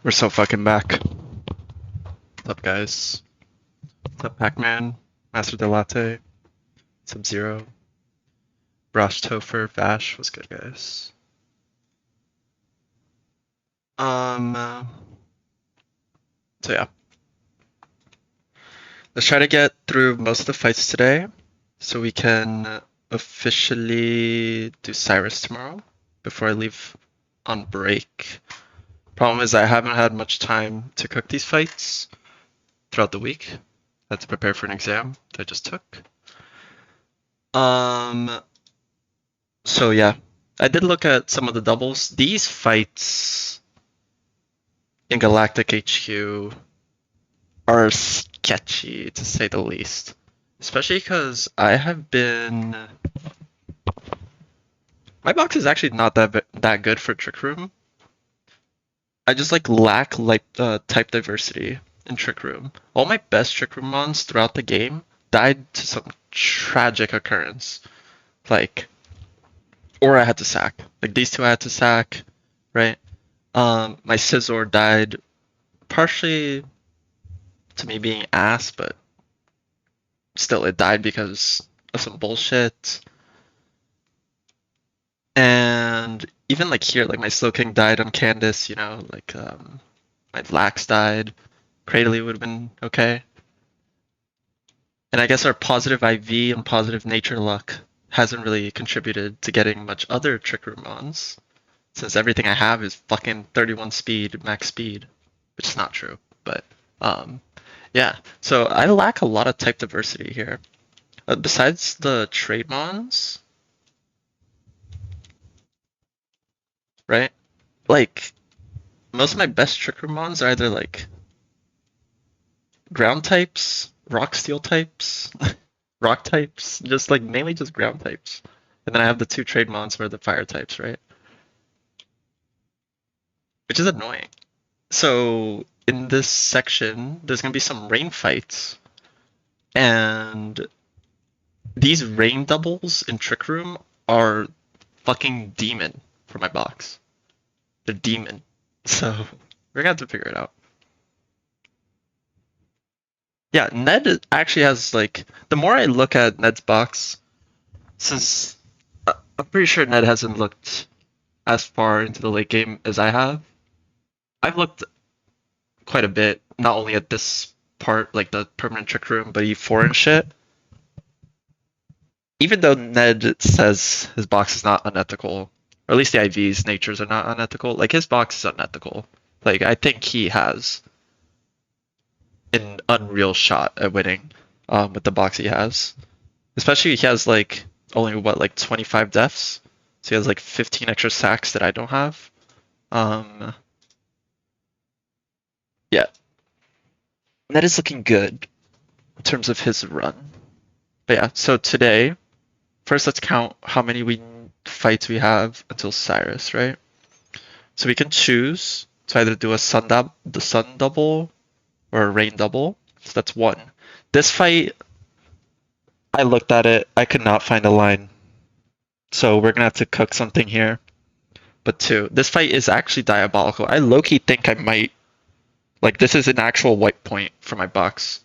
We're so fucking back. What's up, guys? What's up, Pac-Man? Master de Latte? Sub-Zero? Brosh Topher? Vash? What's good, guys? Um, so yeah. Let's try to get through most of the fights today so we can officially do Cyrus tomorrow before I leave on break. Problem is I haven't had much time to cook these fights throughout the week. I had to prepare for an exam that I just took. Um, So yeah, I did look at some of the doubles. These fights in Galactic HQ are sketchy to say the least. Especially because I have been. My box is actually not that good for Trick Room. I just lack type diversity in Trick Room. All my best Trick Room mons throughout the game died to some tragic occurrence. Like, or I had to sack. Like these two I had to sack, right? My Scizor died partially to me being ass, but still it died because of some bullshit. And even here, my Slowking died on Candace, my Lax died. Cradley would have been okay. And I guess our positive IV and positive nature luck hasn't really contributed to getting much other Trick Room mons, since everything I have is fucking 31 speed, max speed, which is not true, but yeah. So I lack a lot of type diversity here. Besides the trade mons, right? Like most of my best Trick Room mons are either ground types, rock steel types, rock types, just mainly just ground types. And then I have the two trade mons for the fire types, right? Which is annoying. So in this section, there's gonna be some rain fights, and these rain doubles in Trick Room are fucking demon for my box. They're demon. So we're gonna have to figure it out. Yeah, Ned actually has the more I look at Ned's box, since I'm pretty sure Ned hasn't looked as far into the late game as I have. I've looked quite a bit, not only at this part, like the permanent trick room, but E4 and shit. Even though Ned says his box is not unethical, or at least the IV's natures are not unethical, his box is unethical. I think he has an unreal shot at winning with the box he has. Especially he has only 25 deaths, so he has 15 extra sacks that I don't have. Yeah, that is looking good in terms of his run. But yeah, so today, first let's count how many fights we have until Cyrus, right? So we can choose to either do the sun double or a rain double. So that's one. This fight, I looked at it, I could not find a line. So we're gonna have to cook something here. But two, this fight is actually diabolical. I low-key think I might this is an actual white point for my box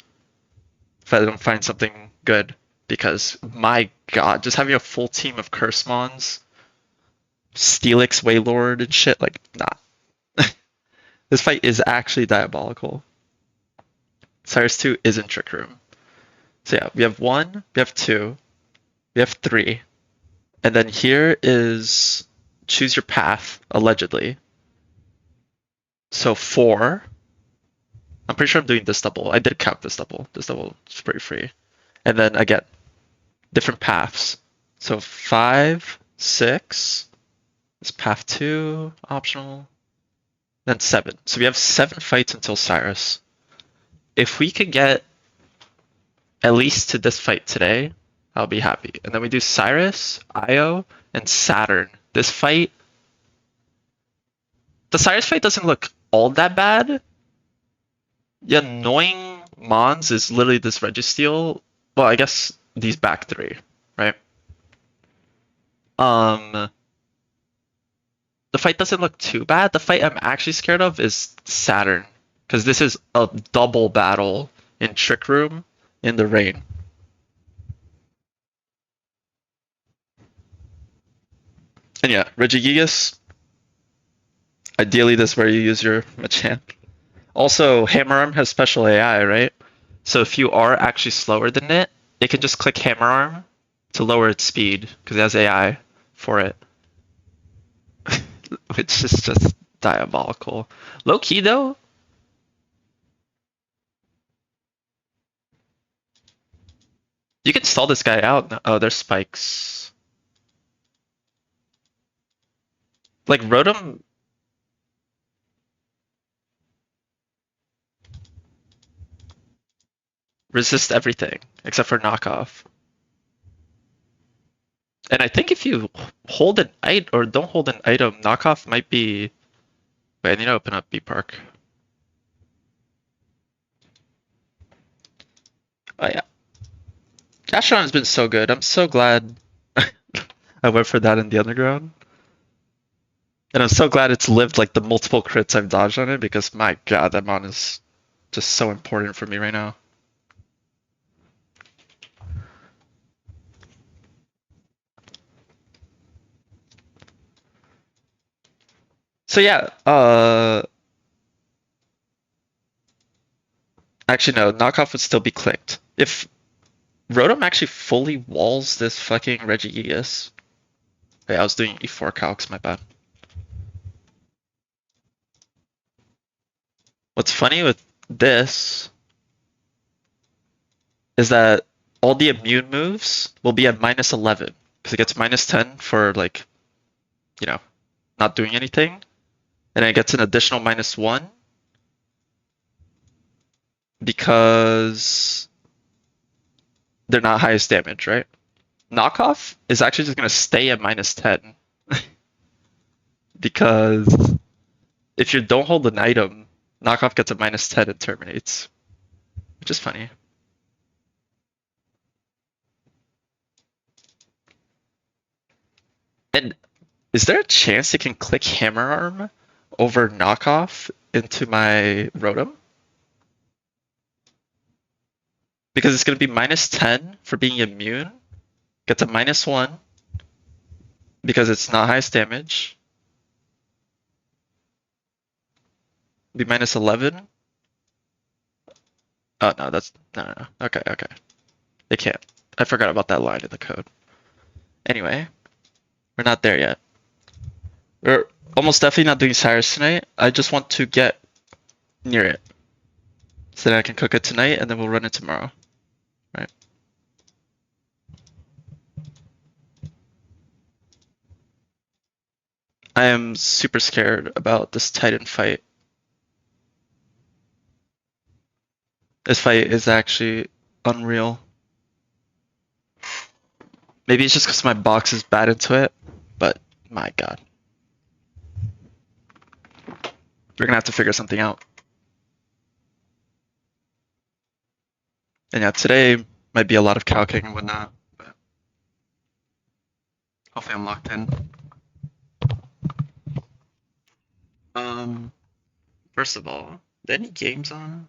if I don't find something good. Because my god, just having a full team of Curse Mons, Steelix, Waylord, and shit, nah. This fight is actually diabolical. Cyrus 2 isn't Trick Room. So yeah, we have 1, we have 2, we have 3. And then here is choose your path, allegedly. So 4. I'm pretty sure I'm doing this double. I did count this double. This double is pretty free. And then again, different paths. So 5, 6 is path 2, optional. Then 7. So we have 7 fights until Cyrus. If we could get at least to this fight today, I'll be happy. And then we do Cyrus, Io, and Saturn. This fight, the Cyrus fight doesn't look all that bad. The annoying Mons is literally this Registeel. Well, I guess these back 3, right? the fight doesn't look too bad. The fight I'm actually scared of is Saturn, because this is a double battle in Trick Room in the rain. And yeah, Regigigas, ideally this is where you use your Machamp. Also, Hammer Arm has special AI, right? So if you are actually slower than it can just click Hammer Arm to lower its speed, because it has AI for it. Which is just diabolical. Low key though, you can stall this guy out. Oh, there's spikes. Like Rotom. Resist everything except for knockoff. And I think if you hold an item or don't hold an item, knockoff might be. Wait, I need to open up B Park. Oh yeah, Astron has been so good. I'm so glad I went for that in the underground. And I'm so glad it's lived like the multiple crits I've dodged on it because my god, that mon is just so important for me right now. So yeah, actually no, knockoff would still be clicked. If Rotom actually fully walls this fucking Regigigas. Wait, I was doing E4 calcs, my bad. What's funny with this is that all the immune moves will be at minus 11 because it gets minus 10 for like, you know, not doing anything, and then it gets an additional minus 1 because they're not highest damage, right? Knockoff is actually just gonna stay at minus 10 because if you don't hold an item, knockoff gets a minus 10 and terminates, which is funny. And is there a chance it can click Hammer Arm over knockoff into my Rotom? Because it's going to be minus 10 for being immune, gets a minus 1 because it's not highest damage, be minus 11. Oh no, that's no. Okay, okay. It can't. I forgot about that line in the code. Anyway, we're not there yet. We're almost definitely not doing Cyrus tonight. I just want to get near it so that I can cook it tonight and then we'll run it tomorrow. Right. I am super scared about this Titan fight. This fight is actually unreal. Maybe it's just because my box is bad into it, but my god. We're gonna have to figure something out. And yeah, today might be a lot of calcing and whatnot, but hopefully I'm locked in. First of all, any games on?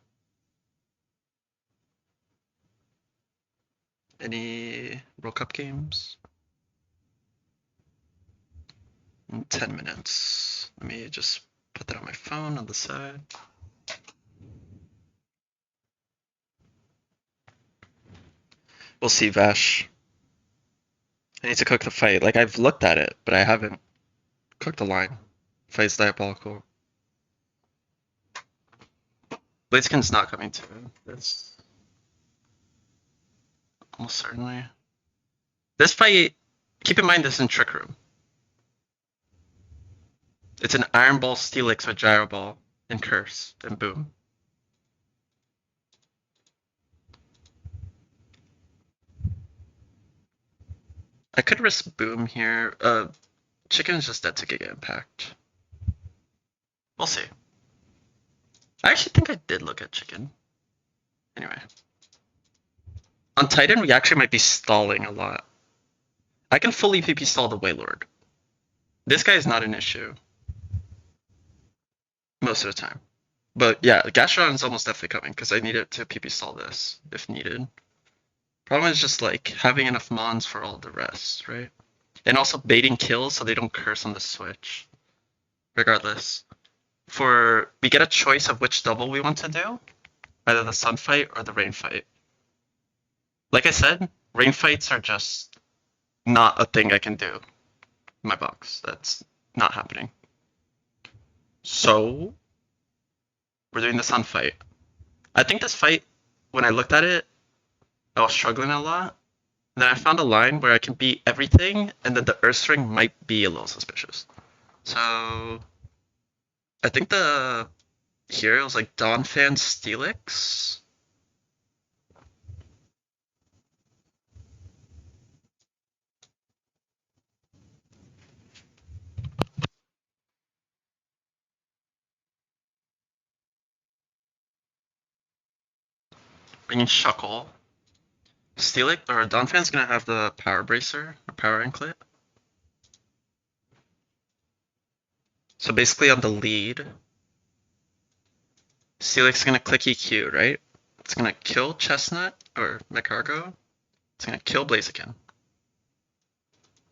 Any World Cup games? In 10 minutes. Let me just put that on my phone on the side. We'll see, Vash. I need to cook the fight. Like, I've looked at it, but I haven't cooked the line. Fight's diabolical. Blaziken's not coming to. That's almost certainly. This fight, keep in mind this is in Trick Room. It's an Iron Ball Steelix with Gyro Ball and Curse, and boom. I could risk boom here. Chicken is just dead to Giga Impact. We'll see. I actually think I did look at chicken. Anyway. On Titan, we actually might be stalling a lot. I can fully PP stall the Wailord. This guy is not an issue. most of the time. But yeah, Gastrodon is almost definitely coming because I need it to PP stall this if needed. Problem is just like having enough mons for all the rest, right? And also baiting kills so they don't curse on the switch. Regardless, we get a choice of which double we want to do, either the sun fight or the rain fight. Like I said, rain fights are just not a thing I can do in my box. That's not happening. So we're doing the sun fight. I think this fight, when I looked at it, I was struggling a lot. And then I found a line where I can beat everything, and then the Earth Ring might be a little suspicious. So I think here it was like Donphan Steelix. Bringing Shuckle. Steelix or Donphan's gonna have the Power Bracer or Power Anklet. So basically on the lead, Steelix is gonna click EQ, right? It's gonna kill Chestnut or Mecargo. It's gonna kill Blaziken.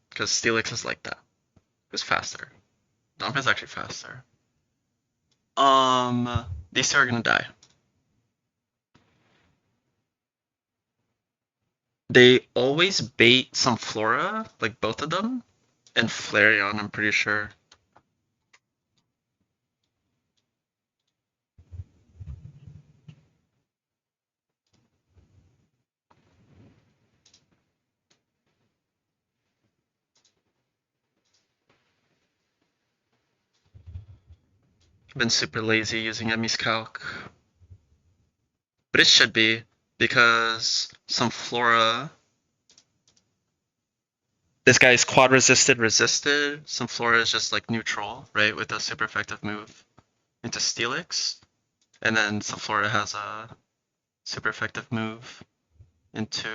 Because Steelix is like that. It's faster. Donphan's actually faster. These two are gonna die. They always bait some Flora, like both of them, and Flareon, I'm pretty sure. I've been super lazy using Emmy's Calc. But it should be, because some Flora. This guy is quad resisted. Some Flora is just like neutral, right? With a super effective move into Steelix. And then some Flora has a super effective move into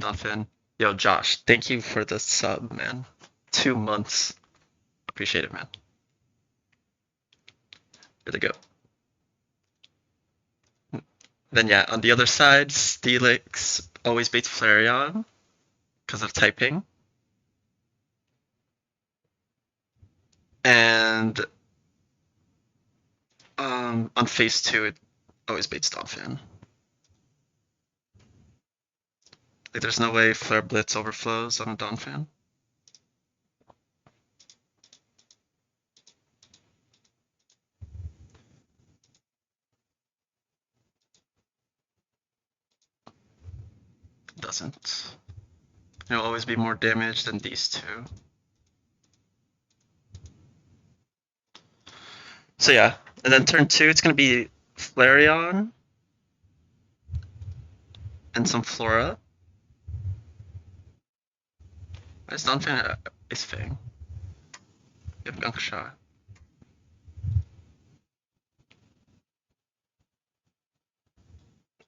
Donphan. Yo, Josh, thank you for the sub, man. 2 months. Appreciate it, man. Here they go. Then yeah, on the other side, Steelix always baits Flareon because of typing. And on phase 2, it always baits Donphan. Like there's no way Flare Blitz overflows on a Donphan. It doesn't. It'll always be more damage than these two. So yeah, and then turn 2, it's gonna be Flareon and some Flora. Why is Donphan Ice Fang? You have Gunk Shot.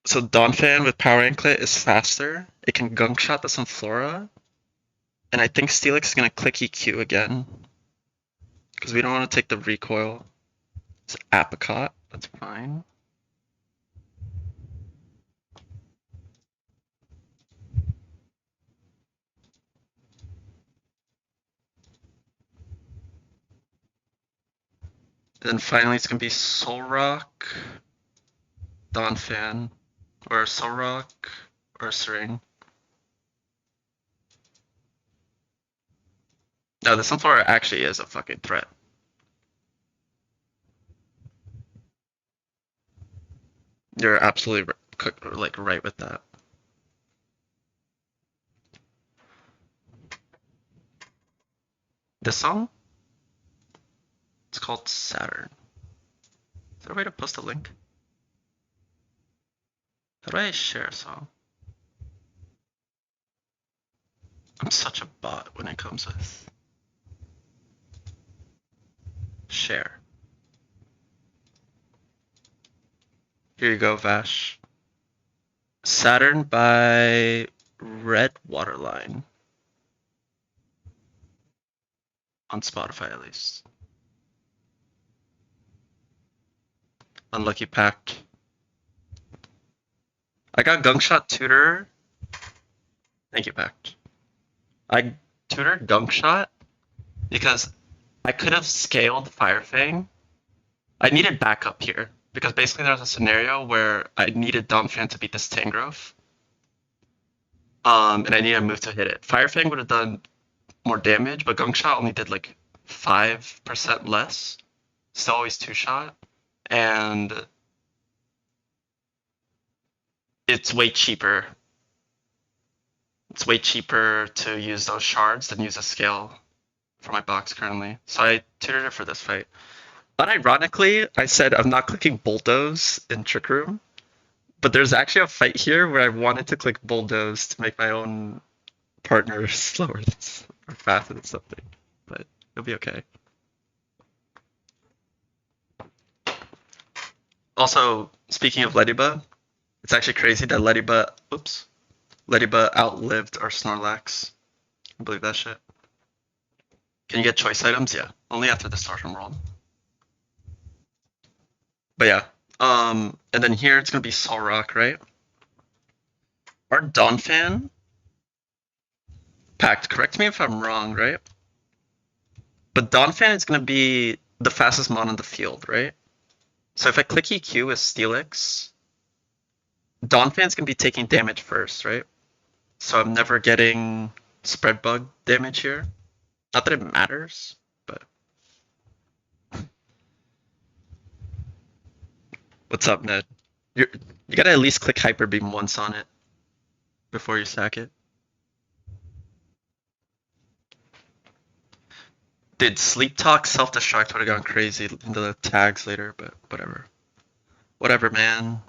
So Donphan with Power Anklet is faster. It can Gunk Shot the some Flora. And I think Steelix is gonna click EQ again. Because we don't want to take the recoil. It's Apricot, that's fine. Then finally it's gonna be Solrock, Donphan, or Solrock, Ursaring. No, the Sunflower actually is a fucking threat. You're absolutely like right with that. This song? It's called Saturn. Is there a way to post a link? How do I share a song? I'm such a bot when it comes with share. Here you go, Vash. Saturn by Red Waterline. On Spotify, at least. Unlucky pack. I got Gungshot Tutor. Thank you, pack. I tutored Gungshot because I could have scaled Firefang. I needed backup here because basically there was a scenario where I needed Donphan to beat this Tangrowth. And I needed a move to hit it. Firefang would have done more damage, but Gungshot only did like 5% less. Still always two-shot. And it's way cheaper. It's way cheaper to use those shards than use a scale for my box currently. So I tutored it for this fight. Unironically, I said I'm not clicking Bulldoze in Trick Room, but there's actually a fight here where I wanted to click Bulldoze to make my own partner slower or faster than something, but it'll be okay. Also, speaking of Ledyba, it's actually crazy that Ledyba outlived our Snorlax. I believe that shit. Can you get choice items? Yeah, only after the Stardom World. But yeah, and then here it's gonna be Solrock, right? Our Donphan packed. Correct me if I'm wrong, right? But Donphan is gonna be the fastest mon on the field, right? So if I click EQ with Steelix, Donphan's gonna be taking damage first, right? So I'm never getting spread bug damage here. Not that it matters, but what's up, Ned? You gotta at least click Hyper Beam once on it before you sack it. Did Sleep Talk self-destruct would have gone crazy into the tags later, but whatever. Whatever, man.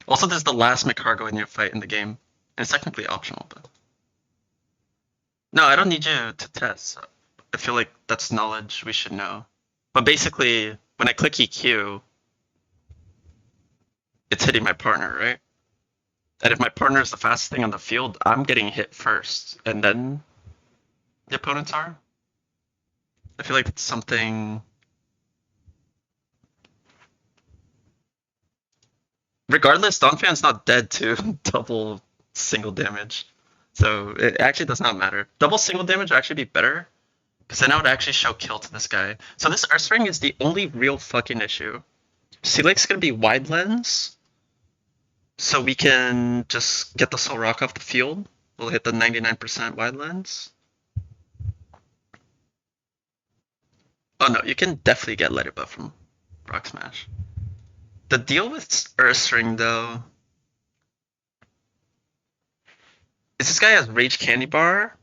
Also, this is the last McCargo in your fight in the game. And it's technically optional, but... No, I don't need you to test. I feel like that's knowledge we should know. But basically, when I click EQ, it's hitting my partner, right? And if my partner is the fastest thing on the field, I'm getting hit first, and then the opponents are. I feel like it's something... Regardless, Donphan's not dead to double single damage. So it actually does not matter. Double single damage would actually be better, because then I would actually show kill to this guy. So this Earthring is the only real fucking issue. Steelix gonna be wide lens, so we can just get the Soul Rock off the field. We'll hit the 99% wide lens. Oh no, you can definitely get Ledyba from Rock Smash. The deal with Earthring though is this guy has Rage Candy Bar,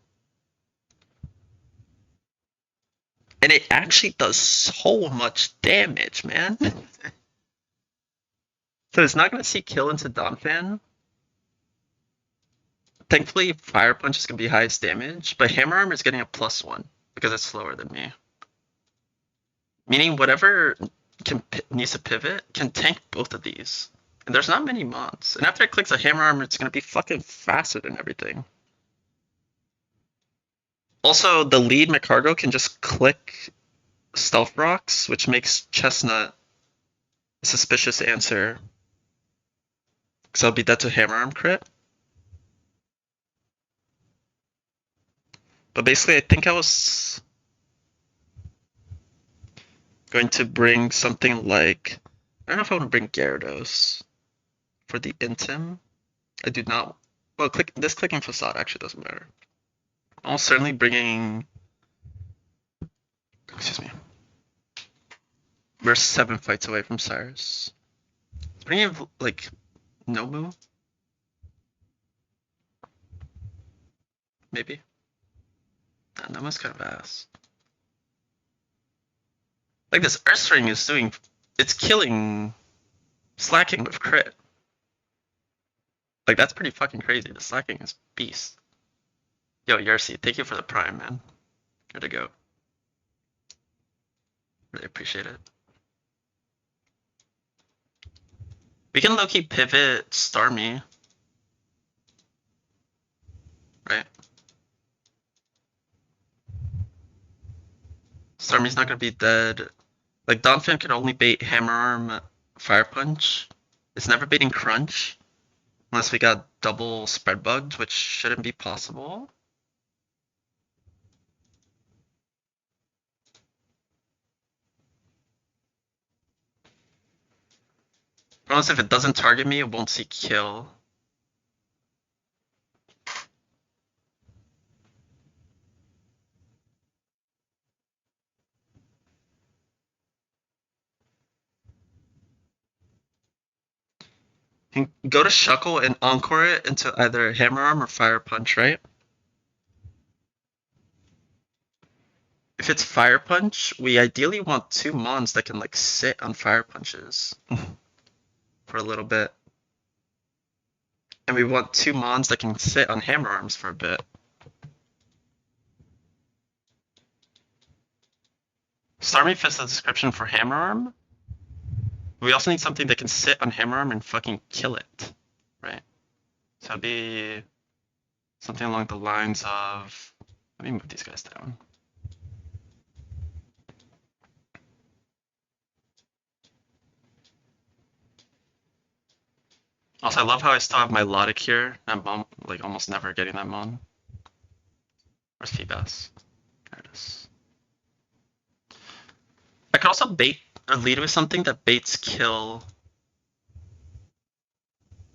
and it actually does so much damage, man. So it's not gonna see kill into Donphan. Thankfully, Fire Punch is gonna be highest damage, but Hammer Arm is getting a +1 because it's slower than me. Meaning whatever needs to pivot can tank both of these. And there's not many mods. And after it clicks a Hammer Arm, it's gonna be fucking faster than everything. Also, the lead McCargo can just click Stealth Rocks, which makes Chestnut a suspicious answer. Because I'll be dead to Hammer Arm crit. But basically, I think I was going to bring something like... I don't know if I want to bring Gyarados for the Intim. I do not... Well, this clicking Facade actually doesn't matter. I'm certainly bringing... Excuse me. We're 7 fights away from Cyrus. Bringing, like, Nomu? Maybe? Nah, Nomu's kind of ass. Like, this Earthring is doing... It's killing... Slacking with crit. Like, that's pretty fucking crazy. The Slacking is beast. Yo, Yersi, thank you for the Prime, man. Here to go. Really appreciate it. We can low-key pivot Starmie. Right? Starmie's not gonna be dead. Like Donphan can only bait Hammer Arm, Fire Punch. It's never baiting Crunch unless we got double spread bugged, which shouldn't be possible. Unless if it doesn't target me, it won't see kill. You can go to Shuckle and Encore it into either Hammer Arm or Fire Punch, right? If it's Fire Punch, we ideally want two Mons that can like sit on Fire Punches for a little bit. And we want two Mons that can sit on Hammer Arms for a bit. Starmie fits the description for Hammer Arm. We also need something that can sit on Hammer Arm and fucking kill it, right? So it'd be something along the lines of. Let me move these guys down. Also, I love how I still have my Logic here. I'm like almost never getting that Mon. Where's Feebas? There it is. I could also bait or lead with something that baits kill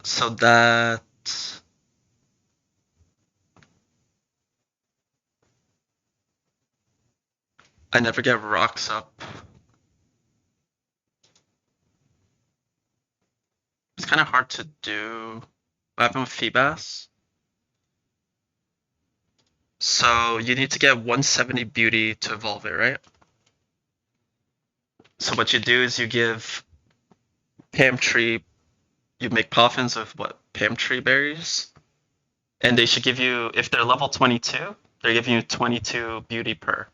so that I never get rocks up. It's kind of hard to do. What happened with Feebas? So you need to get 170 beauty to evolve it, right? So what you do is you give Pam Tree, you make Poffins with what? Pam Tree berries? And they should give you, if they're level 22, they're giving you 22 beauty per.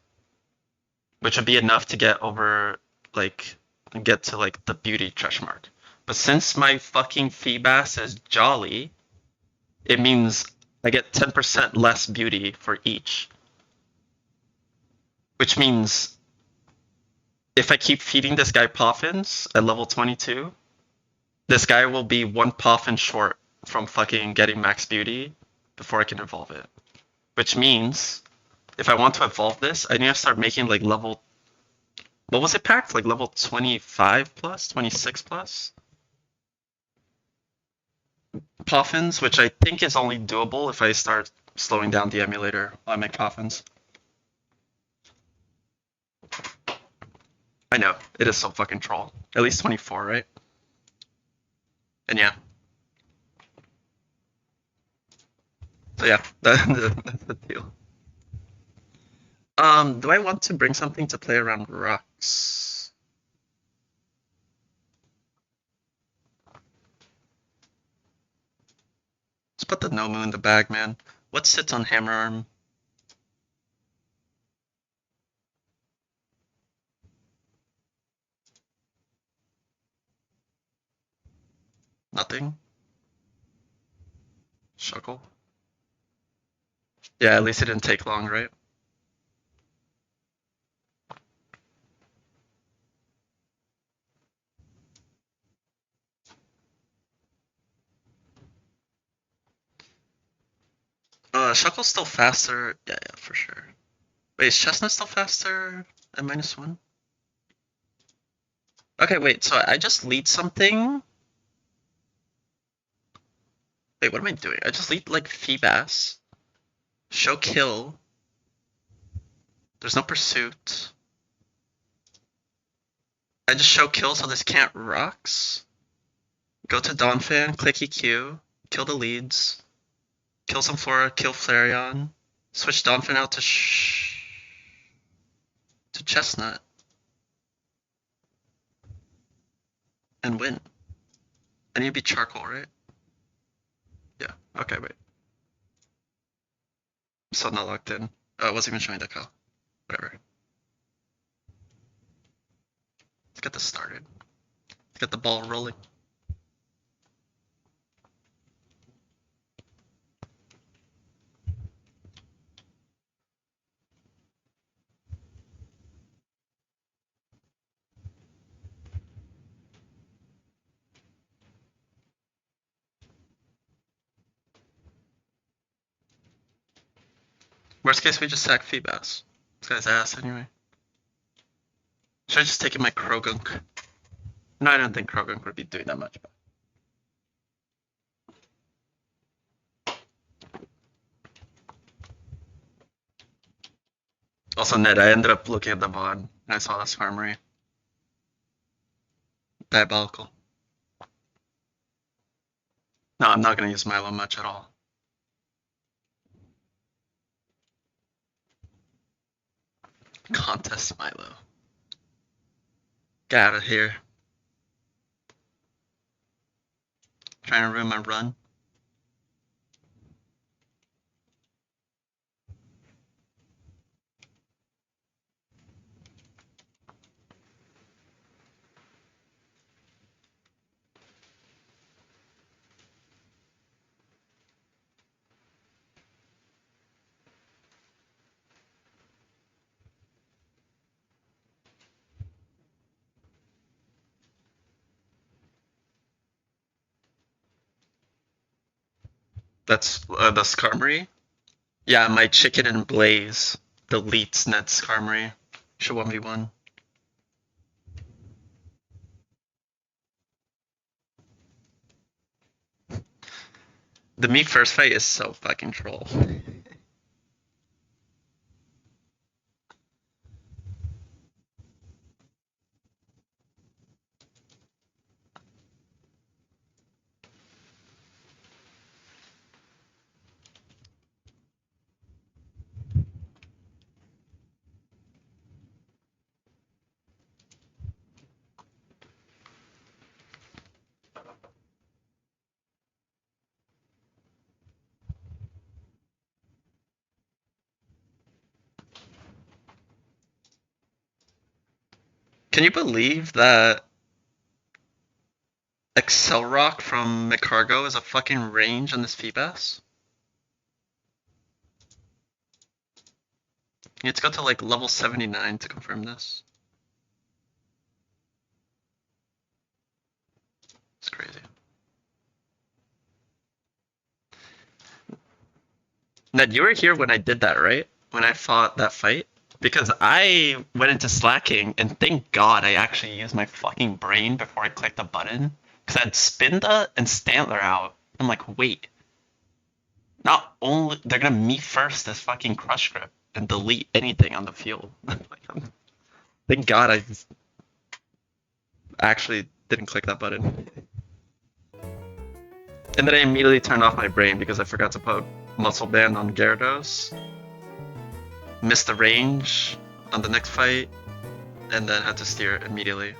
Which would be enough to get over, like, get to, like, the beauty thresh mark. But since my fucking Feebas is jolly, it means I get 10% less beauty for each. Which means if I keep feeding this guy Poffins at level 22, this guy will be one Poffin short from fucking getting max beauty before I can evolve it. Which means if I want to evolve this, I need to start making like level. What was it packed? Like level 25 plus? 26 plus? Poffins, which I think is only doable if I start slowing down the emulator while I make Poffins. I know, it is so fucking troll. At least 24, right? And yeah. So yeah, that's the deal. Do I want to bring something to play around rocks? Let's put the Nomu in the bag, man. What sits on Hammer Arm? Nothing? Shuckle? Yeah, at least it didn't take long, right? Shuckle's still faster. Yeah, for sure. Wait, is Chestnut still faster at -1? Okay, wait, so I just lead something? Wait, what am I doing? I just lead, like, Feebas. Show kill. There's no pursuit. I just show kill so this can't rocks. Go to Donphan, click EQ, kill the leads. Kill some Flora, kill Flareon. Switch Donphan out to Chestnut. And win. I need to be Charcoal, right? Yeah, okay, wait. I'm still not locked in. Oh, it wasn't even showing decal. Whatever. Let's get this started. Let's get the ball rolling. Worst case, we just sack Feebas. This guy's ass anyway. Should I just take my Krogunk? No, I don't think Krogunk would be doing that much. Also, Ned, I ended up looking at the VOD and I saw this armory. Diabolical. No, I'm not going to use Milo much at all. Contest Milo. Get out of here. Trying to ruin my run. That's the Skarmory? Yeah, my Chicken and Blaze deletes Ned Skarmory. Should 1v1. The me first fight is so fucking troll. Can you believe that Excel Rock from McCargo is a fucking range on this Feebas? You need to go to like level 79 to confirm this. It's crazy. Ned, you were here when I did that, right? When I fought that fight? Because I went into slacking, and thank God I actually used my fucking brain before I clicked the button. Because I had Spinda and Stantler out. I'm like, wait. Not only they're gonna me first this fucking Crush Grip and delete anything on the field. Like, thank God I actually didn't click that button. And then I immediately turned off my brain because I forgot to put Muscle Band on Gyarados. Missed the range on the next fight, and then had to steer immediately.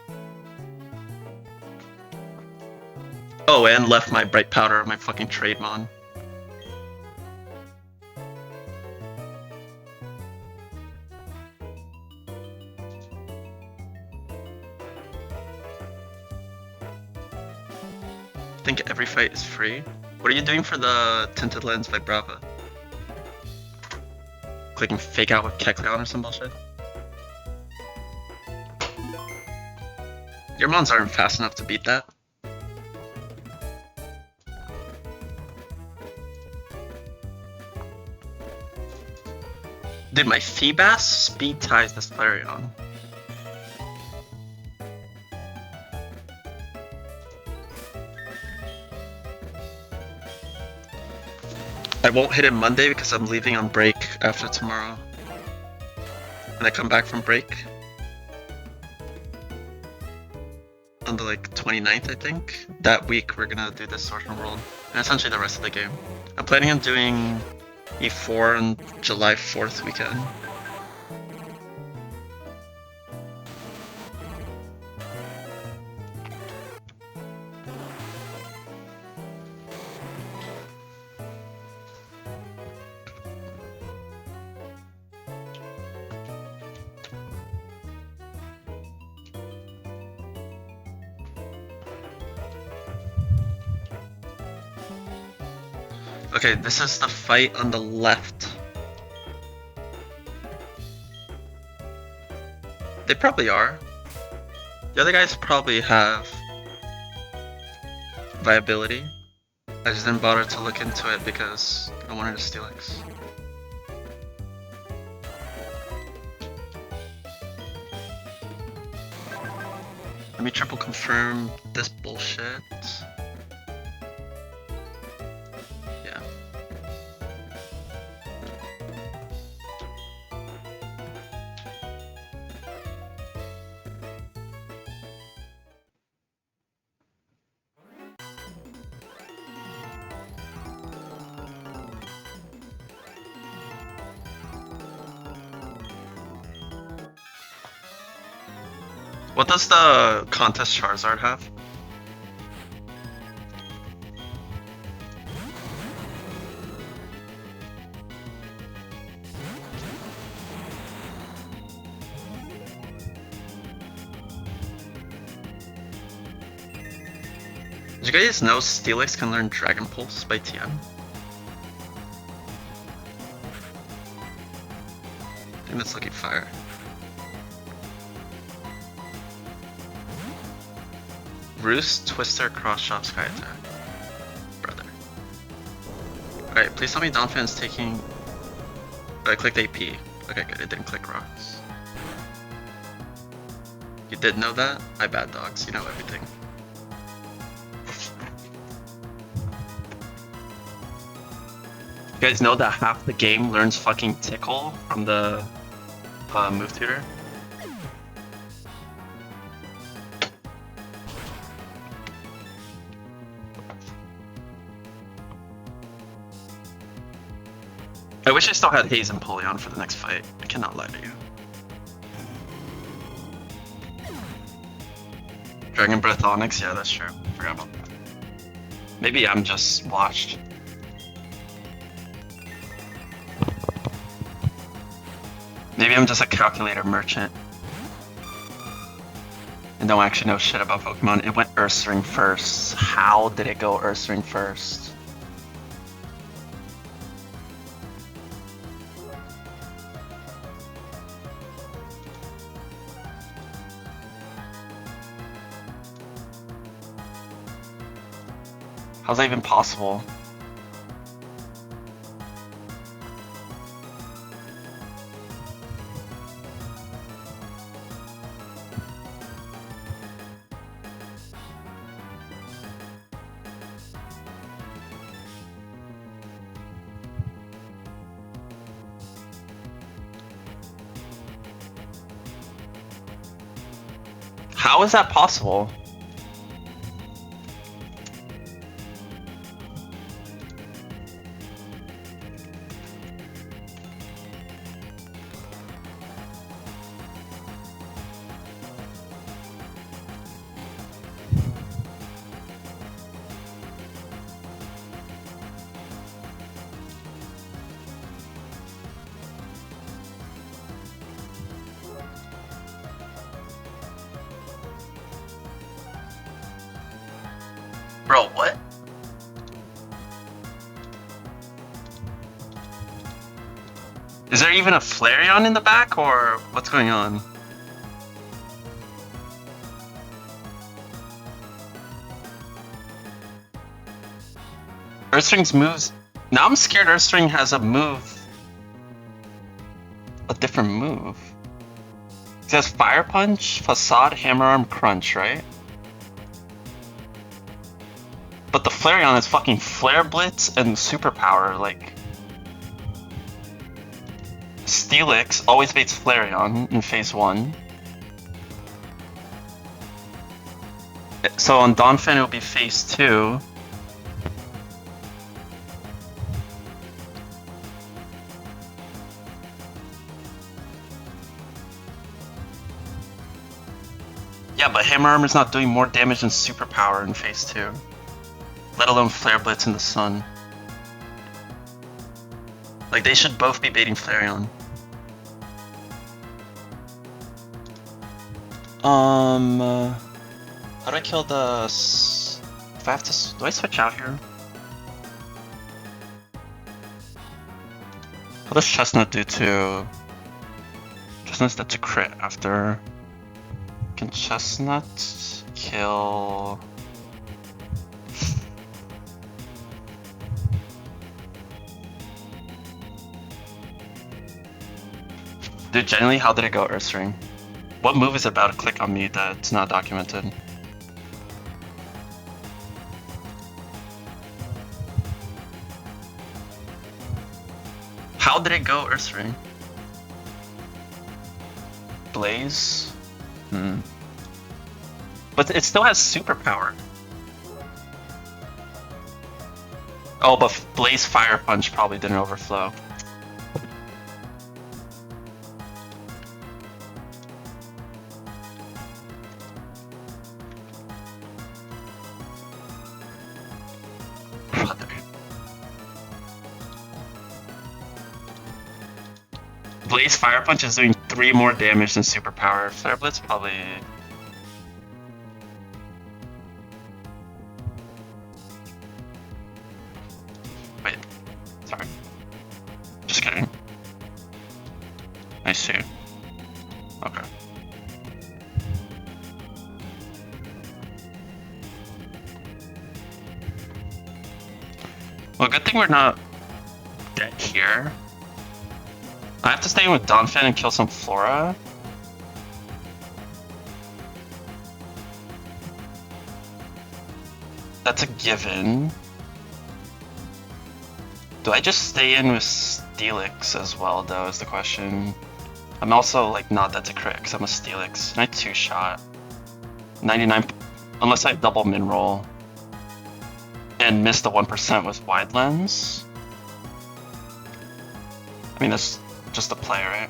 Oh, and left my Bright Powder, my fucking Trademon. I think every fight is free. What are you doing for the Tinted Lens by Brava? Clicking Fake Out with Kecleon or some bullshit? Your mons aren't fast enough to beat that. Dude, my Feebas speed ties this Flareon. I won't hit him Monday because I'm leaving on break after tomorrow. And I come back from break on the like 29th, I think. That week we're gonna do this Sorcerer World and essentially the rest of the game. I'm planning on doing E4 on July 4th weekend. Okay, this is the fight on the left. They probably are. The other guys probably have viability. I just didn't bother to look into it because I wanted to Steelix. Let me triple confirm this bullshit. Yeah. What does the contest Charizard have? Did you guys know Steelix can learn Dragon Pulse by TM? I think that's looking fire. Roost, Twister, Cross Shot, Sky Attack. Brother. Alright, please tell me Donphan's taking... I clicked AP. Okay, good, it didn't click Rocks. You did know that? I bad dogs, you know everything. You guys know that half the game learns fucking Tickle from the move tutor? I wish I still had Haze and Polion for the next fight. I cannot lie to you. Dragon Breath Onyx, yeah, that's true. Forgot about that. Maybe I'm just washed. Maybe I'm just a calculator merchant. And don't actually know shit about Pokemon. It went Ursaring first. How did it go Ursaring first? How's that even possible? How is that possible? Bro, what? Is there even a Flareon in the back, or what's going on? Earthring's moves... Now I'm scared Earthring has a move... A different move. It says Fire Punch, Facade, Hammer Arm, Crunch, right? But the Flareon is fucking Flare Blitz and Superpower, like... Steelix always baits Flareon in phase 1. So on Donphan it will be phase 2. Yeah, but Hammer Armor's not doing more damage than Superpower in phase 2. Let alone Flare Blitz in the Sun. Like, they should both be baiting Flareon. How do I kill the... If I have to... Do I switch out here? What does Chestnut do to... Chestnut's dead to crit after... Can Chestnut kill... Dude, generally, how did it go, Ursaring? What move is about to click on me that's not documented? How did it go, Earth Ring? Blaze? But it still has superpower. Oh, but Blaze Fire Punch probably didn't overflow. Brother. Blaze Fire Punch is doing 3 more damage than superpower. Flare Blitz probably... Wait, sorry. Just kidding. I see. Okay. Well, good thing we're not dead here. I have to stay in with Donphan and kill some Flora. That's a given. Do I just stay in with Steelix as well, though, is the question. I'm also, like, not that to crit, because I'm a Steelix. And I 2-shot. 99... Unless I double min roll. And miss the 1% with Wide Lens. I mean, that's just a play, right?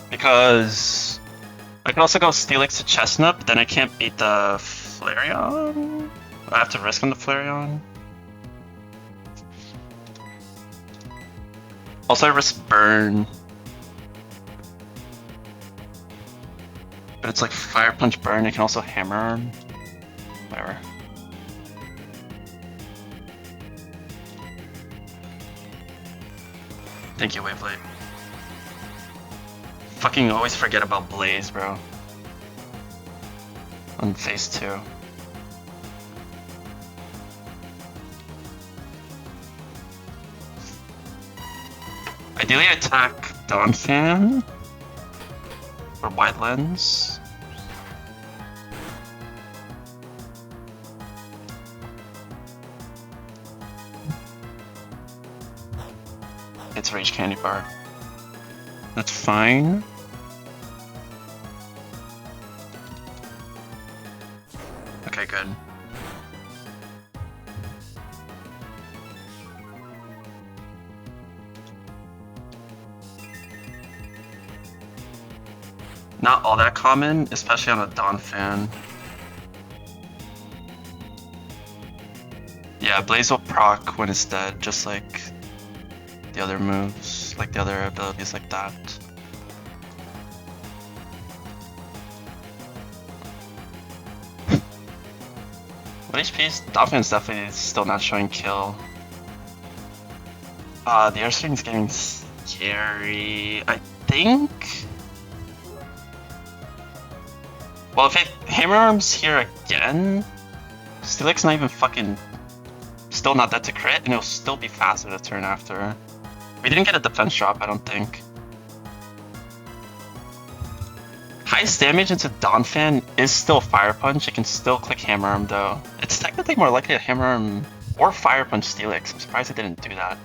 Because... I can also go Steelix to Chestnut, but then I can't beat the Flareon? I have to risk on the Flareon? Also, I risk Burn. But it's like Fire Punch Burn, you can also Hammer Arm. Whatever. Thank you, Waveblade. Fucking always forget about Blaze, bro. On phase 2. Ideally, I attack Donphan or Wide Lens. It's Rage Candy Bar. That's fine. Okay, good. Not all that common, especially on a Donphan. Yeah, Blaze will proc when it's dead, just like the other moves, like the other abilities like that. What HP is Donphan's definitely still not showing kill. The Earth Ring's getting scary, I think. Well, if it Hammer Arms here again, Steelix not even fucking, still not dead to crit, and it'll still be faster the turn after. We didn't get a defense drop, I don't think. Highest damage into Donphan is still Fire Punch. It can still click Hammer Arm though. It's technically more likely a Hammer Arm or Fire Punch Steelix. I'm surprised it didn't do that.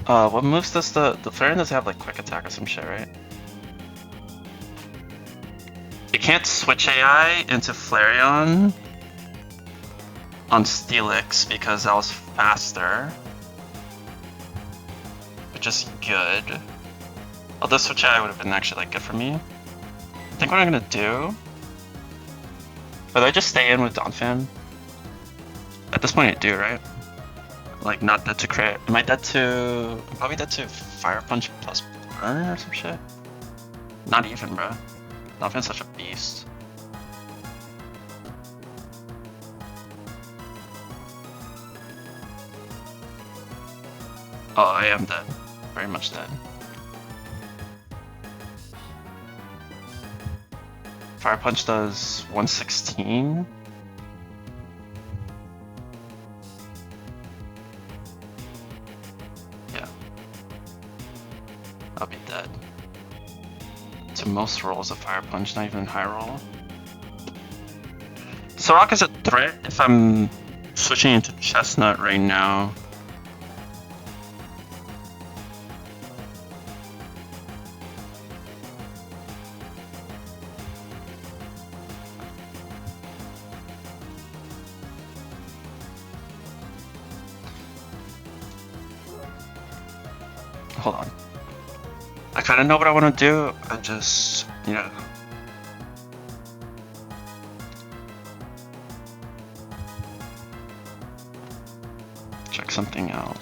What moves does the Flareon does have like quick attack or some shit, right? You can't switch AI into Flareon on Steelix because that was faster, which is good. Although switch AI would have been actually like good for me. I think what I'm gonna do, but I just stay in with Donphan. At this point I do, right? Like not dead to crit. Am I dead to, I'm probably dead to Fire Punch plus Burn or some shit? Not even, bro. Donphan's such a beast. Oh, I am dead. Very much dead. Fire Punch does 116. I'll be dead. To most rolls of Fire Punch, not even high roll. Sorok is a threat if I'm switching into Chestnut right now. Hold on. I kind of know what I want to do. I just, check something out.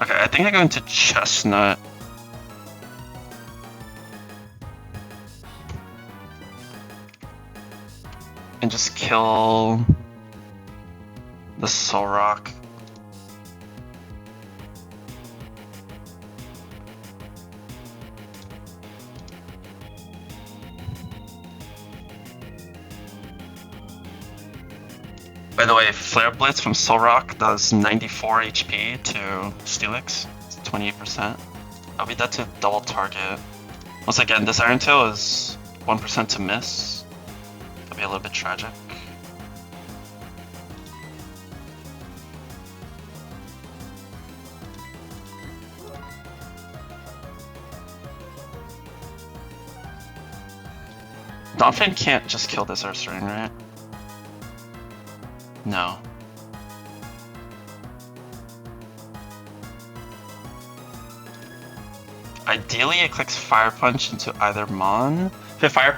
Okay, I think I go into Chestnut. And just kill the Solrock. By the way, Flare Blitz from Solrock does 94 HP to Steelix. It's 28%. I'll be dead to double target. Once again, this Iron Tail is 1% to miss. That'll be a little bit tragic. Donphan can't just kill this Ursaring, right? No. Ideally, it clicks Fire Punch into either Mon. If it Fire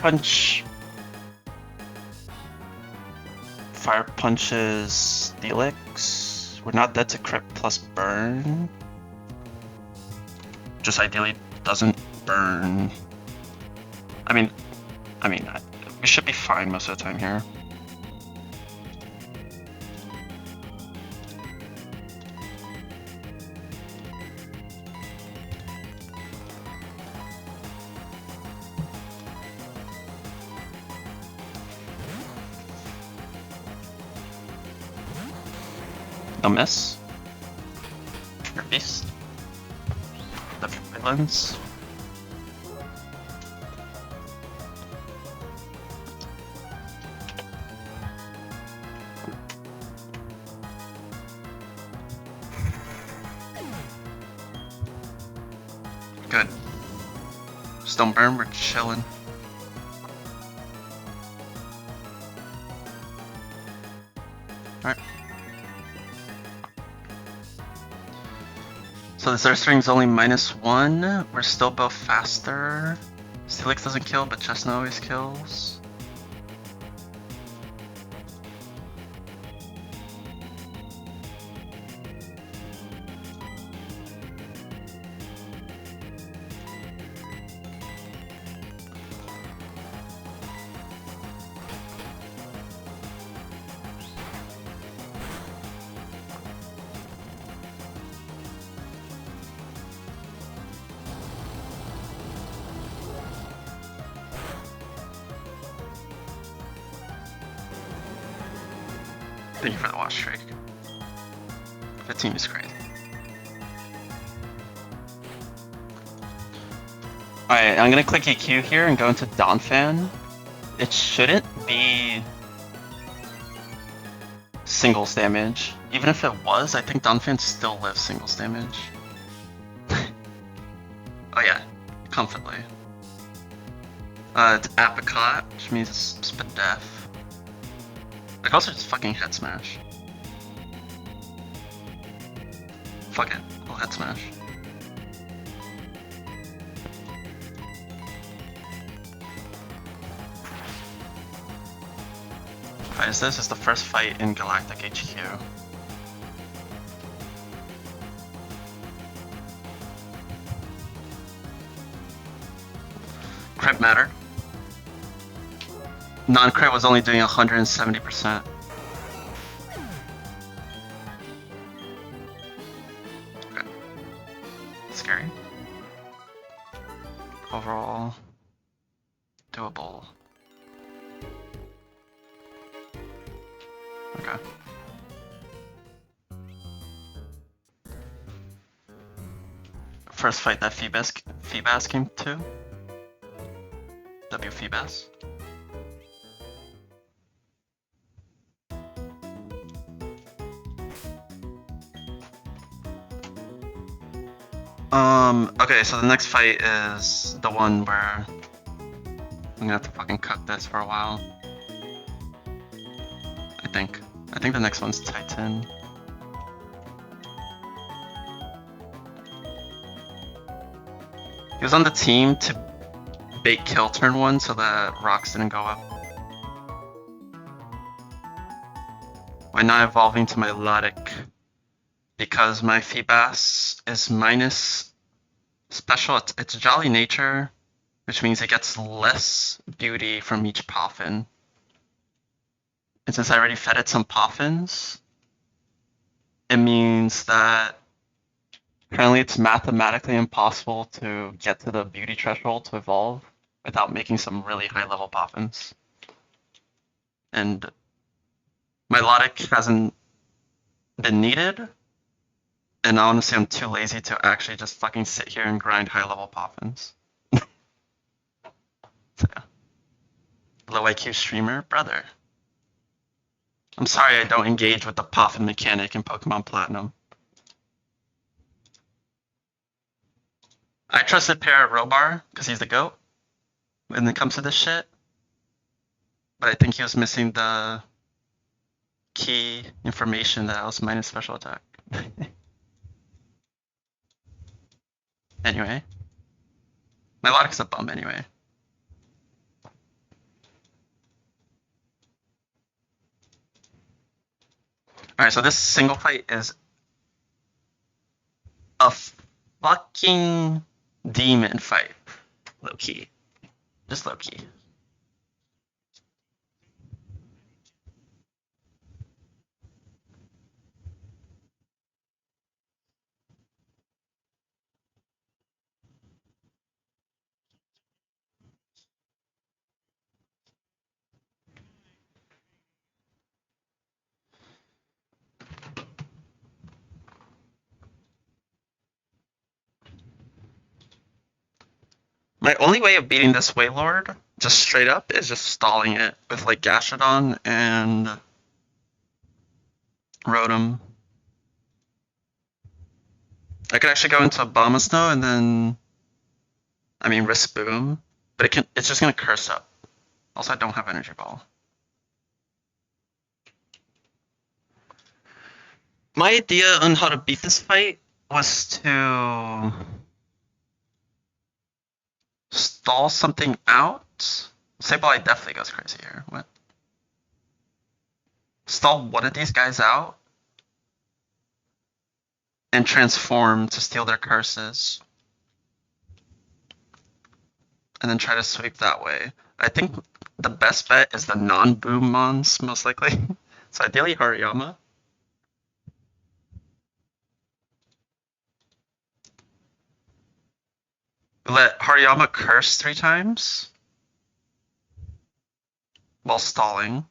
punches Steelix, we're not dead to crit plus burn. Just ideally doesn't burn. I mean, we should be fine most of the time here. No miss. Your beast. The violence. Good. Just don't burn, we're chilling. Alright. So this Ursaring's only -1. We're still both faster. Steelix doesn't kill, but Chestnut always kills. Thank you for the watch streak. 15 is crazy. Alright, I'm gonna click EQ here and go into Donphan. It shouldn't be singles damage. Even if it was, I think Donphan still lives singles damage. Oh yeah, comfortably. It's Apricot, which means it's spit death. I can also just fucking head smash. Fuck it, I'll head smash. Alright, this is the first fight in Galactic HQ. Crit matter. Non-crit was only doing 170%. Okay. Scary. Overall, doable. Okay. first fight that Feebas came to. W Feebas. Okay, so the next fight is the one where I'm gonna have to fucking cook this for a while. I think the next one's Titan. He was on the team to bait kill turn 1 so that rocks didn't go up. Why not evolving to my Galactic? Because my Feebas is minus special. It's Jolly Nature, which means it gets less beauty from each Poffin. And since I already fed it some Poffins, it means that currently it's mathematically impossible to get to the beauty threshold to evolve without making some really high level Poffins. And my Galactic hasn't been needed, and honestly I'm too lazy to actually just fucking sit here and grind high level Poffins. So, yeah. Low IQ streamer, brother. I'm sorry I don't engage with the Poffin mechanic in Pokemon Platinum. I trusted Parrot Robar because he's the GOAT when it comes to this shit. But I think he was missing the key information that I was minus special attack. Anyway. My Galactic's a bum anyway. Alright, so this single fight is a fucking demon fight. Low key. Just low key. My only way of beating this Waylord, just straight up, is just stalling it with like Gashadon and Rotom. I could actually go into Abomasnow and then, I mean, risk Boom, but it's just gonna curse up. Also, I don't have Energy Ball. My idea on how to beat this fight was to stall something out. Sableye definitely goes crazy here. What? Stall one of these guys out and transform to steal their curses. And then try to sweep that way. I think the best bet is the non-boom mons, most likely. So ideally Hariyama. Let Hariyama curse 3 times while stalling.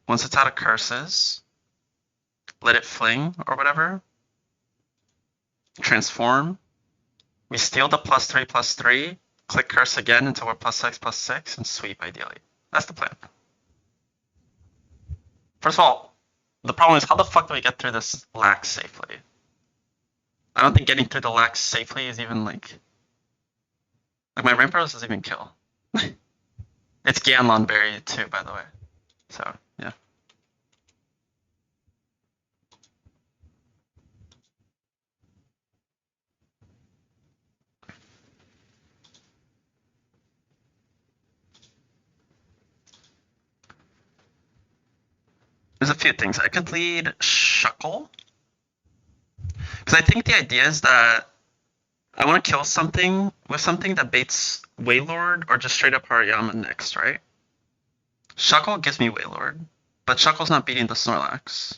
Once it's out of curses, let it fling or whatever. Transform. We steal the +3/+3, click curse again until we're +6/+6, and sweep ideally. That's the plan. First of all, the problem is how the fuck do we get through this lax safely? I don't think getting through the lax safely is even like my Rampardos doesn't even kill. It's Ganlon Berry too, by the way. So, yeah. There's a few things. I could lead Shuckle. Because I think the idea is that I want to kill something with something that baits Waylord or just straight up Hariyama next, right? Shuckle gives me Waylord, but Shuckle's not beating the Snorlax.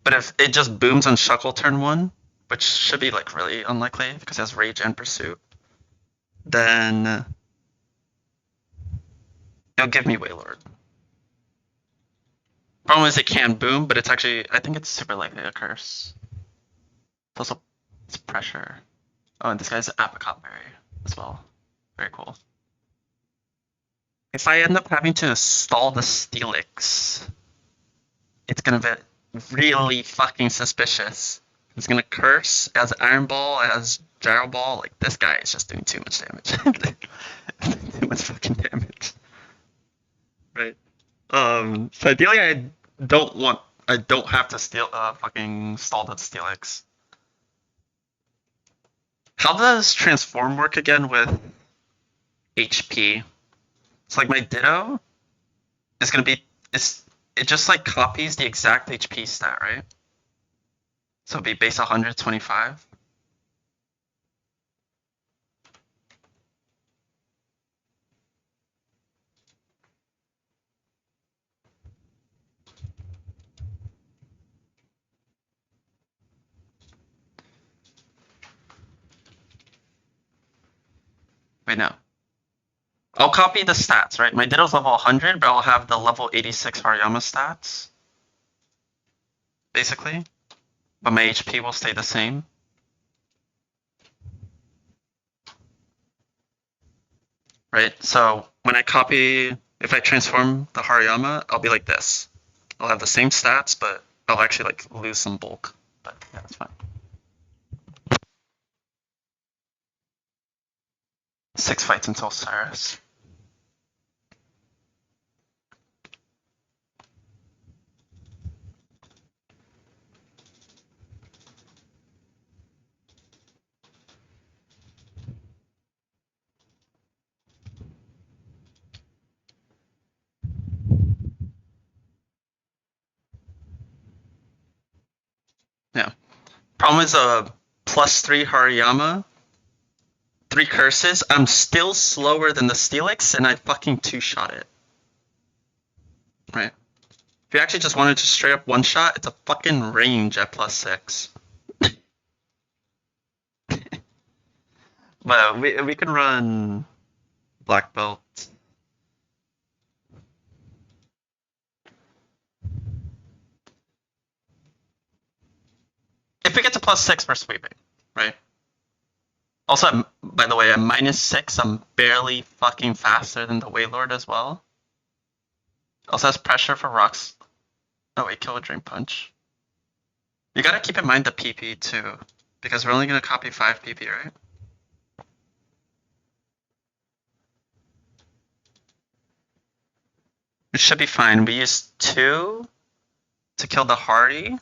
But if it just booms on Shuckle turn 1, which should be like really unlikely because it has Rage and Pursuit, then it'll give me Waylord. Problem is it can boom, but it's actually, I think it's super likely a curse. It's also, it's pressure. Oh, and this guy's apricot berry as well. Very cool. If I end up having to stall the Steelix, it's gonna be really fucking suspicious. It's gonna curse as Iron Ball, as Gyro Ball. Like, this guy is just doing too much damage. Too much fucking damage. Right. So ideally I don't have to fucking stall the Steelix. How does transform work again with HP? It's like my Ditto is gonna be, it just like copies the exact HP stat, right? So it'd be base 125. Wait, no. I'll copy the stats, right? My Ditto's level 100, but I'll have the level 86 Hariyama stats, basically. But my HP will stay the same. Right? So when I copy, if I transform the Hariyama, I'll be like this. I'll have the same stats, but I'll actually like lose some bulk. But yeah, that's fine. 6 fights until Cyrus. Yeah. Problem is a +3 Hariyama, 3 curses. I'm still slower than the Steelix, and I fucking 2-shot it. Right? If you actually just wanted to straight up 1-shot, it's a fucking range at +6. But we can run black belt. If we get to +6, we're sweeping, right? Also, by the way, at -6, I'm barely fucking faster than the Waylord as well. Also has pressure for rocks. Oh wait, kill with Dream Punch. You gotta keep in mind the PP too, because we're only gonna copy 5 PP, right? It should be fine. We use 2 to kill the Hardy.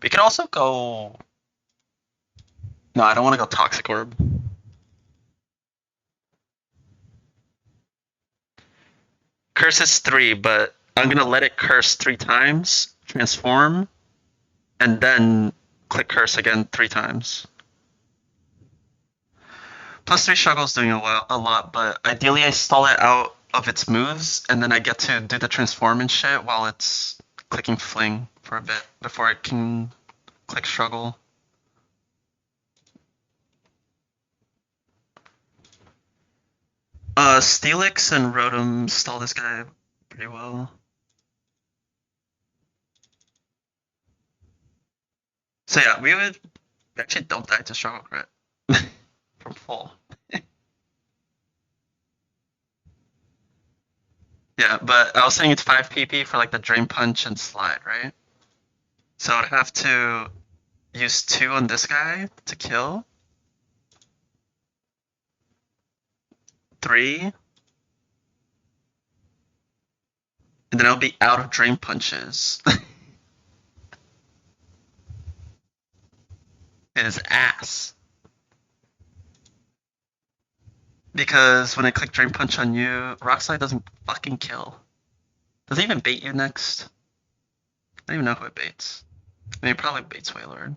We could also go... No, I don't want to go Toxic Orb. Curse is 3, but I'm gonna let it curse 3 times, transform, and then click curse again 3 times. +3 Shuggle's doing a lot, but ideally I stall it out of its moves, and then I get to do the transform and shit while it's clicking Fling for a bit before it can click Struggle. Steelix and Rotom stall this guy pretty well. So yeah, we actually don't die to Struggle Crit from full. Yeah, but I was saying it's 5 PP for like the Drain Punch and Slide, right? So I'd have to use 2 on this guy to kill. 3. And then I'll be out of Drain Punches. His ass. Because when I click Drain Punch on you, Rock Slide doesn't fucking kill. Does it even bait you next? I don't even know who it baits. I mean, it probably baits Waylord.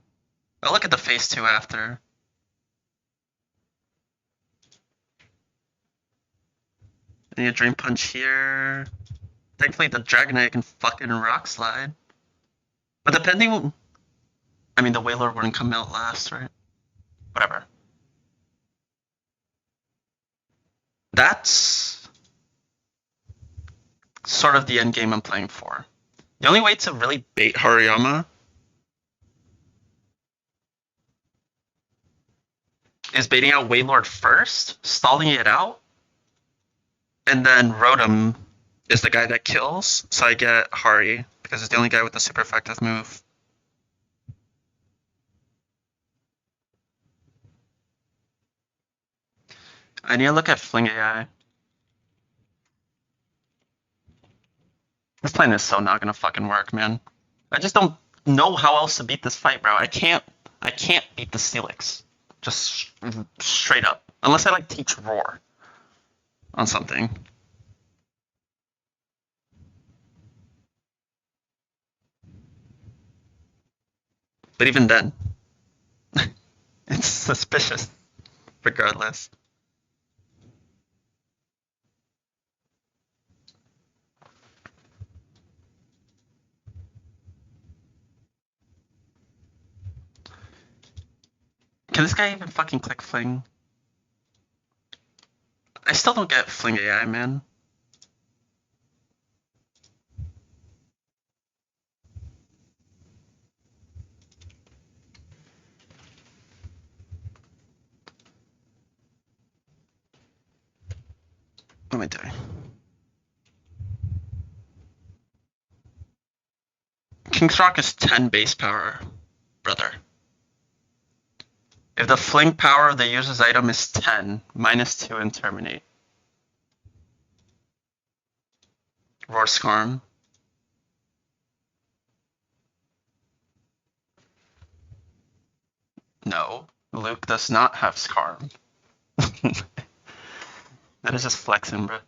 I'll look at the phase 2 after. I need a Drain Punch here. Thankfully, the Dragonite can fucking Rock Slide. But depending... I mean, the Waylord wouldn't come out last, right? Whatever. That's... sort of the end game I'm playing for. The only way to really bait Hariyama is baiting out Waylord first, stalling it out, and then Rotom is the guy that kills, so I get Hari, because it's the only guy with a super effective move. I need to look at Fling AI. This plan is so not gonna fucking work, man. I just don't know how else to beat this fight, bro. I can't beat the Steelix. Just straight up. Unless I like teach Roar on something. But even then, it's suspicious, regardless. Can this guy even fucking click Fling? I still don't get Fling AI, man. What am I doing? King's Rock is 10 base power, brother. If the Fling power of the user's item is 10, -2 and terminate. Roar Scarm. No, Luke does not have Scarm. That is just flexing, bro.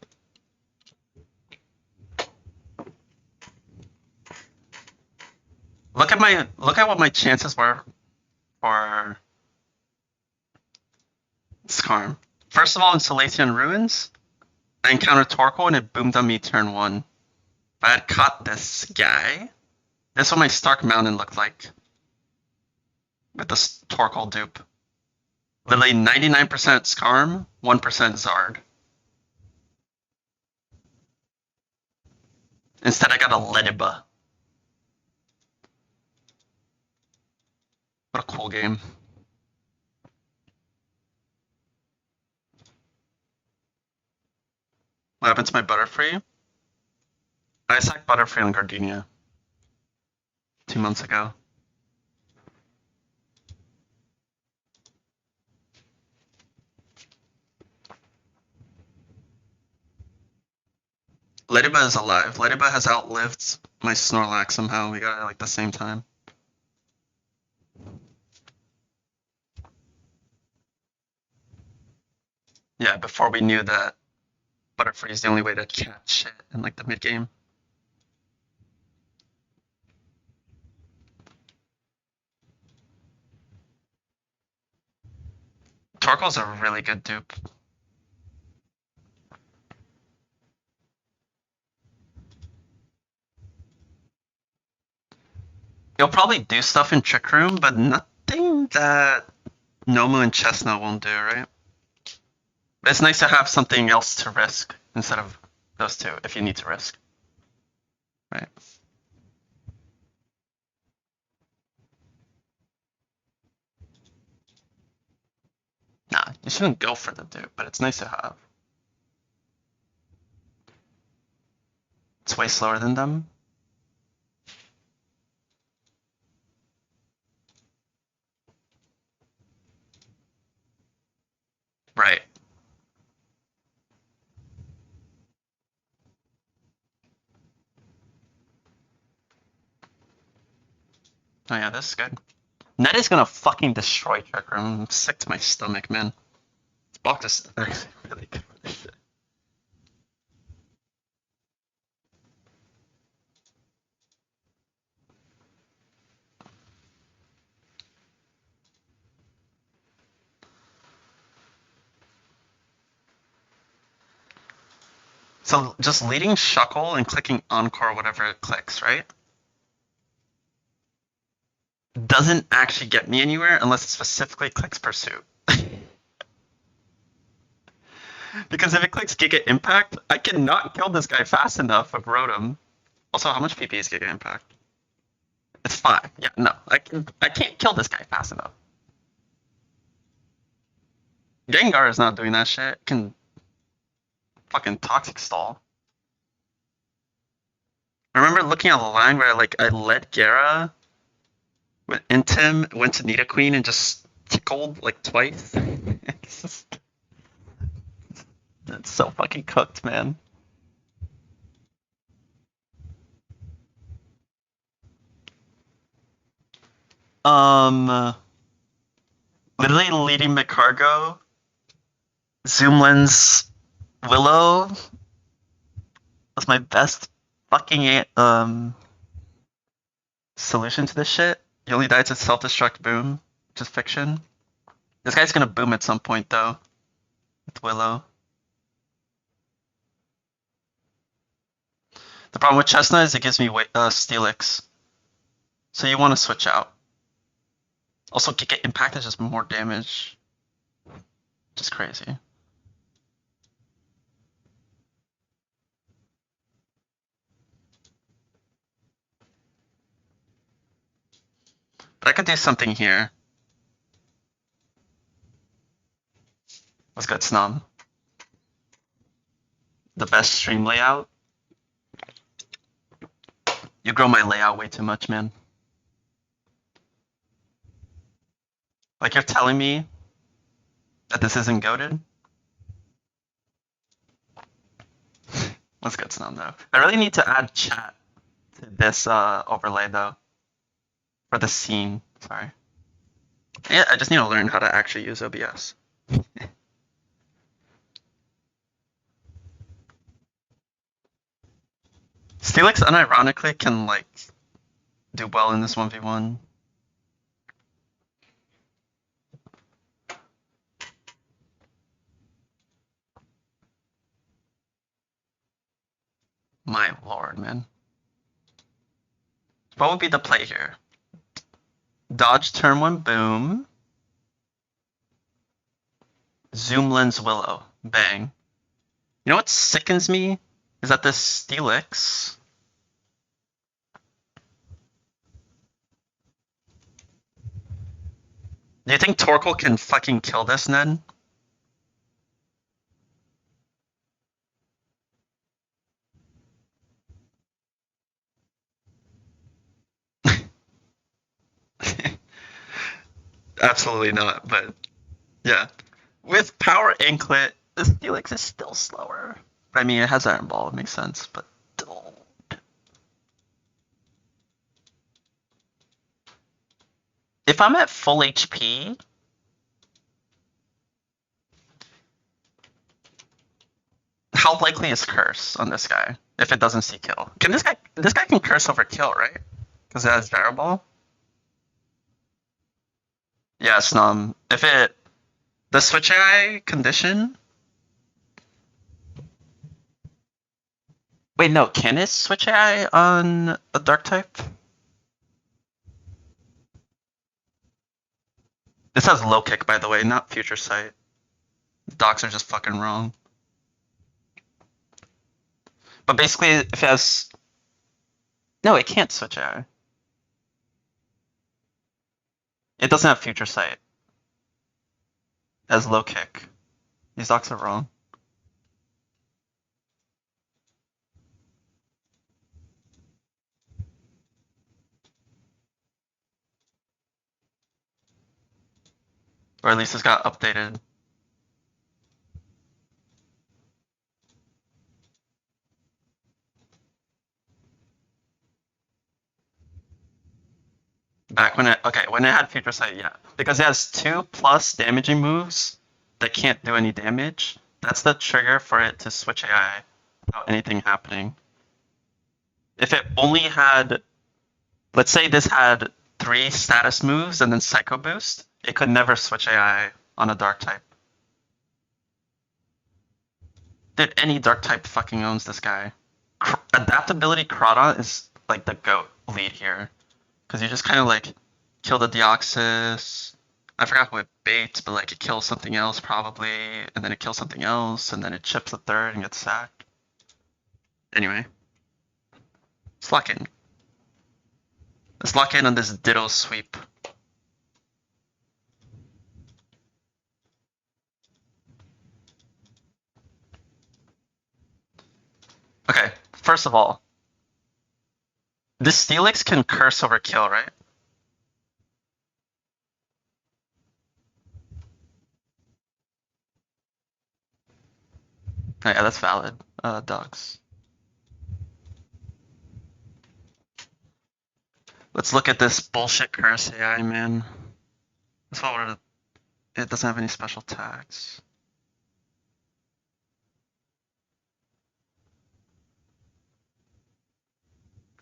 Look at what my chances were for Scarm. First of all, in Salatian Ruins, I encountered Torkoal and it boomed on me turn 1. If I had caught this guy, this is what my Stark Mountain looked like. With the Torkoal dupe. Literally 99% Scarm, 1% Zard. Instead, I got a Lediba. What a cool game. What happened to my Butterfree? I sacked Butterfree on Gardenia 2 months ago. Lediba is alive. Lediba has outlived my Snorlax somehow. We got it like the same time. Yeah, before we knew that Butterfree is the only way to catch shit in like the mid game. Torkoal's a really good dupe. He'll probably do stuff in Trick Room, but nothing that Nomu and Chestnut won't do, right? But it's nice to have something else to risk instead of those two, if you need to risk. Right. Nah, you shouldn't go for the dupe, but it's nice to have. It's way slower than them. Right. Oh yeah, this is good. Net is gonna fucking destroy Trick Room. I'm sick to my stomach, man. Block is actually really good for this shit. So just leading Shuckle and clicking Encore, whatever it clicks, right? Doesn't actually get me anywhere unless it specifically clicks Pursuit. Because if it clicks Giga Impact, I cannot kill this guy fast enough with Rotom. Also, how much PP is Giga Impact? It's 5. Yeah, no. I can't kill this guy fast enough. Gengar is not doing that shit. It can fucking Toxic Stall. I remember looking at the line where I led Gara, went into him, went to Nidoqueen, and just tickled like twice. It's so fucking cooked, man. Literally leading McCargo, Zoom Lens Willow was my best fucking solution to this shit. You only die to self-destruct boom, which is fiction. This guy's gonna boom at some point though. With Willow. The problem with Chestnut is it gives me Steelix. So you want to switch out. Also, Giga Impact is just more damage. Just crazy. But I could do something here. What's good, Snom? The best stream layout? You grow my layout way too much, man. Like, you're telling me that this isn't goated? What's good, Snom, though? I really need to add chat to this overlay, though. For the scene, sorry. Yeah, I just need to learn how to actually use OBS. Steelix unironically can, like, do well in this 1v1. My lord, man. What would be the play here? Dodge turn 1 boom. Zoom lens Willow. Bang. You know what sickens me? Is that this Steelix. Do you think Torkoal can fucking kill this, Ned? Absolutely not, but yeah. With Power Anklet, the Steelix is still slower. I mean, it has Iron Ball, it makes sense, but don't. If I'm at full HP, how likely is Curse on this guy if it doesn't see kill? Can this guy can Curse over kill, right? Because it has Barrel Ball? Yeah, Snom. If it the switch AI condition. Wait, no, can it switch AI on a dark type? This has low kick, by the way, not future sight. Docs are just fucking wrong. But basically, if it has... No, it can't switch AI. It doesn't have future sight. It has low kick. These docs are wrong. Or at least it's got updated. Back when it had future sight, yeah. Because it has 2+ damaging moves that can't do any damage. That's the trigger for it to switch AI without anything happening. If it only had, let's say this had 3 status moves and then Psycho Boost, it could never switch AI on a dark type. Dude, any dark type fucking owns this guy. Adaptability Crawdon is like the GOAT lead here. Because you just kind of like kill the Deoxys, I forgot who it baits, but like it kills something else probably, and then it kills something else, and then it chips a third and gets sacked. Anyway, let's lock in. Let's lock in on this Ditto sweep. Okay, first of all, this Steelix can curse over kill, right? Oh, yeah, that's valid. Dogs. Let's look at this bullshit curse AI, man. That's what we're, it doesn't have any special tags.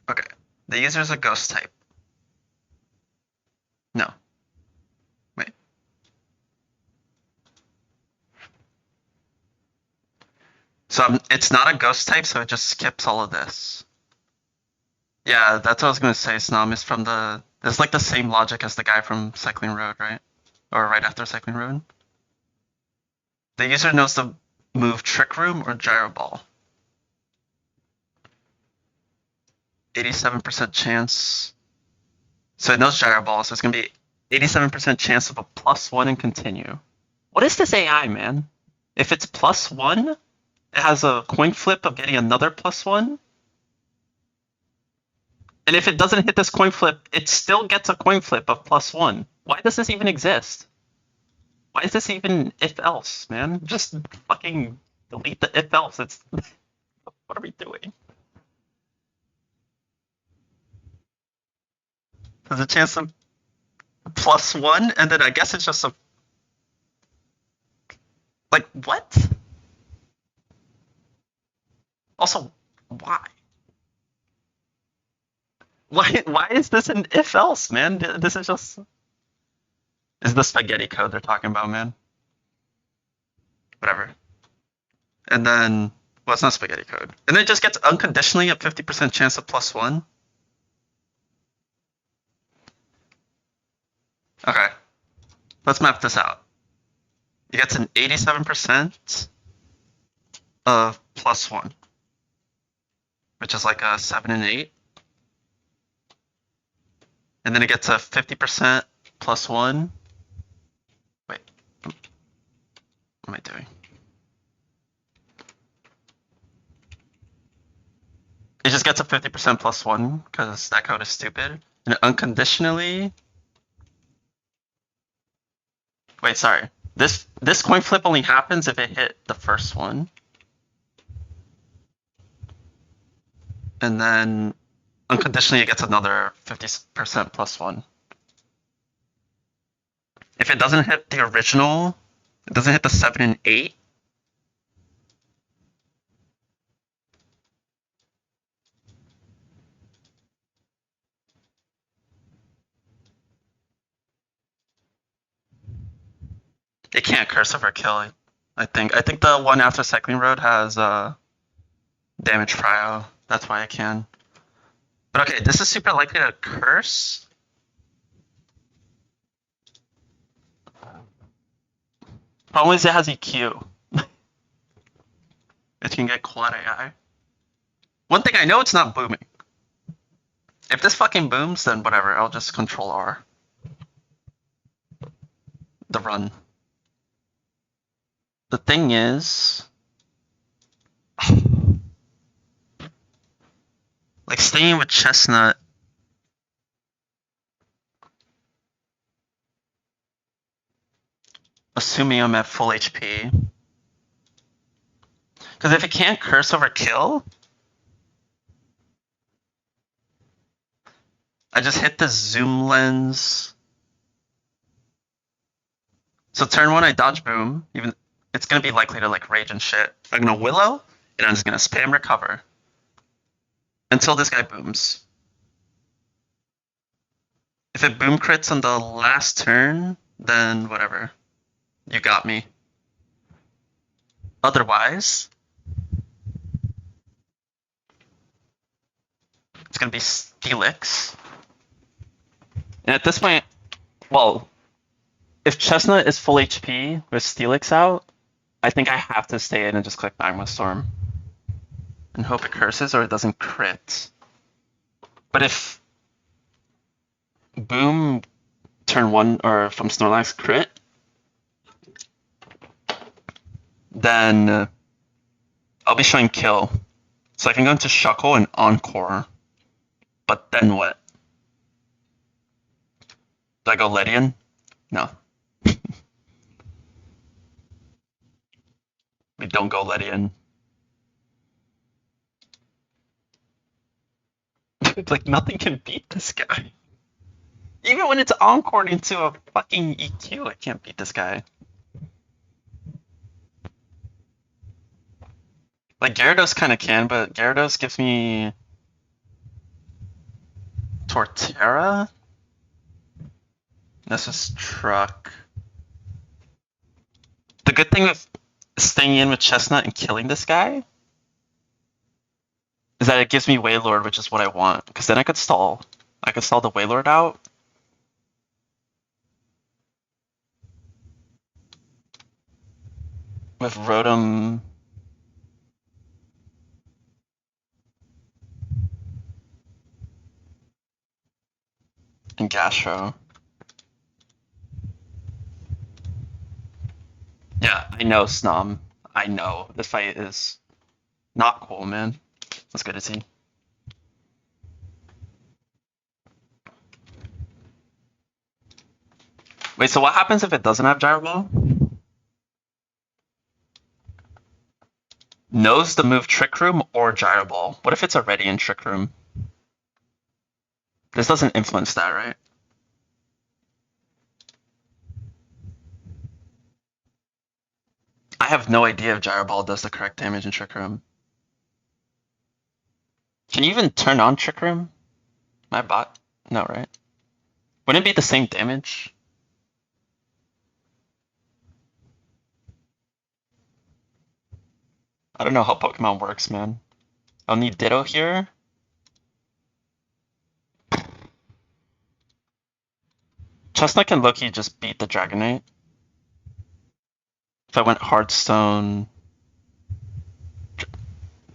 Okay, the user is a ghost type. No. Wait. So it's not a ghost type, so it just skips all of this. Yeah, that's what I was gonna say, Snom is from the. It's like the same logic as the guy from Cycling Road, right? Or right after Cycling Road. The user knows the move Trick Room or Gyro Ball. 87% chance. So it knows Gyro Ball, so it's gonna be 87% chance of a +1 and continue. What is this AI, man? If it's +1, it has a coin flip of getting another +1. And if it doesn't hit this coin flip, it still gets a coin flip of +1. Why does this even exist? Why is this even if else, man? Just fucking delete the if else. It's what are we doing? There's a chance of +1, and then I guess it's just a like what? Also, why? Why is this an if else, man? This is just is the spaghetti code they're talking about, man. Whatever. And then well, it's not spaghetti code. And then it just gets unconditionally a 50% chance of +1. Okay. Let's map this out. It gets an 87% of +1, which is like a 7 and 8. And then it gets a 50% +1. Wait, what am I doing? It just gets a 50% +1 because that code is stupid. And unconditionally. Wait, sorry. This coin flip only happens if it hit the first one. And then unconditionally it gets another 50% +1. If it doesn't hit the original, it doesn't hit the 7 and 8. It can't curse over kill, I think. I think the one after Cycling Road has damage prio. That's why I can. But okay, this is super likely to curse. Problem is it has EQ. It can get quad AI. One thing I know, it's not booming. If this fucking booms, then whatever, I'll just control R. The run. The thing is... like, staying with Chestnut... assuming I'm at full HP... because if it can't curse over kill... I just hit the zoom lens... So turn 1, I dodge boom. Even it's gonna be likely to like rage and shit. I'm gonna Willow, and I'm just gonna spam recover. Until this guy booms. If it boom crits on the last turn, then whatever. You got me. Otherwise, it's gonna be Steelix. And at this point, well, if Chestnut is full HP with Steelix out, I think I have to stay in and just click Magma Storm. And hope it curses or it doesn't crit. But if Boom turn 1 or from Snorlax crit, then I'll be showing kill. So I can go into Shuckle and Encore. But then what? Do I go Ledian? No. We don't go Ledian. Like, nothing can beat this guy. Even when it's Encored into a fucking EQ, I can't beat this guy. Like, Gyarados kind of can, but Gyarados gives me Torterra? This is Truck. The good thing with staying in with Chestnut and killing this guy is that it gives me Wailord, which is what I want. Because then I could stall. I could stall the Wailord out. With Rotom. And Gastro. Yeah, I know, Snom. I know. This fight is not cool, man. Let's go to see. Wait, so what happens if it doesn't have Gyro Ball? Knows the move Trick Room or Gyro Ball. What if it's already in Trick Room? This doesn't influence that, right? I have no idea if Gyro Ball does the correct damage in Trick Room. Can you even turn on Trick Room? My bot? No, right? Wouldn't it be the same damage? I don't know how Pokemon works, man. I'll need Ditto here. Chestnut can Loki just beat the Dragonite. If I went Hearthstone...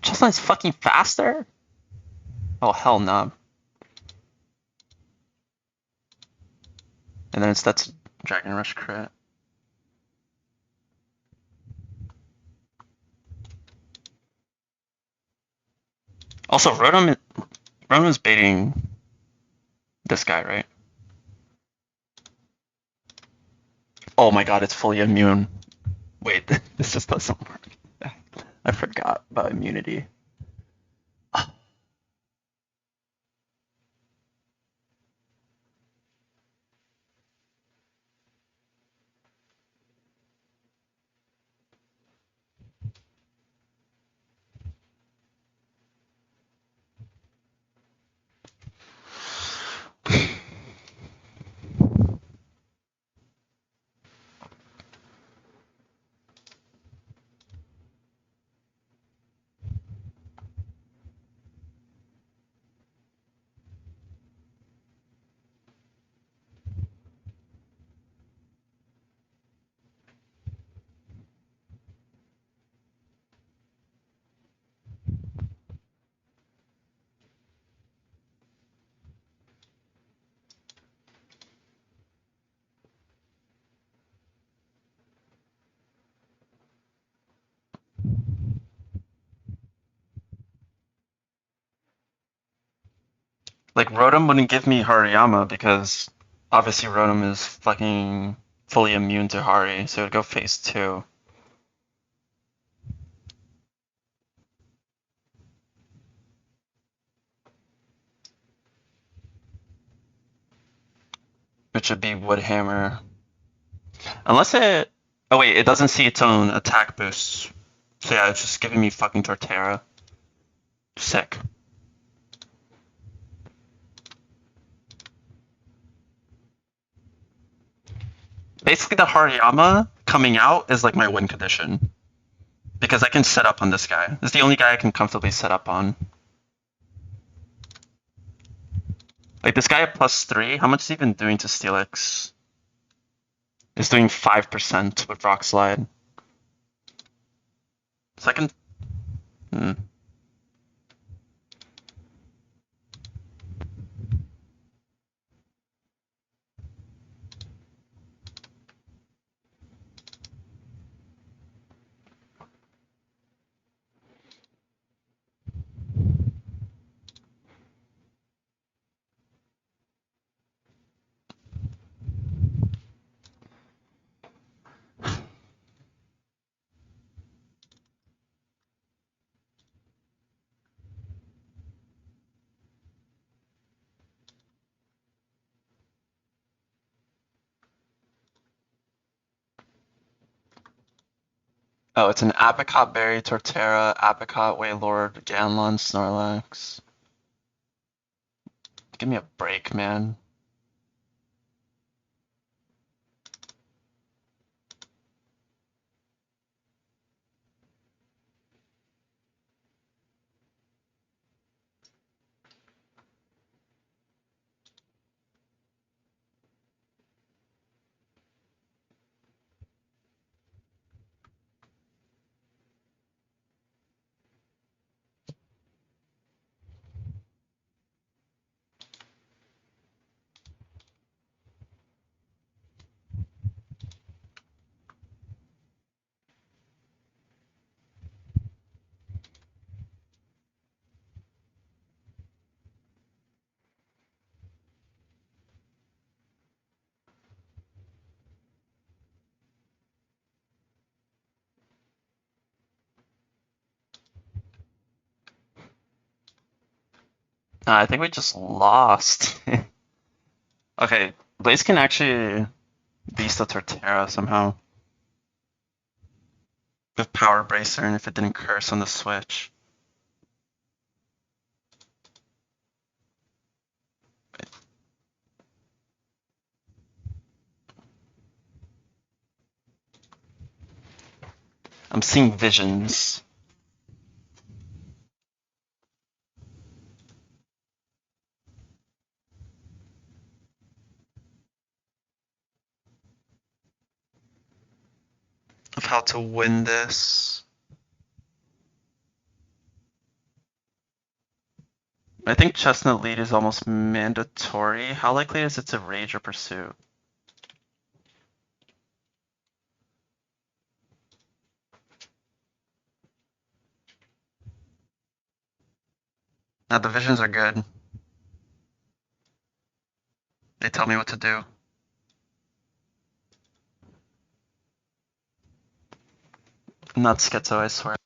Chestnut's fucking faster? Oh, hell no. And then that's Dragon Rush crit. Also, Rotom's baiting this guy, right? Oh my god, it's fully immune. Wait, this just doesn't work. I forgot about immunity. Like, Rotom wouldn't give me Hariyama because obviously Rotom is fucking fully immune to Hari, so it would go phase 2. Which would be Woodhammer. Unless it... Oh wait, it doesn't see its own attack boosts. So yeah, it's just giving me fucking Torterra. Sick. Basically, the Hariyama coming out is like my win condition. Because I can set up on this guy. This is the only guy I can comfortably set up on. Like, this guy at +3, how much is he even doing to Steelix? is doing 5% with Rock Slide. Second. Hmm. Oh, it's an Apricot Berry, Torterra, Apricot, Waylord, Ganlon, Snorlax. Give me a break, man. I think we just lost. Okay, Blaze can actually beast the Torterra somehow. With Power Bracer, and if it didn't curse on the switch. I'm seeing visions. Of how to win this. I think Chestnut Lead is almost mandatory. How likely is it to Rage or Pursuit? Now the visions are good. They tell me what to do. I'm not schizo, I swear.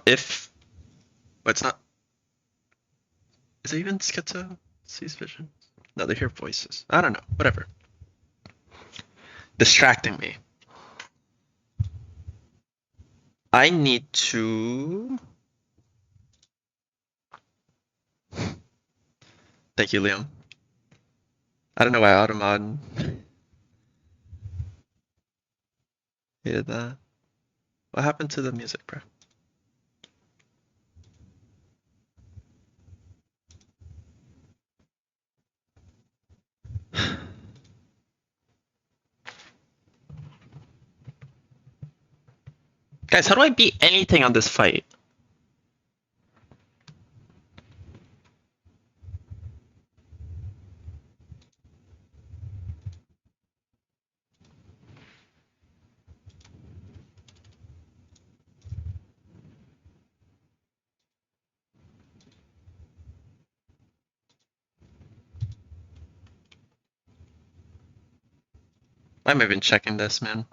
If it's not, is it even schizo? Sees vision? No, they hear voices. I don't know. Whatever. Distracting me. I need to. Thank you, Liam. I don't know why Automod hated that. What happened to the music, bro? Guys, how do I beat anything on this fight? I'm even checking this, man.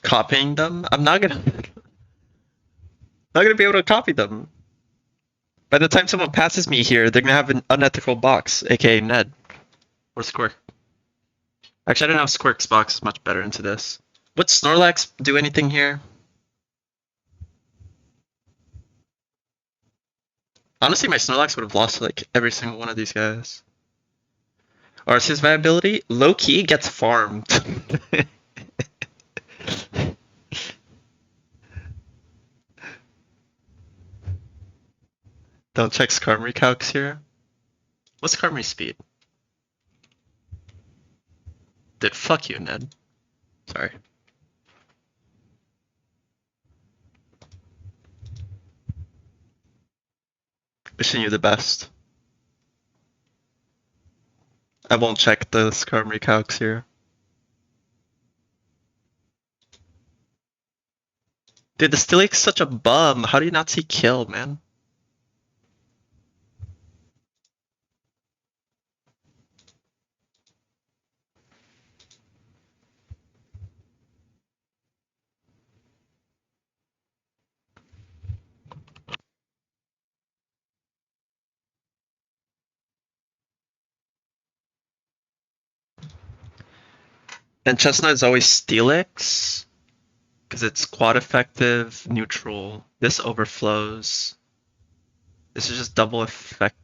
Copying them? I'm not gonna be able to copy them. By the time someone passes me here, they're gonna have an unethical box, aka Ned. Or Squirk. Actually, I don't know if Squirk's box is much better into this. Would Snorlax do anything here? Honestly, my Snorlax would have lost like every single one of these guys. Arceus viability, low key gets farmed. Don't check Skarmory calcs here. What's Skarmory speed? Dude, fuck you, Ned. Sorry. Wishing you the best. I won't check the Skarmory calcs here. Dude, the Steelix's such a bum. How do you not see kill, man? And Chestnut is always Steelix, because it's quad effective, neutral. This overflows. This is just double effect.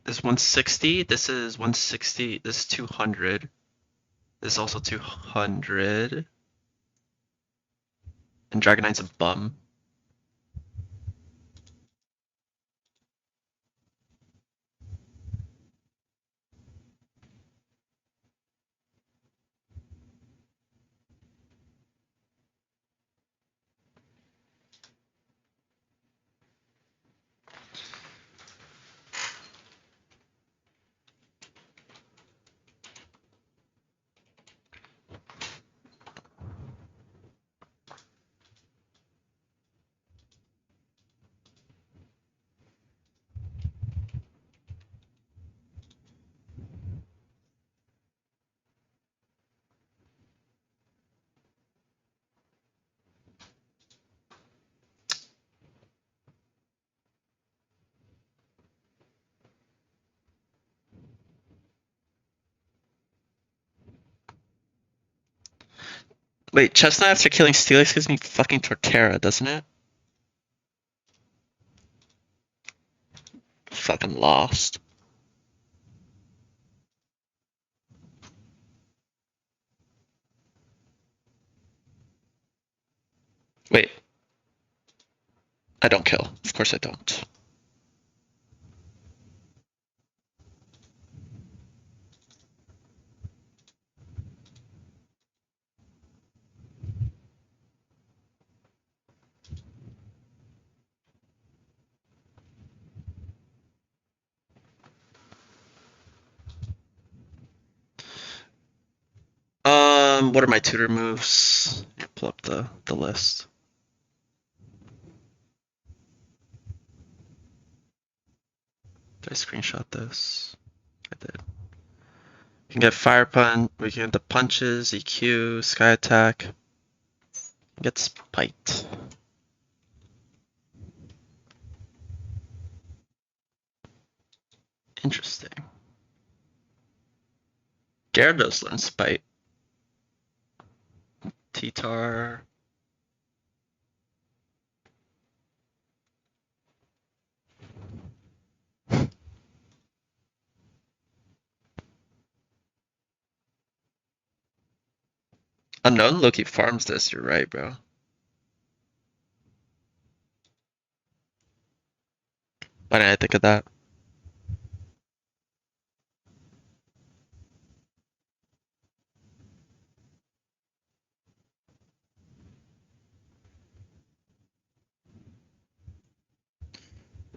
This is 160, this is 160, this is 200. This is also 200. And Dragonite's a bum. Wait, Chestnut after killing Steelix gives me fucking Torterra, doesn't it? Fucking lost. Wait. I don't kill. Of course I don't. What are my tutor moves? Pull up the list. Did I screenshot this? I did. You can get Fire Punch, we can get the punches, EQ, Sky Attack. Get Spite. Interesting. Gyarados learns Spite. T-Tar. Unknown Loki farms this, you're right, bro. Why didn't I think of that?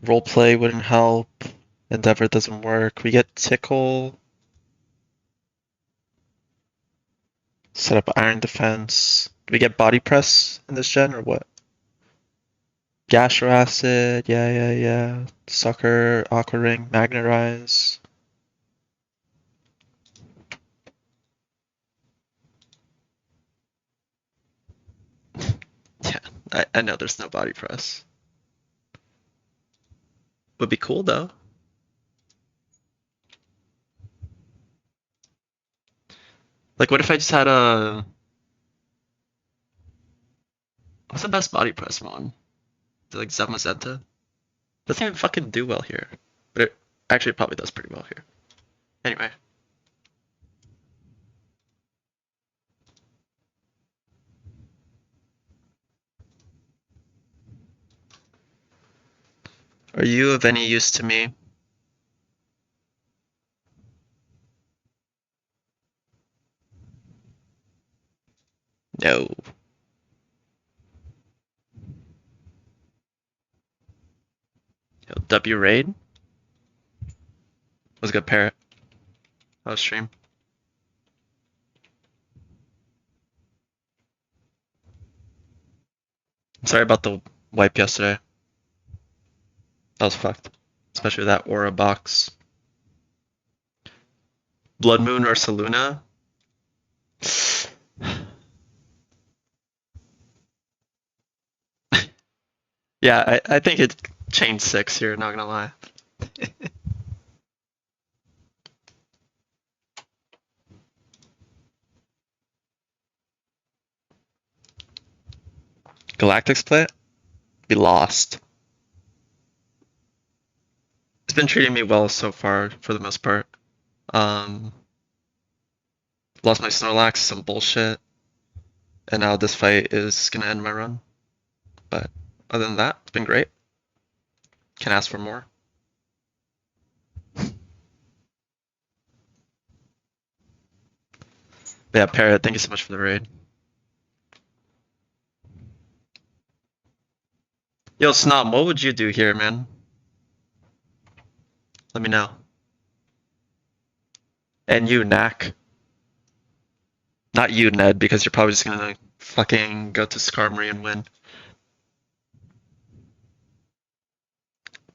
Roleplay wouldn't help. Endeavor doesn't work. We get Tickle. Set up Iron Defense. Do we get Body Press in this gen or what? Gastro Acid. Yeah. Sucker. Aqua Ring. Magnetize. Yeah, I know there's no Body Press. Would be cool though. Like, what if I just had a... What's the best Body Press one? Is it like Zamazenta? Doesn't even fucking do well here. But Actually, it probably does pretty well here. Anyway. Are you of any use to me? No. Yo, W raid? Was good, Parrot. That was stream. Sorry about the wipe yesterday. That was fucked. Especially that aura box. Blood Moon or Saluna? Yeah, I think it changed 6 here, not gonna lie. Galactic split? Be lost. It's been treating me well so far, for the most part. Lost my Snorlax, some bullshit. And now this fight is gonna end my run. But other than that, it's been great. Can't ask for more. But yeah, Parrot, thank you so much for the raid. Yo, Snom, what would you do here, man? Let me know. And you, Knack. Not you, Ned, because you're probably just gonna fucking go to Skarmory and win.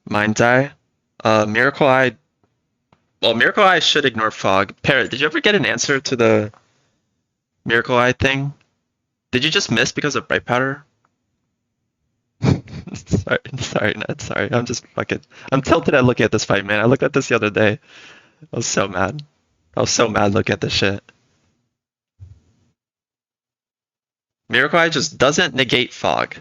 Mind's Eye. Miracle Eye. Well, Miracle Eye should ignore Fog. Parrot, did you ever get an answer to the Miracle Eye thing? Did you just miss because of Bright Powder? sorry, Ned. Sorry. I'm just fucking. I'm tilted at looking at this fight, man. I looked at this the other day. I was so mad. I was so mad looking at this shit. Miracle Eye just doesn't negate Fog.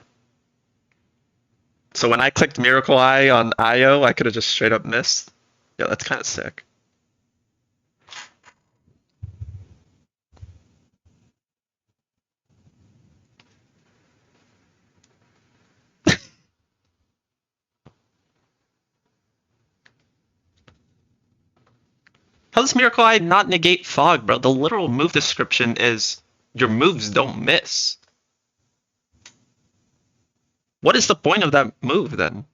So when I clicked Miracle Eye on IO, I could have just straight up missed. Yeah, that's kind of sick. How does Miracle Eye not negate Fog, bro? The literal move description is your moves don't miss. What is the point of that move then?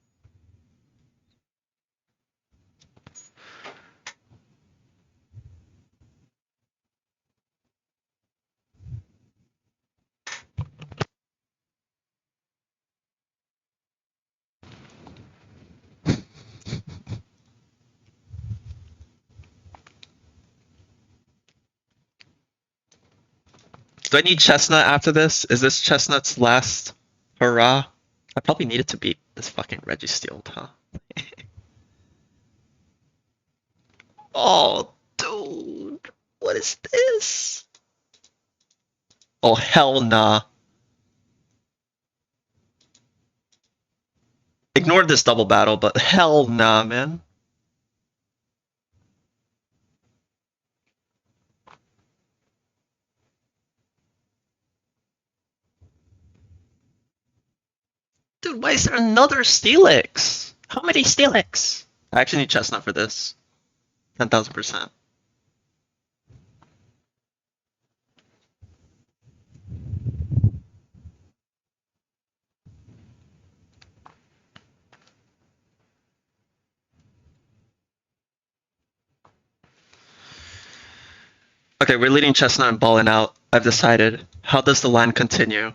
Do I need Chestnut after this? Is this Chestnut's last hurrah? I probably needed to beat this fucking Registeel, huh? Oh, dude. What is this? Oh, hell nah. Ignore this double battle, but hell nah, man. Dude, why is there another Steelix? How many Steelix? I actually need Chestnut for this. 10,000%. Okay, we're leading Chestnut and balling out. I've decided. How does the line continue?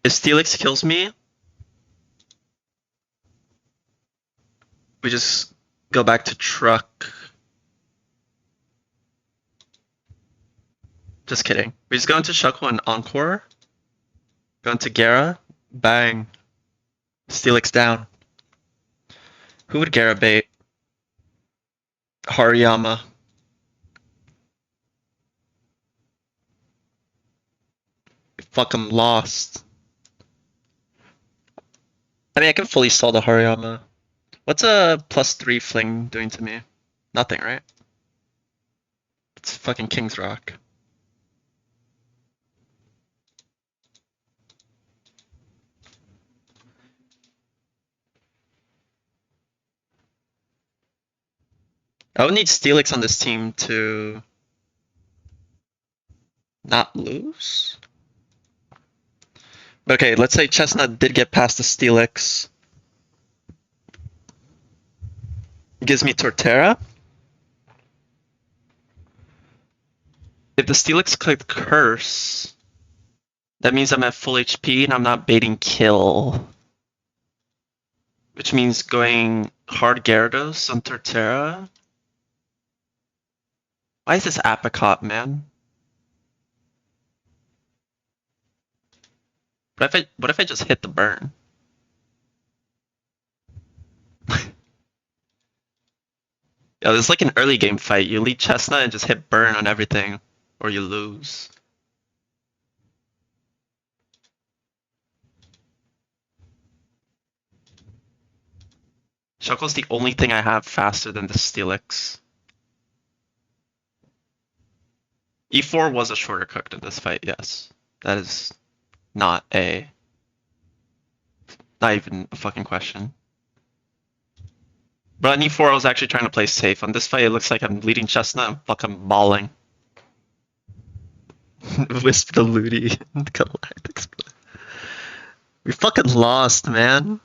If Steelix kills me, we just go back to truck. Just kidding. We just go into Shuckle and Encore. Go into Gara. Bang. Steelix down. Who would Gara bait? Hariyama. Fuck, I'm lost. I mean, I can fully stall the Hariyama. What's a +3 fling doing to me? Nothing, right? It's fucking King's Rock. I would need Steelix on this team to not lose. Okay, let's say Chestnut did get past the Steelix. Gives me Torterra. If the Steelix clicked Curse, that means I'm at full HP and I'm not baiting kill. Which means going hard Gyarados on Torterra. Why is this Apricot, man? What if I just hit the burn? Yeah, this is like an early game fight. You lead Chestnut and just hit burn on everything, or you lose. Shuckle's the only thing I have faster than the Steelix. E4 was a shorter cook in this fight, yes. That is not even a fucking question. But on E4 I was actually trying to play safe. On this fight it looks like I'm leading Chestnut and fucking balling. Wisp the Ludi. Galactic split. We fucking lost, man.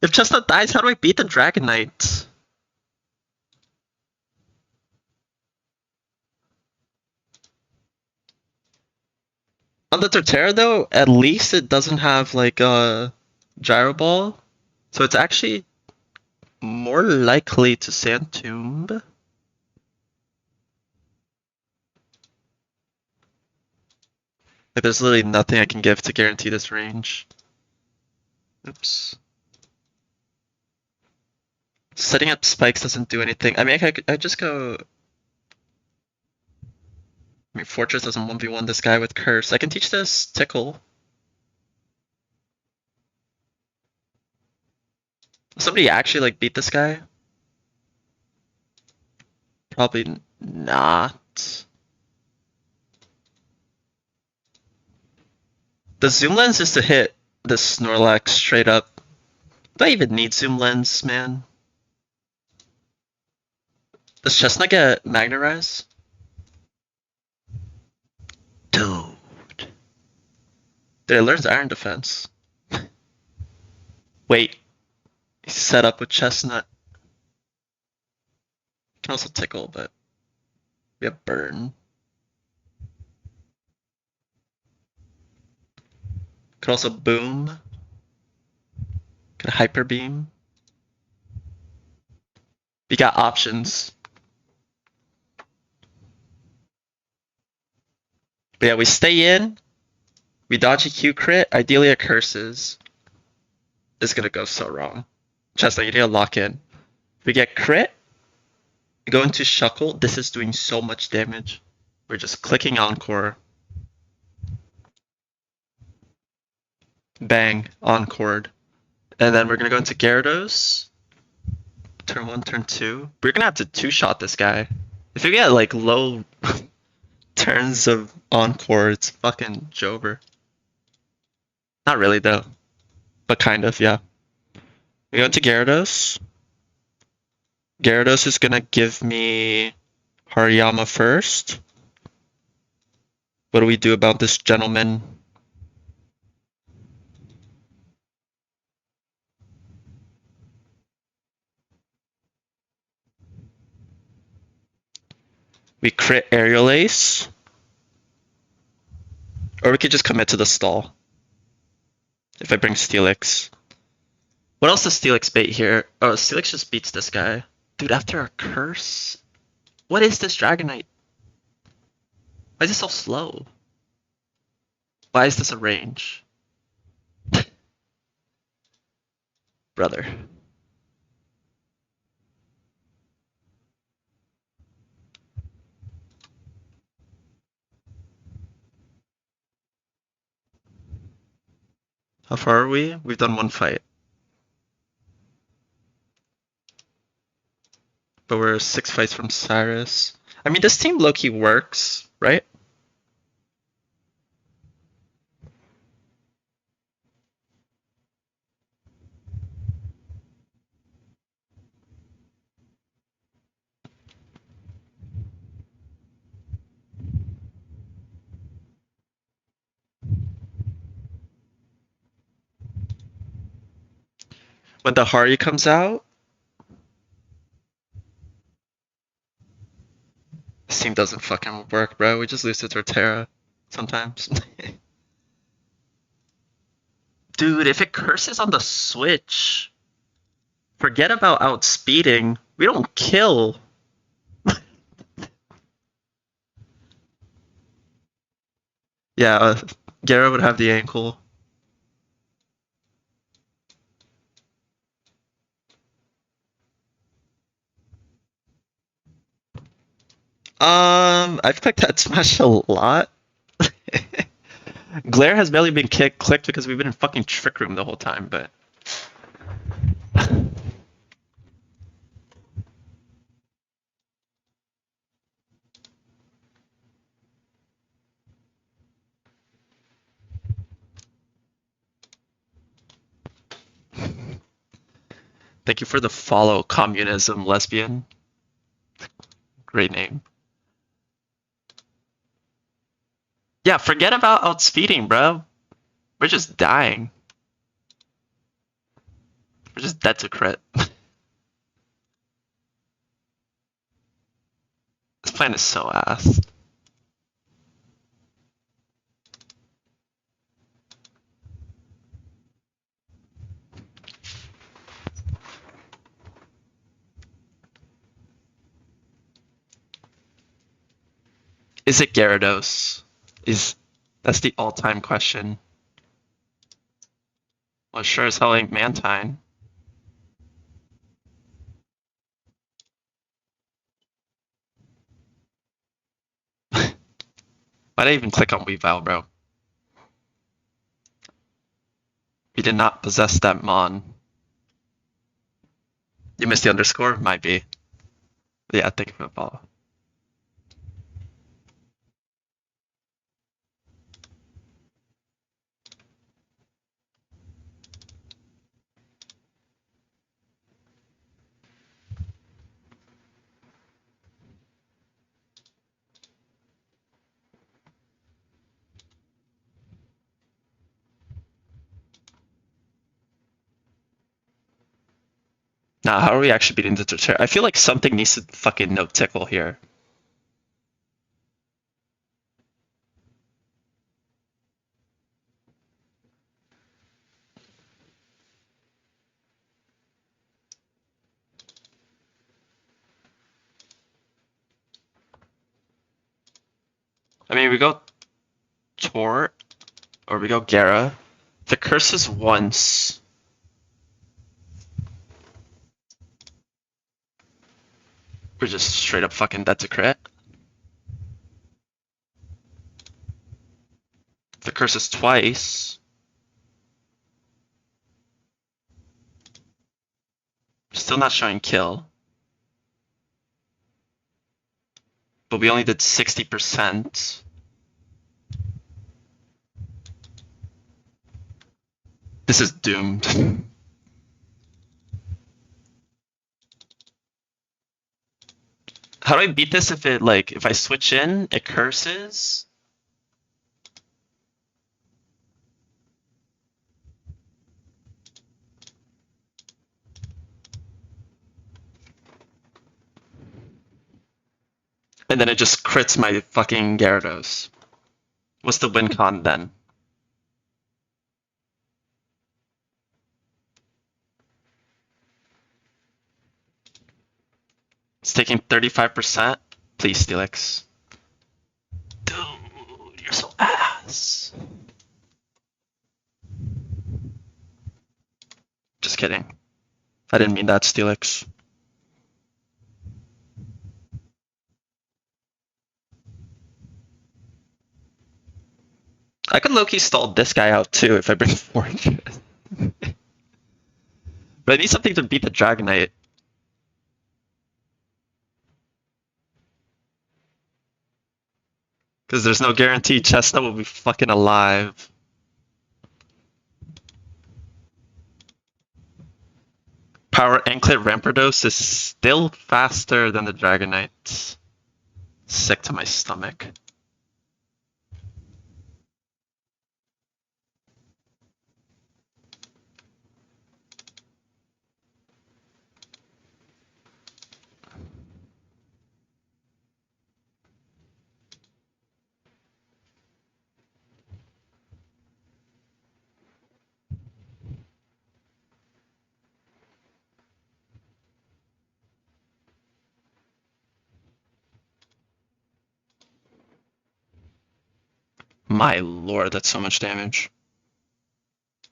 If Chestnut dies, how do I beat the Dragon Knight? On the Torterra though, at least it doesn't have like a Gyro Ball. So it's actually more likely to Sand Tomb. Like there's literally nothing I can give to guarantee this range. Oops. Setting up spikes doesn't do anything. I mean, I just go. I mean, Fortress doesn't 1v1 this guy with Curse. I can teach this Tickle. Somebody actually like beat this guy? Probably not. The zoom lens is to hit the Snorlax straight up. Do I even need zoom lens, man? Does Chestnut get Magna Rise? Dude. Dude, it learns Iron Defense. Wait. He's set up with Chestnut. Can also Tickle, but we have Burn. Could also Boom. Could Hyper Beam. We got options. But yeah, we stay in. We dodge a Q crit. Ideally, a Curses. It's gonna go so wrong. Chestnut, you need to lock in. If we get crit, go into Shuckle. This is doing so much damage. We're just clicking Encore. Bang, Encored. And then we're gonna go into Gyarados. Turn 1, turn 2. We're gonna have to two-shot this guy. If we get like low turns of Encore, it's fucking Jover. Not really though. But kind of, yeah. We go into Gyarados. Gyarados is gonna give me Hariyama first. What do we do about this gentleman? We crit Aerial Ace. Or we could just commit to the stall. If I bring Steelix. What else does Steelix bait here? Oh, Steelix just beats this guy. Dude, after a curse? What is this Dragonite? Why is it so slow? Why is this a range? Brother. How far are we? We've done one fight. but we're 6 fights from Cyrus. I mean, this team low-key works, right? When the Hari comes out, this team doesn't fucking work, bro. We just lose to Torterra sometimes. Dude, if it curses on the Switch, forget about outspeeding. We don't kill. Yeah, Gera would have the ankle. I've clicked that smash a lot. Glare has barely been clicked because we've been in fucking Trick Room the whole time, but... Thank you for the follow, communism lesbian. Great name. Yeah, forget about outspeeding, bro. We're just dying. We're just dead to crit. This plan is so ass. Is it Gyarados? That's the all-time question. Well, sure as hell ain't Mantine. Why'd I even click on Weavile, bro? We did not possess that Mon. You missed the underscore? Might be. Yeah, thank you for the follow. Now, how are we actually beating the Torterra? I feel like something needs to fucking no tickle here. I mean, we go Tort, or we go Gara. The curses once. We're just straight up fucking dead to crit. The curses twice. Still not showing kill. But we only did 60%. This is doomed. How do I beat this if I switch in, it curses? And then it just crits my fucking Gyarados. What's the win con then? It's taking 35%. Please, Steelix. Dude, you're so ass. Just kidding. I didn't mean that, Steelix. I could low-key stall this guy out too if I bring Fortress. But I need something to beat the Dragonite. Because there's no guarantee Chestnut will be fucking alive. Power Anklet Rampardos is still faster than the Dragonite. Sick to my stomach. My lord, that's so much damage.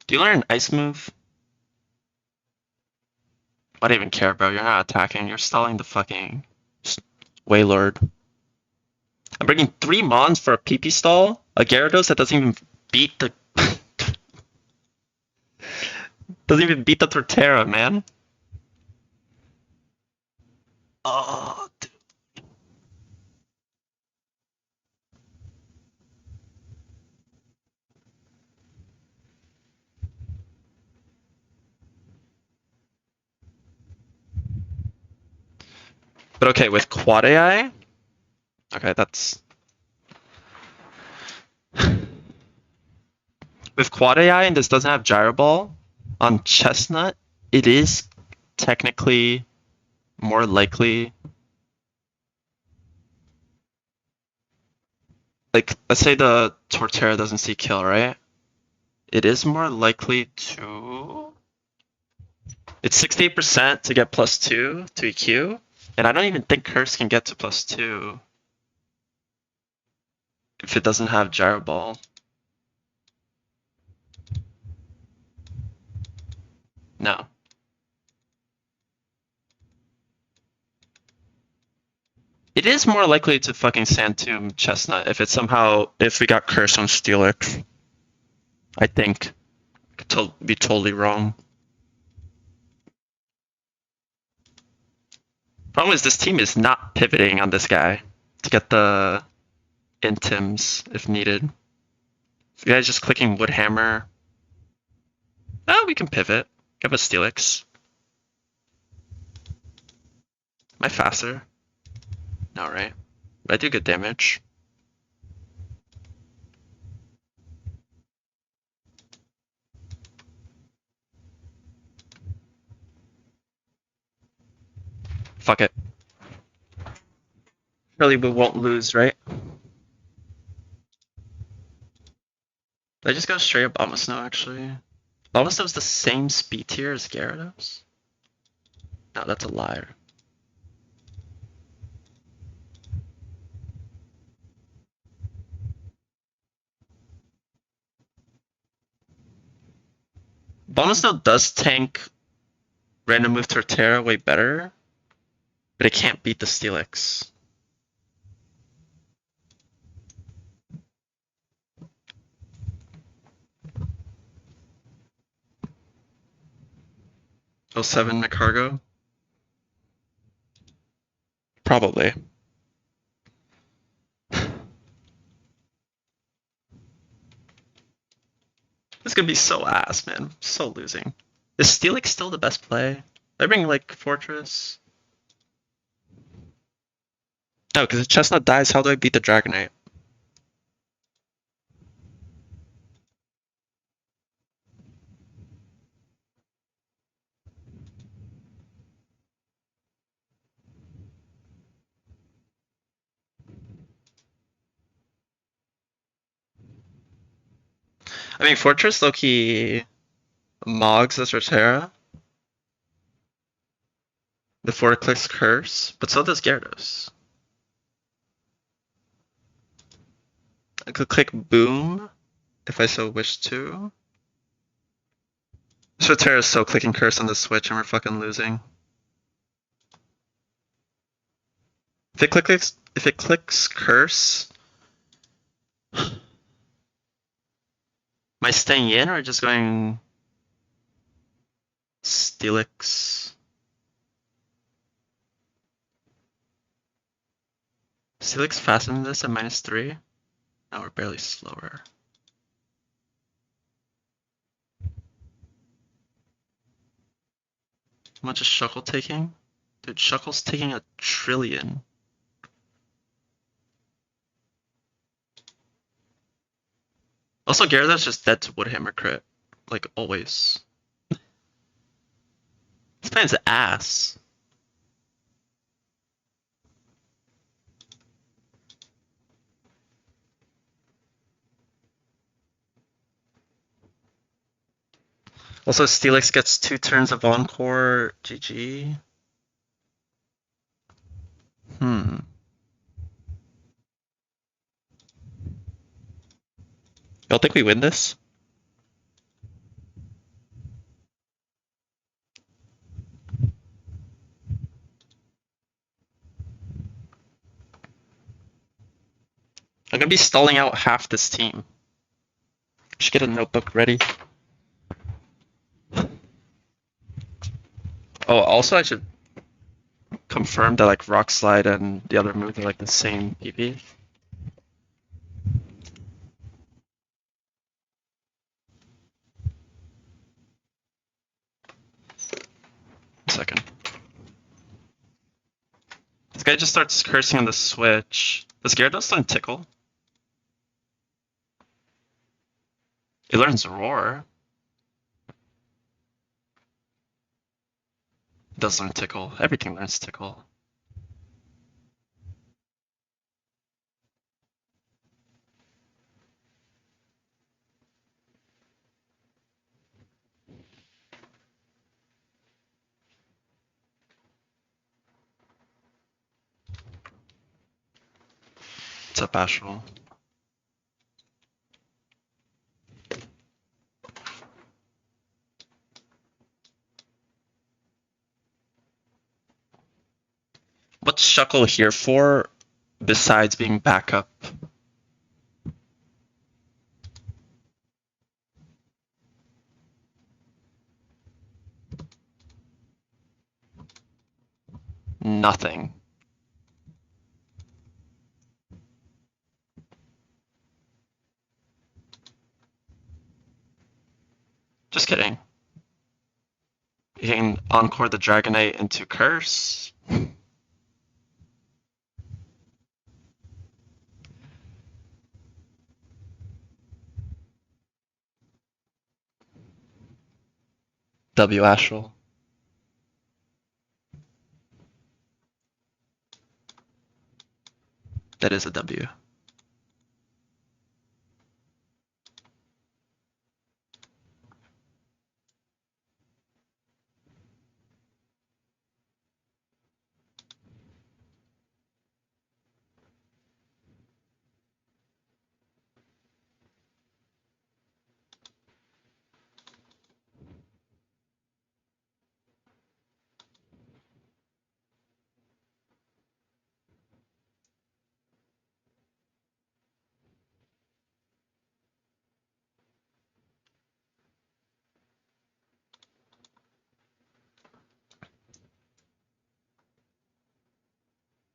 Do you learn an ice move? I don't even care, bro. You're not attacking. You're stalling the fucking Waylord. I'm bringing 3 Mons for a PP stall? A Gyarados that doesn't even beat the... doesn't even beat the Torterra, man. Oh, dude. But okay, with Quad AI... Okay, that's... with Quad AI and this doesn't have Gyro Ball, on Chestnut, it is technically more likely... Like, let's say the Torterra doesn't see kill, right? It is more likely to... It's 68% to get +2 to EQ, and I don't even think Curse can get to +2 if it doesn't have Gyro Ball. No. It is more likely to fucking Sand Tomb Chestnut if it's somehow, if we got Curse on Steelix. I think. I could be totally wrong. Problem is this team is not pivoting on this guy to get the Intims if needed. If you guys just clicking Wood Hammer. Oh, we can pivot. Give a Steelix. Am I faster? No, right? But I do good damage. Fuck it. Surely we won't lose, right? Did I just go straight up Abomasnow, actually? Abomasnow's the same speed tier as Gyarados? No, that's a liar. Abomasnow does tank Random Move Torterra way better, but it can't beat the Steelix. Oh, 07 McCargo? Probably. This is gonna be so ass, man. I'm so losing. Is Steelix still the best play? I bring like Fortress. No, because if Chestnut dies, how do I beat the Dragonite? I mean, Fortress Loki Mogs the Torterra before it clicks Curse, but so does Gyarados. I could click Boom if I so wish to. Torterra is so clicking Curse on the Switch and we're fucking losing. If it clicks Curse, am I staying in or just going Steelix? Steelix faster than this at -3? Now we're barely slower. How much is Shuckle taking? Dude, Shuckle's taking 1,000,000,000,000. Also, Gyarados just dead to Woodhammer crit. Like, always. This man's ass. Also, Steelix gets 2 turns of Encore. GG. Y'all think we win this? I'm gonna be stalling out half this team. Should get a notebook ready. Oh, also I should confirm that like Rock Slide and the other moves are like the same PP. Second. This guy just starts cursing on the switch. Does Gyarados learn Tickle? It learns Roar. It does learn Tickle. Everything learns Tickle. What's up, Astral? What's Shuckle here for besides being backup? Nothing. Just kidding. You can Encore the Dragonite into Curse. W Astral. That is a W.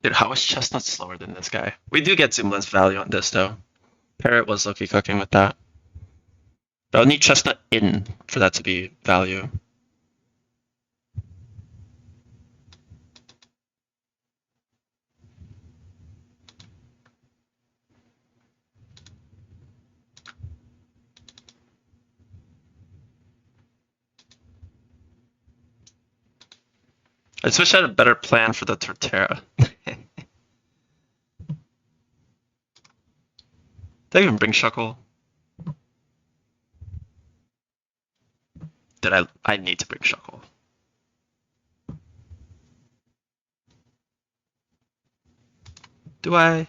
Dude, how is Chestnut slower than this guy? We do get Zoomlin's value on this though. Parrot was lucky cooking with that. But I'll need Chestnut in for that to be value. I just wish I had a better plan for the Torterra. Did I even bring Shuckle? Did I need to bring Shuckle. Do I?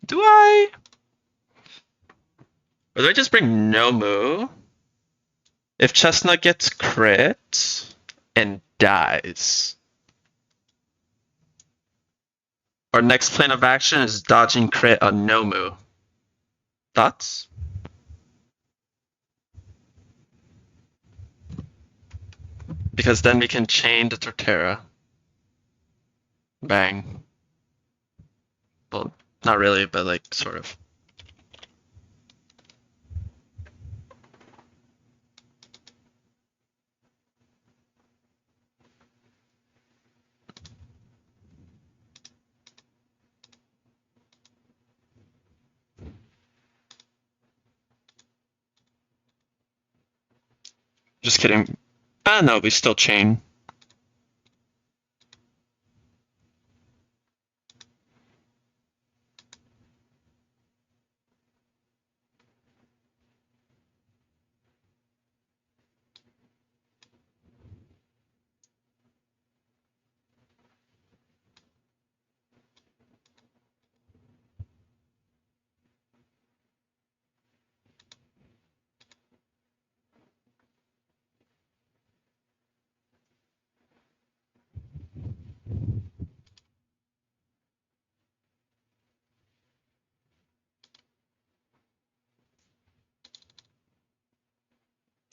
Do I? Or do I just bring Nomu If Chestnut gets crit and dies, our next plan of action is dodging crit on Nomu. Thoughts? Because then we can chain the Torterra. Bang. Well, not really, but like, sort of. Just kidding. Ah, no, we still chain.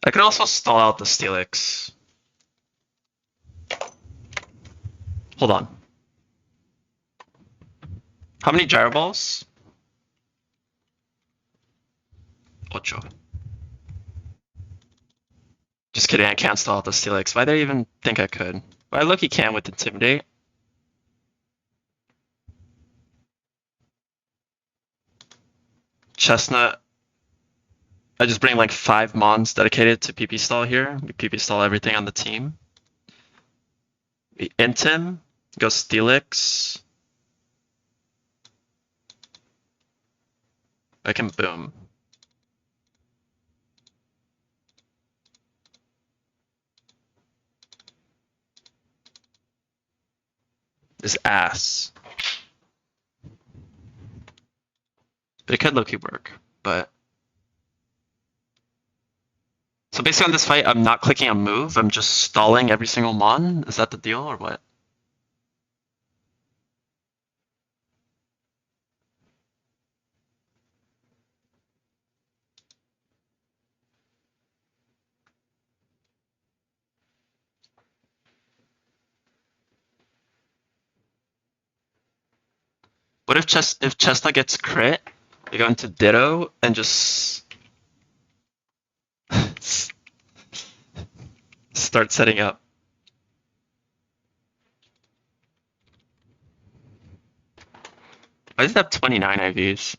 I could also stall out the Steelix. Hold on. How many gyro balls? Ocho. Just kidding, I can't stall out the Steelix. Why did I even think I could? But I look he can with Intimidate. Chestnut. I just bring like 5 Mons dedicated to PP stall here. We PP stall everything on the team. We int him, go Steelix. I can boom. This ass. But it could low-key work, but. So basically on this fight, I'm not clicking on move, I'm just stalling every single Mon? Is that the deal or what? What if Chestnut gets crit? We go into Ditto and just start setting up. I just have 29 IVs.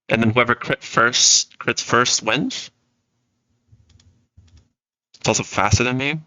And then whoever crits first wins. It's also faster than me.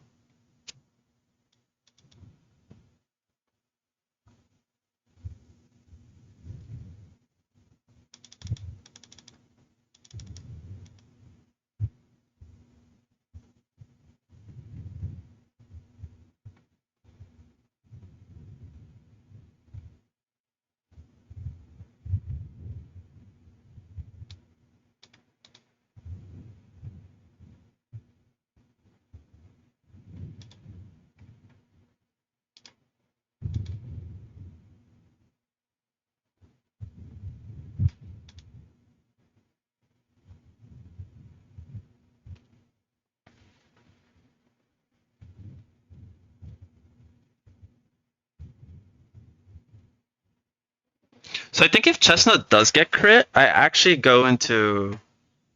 So I think if Chestnut does get crit, I actually go into...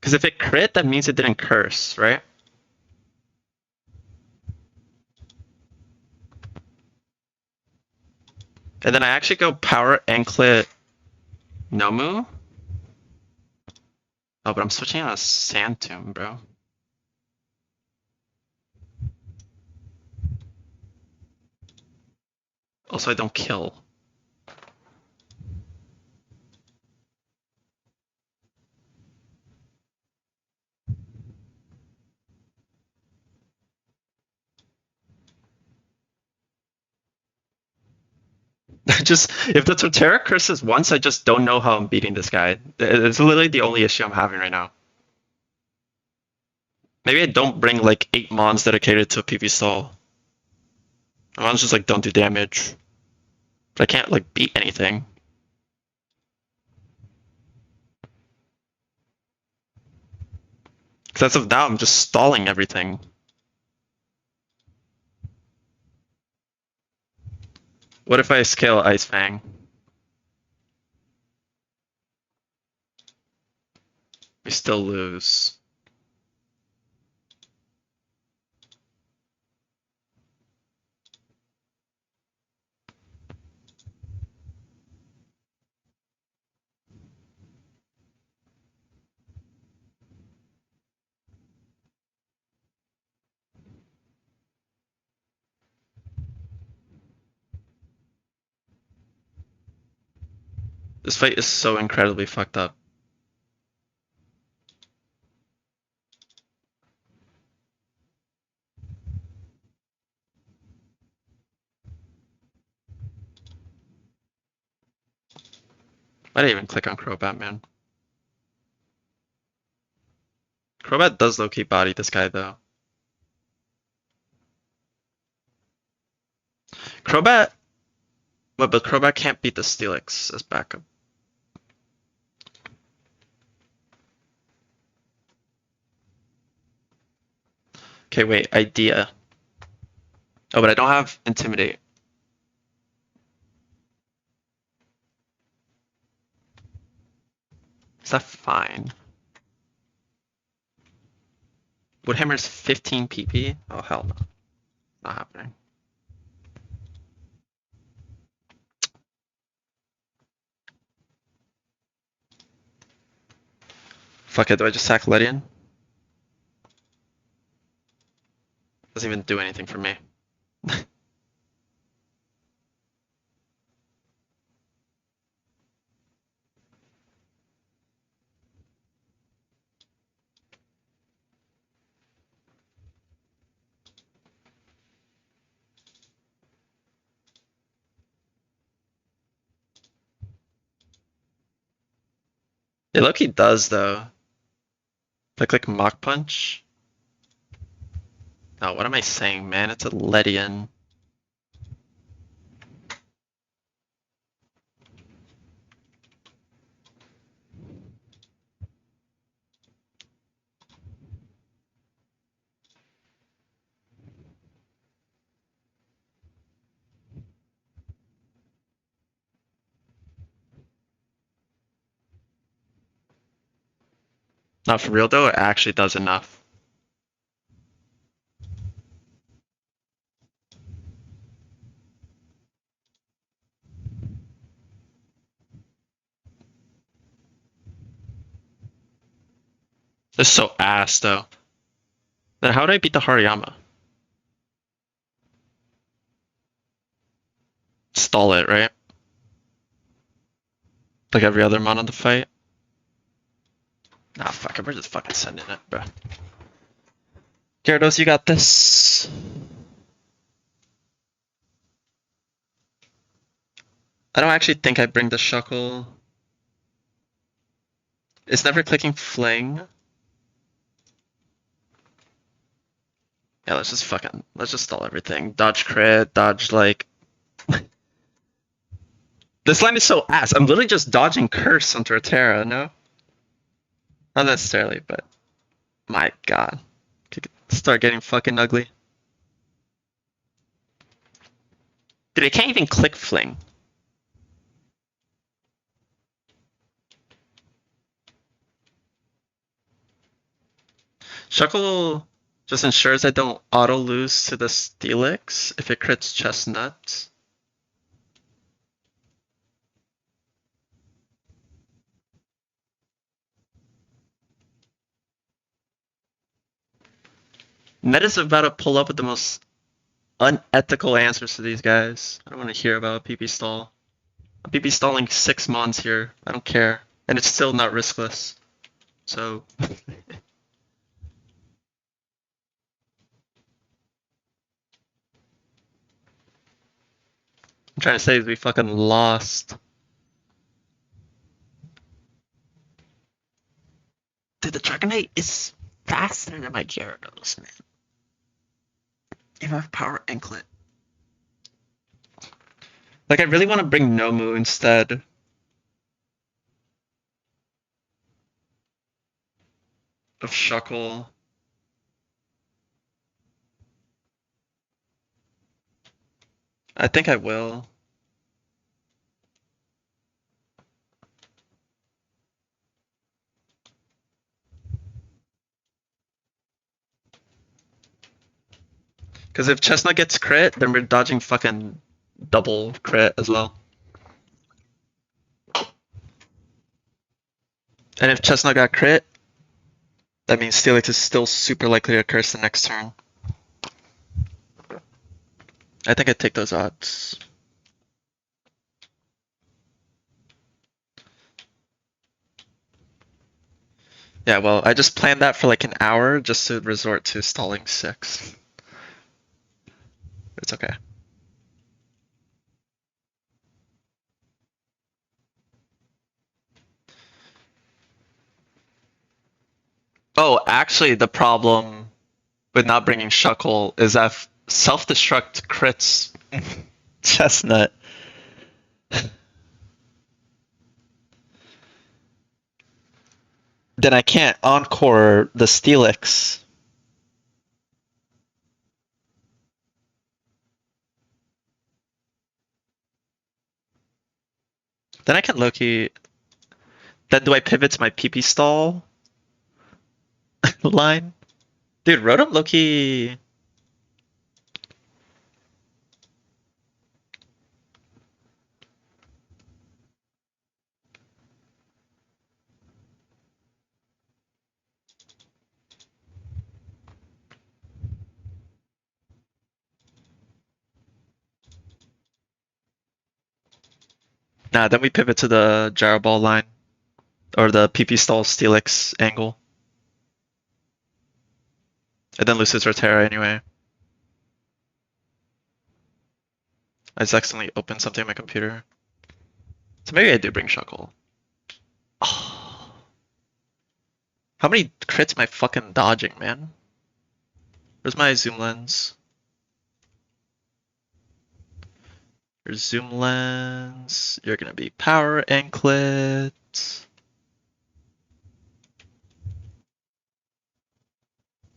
Because if it crit, that means it didn't curse, right? And then I actually go power anklet Nomu. Oh, but I'm switching on a Sand Tomb, bro. Also, I don't kill. Just if the Torterra curses once, I just don't know how I'm beating this guy. It's literally the only issue I'm having right now. Maybe I don't bring like 8 mons dedicated to a PV stall. Mons just like don't do damage. But I can't like beat anything. Because as of now, I'm just stalling everything. What if I scale Ice Fang? We still lose. This fight is so incredibly fucked up. Why did I even click on Crobat, man? Crobat does low-key body this guy, though. Crobat... But Crobat can't beat the Steelix as backup. Okay, wait, idea. Oh, but I don't have Intimidate. Is that fine? Woodhammer's 15 PP? Oh, hell no. Not happening. Fuck it, do I just sack Ledian? Doesn't even do anything for me. It low-key does, though. Like Mach Punch. Oh, what am I saying, man? It's a Ledian. Not for real, though, it actually does enough. This is so ass, though. Then how do I beat the Hariyama? Stall it, right? Like every other mon on the fight? Nah, fuck it, we're just fucking sending it, bro. Gyarados, you got this. I don't actually think I bring the Shuckle. It's never clicking Fling. Yeah, let's just stall everything. Dodge crit, dodge like... This line is so ass. I'm literally just dodging Curse onto a Terra, no? Not necessarily, but... My god. Start getting fucking ugly. Dude, I can't even click Fling. Shuckle just ensures I don't auto lose to the Steelix if it crits Chestnut. Meta's about to pull up with the most unethical answers to these guys. I don't want to hear about a PP stall. I'm PP stalling 6 mons here. I don't care. And it's still not riskless. So... I'm trying to say is we fucking lost. Dude, the Dragonite is faster than my Gyarados, man. Even with Power Anklet. Like, I really want to bring Nomu instead. Of Shuckle. I think I will. Because if Chestnut gets crit, then we're dodging fucking double crit as well. And if Chestnut got crit, that means Steelix is still super likely to curse the next turn. I think I'd take those odds. Yeah, well, I just planned that for like an hour just to resort to stalling 6. It's okay. Oh, actually, the problem with not bringing Shuckle is that self-destruct crits Chestnut. Then I can't encore the Steelix. Then I can Loki. Then do I pivot to my PP stall line? Dude, Rotom Loki. Nah, then we pivot to the Gyro Ball line. Or the PP stall Steelix angle. And then loses Rotera anyway. I just accidentally opened something on my computer. So maybe I do bring Shuckle. Oh. How many crits am I fucking dodging, man? Where's my zoom lens? Your zoom lens. You're gonna be Power Anklet.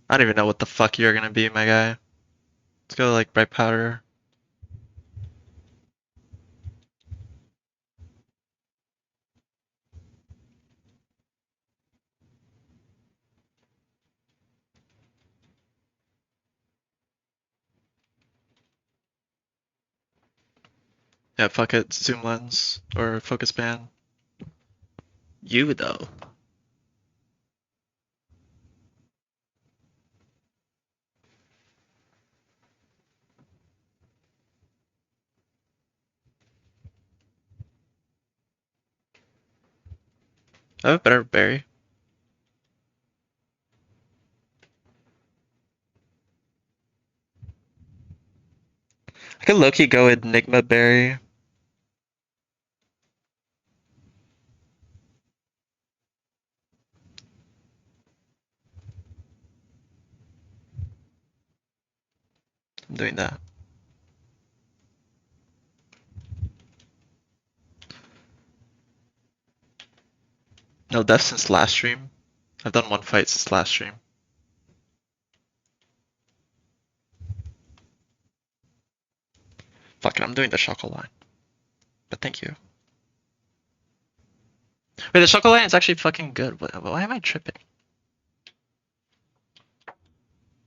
I don't even know what the fuck you're gonna be, my guy. Let's go like Bright Powder. Yeah, fuck it. Zoom lens or focus band. You though. I have a better berry. I could low-key go Enigma Berry. I'm doing that. No death since last stream. I've done one fight since last stream. Fuck it, I'm doing the Shuckle line. But thank you. Wait, the Shuckle line is actually fucking good. Why am I tripping?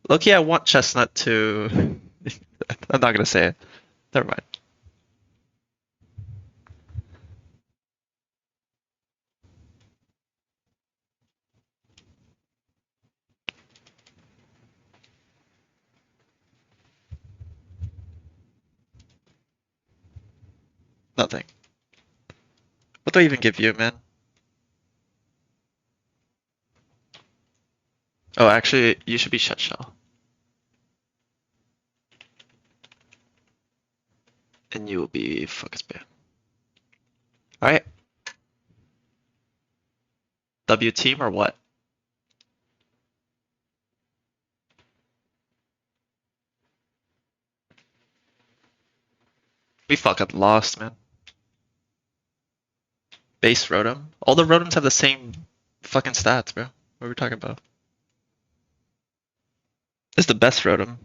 Loki, I want Chestnut to... I'm not gonna say it. Never mind. Nothing. What do I even give you, man? Oh, actually, you should be Shut Shell. And you will be Focus Band. Alright. W team or what? We fucking lost, man. Base Rotom. All the Rotoms have the same fucking stats, bro. What are we talking about? This is the best Rotom.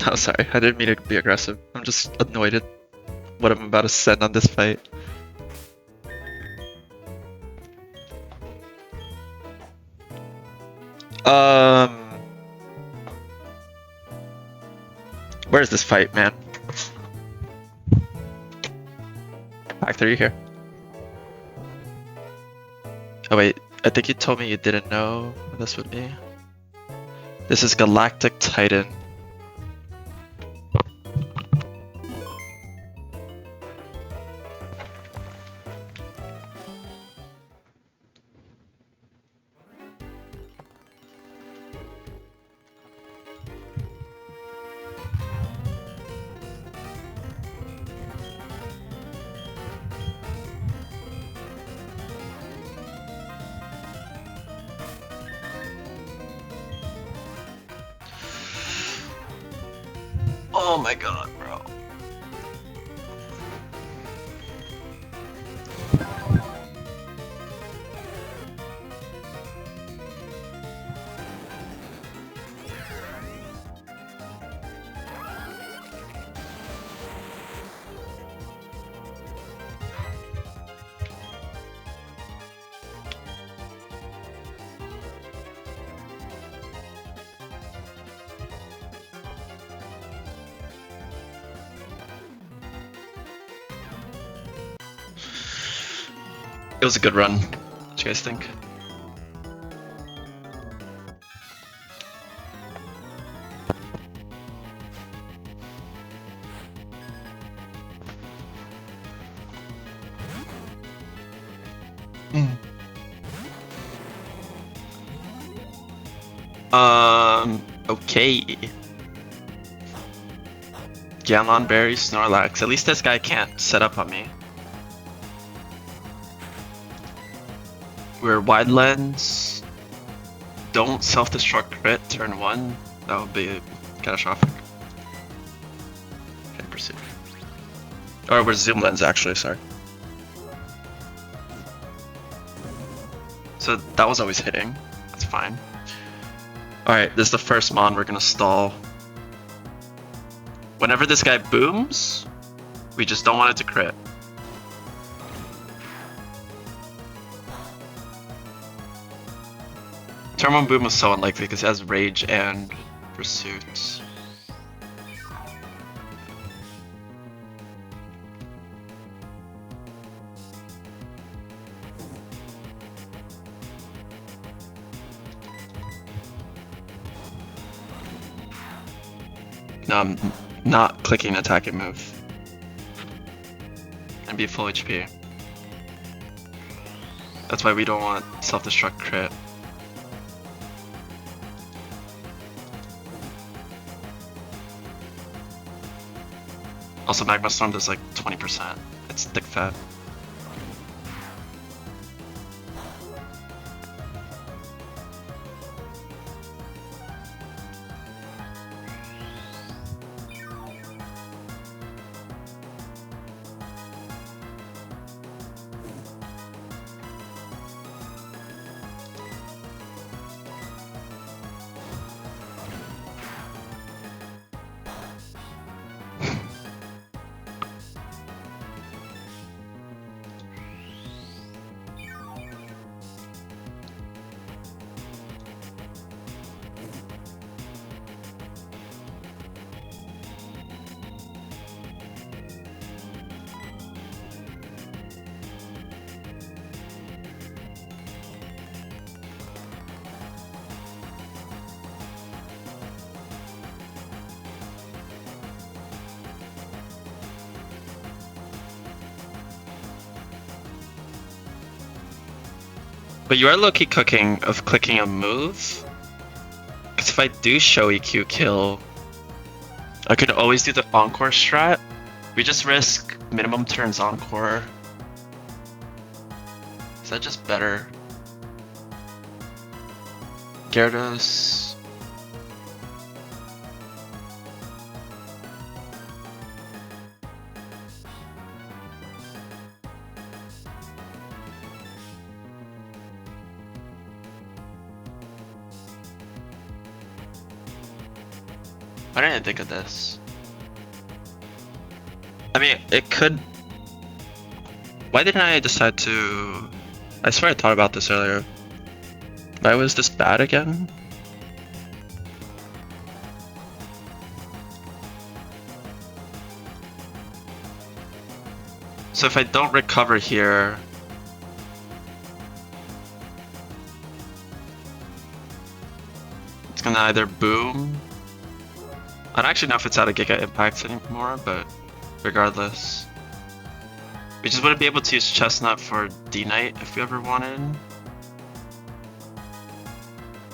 No, sorry. I didn't mean to be aggressive. I'm just annoyed at what I'm about to send on this fight. Where's this fight, man? Factor, you here? Oh wait, I think you told me you didn't know what this would be. This is Galactic Titan. Oh my god, bro. It was a good run. What do you guys think? Okay. Galonberry, Snorlax. At least this guy can't set up on me. We're wide lens. Don't self-destruct crit turn 1. That would be catastrophic. Okay, proceed. Or we're zoom lens actually, sorry. So that was always hitting. That's fine. Alright, this is the first mon we're gonna stall. Whenever this guy booms, we just don't want it to crit. Turn 1 boom was so unlikely because it has rage and pursuit. No, I'm not clicking attack and move. And be full HP. That's why we don't want self-destruct crit. Also, Magma Storm does like 20%. It's thick fat. But you are low-key cooking of clicking a move. Because if I do show EQ kill, I could always do the Encore strat. We just risk minimum turns Encore. Is that just better? Gyarados. Why didn't I think of this? I mean, it could... Why didn't I decide to... I swear I thought about this earlier. Why was this bad again? So if I don't recover here... It's gonna either boom... I don't actually know if it's out of Giga Impact anymore, but regardless. We just wouldn't be able to use Chestnut for D-Knight if we ever wanted.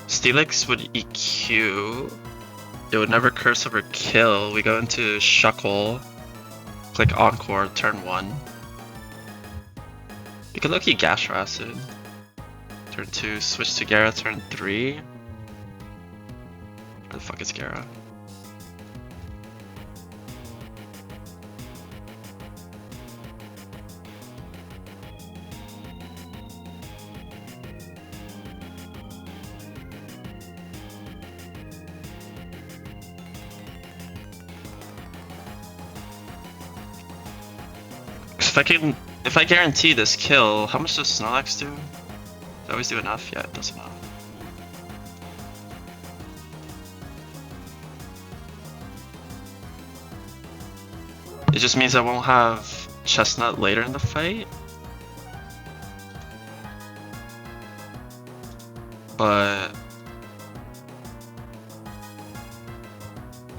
Steelix would EQ. It would never curse over kill. We go into Shuckle. Click Encore, turn 1. We could low-key Gastro Acid. Turn 2, switch to Gara, turn 3. Where the fuck is Gara? If I guarantee this kill, how much does Snorlax do? Does it always do enough? Yeah, it does enough. It just means I won't have Chestnut later in the fight. But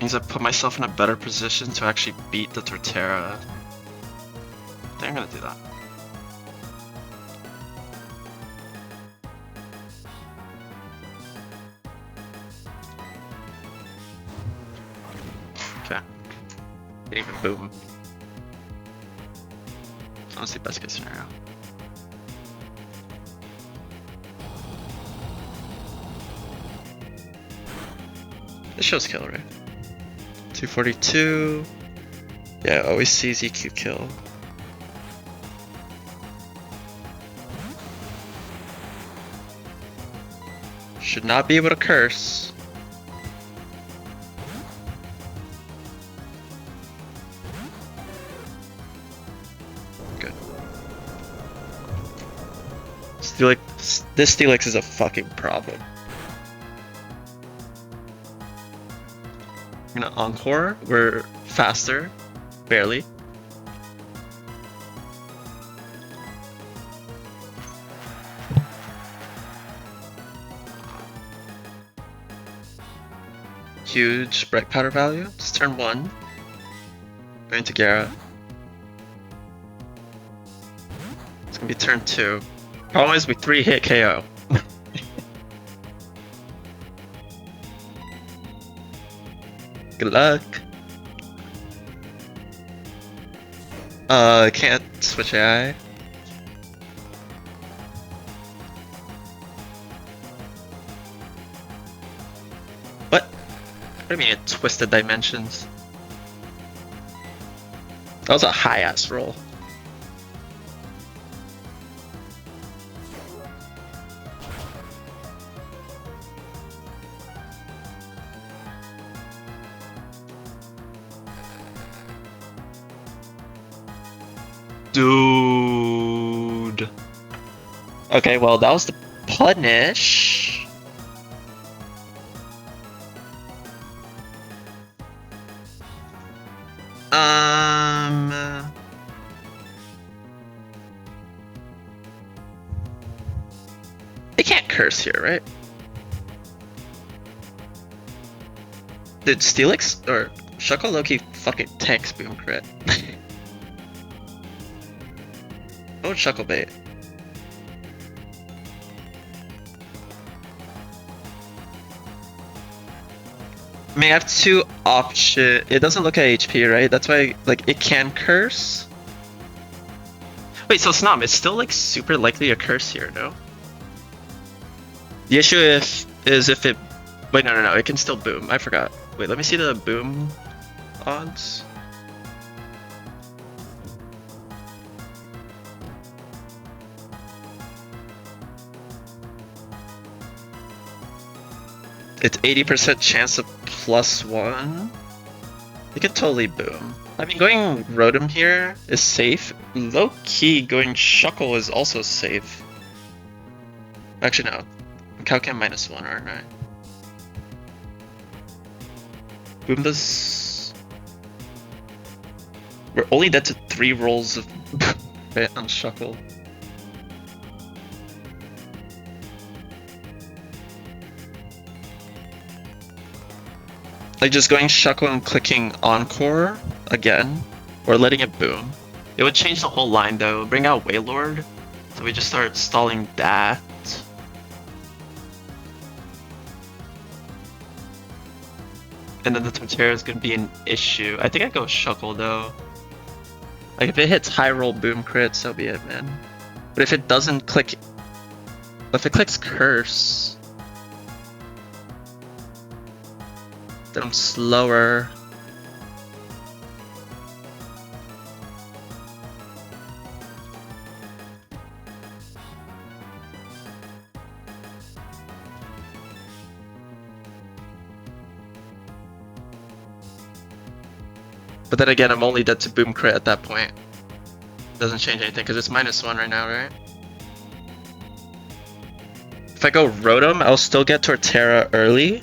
means I put myself in a better position to actually beat the Torterra. I think I'm gonna do that. Okay. Didn't even boom. It's honestly best case scenario. This shows kill, right? 242. Yeah, always sees EQ kill. Should not be able to curse. Good. This Steelix is a fucking problem. I'm gonna Encore. We're faster. Barely. Huge bright powder value. It's turn 1. Going to Gara. It's gonna be turn 2. Problem is we 3-hit KO. Good luck. I can't switch AI. What? What do you mean it twisted dimensions? That was a high ass roll. Dude. Okay, well that was the punish. They can't curse here, right? Did Steelix or Shuckle Loki fucking tanks boom crit? Oh, Shuckle bait. I mean, I have two options. It doesn't look at HP, right? That's why, like, it can curse. Wait, so Snom, it's still like super likely a curse here, no? The issue is if it... Wait, no, it can still boom. I forgot. Wait, let me see the boom odds. It's 80% chance of +1. It could totally boom. I mean, going Rotom here is safe. Low-key, going Shuckle is also safe. Actually, no. I'm calculating -1, aren't I? Boom this... We're only dead to 3 rolls of bit on Shuckle. Like just going Shuckle and clicking Encore again, or letting it boom. It would change the whole line though, bring out Wailord, so we just start stalling that. And then the Torterra is gonna be an issue. I think I go Shuckle though. Like if it hits high roll boom crit, so be it, man. But if it doesn't click, if it clicks Curse, then I'm slower. But then again, I'm only dead to boom crit at that point. Doesn't change anything because it's -1 right now, right? If I go Rotom, I'll still get Torterra early.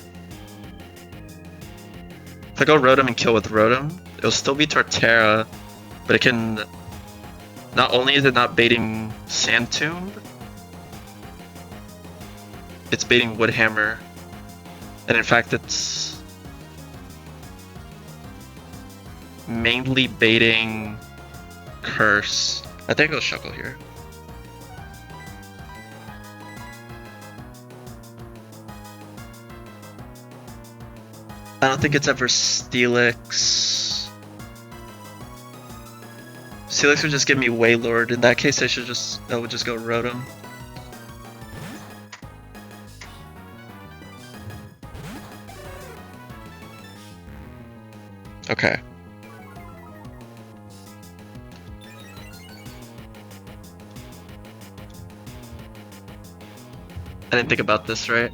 If I go Rotom and kill with Rotom, it'll still be Torterra, but it can... Not only is it not baiting Sand Tomb, it's baiting Woodhammer. And in fact, it's mainly baiting Curse. I think I'll Shuckle here. I don't think it's ever Steelix. Steelix would just give me Wailord. In that case, I would just go Rotom. Okay. I didn't think about this, right?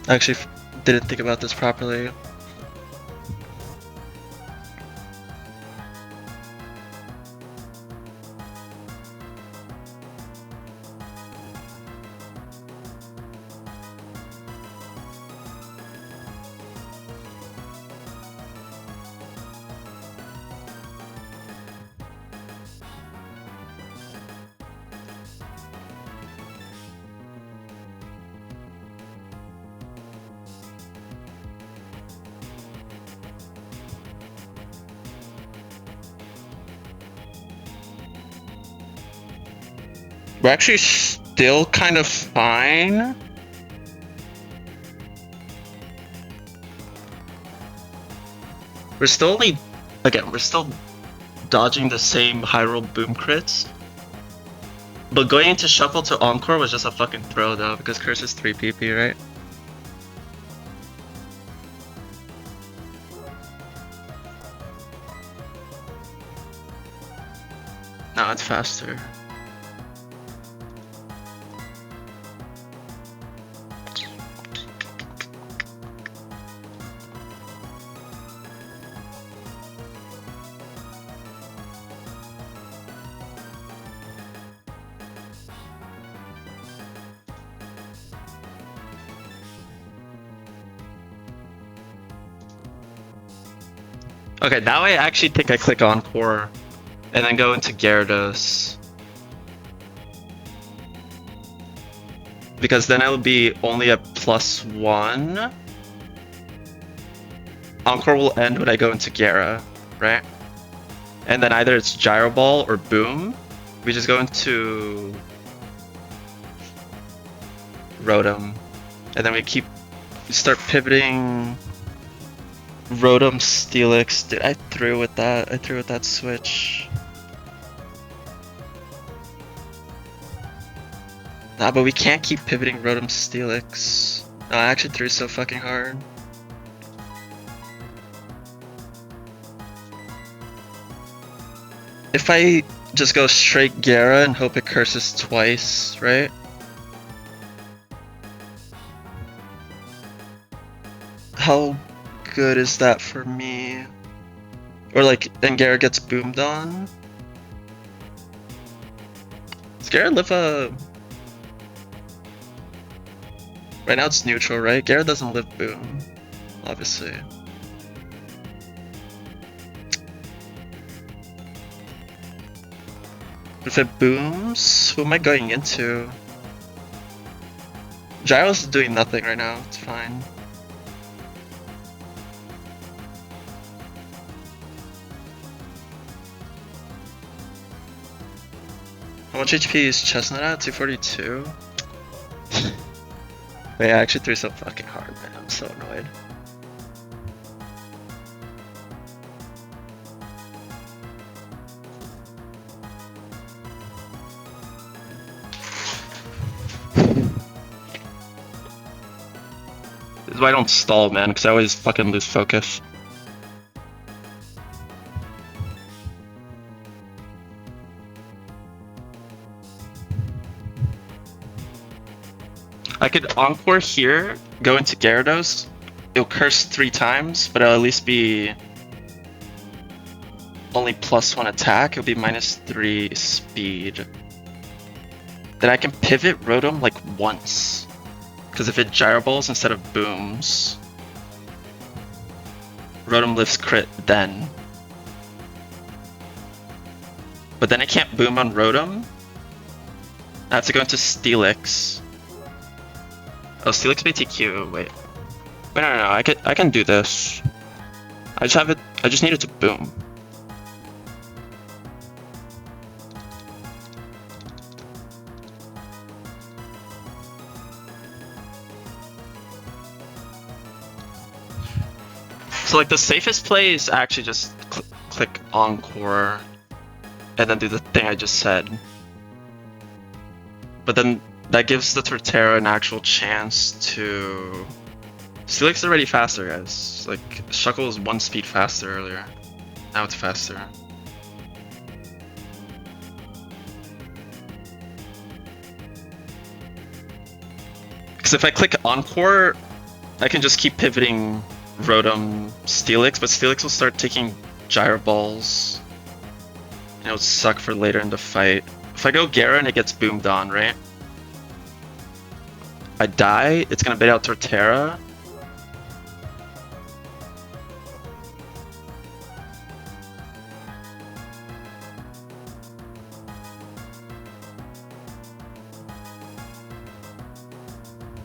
I actually didn't think about this properly. We're actually still kind of fine. We're still only, again, we're still dodging the same high roll boom crits. But going into Shuffle to Encore was just a fucking throw though, because Curse is 3 PP, right? No, it's faster. Okay, now I actually think I click Encore and then go into Gyarados. Because then it'll be only a +1. Encore will end when I go into Gyara, right? And then either it's gyro ball or boom. We just go into Rotom. And then we start pivoting Rotom, Steelix. Dude, I threw with that switch. Nah, but we can't keep pivoting Rotom, Steelix. No, I actually threw so fucking hard. If I just go straight Gara and hope it curses twice, right? How good is that for me? Or like, and Gara gets boomed on? Does Gara live a... Right now it's neutral, right? Gara doesn't live boom, obviously. If it booms, who am I going into? Gyro's doing nothing right now, it's fine. How much HP is Chestnut at? 242? Wait, I actually threw so fucking hard, man. I'm so annoyed. This is why I don't stall, man, because I always fucking lose focus. I could Encore here, go into Gyarados. It'll curse 3 times, but it'll at least be only +1 attack. It'll be -3 speed. Then I can pivot Rotom like once. Because if it Gyro Balls instead of booms, Rotom lifts crit then. But then I can't boom on Rotom. I have to go into Steelix. Oh, Steelix BTQ, wait. Wait, no, I can do this. I just need it to boom. So like the safest play is actually just click Encore and then do the thing I just said. But then that gives the Torterra an actual chance to... Steelix is already faster, guys. Like, Shuckle was 1 speed faster earlier. Now it's faster. Because if I click Encore, I can just keep pivoting Rotom Steelix, but Steelix will start taking Gyro Balls. And it'll suck for later in the fight. If I go Gara and it gets boomed on, right? I die, it's gonna bait out Torterra.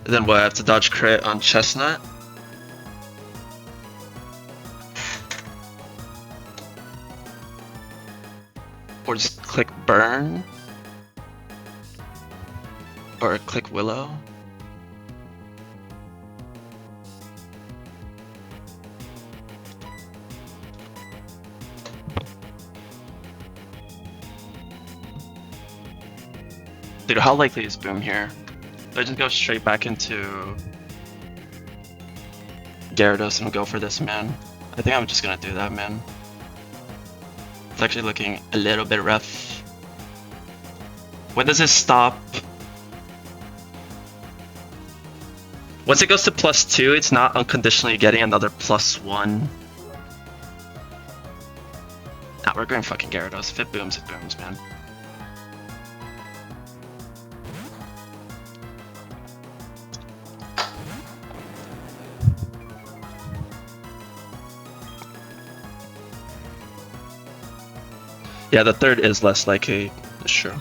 And then what, I have to dodge crit on Chestnut? Or just click Burn? Or click Willow? Dude, how likely is boom here? Do I just go straight back into Gyarados and go for this, man? I think I'm just gonna do that, man. It's actually looking a little bit rough. When does it stop? Once it goes to +2, it's not unconditionally getting another +1. Nah, we're going fucking Gyarados. If it booms, man. Yeah, the third is less likely, that's true.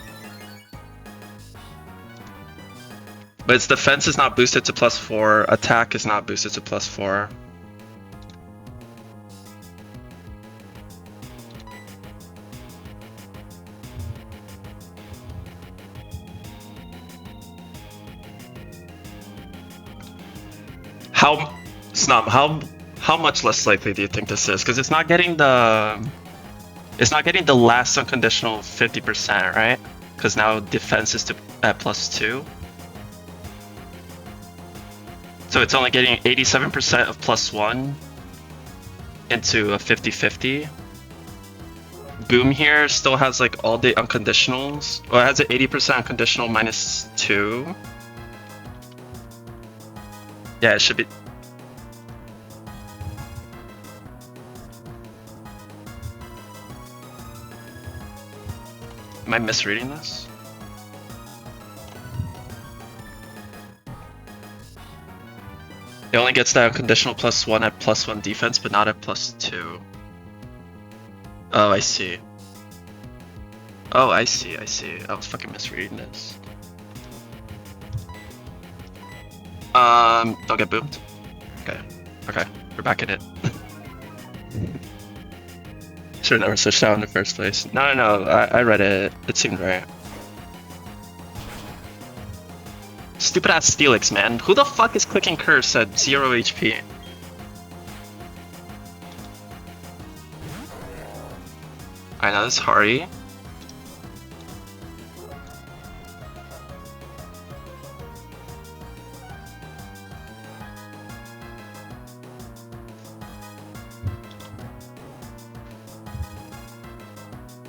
But its defense is not boosted to +4, attack is not boosted to +4. How, Snub, how much less likely do you think this is? Because it's not getting the last unconditional 50%, right? Because now defense is at +2. So it's only getting 87% of +1 into a 50-50. Boom here still has like all the unconditionals. Well, it has an 80% unconditional -2. Yeah, it should be. Am I misreading this? It only gets that unconditional +1 at +1 defense, but not at +2. Oh, I see. Oh, I see. I was fucking misreading this. Don't get boomed. Okay, we're back in it. Should've never switched out in the first place. No, I read it. It seemed right. Stupid ass Steelix, man. Who the fuck is clicking curse at 0 HP? I know this is Hari.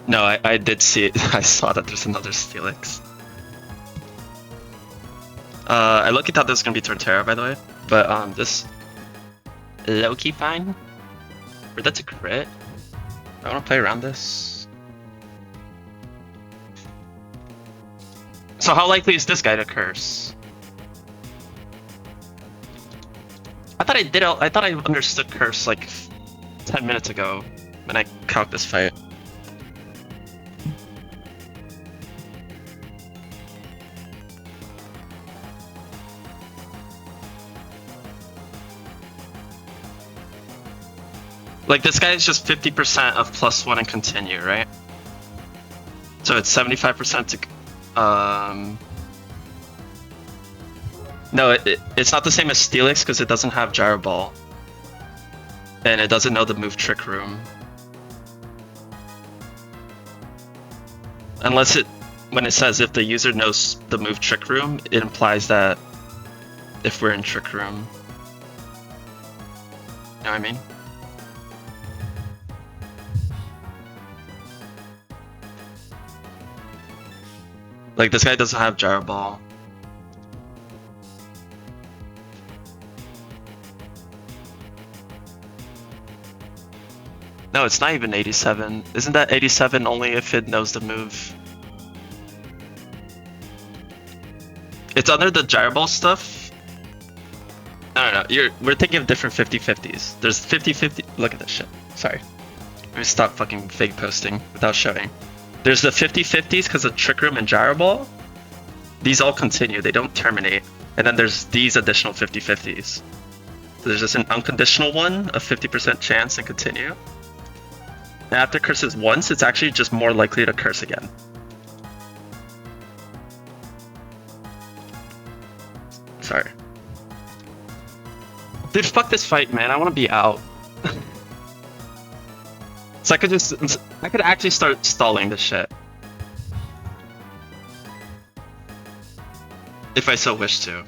No, I did see it. I saw that there's another Steelix. I low-key thought this was gonna be Torterra, by the way, but this low-key fine. Or that's a crit. I want to play around this. So how likely is this guy to curse? I thought I understood curse like 10 minutes ago when I calced this fight. Like, this guy is just 50% of +1 and continue, right? So it's 75% to... No, it's not the same as Steelix because it doesn't have Gyro Ball. And it doesn't know the move Trick Room. Unless when it says if the user knows the move Trick Room, it implies that if we're in Trick Room. You know what I mean? Like, this guy doesn't have Gyro Ball. No, it's not even 87. Isn't that 87 only if it knows the move? It's under the Gyro Ball stuff? No. We're thinking of different 50-50s. There's 50-50. Look at this shit. Sorry. Let me stop fucking fake posting without showing. There's the 50-50s because of Trick Room and Gyro Ball. These all continue, they don't terminate. And then there's these additional 50-50s. So there's just an unconditional one, a 50% chance and continue. And after curses once, it's actually just more likely to curse again. Sorry. Dude, fuck this fight, man. I want to be out. So I could actually start stalling this shit. If I so wish to.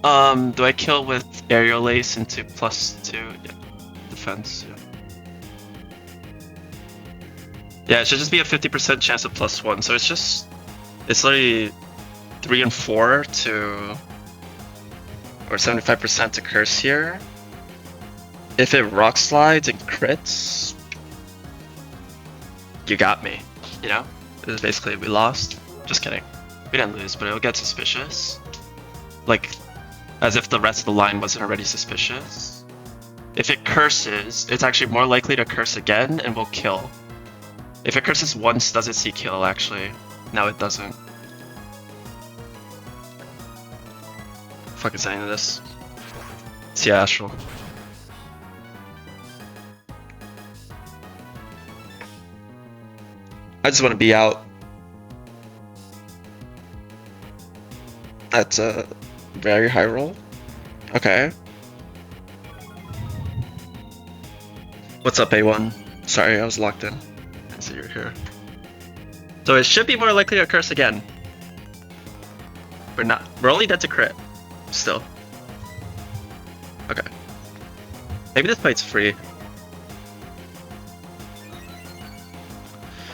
Do I kill with Aerial Ace into +2? Yeah. Defense, yeah. Yeah, it should just be a 50% chance of +1, so it's literally 3 and 4 to, or 75% to curse here. If it rock slides and crits, you got me, you know? This is basically, we lost. Just kidding. We didn't lose, but it'll get suspicious. Like, as if the rest of the line wasn't already suspicious. If it curses, it's actually more likely to curse again and will kill. If it curses once, does it see kill, actually? No, it doesn't. Fucking saying this. See Astral. I just want to be out. That's a very high roll. Okay. What's up, A1? Sorry, I was locked in. I see you're here. So it should be more likely to curse again. We're not. We're only dead to crit. Still. Okay. Maybe this fight's free.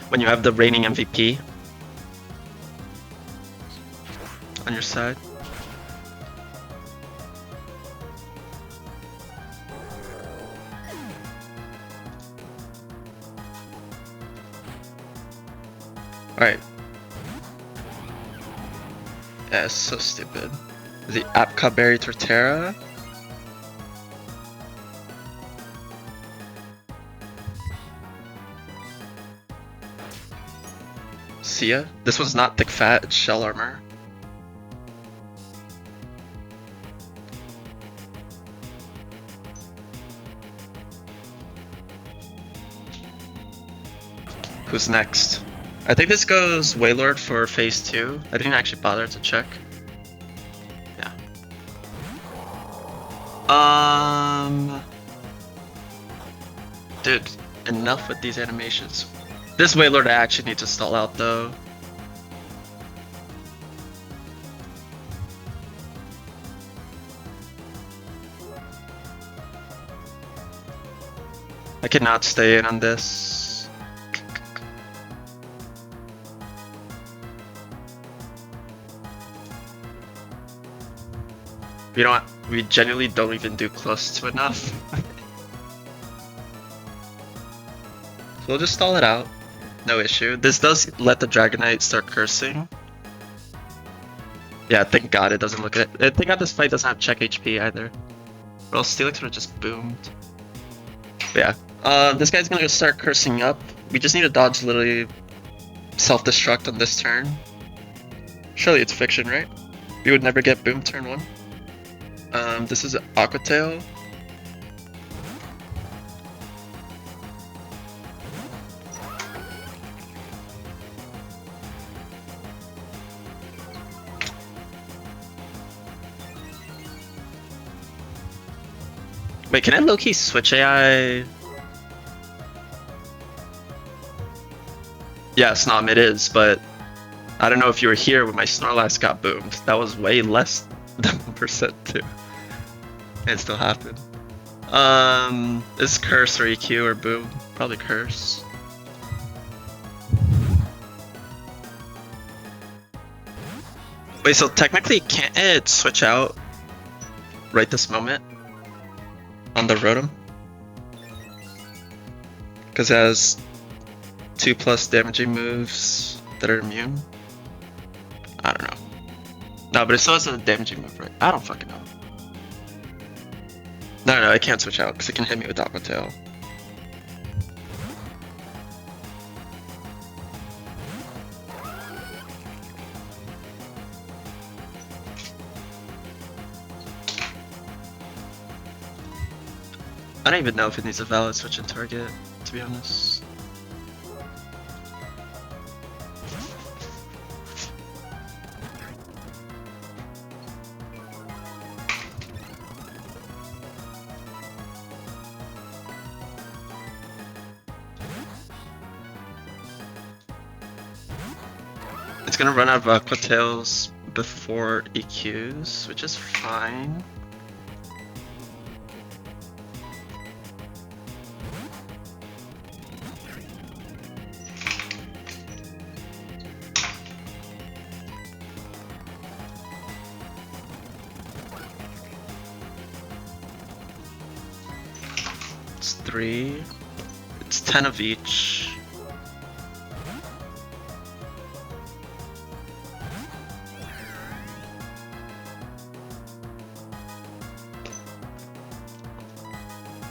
When you have the reigning MVP on your side. Alright. Yeah, it's so stupid. The Apka Berry Torterra? See ya? This one's not thick fat, it's shell armor. Who's next? I think this goes Waylord for phase 2. I didn't actually bother to check. Yeah. Dude, enough with these animations. This Waylord I actually need to stall out though. I cannot stay in on this. We genuinely don't even do close to enough. So we'll just stall it out. No issue. This does let the Dragonite start cursing. Yeah, thank god it doesn't look at it. Thank god this fight doesn't have check HP either. Or else Steelix would have just boomed. But yeah. This guy's gonna start cursing up. We just need to dodge literally self-destruct on this turn. Surely it's fiction, right? We would never get boom turn 1. This is Aqua Tail. Wait, can I low-key switch AI? Yeah, Snom it is, but I don't know if you were here when my Snorlax got boomed. That was way less than 1% too. It still happened. Is Curse or EQ or Boom? Probably Curse. Wait, so technically can't it switch out right this moment on the Rotom? Because it has 2+ damaging moves that are immune? I don't know. No, but it still has a damaging move, right? I don't fucking know. No, I can't switch out because it can hit me with Aqua Tail. I don't even know if it needs a valid switch in target, to be honest. It's gonna run out of Aqua Tails before EQs, which is fine. It's 3. It's 10 of each.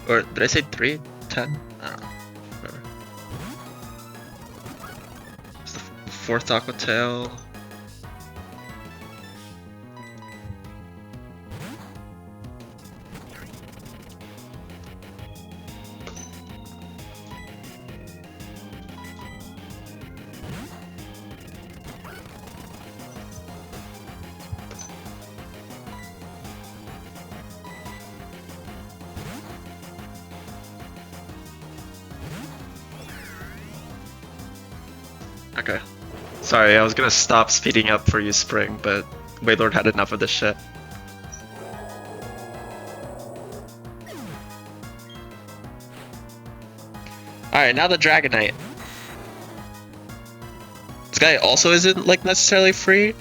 Or did I say 3? 10? I don't know. Whatever. It's the 4th Aqua Tail. Okay. Sorry, I was gonna stop speeding up for you, Spring, but Waylord had enough of this shit. Alright, now the Dragonite. This guy also isn't, like, necessarily free.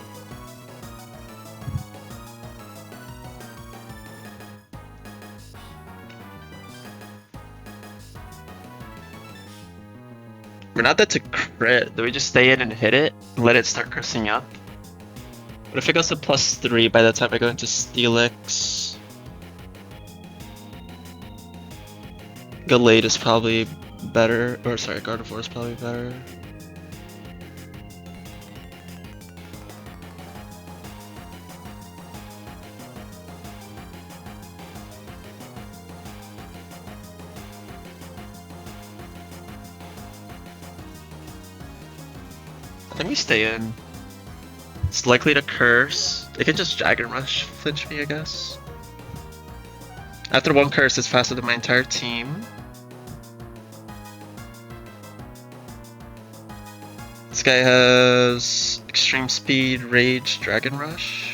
We're not that to crit. Do we just stay in and hit it? And let it start cursing up? But if it goes to +3 by the time I go into Steelix... Galactic is probably better. Or sorry, Gardevoir is probably better. I think we stay in. It's likely to curse. It can just Dragon Rush flinch me, I guess. After one curse, it's faster than my entire team. This guy has Extreme Speed, Rage, Dragon Rush.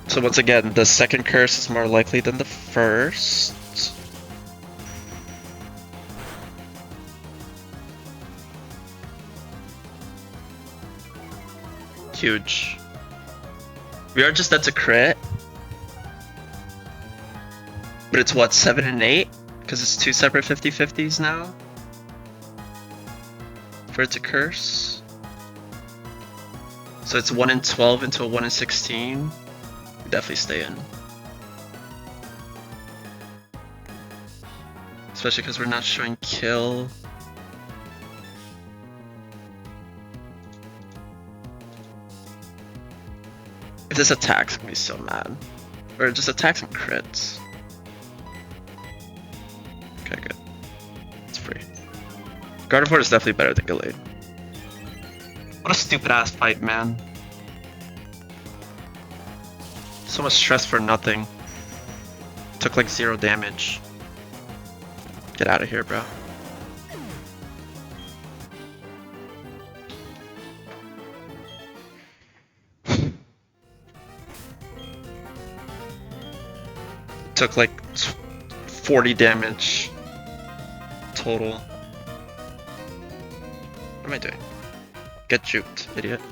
So once again, the second curse is more likely than the first. Huge. We are just at to crit. But it's what, 7 and 8? Because it's two separate 50-50s now? For it to curse. So it's 1 in 12 into a 1 in 16. We definitely stay in. Especially because we're not showing kill. If this attacks, I'm gonna be so mad. Or just attacks and crits. Okay, good. It's free. Gardevoir is definitely better than Galactic. What a stupid ass fight, man. So much stress for nothing. Took like 0 damage. Get out of here, bro. Took like 40 damage total. What am I doing? Get juked, idiot.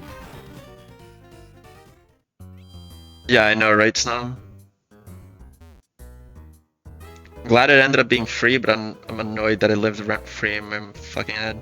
Yeah, I know, right, Snom? Glad it ended up being free, but I'm annoyed that it lived rent free in my fucking head.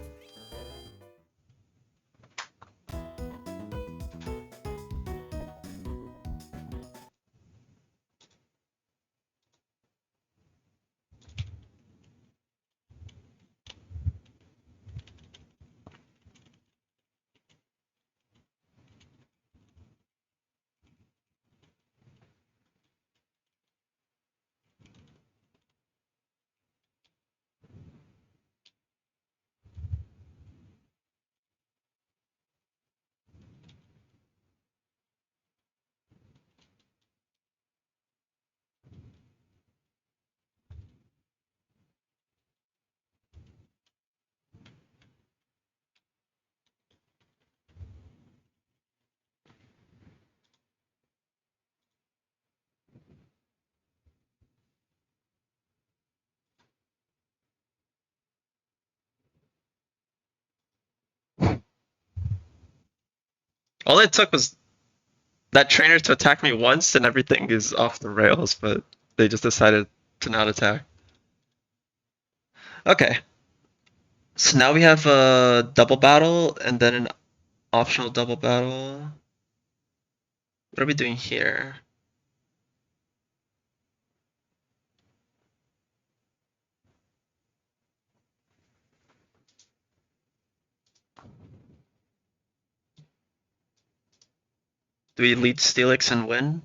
All it took was that trainer to attack me once and everything is off the rails, but they just decided to not attack. Okay. So now we have a double battle and then an optional double battle. What are we doing here? Do we lead Steelix and win?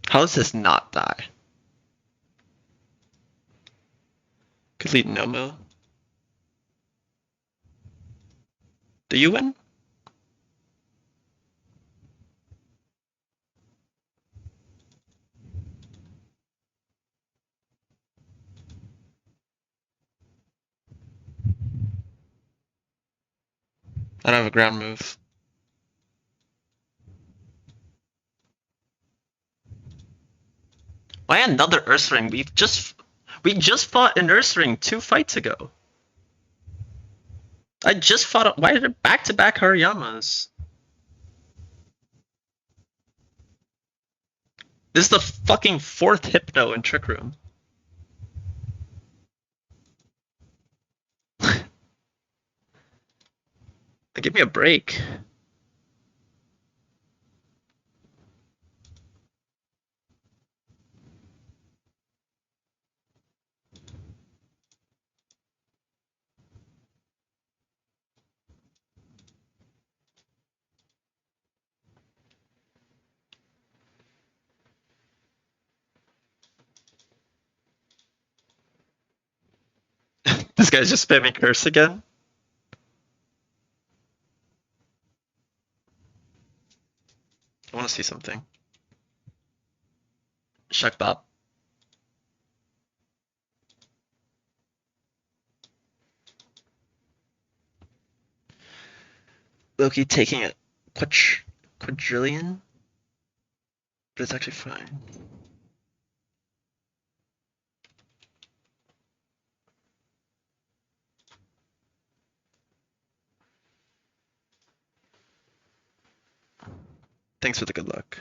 How does this not die? Could lead Nomu. Do you win? I don't have a ground move. Why another Ursaring? We just fought an Ursaring 2 fights ago. I just fought. Why did it back-to-back Hariyamas? This is the fucking 4th Hypno in Trick Room. Give me a break. This guy's just spamming curse again. I want to see something. Shuck Bob. Loki taking a quadrillion, but it's actually fine. Thanks for the good luck.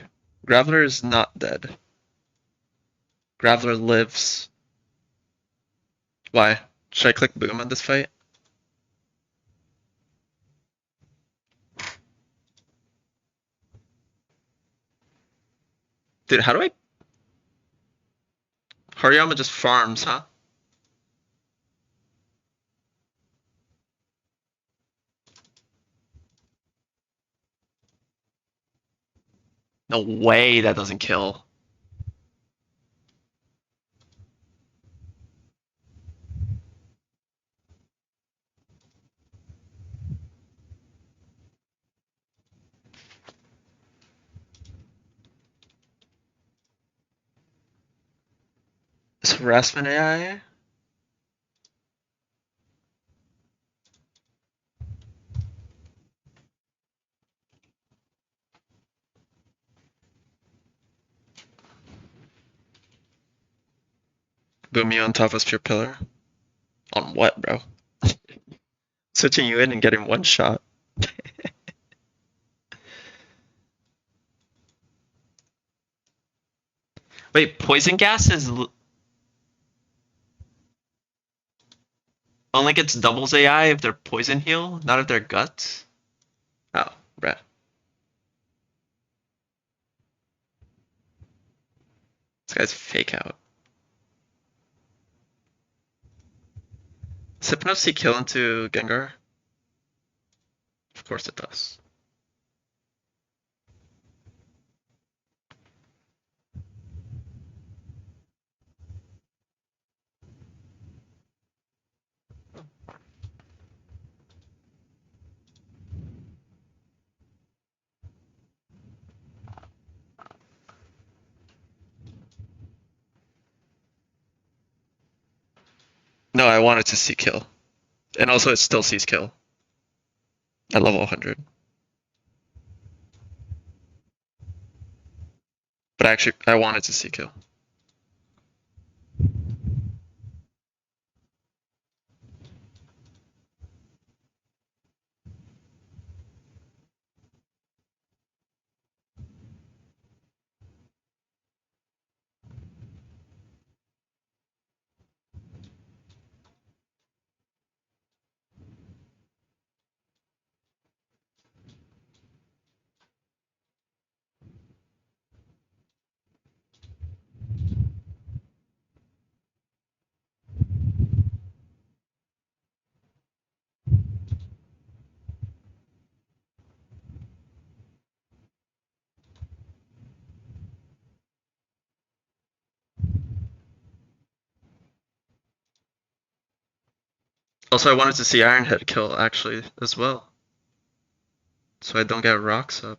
Graveler is not dead. Graveler lives. Why? Should I click boom on this fight? Dude, how do I... Hariyama just farms, huh? No way that doesn't kill. This harassment AI? Boom you on top of Pure Pillar? On what, bro? Switching you in and getting one shot. Wait, poison gas is only gets doubles AI if they're poison heal, not if they're guts? Oh, bruh. This guy's fake out. Does Hypno see kill into Gengar? Of course it does. No, I wanted to see kill. And also it still sees kill. At level 100. But actually, I wanted to see kill. Also, I wanted to see Ironhead kill actually as well, so I don't get rocks up.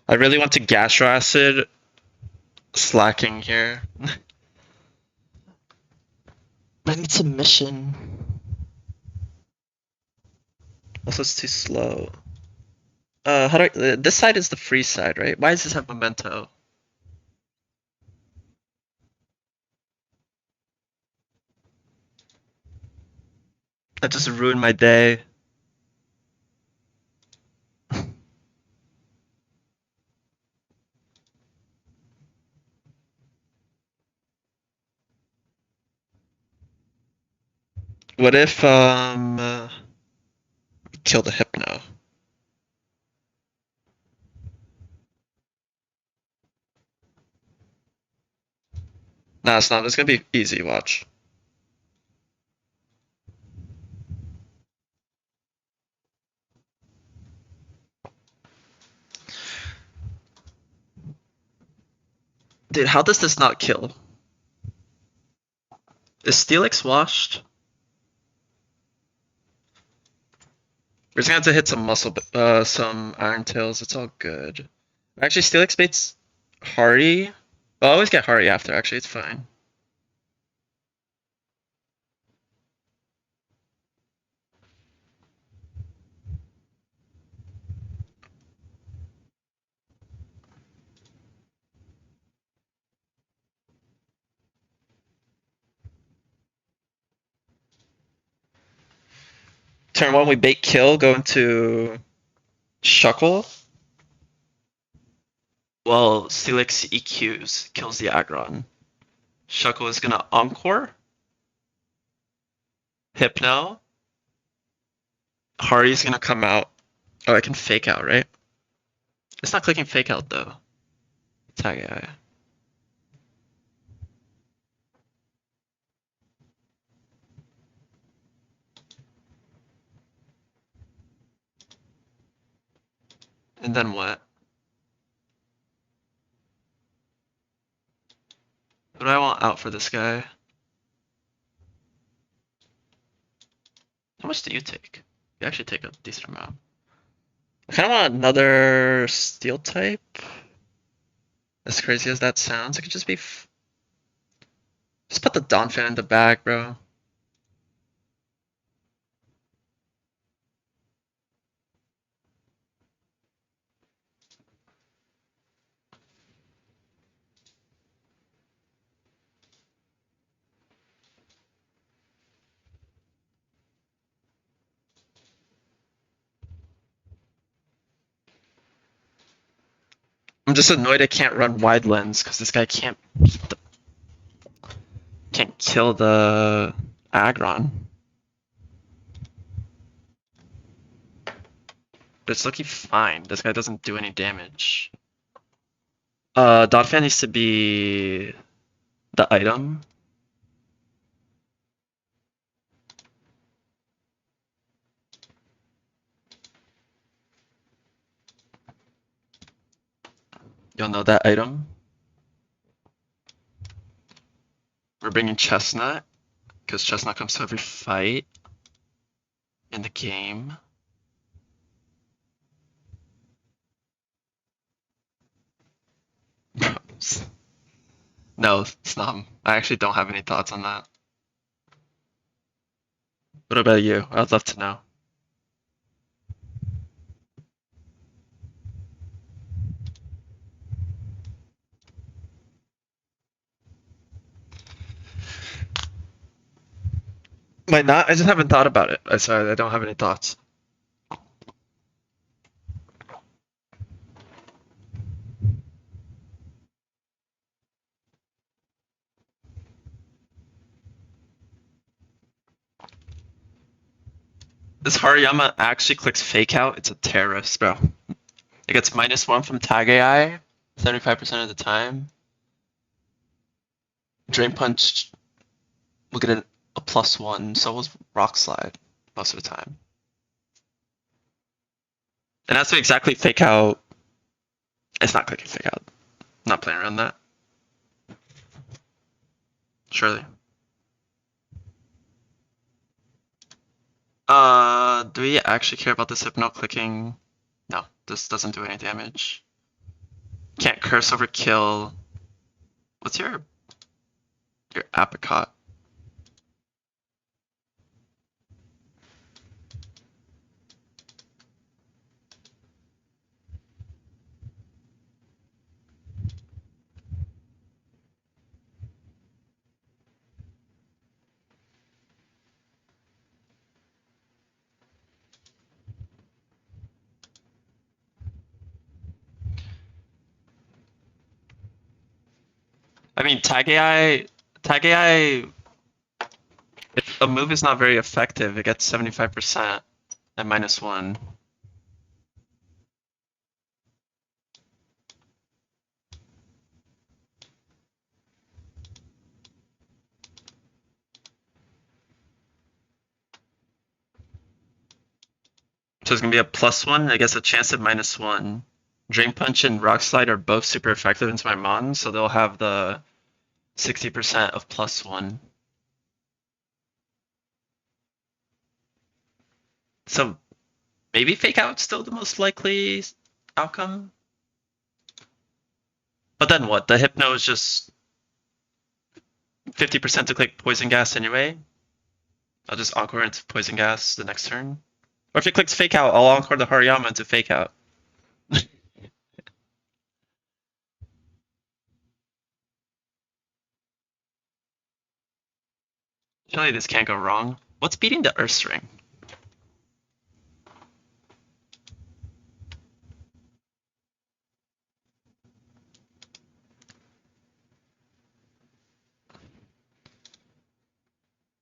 I really want to Gastro Acid slacking here. I need submission. Also, it's too slow. How do I, this side is the free side, right? Why does this have memento? That just ruined my day. What if kill the Hypno? Nah, it's not. It's gonna be easy. Watch. Dude, how does this not kill? Is Steelix washed? We're just gonna have to hit some some Iron Tails. It's all good. Actually, Steelix baits Hardy. I'll always get Hardy after. Actually, it's fine. Turn one, we bait kill, go into Shuckle. Well, Steelix EQs, kills the Aggron. Shuckle is gonna Encore. Hypno. Hardy's gonna come out. Oh, I can fake out, right? It's not clicking fake out though. Tag AI. And then what? What do I want out for this guy? How much do you take? You actually take a decent amount. I kind of want another steel type. As crazy as that sounds, it could just be. Just put the Donphan in the bag, bro. I'm just annoyed I can't run wide lens because this guy can't kill the Aggron. But it's looking fine. This guy doesn't do any damage. Donphan needs to be the item. You'll know that item. We're bringing Chestnut because Chestnut comes to every fight in the game. No, it's not. I actually don't have any thoughts on that. What about you? I'd love to know. Might not. I just haven't thought about it. I don't have any thoughts. This Hariyama actually clicks fake out. It's a terrorist, bro. It gets -1 from tag AI 75% of the time. Drain Punch will get a +1, so will Rock Slide most of the time. And that's to exactly fake out. It's not clicking fake out. I'm not playing around that. Surely. Do we actually care about this Hypno clicking? No, this doesn't do any damage. Can't curse over kill. What's your apricot? I mean, tag AI, if a move is not very effective, it gets 75% at -1. So it's gonna be a +1, I guess a chance at -1. Drain Punch and Rock Slide are both super effective into my Mon, so they'll have the 60% of +1. So maybe Fake Out's still the most likely outcome? But then what? The Hypno is just 50% to click Poison Gas anyway. I'll just Encore into Poison Gas the next turn. Or if it clicks Fake Out, I'll Encore the Hariyama into Fake Out. Surely this can't go wrong. What's beating the Earth Ring?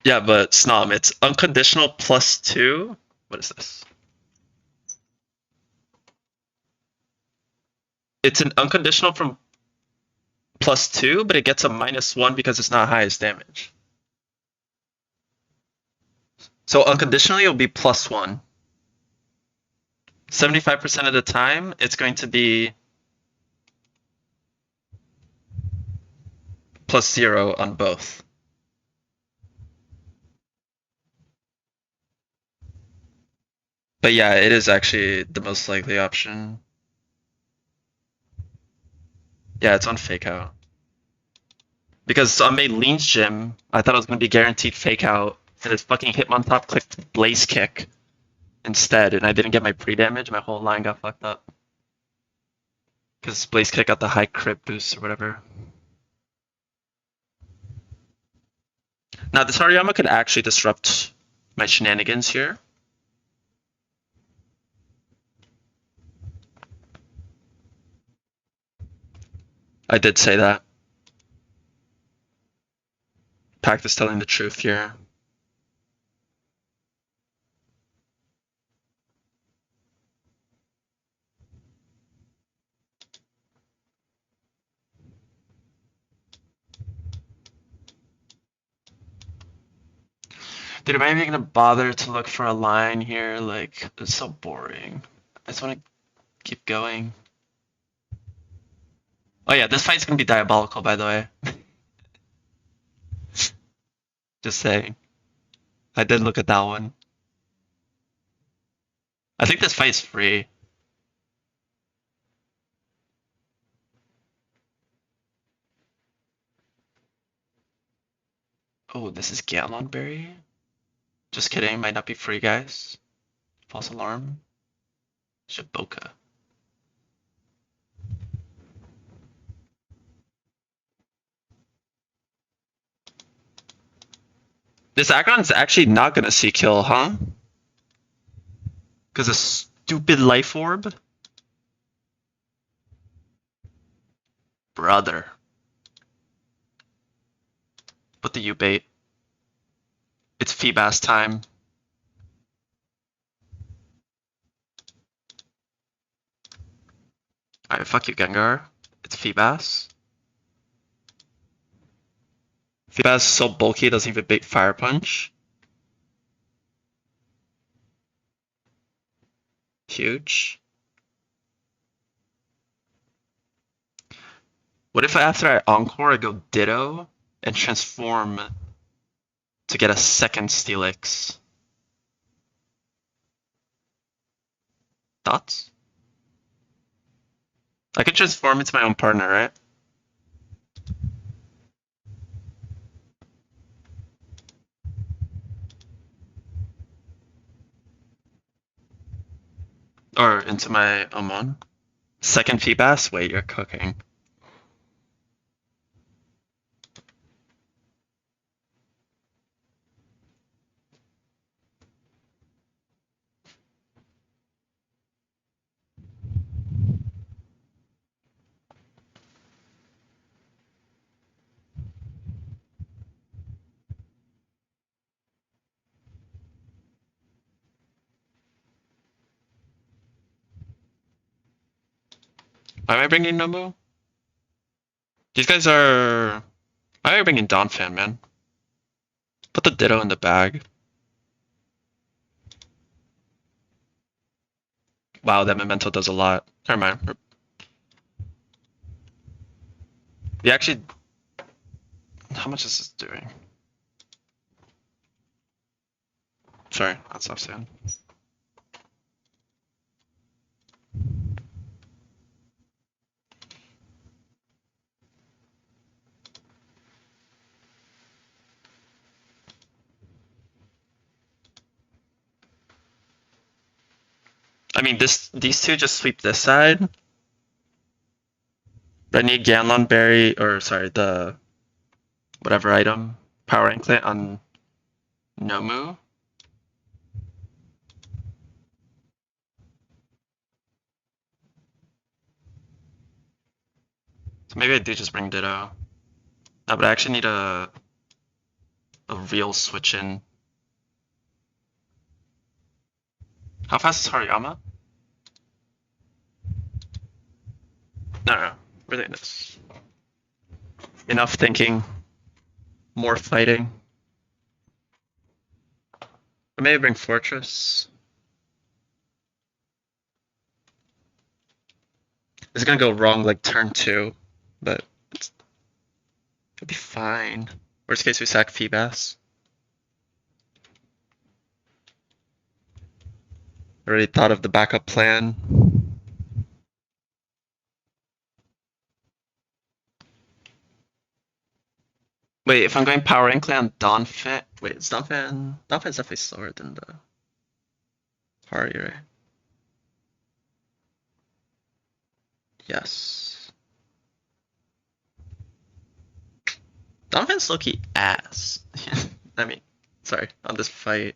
Yeah, but Snom, it's unconditional +2. What is this? It's an unconditional from +2, but it gets a -1 because it's not highest damage. So unconditionally, it'll be +1. 75% of the time, it's going to be +0 on both. But yeah, it is actually the most likely option. Yeah, it's on Fake Out. Because on Maylene's gym, I thought it was going to be guaranteed Fake Out, and his fucking Hitmontop clicked Blaze Kick instead, and I didn't get my pre-damage, my whole line got fucked up. Because Blaze Kick got the high crit boost or whatever. Now, this Hariyama could actually disrupt my shenanigans here. I did say that. Pact is telling the truth here. Dude, am I even gonna bother to look for a line here? Like, it's so boring. I just want to keep going. Oh yeah, this fight's gonna be diabolical, by the way. Just saying. I did look at that one. I think this fight's free. Oh, this is Gallonberry? Just kidding, might not be free, guys. False alarm. Shiboka. This Aggron's actually not gonna see kill, huh? Because a stupid life orb? Brother. Put the U bait. It's Feebas time. Alright, fuck you, Gengar. It's Feebas. Feebas is so bulky, it doesn't even beat Fire Punch. Huge. What if after I Encore, I go Ditto and transform to get a second Steelix? Thoughts? I could transform into my own partner, right? Or into my Amon. Second Feebas? Wait, you're cooking. Why am I bringing Nomu? These guys are... Why am I bringing Donphan, man? Put the Ditto in the bag. Wow, that Memento does a lot. Never mind. We actually... How much is this doing? Sorry, that's off sound. I mean, these two just sweep this side. But I need Ganlon Berry, or sorry, the whatever item, Power Anklet on Nomu. So maybe I do just bring Ditto. No, but I actually need a real switch in. How fast is Hariyama? No, really this. Enough thinking, more fighting. Or maybe bring Fortress. This is gonna go wrong like turn 2, but it'll be fine. Worst case, we sack Feebas. Already thought of the backup plan. Wait, if I'm going Power Anklet on Donphan... Wait, is Donphan... Donphan's definitely slower than the Hari, right? Yes. Donphan's low-key ass. I mean, sorry, on this fight.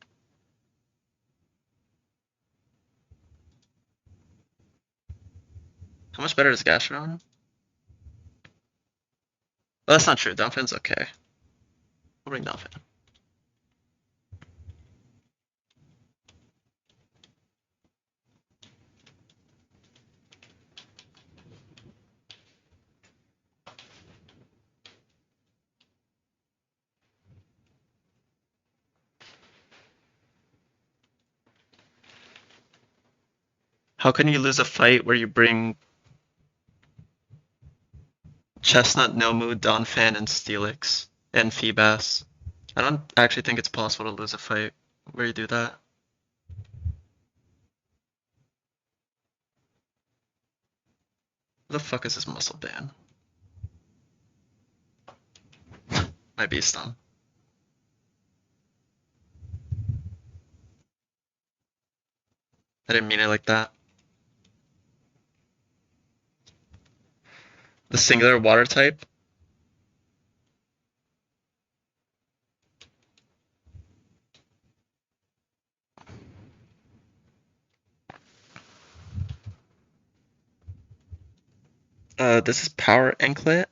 How much better is Gastron? Well, that's not true. Donphan's okay. We'll bring Donphan. How can you lose a fight where you bring Chestnut, Nomu, Donphan, and Steelix, and Feebas? I don't actually think it's possible to lose a fight where you do that. Who the fuck is this muscle band? My beast on. I didn't mean it like that. The singular water type? This is Power Anklet.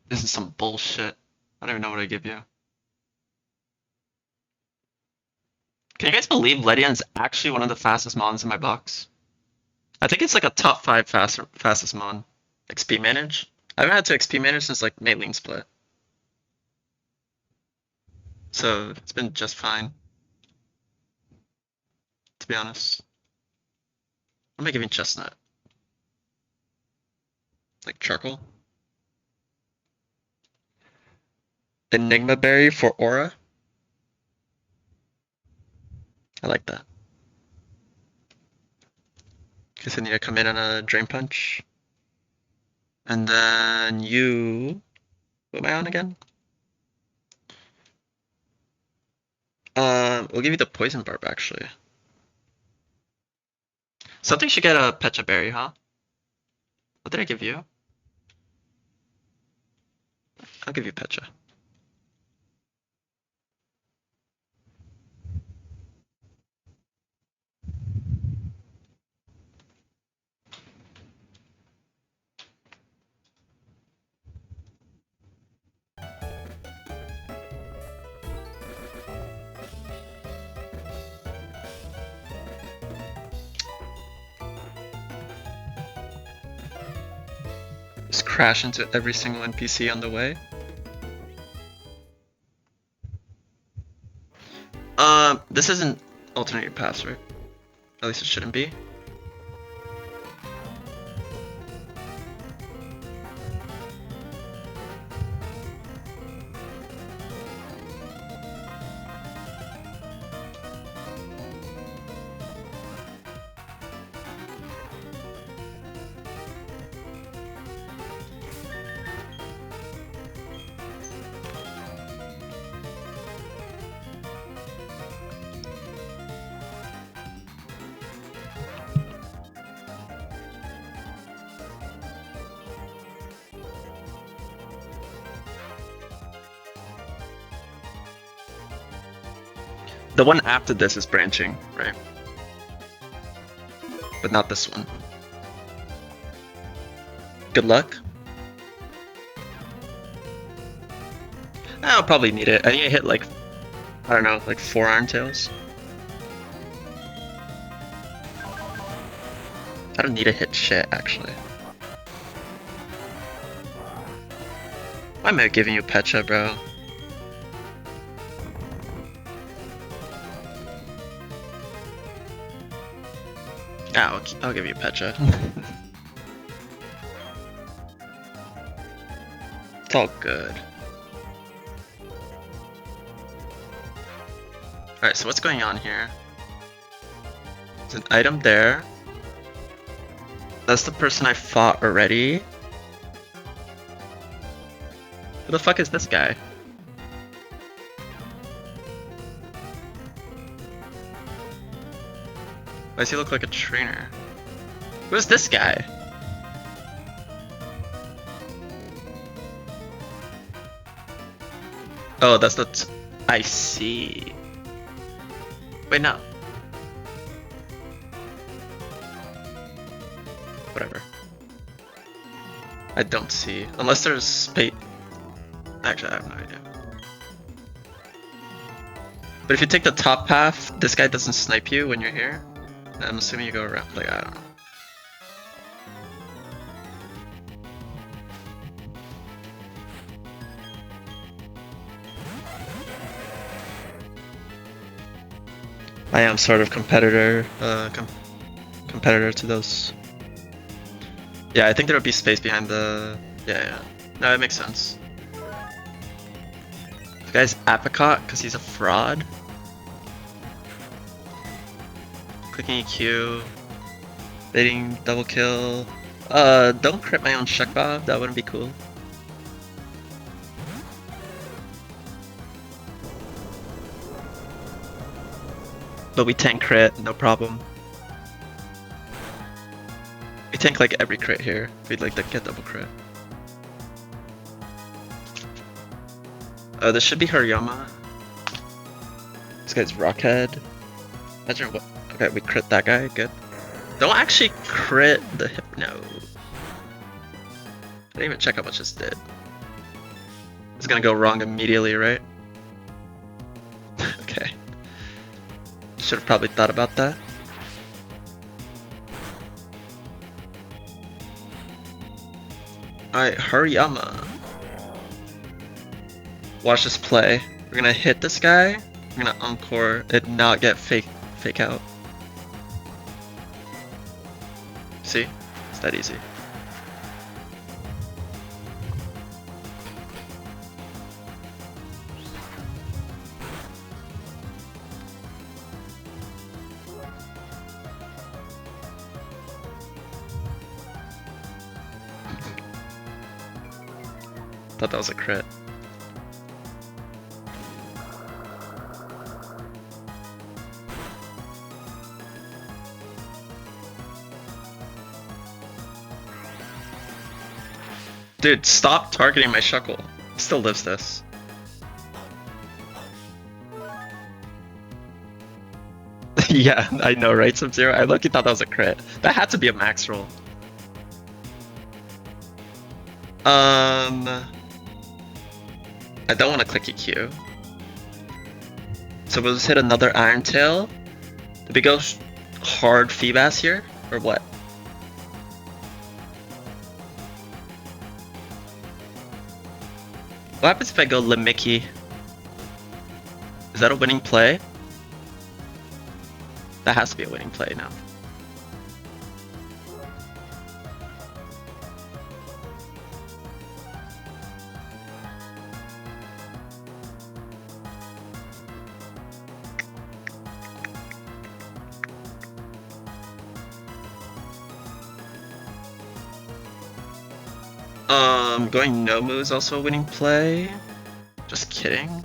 This is some bullshit. I don't even know what I give you. Can you guys believe Ledian is actually one of the fastest mons in my box? I think it's like a top 5 fastest mon. XP manage? I haven't had to XP manage since like Mailing Split. So it's been just fine. To be honest. What am I giving Chestnut? Like charcoal? Enigma Berry for Aura? I like that. Guess I need to come in on a Drain Punch. And then you... What am I on again? We'll give you the Poison Barb, actually. Something should get a Pecha Berry, huh? What did I give you? I'll give you Pecha. Just crash into every single NPC on the way. This isn't alternate paths, right? At least it shouldn't be. The one after this is branching, right? But not this one. Good luck. I'll probably need it. I need to hit like, I don't know, like 4 Iron Tails. I don't need to hit shit, actually. Why am I giving you Pecha, bro? Oh, I'll give you Pecha. It's all good. Alright, so what's going on here? There's an item there. That's the person I fought already. Who the fuck is this guy? Why does he look like a trainer? Who's this guy? Oh, that's the... I see. Wait, no. Whatever. I don't see. Unless there's space. Actually, I have no idea. But if you take the top path, this guy doesn't snipe you when you're here. I'm assuming you go around. Like, I don't know. I am sort of competitor to those. Yeah, I think there would be space behind the... Yeah. No, it makes sense. This guy's Apricot because he's a fraud. Clicking EQ. Baiting double kill. Don't crit my own Shekbob, that wouldn't be cool. But we tank crit, no problem. We tank like every crit here. We'd like to get double crit. This should be Hariyama. This guy's Rockhead. Imagine what. Okay, we crit that guy, good. Don't actually crit the Hypno. I didn't even check how much this did. It's gonna go wrong immediately, right? Okay. Should have probably thought about that. Alright, Hariyama. Watch this play. We're gonna hit this guy. We're gonna encore and not get fake out. See? It's that easy. Thought that was a crit. Dude, stop targeting my Shuckle. He still lives this. Yeah, I know, right, Sub-Zero? I lucky thought that was a crit. That had to be a max roll. I don't want to click EQ. So we'll just hit another Iron Tail. Did we go hard Feebas here? Or what? What happens if I go Limiki? Is that a winning play? That has to be a winning play now. Going Nomu is also a winning play. Just kidding.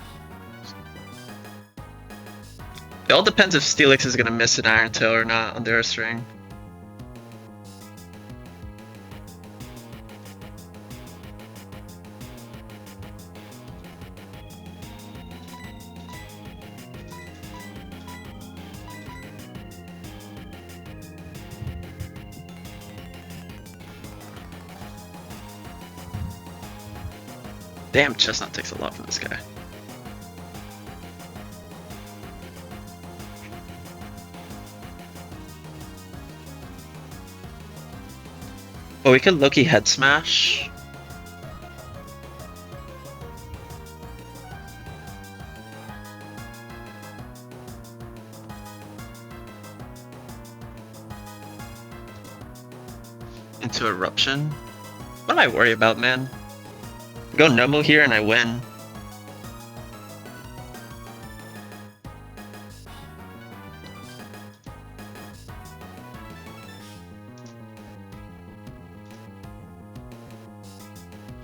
It all depends if Steelix is gonna miss an Iron Tail or not on their string. Damn, Chestnut takes a lot from this guy. Oh, we could Loki head smash. Into Eruption? What do I worry about, man? Go Nomu here and I win.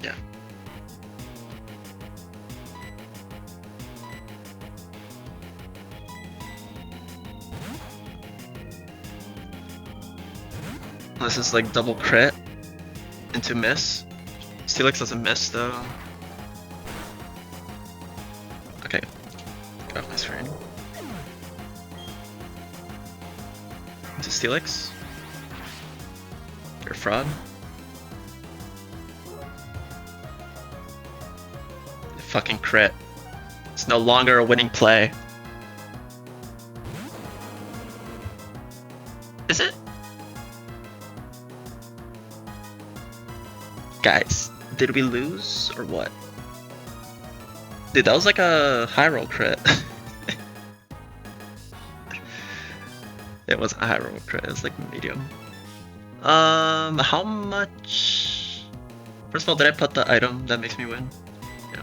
Yeah. This is like double crit into miss. Steelix doesn't miss though. Okay, get off my screen. Into Steelix. You're a fraud. Fucking crit. It's no longer a winning play. Is it? Guys, did we lose or what? Dude, that was like a high roll crit. It wasn't a high roll crit, it was like medium. How much? First of all, did I put the item that makes me win? Yeah.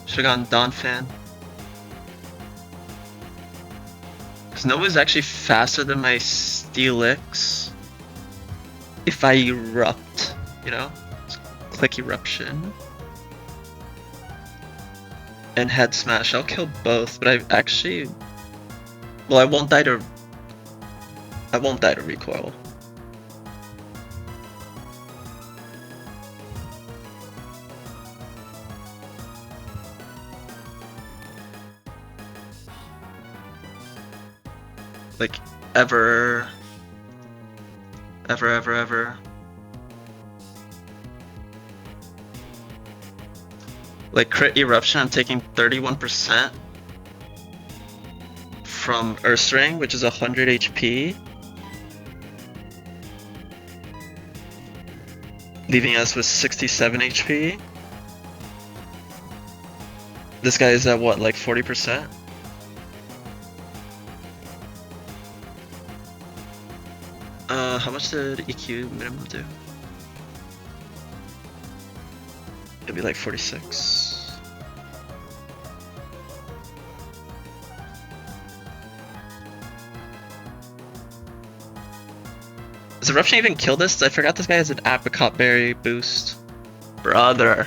Should've gone Dawn Fan. Because Nova's actually faster than my Steelix. If I erupt, you know? Click Eruption. And Head Smash. I'll kill both, but I actually... Well, I won't die to recoil. Like, ever. Ever. Like, crit eruption, I'm taking 31% from Earth Ring, which is 100 HP. Leaving us with 67 HP. This guy is at what, like 40%? How much did EQ minimum do? It'd be like 46. Does Eruption even kill this? I forgot this guy has an Apricot Berry boost. Brother.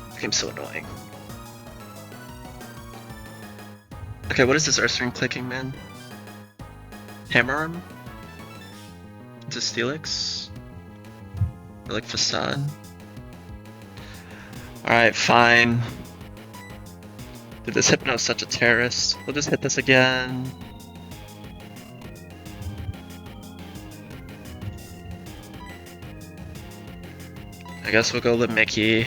This game's so annoying. Okay, what is this Earth Ring clicking, man? Hammer him? Into Steelix? Or like Facade? Alright, fine. Dude, this Hypno is such a terrorist. We'll just hit this again. I guess we'll go with Mickey.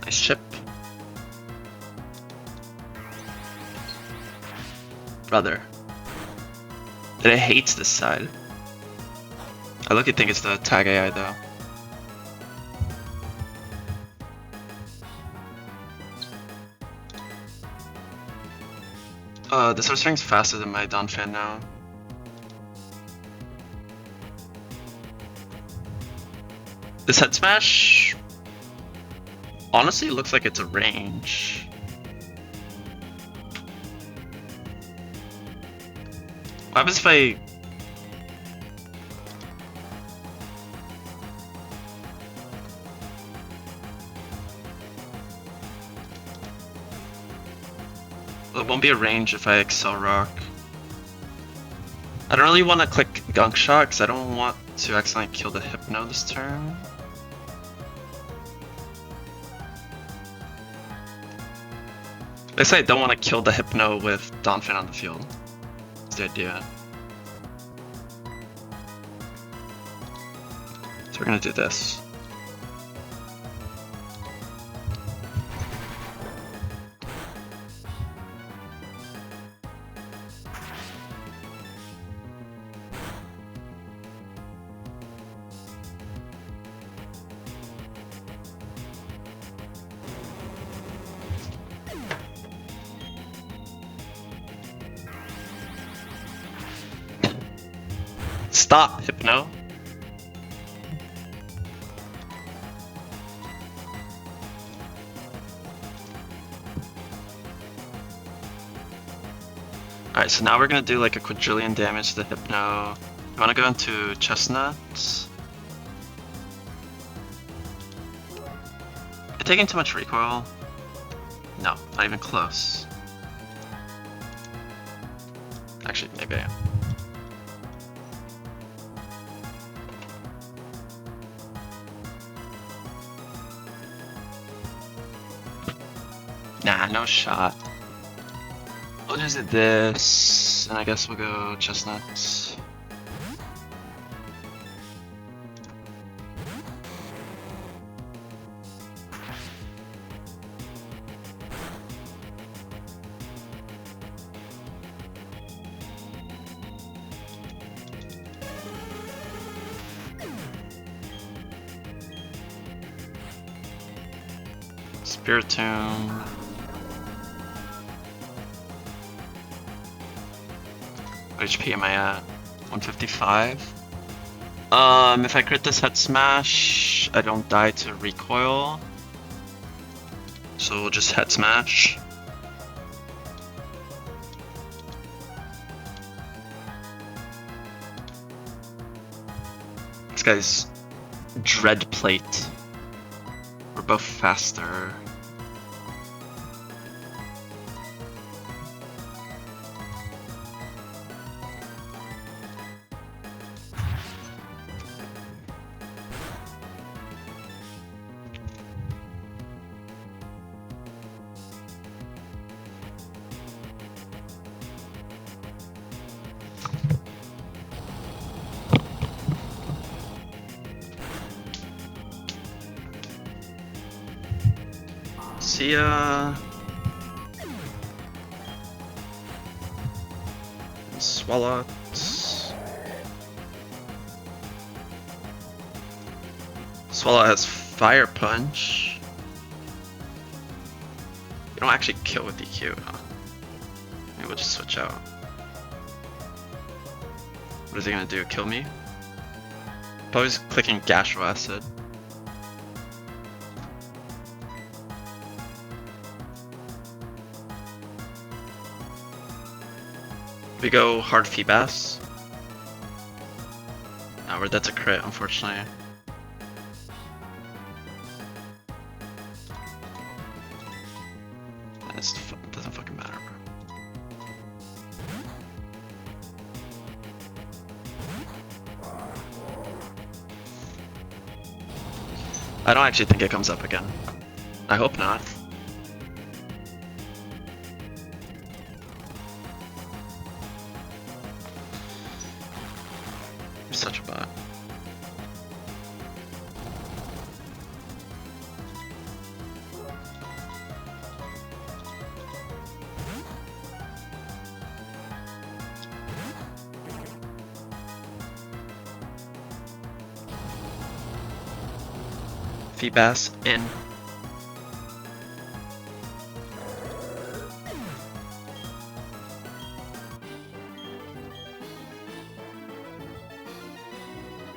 Nice chip. Brother. It hates this side. I look at think it's the tag AI though. This Earth Ring's faster than my Donphan now. This head smash honestly looks like it's a range. What happens if I... It won't be a range if I Excel Rock. I don't really want to click Gunk Shot because I don't want to accidentally kill the Hypno this turn. Basically, I don't want to kill the Hypno with Donphan on the field. That's the idea. So we're gonna do this. Stop, Hypno. Alright, so now we're gonna do like a quadrillion damage to the Hypno. You wanna go into Chestnuts? You're taking too much recoil? No, not even close. Actually, maybe I am. Nah, no shot. We'll just do this, and I guess we'll go Chestnuts. Spiritomb. What HP am I at? 155? If I crit this head smash, I don't die to recoil. So we'll just head smash. This guy's Dread Plate. We're both faster. See ya. Swallow. Swallow has Fire Punch. You don't actually kill with DQ, huh? Maybe we'll just switch out. What is he gonna do? Kill me? Probably just clicking Gastro Acid. We go hard Feebas. No, that's a crit, unfortunately. It doesn't fucking matter, bro. I don't actually think it comes up again. I hope not. You're such a bot. Feebas in.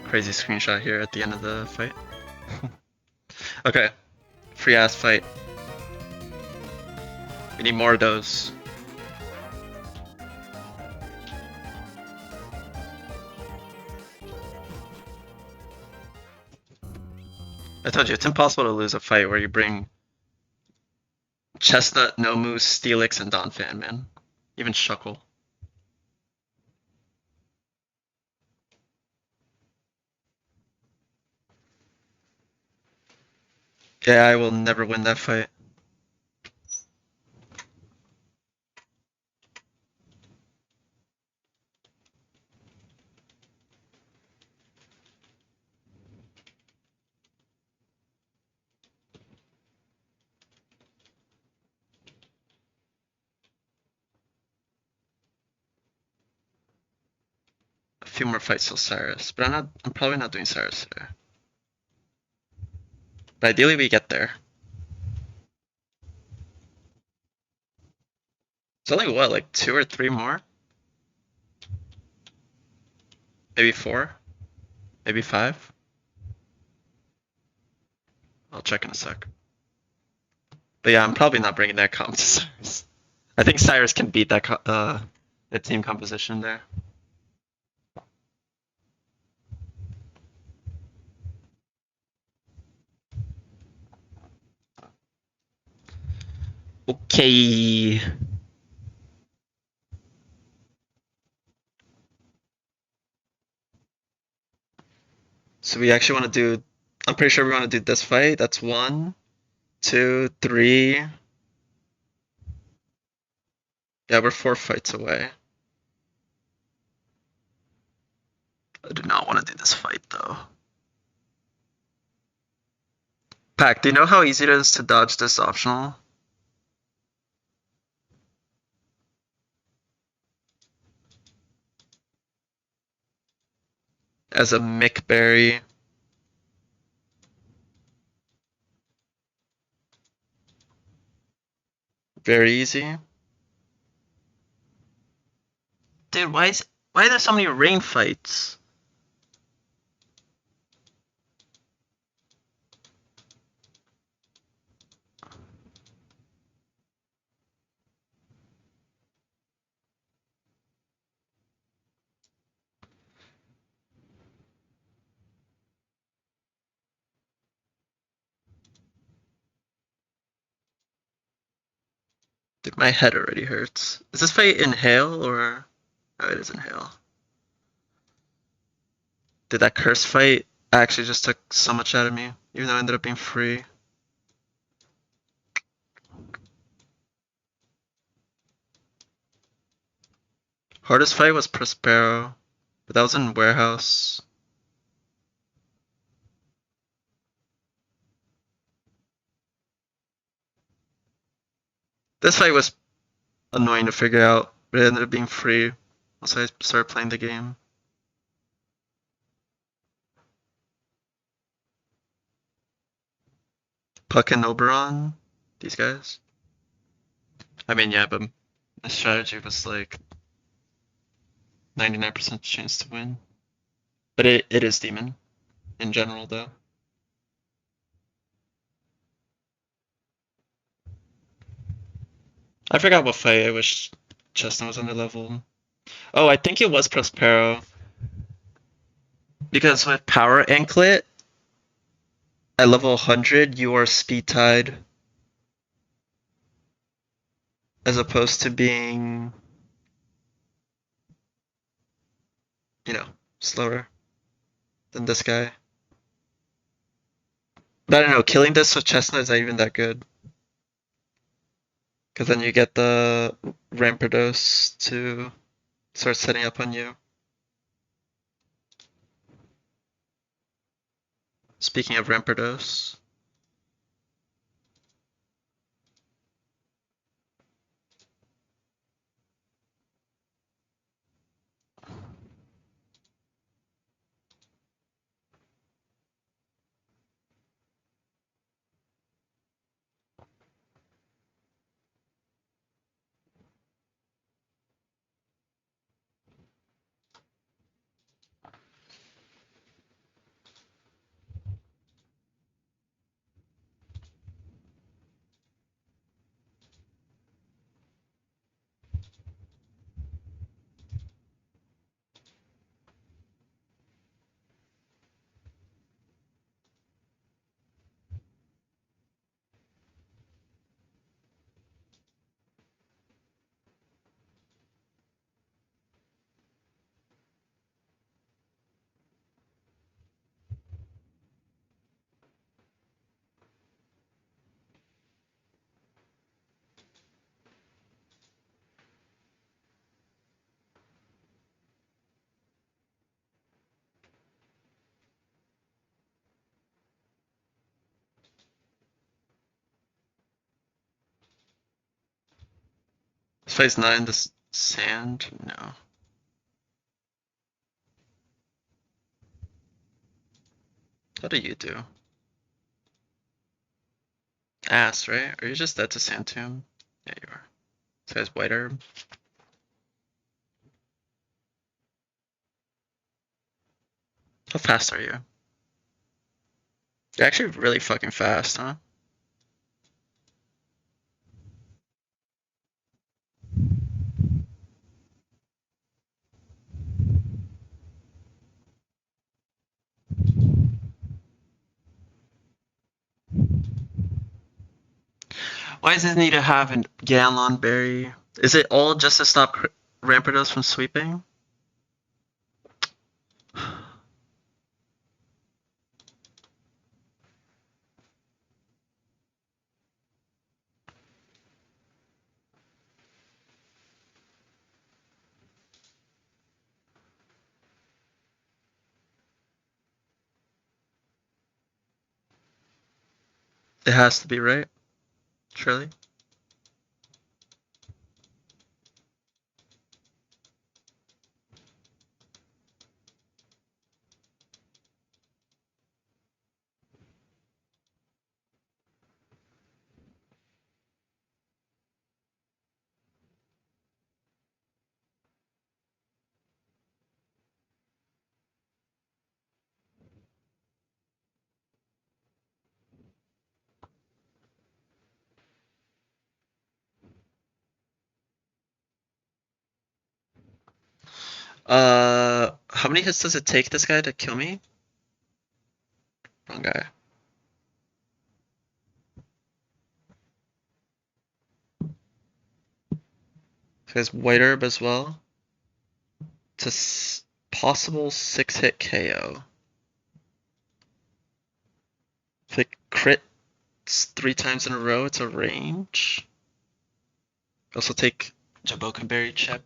Crazy screenshot here at the end of the fight. Okay, free ass fight. We need more of those. I told you, it's impossible to lose a fight where you bring Chestnut, Nomu, Steelix, and Donphan, man. Even Shuckle. Yeah, I will never win that fight. A few more fights till Cyrus, but I'm probably not doing Cyrus there. But ideally we get there. It's only what, like 2 or 3 more? Maybe 4? Maybe 5? I'll check in a sec. But yeah, I'm probably not bringing that comp to Cyrus. I think Cyrus can beat that the team composition there. Okay. So we actually want to do. I'm pretty sure we want to do this fight. That's 1, 2, 3. Yeah, we're 4 fights away. I do not want to do this fight though. Pack, do you know how easy it is to dodge this optional? As a McBerry. Very easy. Dude, why are there so many rain fights? Like my head already hurts. Is this fight inhale or? Oh, it is inhale. Did that curse fight actually just took so much out of me, even though it ended up being free. Hardest fight was Prospero, but that was in warehouse. This fight was annoying to figure out, but it ended up being free once I started playing the game. Puck and Oberon, these guys. I mean, yeah, but my strategy was like 99% chance to win. But it is Demon in general, though. I forgot what fight I wish Chestnut was under level. Oh, I think it was Prospero. Because with Power Anklet, at level 100, you are speed tied. As opposed to being, you know, slower than this guy. But I don't know, killing this with Chestnut is not even that good. Because then you get the Rampardos to start setting up on you. Speaking of Rampardos. This fight's not in the sand? No. How do you do? Ass, right? Are you just dead to Sand Tomb? Yeah, you are. This guy's White Herb. How fast are you? You're actually really fucking fast, huh? Why does it need to have a Gallon Berry? Is it all just to stop Rampardos from sweeping? It has to be, right? Surely? How many hits does it take this guy to kill me? Wrong guy. Has White Herb as well. To possible 6-hit KO. If it crits 3 times in a row, it's a range. Also take Jaboka Berry chip.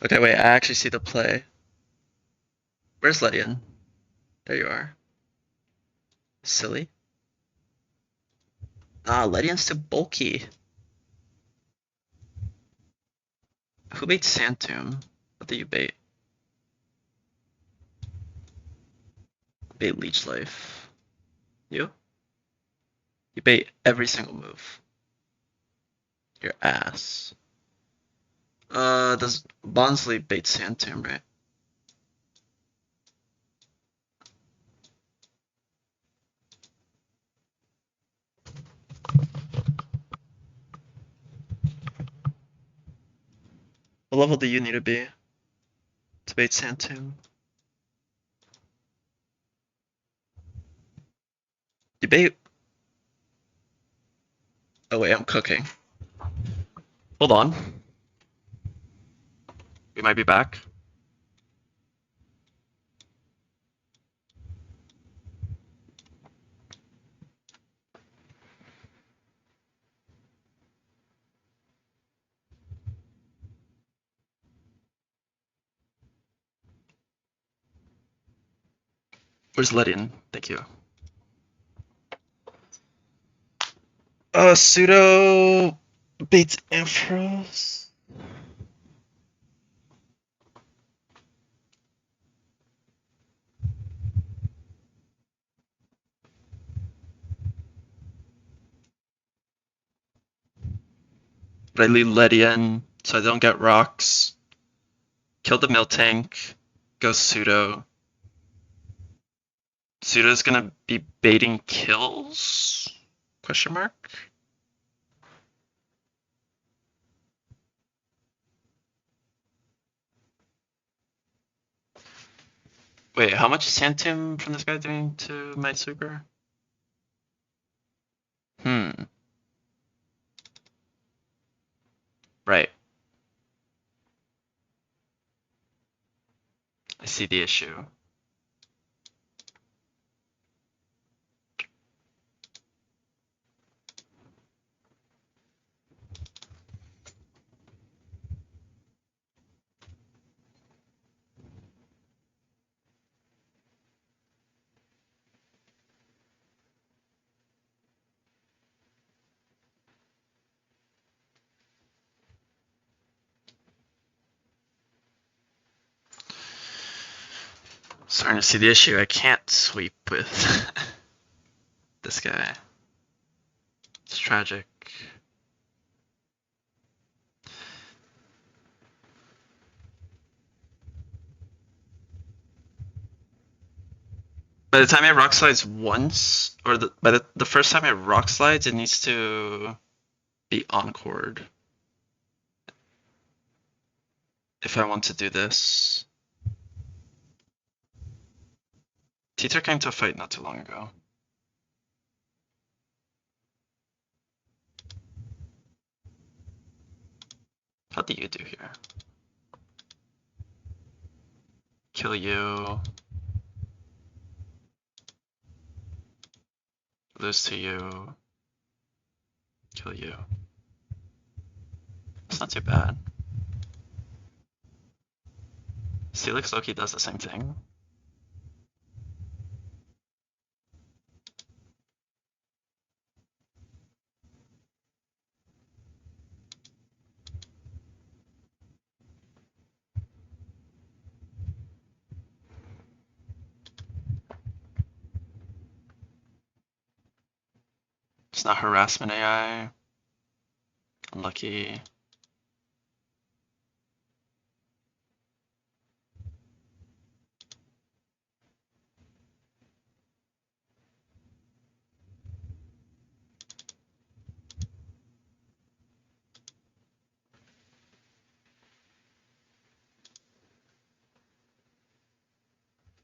Okay, wait, I actually see the play. Where's Ledian? There you are. Silly. Ah, Ledian's too bulky. Who bait Santum? What did you bait? Bait Leech Life. You? You bait every single move. Your ass. Does Bonsley bait Santum, right? What level do you need to be to bait Santum? You bait. Oh wait, I'm cooking. Hold on. We might be back. Where's Ledian? Thank you. Pseudo baits Ampharos. But I leave Ledian so I don't get rocks. Kill the Miltank. Go Pseudo. Pseudo's gonna be baiting kills? Question mark? Wait, how much is Santum from this guy doing to my super? Right. I see the issue. Starting to see the issue. I can't sweep with this guy. It's tragic. By the time it rock slides once, or by the first time it rock slides, it needs to be encored. If I want to do this. Teeter came to a fight not too long ago. How do you do here? Kill you. Lose to you. Kill you. It's not too bad. Steelix Loki does the same thing. It's not harassment AI. Unlucky.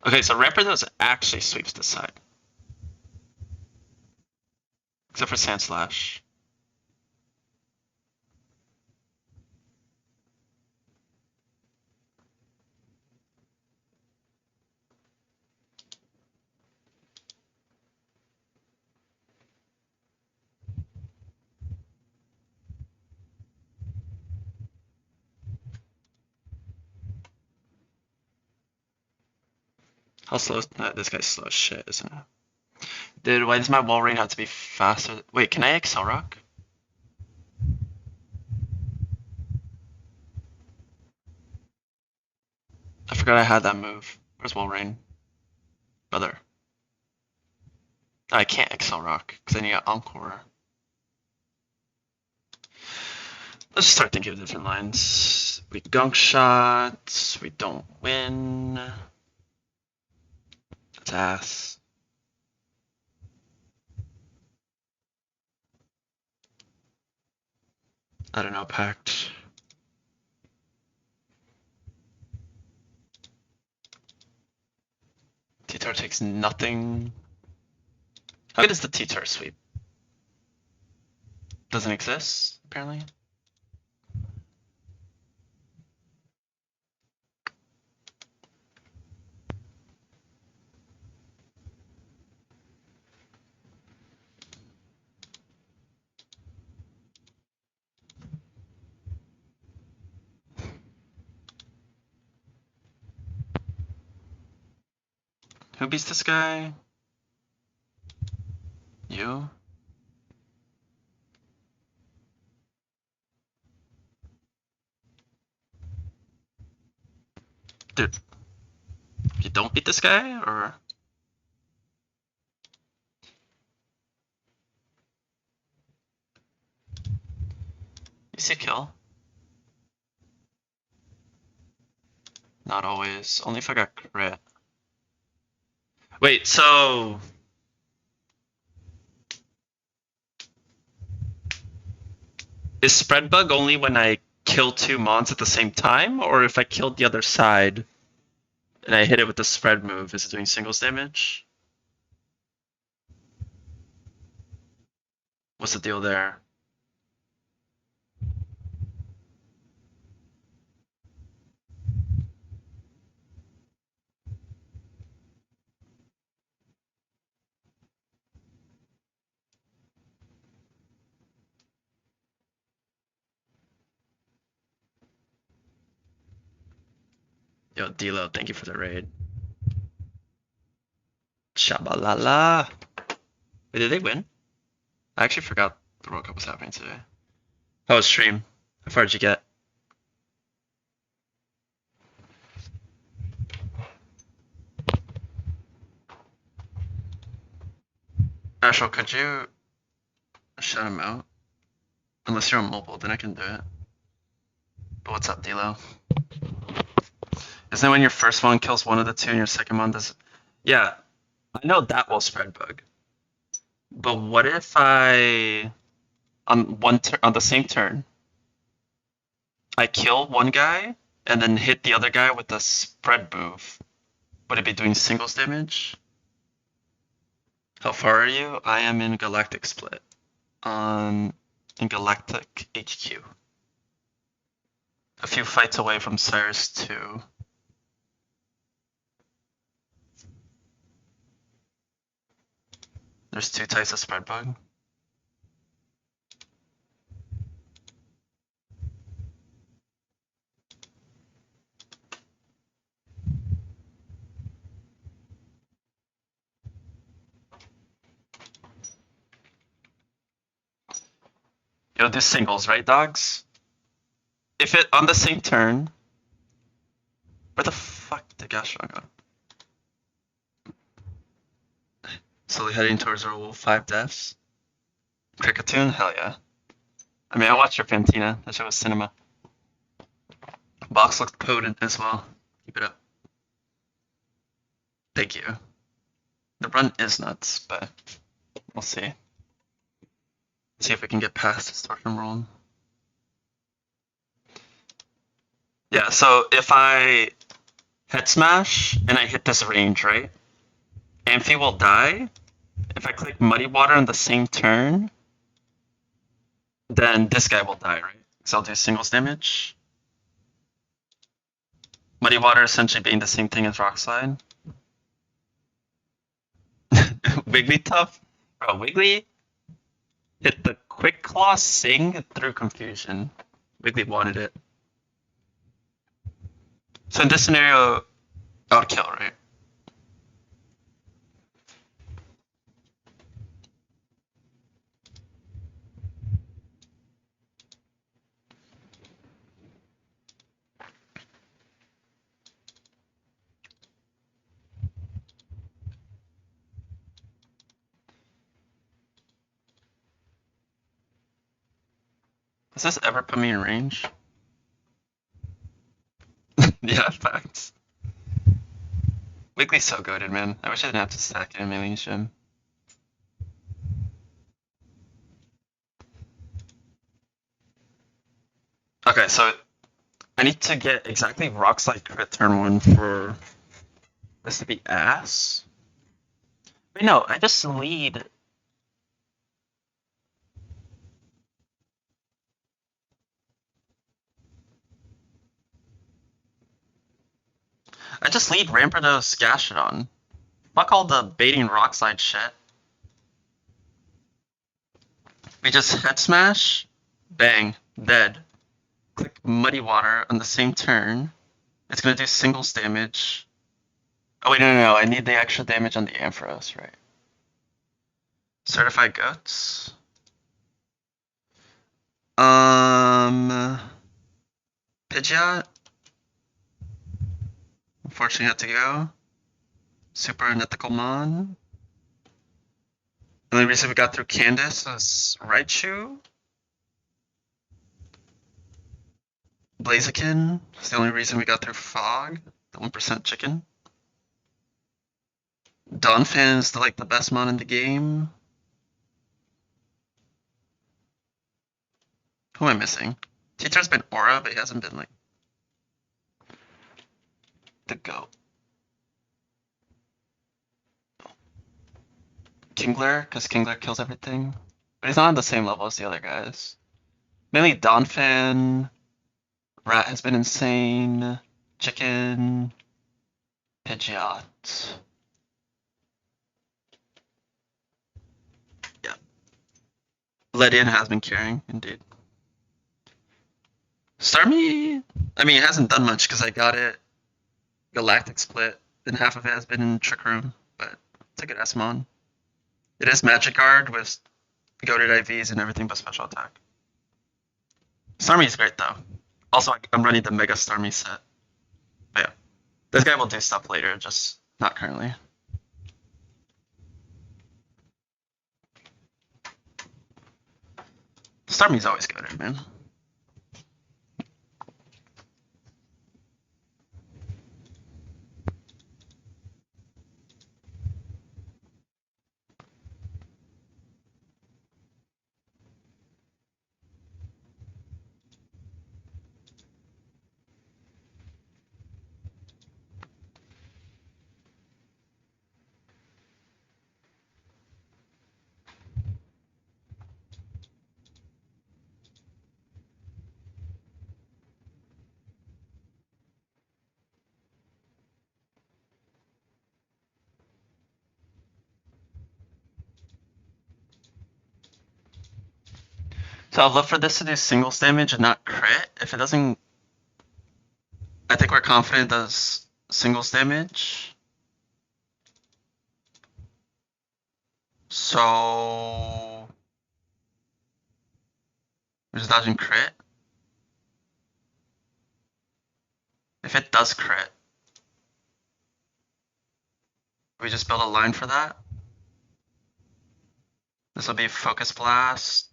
Okay, so Rampardos actually sweeps this side. Except for Sand Slash. How slow? This guy's slow as shit, isn't it? Dude, why does my wall rain have to be faster? Wait, can I Excel Rock? I forgot I had that move. Where's wall rain? Brother. I can't Excel Rock because I need an Encore. Let's just start thinking of different lines. We gunk shots. We don't win. That's ass. I don't know, Pact. T-Tar takes nothing. How good is the T-Tar sweep? Doesn't exist, apparently. Who beats this guy? You? Dude, you don't beat this guy, or? You see a kill? Not always. Only if I got crit. Wait, so... Is spread bug only when I kill two mons at the same time? Or if I killed the other side and I hit it with the spread move, is it doing singles damage? What's the deal there? Yo, D-Lo, thank you for the raid. Shabalala. Wait, did they win? I actually forgot the World Cup was happening today. How was stream? How far did you get? Ashel, could you shout him out? Unless you're on mobile, then I can do it. But what's up, D-Lo? Isn't it when your first one kills one of the two and your second one does... Yeah, I know that will spread bug. But what if I... on the same turn, I kill one guy and then hit the other guy with a spread move? Would it be doing singles damage? How far are you? I am in Galactic split. In Galactic HQ. A few fights away from Cyrus 2. There's two types of spread bug. You'll do singles, right, dogs? If it on the same turn, where the fuck did Gastron go? Slowly heading towards our wolf 5 deaths. Cricketune? Hell yeah. I mean, I watched your Fantina. That show was cinema. Box looked potent as well. Keep it up. Thank you. The run is nuts, but we'll see. See if we can get past Distortion Roll. Yeah, so if I Head smash, and I hit this range, right? Amphi will die. If I click Muddy Water on the same turn, then this guy will die, right? Because I'll do singles damage. Muddy Water essentially being the same thing as Rock Slide. Wigglytuff? Bro, Wiggly hit the Quick Claw Sing through confusion. Wiggly wanted it. So in this scenario, I would kill, right? Does this ever put me in range? Yeah, facts. Wiggly's so goated, man. I wish I didn't have to stack it in Maylene Gym. Okay, so I need to get exactly Rock Slide crit turn 1 for this to be ass. Wait, no, I just lead. I just lead Rampardos Gastrodon. Fuck all the baiting Rock Slide shit. We just head smash, bang, dead. Click Muddy Water on the same turn. It's gonna do singles damage. Oh wait, no, I need the extra damage on the Ampharos, right? Certified Goats. Pidgeot. Unfortunately had to go. Super Unethical Mon. The only reason we got through Candace was Raichu. Blaziken. That's the only reason we got through Fog. The 1% chicken. Donphan is like the best mon in the game. Who am I missing? Teacher's been Aura, but he hasn't been like the GOAT. Kingler, because Kingler kills everything. But he's not on the same level as the other guys. Mainly Donphan. Rat has been insane. Chicken. Pidgeot. Yeah. Ledian has been carrying, indeed. Starmie, I mean, it hasn't done much because I got it Galactic split, and half of it has been in Trick Room, but it's a good S-Mon. It is Magic Guard with goated IVs and everything but special attack. Starmie's great though. Also, I'm running the Mega Starmie set. But yeah, this guy will do stuff later, just not currently. Starmie's always goated, man. So I'll look for this to do singles damage and not crit. If it doesn't, I think we're confident it does singles damage. So we're just dodging crit. If it does crit, we just build a line for that. This will be Focus Blast.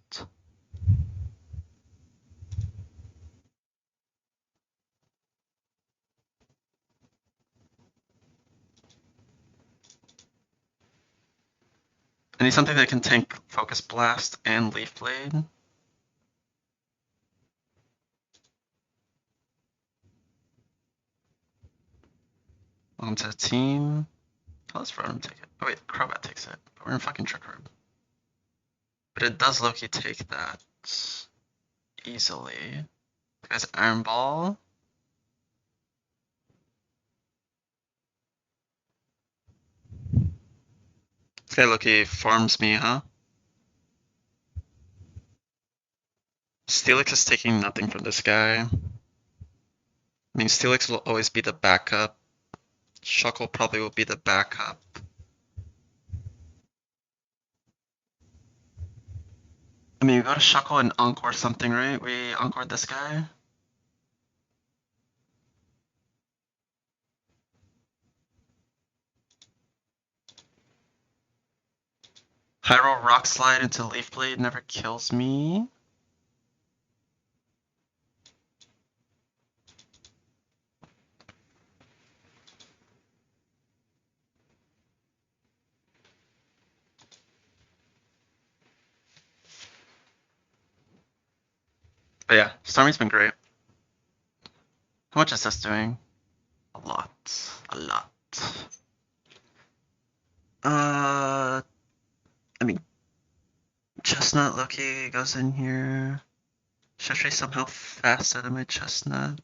I need something that can tank Focus Blast and Leaf Blade. Welcome to the team. Oh, let's Rotom take it. Oh wait, Crobat takes it. But we're in fucking Trick Room. But it does Loki take that easily. Guys, Iron Ball. This guy Loki farms me, huh? Steelix is taking nothing from this guy. I mean, Steelix will always be the backup. Shuckle probably will be the backup. I mean, we go to Shuckle and Encore something, right? We Encored this guy. Hyrule Rock Slide into Leaf Blade never kills me. But yeah, Stormy's been great. How much is this doing? A lot. A lot. I mean, Chestnut Loki goes in here. Shiftry somehow faster than my Chestnut.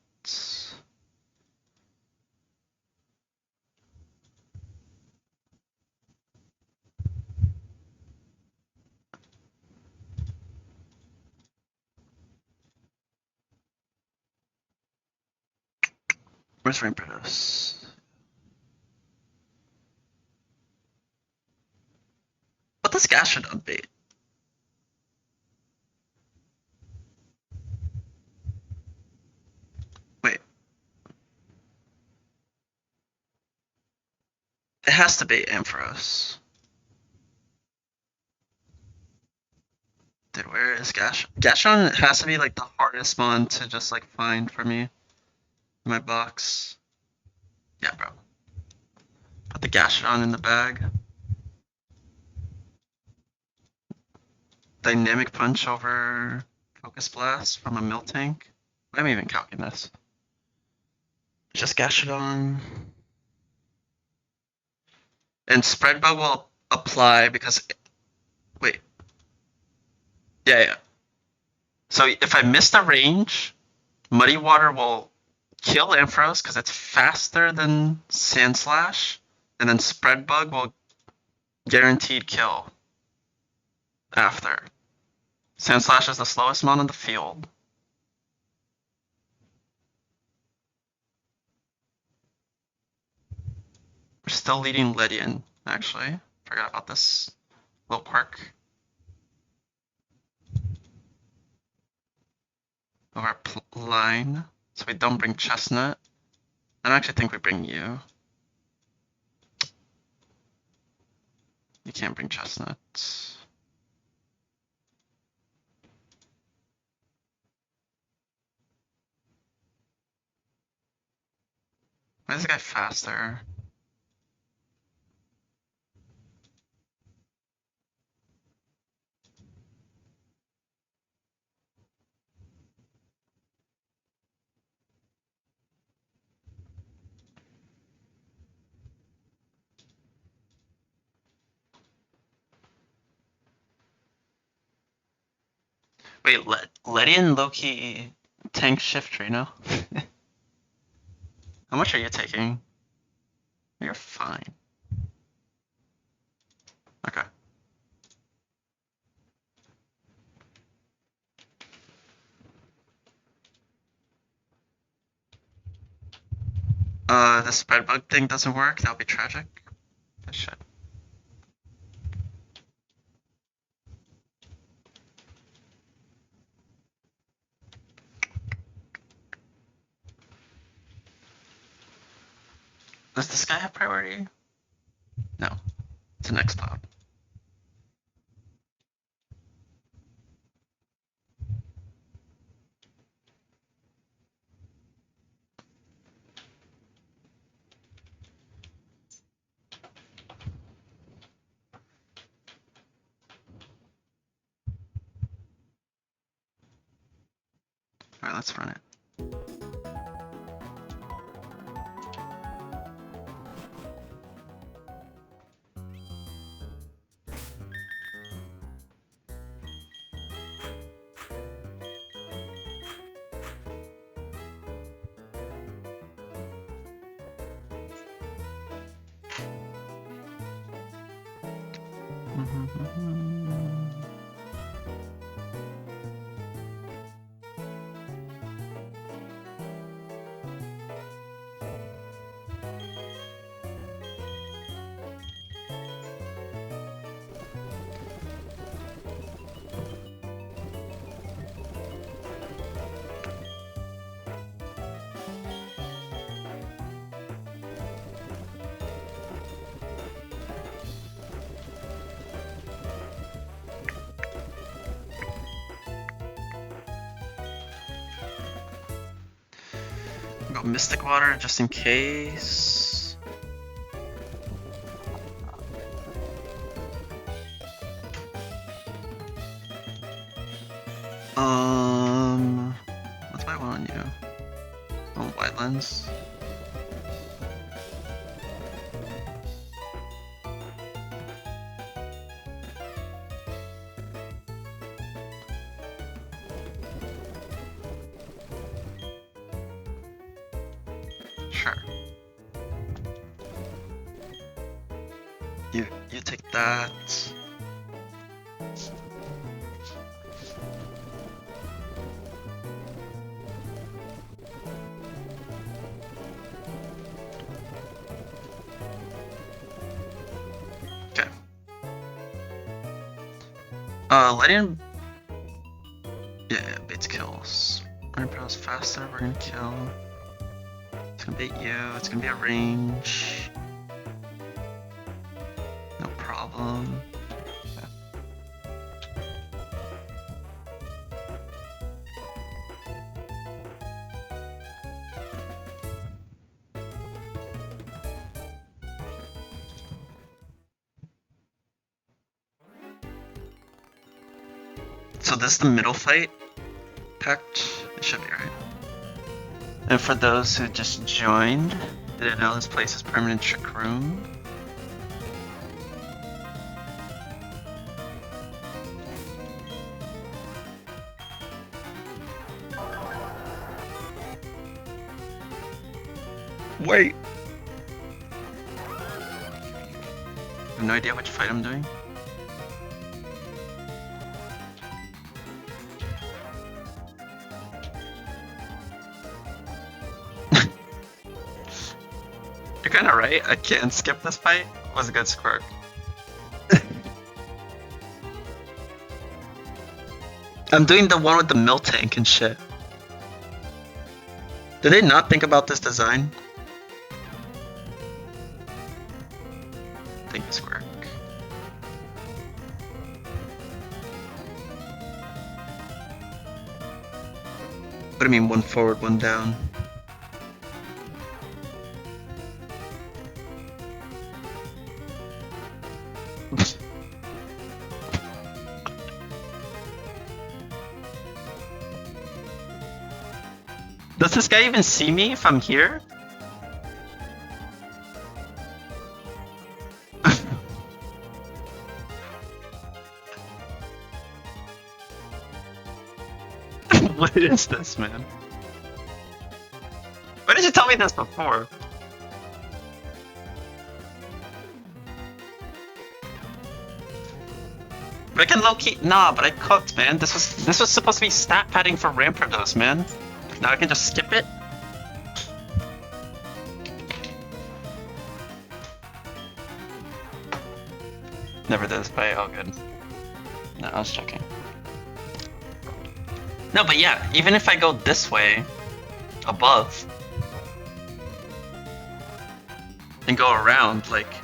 Where's Rainbirdos? What does Gastrodon bait? Wait. It has to bait Ampharos. Dude, where is Gastrodon? Gastrodon has to be like the hardest one to just like find for me in my box. Yeah, bro. Put the Gastrodon in the bag. Dynamic Punch over Focus Blast from a Miltank. Why am I even calculating this? Just Gastrodon. And Spread Bug will apply because... Wait. Yeah. So if I miss the range, Muddy Water will kill Ampharos because it's faster than Sandslash, and then Spread Bug will guaranteed kill after. Sandslash is the slowest mon on the field. We're still leading Lydian, actually. Forgot about this little quirk. Of our line. So we don't bring Chestnut. I don't actually think we bring you. You can't bring Chestnut. Why is this guy faster? Wait, Lydian Loki tank Shiftry, no? How much are you taking? You're fine. Okay. The Spread Bug thing doesn't work. That would be tragic. That shit. Does this guy have priority? No. It's the next cloud. Alright, let's run it. Go Mystic Water just in case. What's my one on you? Oh, White Lens. Sure. You take that. Okay. Letting. Yeah, baits kills. Iron Pearl's faster, we're gonna kill. It's gonna bait you, it's gonna be a range. No problem. Yeah. So this is the middle fight pact? It should be right. And for those who just joined, didn't know this place is permanent trick room. Wait. I have no idea which fight I'm doing. You're kinda right, I can't skip this fight. It was a good squirk. I'm doing the one with the mill tank and shit. Did they not think about this design? Thank you, squirk. What do you mean, one forward, one down? Does this guy even see me if I'm here? What is this, man? Why did you tell me this before? But I can low-key— nah, but I cooked, man. This was supposed to be stat padding for ramp dose, man. Now I can just skip it? Never did this play. Oh, good. No, I was joking. No, but yeah, even if I go this way, above, and go around, like,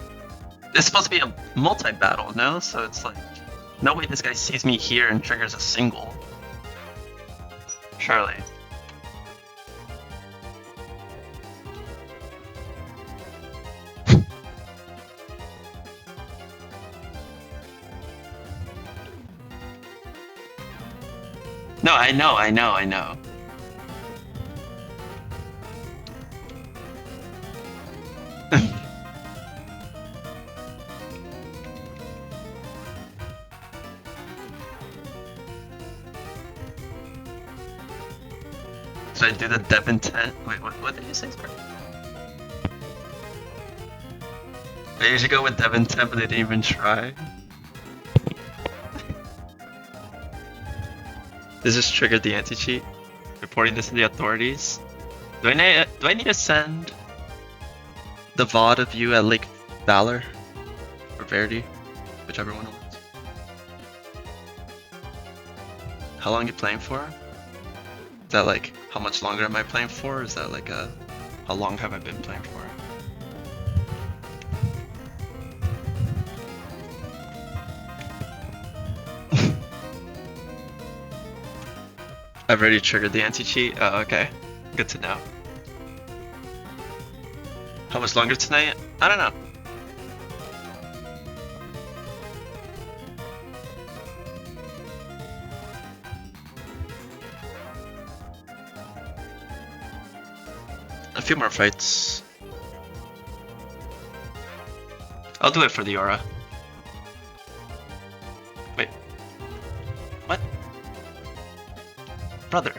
it's supposed to be a multi-battle, no? So it's like, no way this guy sees me here and triggers a single. Surely. No, I know. Should I do the dev intent? Wait, what did you say, Spark? I usually go with dev intent, but they didn't even try. This just triggered the anti-cheat. Reporting this to the authorities. Do I need to send the VOD of you at Lake Valor? Or Verity? Whichever one it was. How long are you playing for? Is that like, how much longer am I playing for? Or is that like a, how long have I been playing for? I've already triggered the anti-cheat. Oh, okay. Good to know. How much longer tonight? I don't know. A few more fights. I'll do it for the aura. Wait. What? Brother.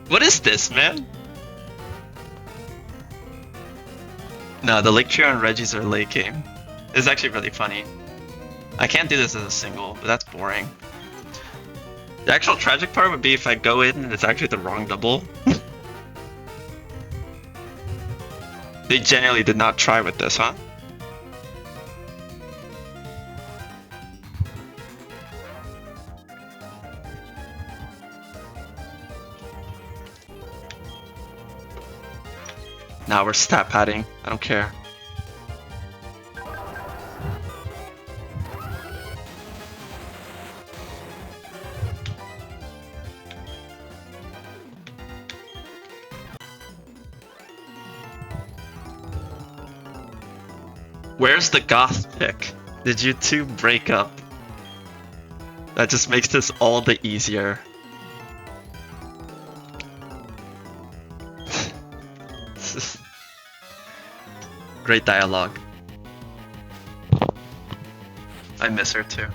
What is this, man? No, the Lake Trio and Reggies are late game. It's actually really funny. I can't do this as a single, but that's boring. The actual tragic part would be if I go in and it's actually the wrong double. They genuinely did not try with this, huh? Now we're stat padding. I don't care. Where's the goth pick? Did you two break up? That just makes this all the easier. Great dialogue. I miss her too.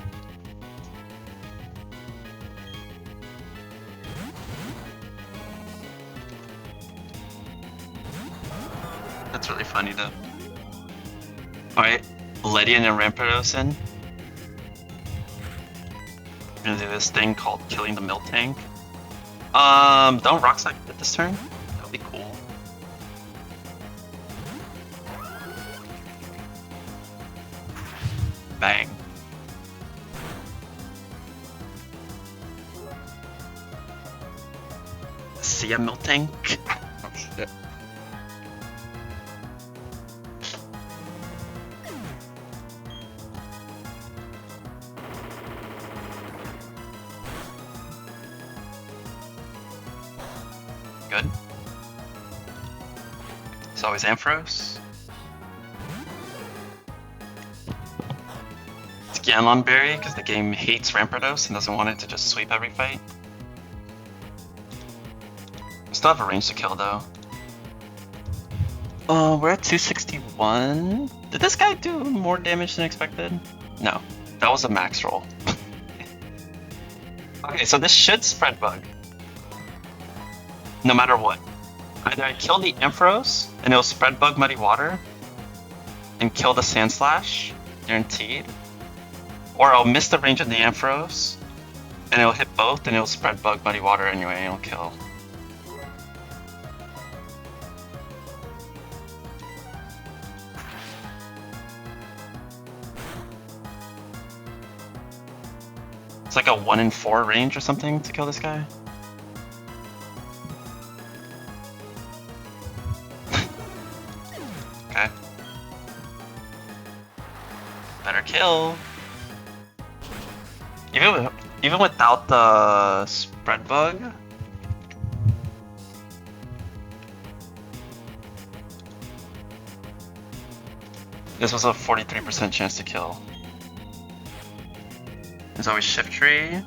That's really funny though. Alright, Ledian and Rampardos in. We're gonna do this thing called killing the milk tank. Don't rock slide at this turn? That would be cool. Bang. See a milk tank? Oh shit. Good. It's always Ampharos. It's Ganlon Berry, because the game hates Rampardos and doesn't want it to just sweep every fight. Still have a range to kill though. We're at 261. Did this guy do more damage than expected? No, that was a max roll. Okay, so this should spread bug. No matter what. Either I kill the Ampharos and it'll spread bug Muddy Water and kill the Sand Slash, guaranteed. Or I'll miss the range of the Ampharos and it'll hit both and it'll spread bug Muddy Water anyway and it'll kill. It's like a 1 in 4 range or something to kill this guy. Okay. Better kill. Even without the spread bug. This was a 43% chance to kill. There's always Shift Tree.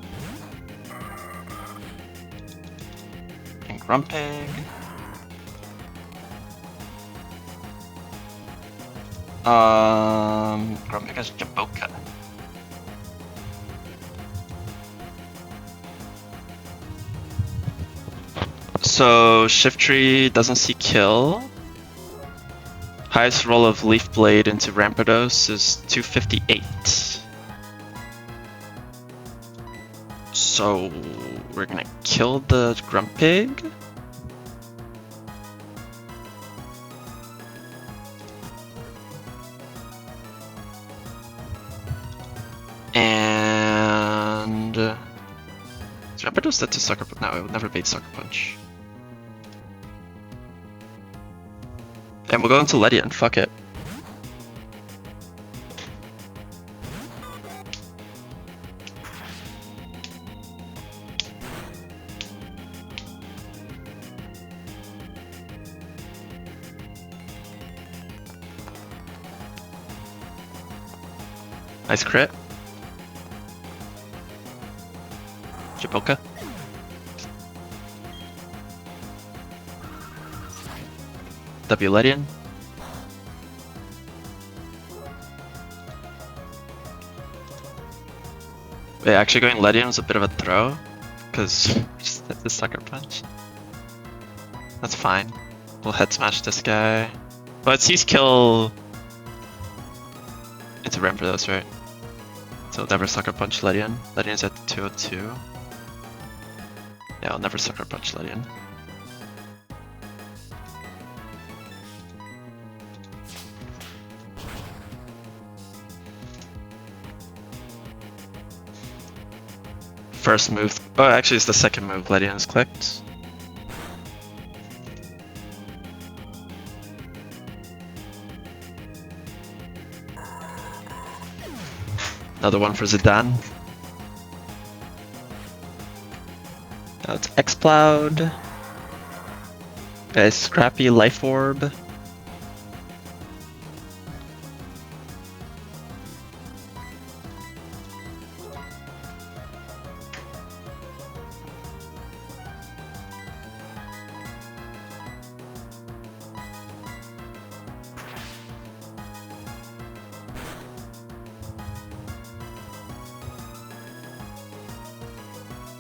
And Grumpig. Grumpig has Jaboka. So Shift Tree doesn't see kill. Highest roll of Leaf Blade into Rampardos is 258. So we're gonna kill the Grumpig. And is Rampardos set to Sucker Punch? No, it would never bait Sucker Punch. And we'll go into Ledian, fuck it. Nice crit. Japoka. W Ledian. Wait, actually going Ledian was a bit of a throw, because just hit the Sucker Punch. That's fine. We'll head smash this guy. But he's kill into Rampardos, right? So never Sucker Punch Ledian. Ledian's at 202. Yeah, I'll never Sucker Punch Ledian. First move. Oh, actually, it's the second move. Ledian's clicked. Another one for Zidane. Now it's X-Cloud. A scrappy Life Orb.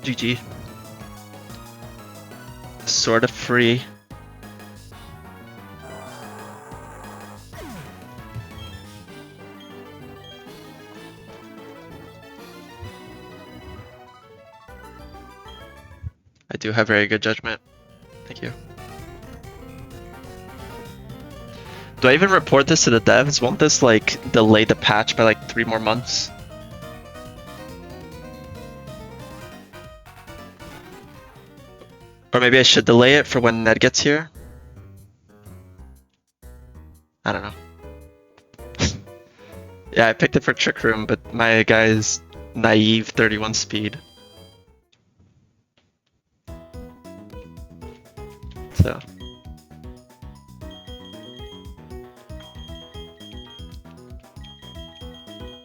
GG. Sort of free. I do have very good judgment. Thank you. Do I even report this to the devs? Won't this like delay the patch by like 3 more months? Or maybe I should delay it for when Ned gets here? I don't know. Yeah, I picked it for Trick Room, but my guy's naive 31 speed. So.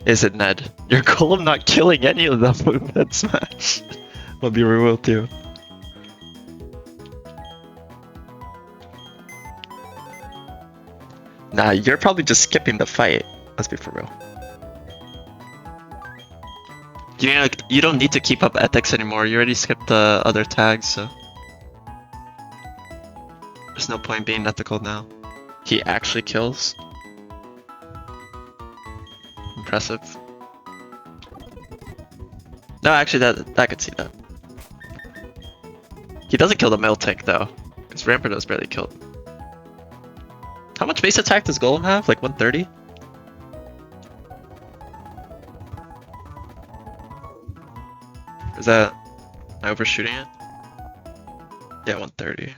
Is it Ned? Your Golem not killing any of them with Ned Smash. Will be removed too. Nah, you're probably just skipping the fight. Let's be for real. You don't need to keep up ethics anymore. You already skipped the other tags, so there's no point being ethical now. He actually kills. Impressive. No, actually, that I could see that. He doesn't kill the Miltank though, because Rampardos barely killed. How much base attack does Golem have? Like 130? Is that... am I overshooting it? Yeah, 130.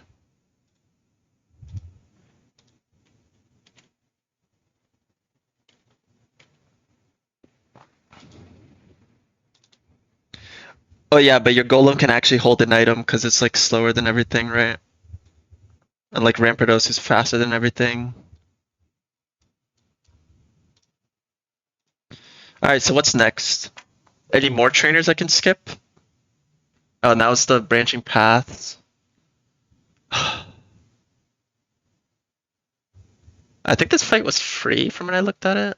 Oh yeah, but your Golem can actually hold an item because it's like slower than everything, right? And like Rampardos is faster than everything. Alright, so what's next? Any more trainers I can skip? Oh, now it's the branching paths. I think this fight was free from when I looked at it.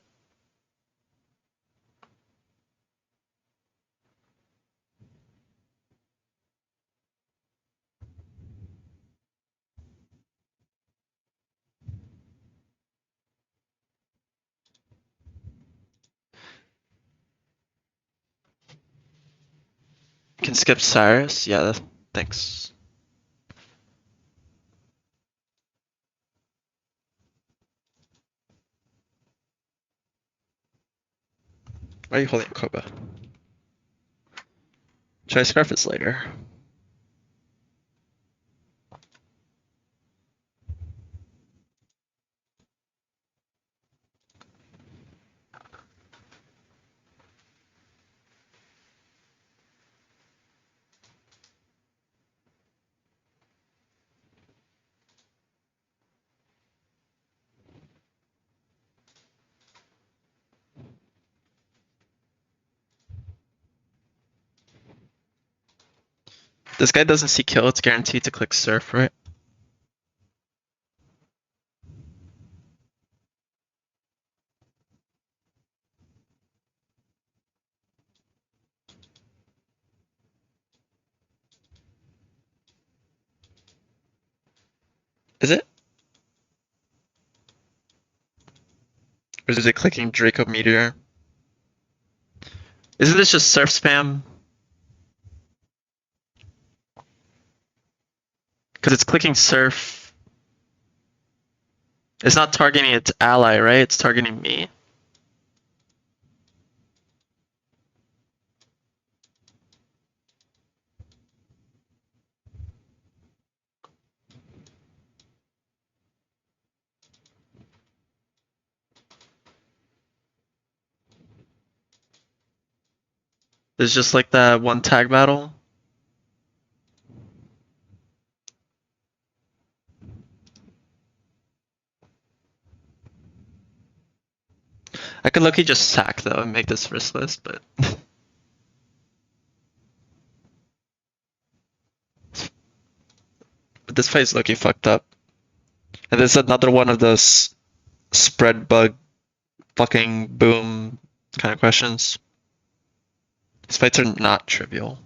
Can skip Cyrus? Yeah, thanks. Why are you holding Koba? Should I scarf this later? This guy doesn't see kill, it's guaranteed to click surf, right? Is it? Or is it clicking Draco Meteor? Isn't this just surf spam? Because it's clicking surf. It's not targeting its ally, right? It's targeting me. It's just like that one tag battle. I could low-key just sack though and make this riskless, but but this fight is looking fucked up. And there's another one of those spread bug fucking boom kind of questions. These fights are not trivial.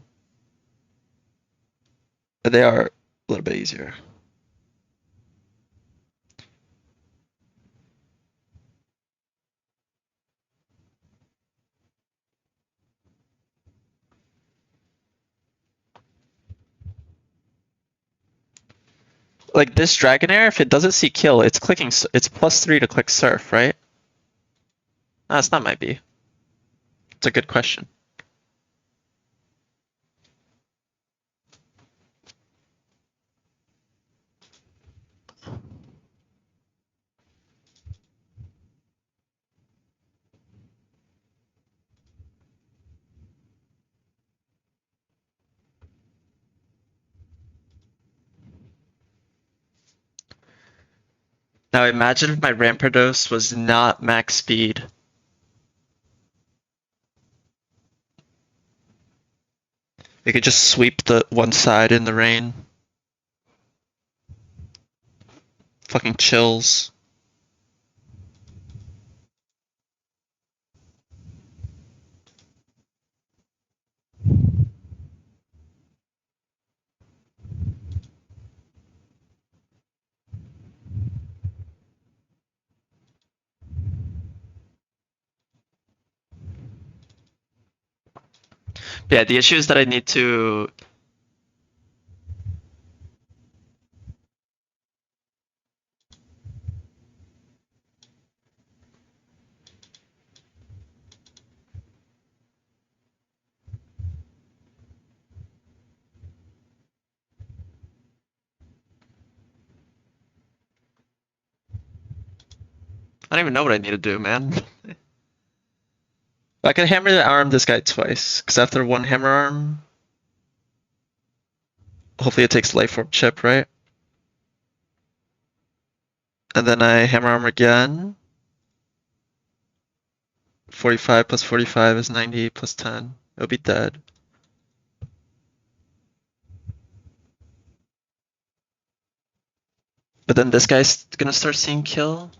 But they are a little bit easier. Like this Dragonair, if it doesn't see kill, it's clicking. It's +3 to click surf, right? No, it's not might be. It's a good question. Now imagine if my Rampardos was not max speed. It could just sweep the one side in the rain. Fucking chills. Yeah, the issue is that I need to. I don't even know what I need to do, man. I can hammer the arm this guy twice, because after one hammer arm, hopefully it takes life orb chip, right? And then I hammer arm again. 45 plus 45 is 90 plus 10. It'll be dead. But then this guy's gonna start seeing kill.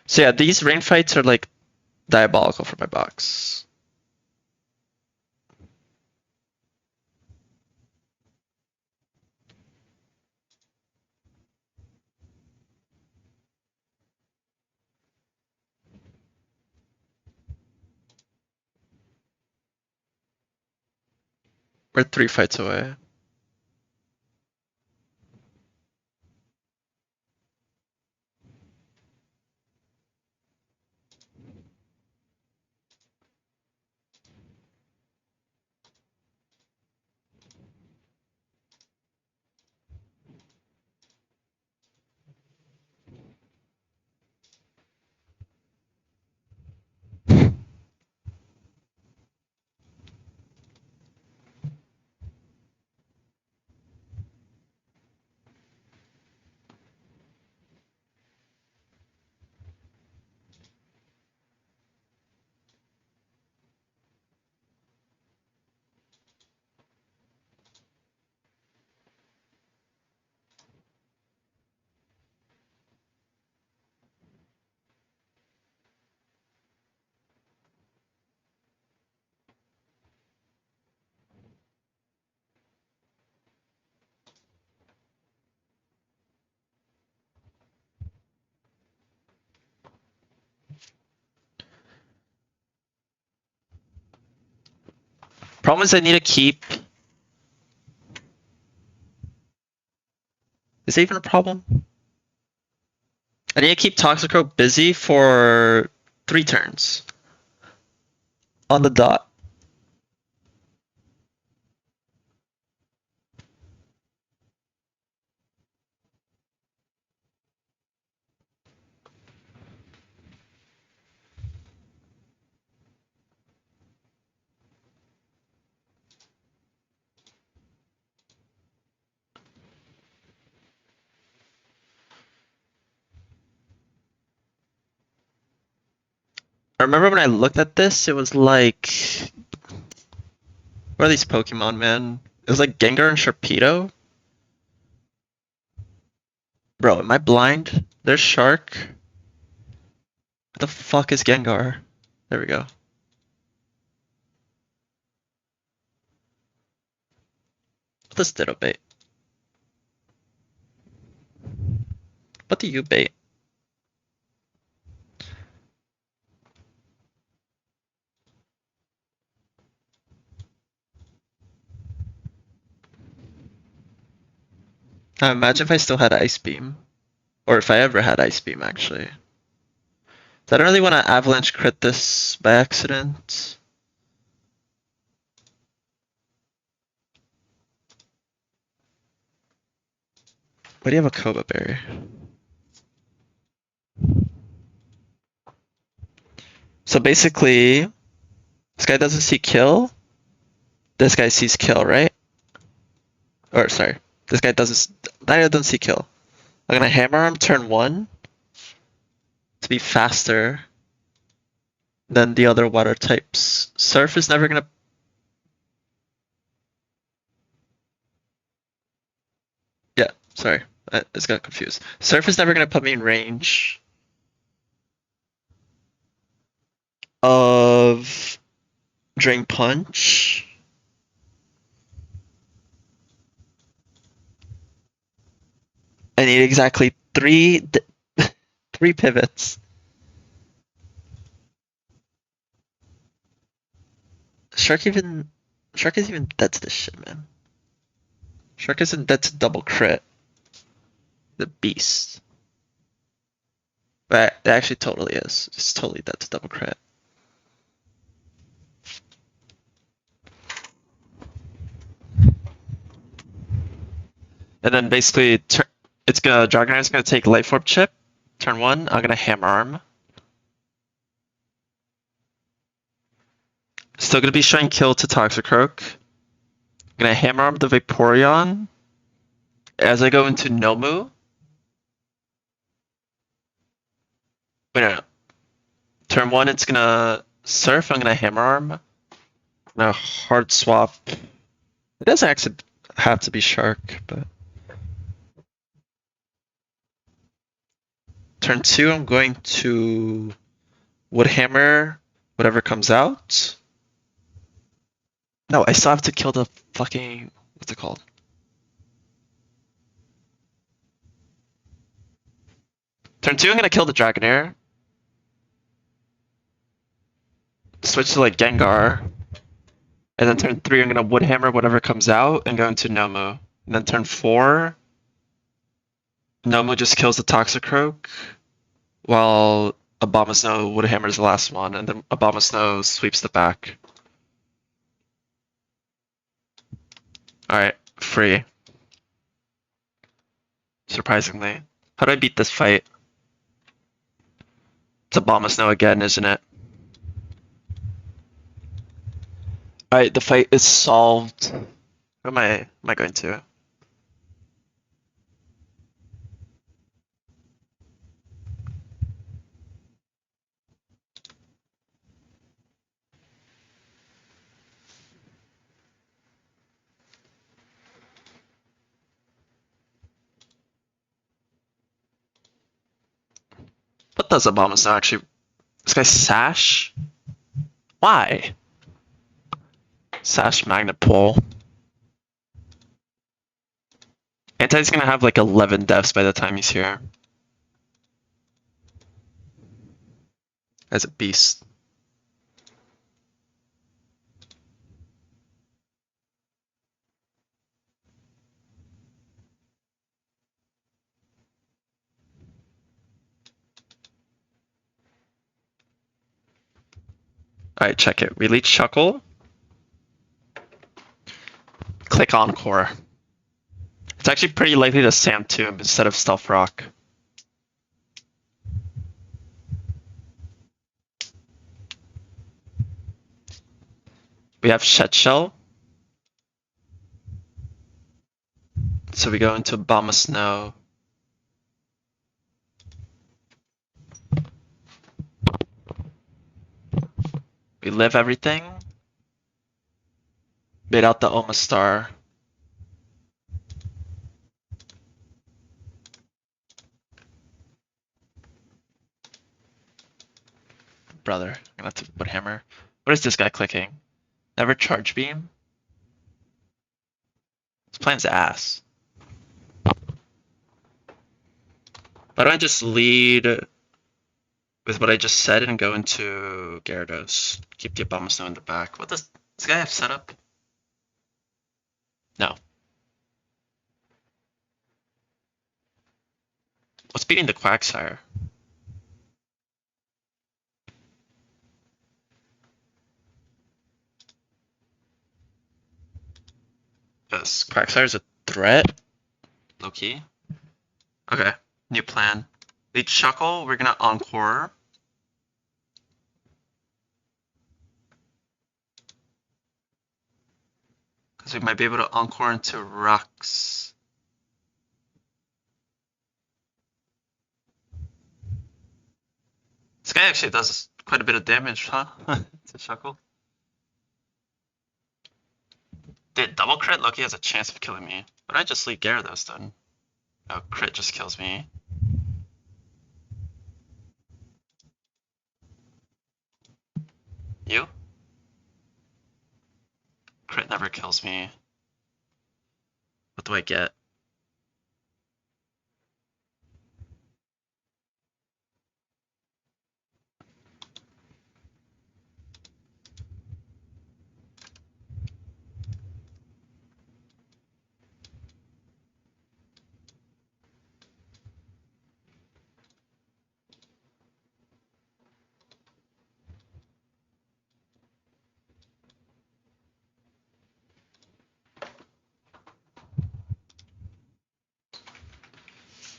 So yeah, these rain fights are like diabolical for my box. We're 3 fights away. Problem is I need to keep... Is that even a problem? I need to keep Toxicroak busy for 3 turns. On the dot. I remember when I looked at this, it was like... What are these Pokemon, man? It was like Gengar and Sharpedo. Bro, am I blind? There's Shark. What the fuck is Gengar? There we go. What's this Ditto bait? What do you bait? Imagine if I still had Ice Beam. Or if I ever had Ice Beam, actually. I don't really want to Avalanche crit this by accident. Why do you have a Koba Berry? So basically, this guy doesn't see kill. This guy sees kill, right? Or sorry, this guy doesn't see kill. I'm gonna hammer him turn 1 to be faster than the other water types. Surf is never gonna... Yeah, sorry. I just got confused. Surf is never gonna put me in range of Drain Punch. I need exactly 3 pivots. Shark is even dead to this shit, man. Shark isn't dead to double crit. The beast. But it actually totally is. It's totally dead to double crit. And then basically, Dragonair's gonna take Life Orb Chip. Turn 1, I'm gonna Hammer Arm. Still gonna be showing kill to Toxicroak. I'm gonna Hammer Arm the Vaporeon. As I go into Nomu. Wait, no. Turn 1, it's gonna Surf, I'm gonna Hammer Arm. I'm gonna Hard Swap. It doesn't actually have to be Shark, but... Turn 2, I'm going to Wood Hammer whatever comes out. No, I still have to kill the fucking... What's it called? Turn 2, I'm gonna kill the Dragonair. Switch to like Gengar. And then turn 3, I'm gonna Woodhammer whatever comes out and go into Nomu. And then turn 4, Nomu just kills the Toxicroak, while Abomasnow Woodhammer's the last one, and then Abomasnow sweeps the back. Alright, free. Surprisingly. How do I beat this fight? It's Abomasnow again, isn't it? Alright, the fight is solved. What am I going to? What does Abomasnow actually? This guy's Sash? Why? Sash Magnet Pull. Anti's gonna have like 11 deaths by the time he's here. As a beast. Alright, check it. Release Chuckle. Click Encore. It's actually pretty likely to Sand Tomb instead of Stealth Rock. We have Shed Shell. So we go into Abomasnow. We live everything. Bait out the Omastar. Brother, I'm gonna have to put hammer. What is this guy clicking? Never charge beam? This plan's ass. Why don't I just lead with what I just said and go into Gyarados? Keep the Abomasnow in the back. What does this guy have set up? No. What's beating the Quagsire? Because Quagsire's a threat? Low key. Okay, new plan. Lead Shuckle, we're gonna Encore. Because we might be able to Encore into Rocks. This guy actually does quite a bit of damage, huh? To Shuckle. Did double crit? Loki has a chance of killing me. But I just leave Gyarados then. Oh, crit just kills me. You? Crit never kills me. What do I get?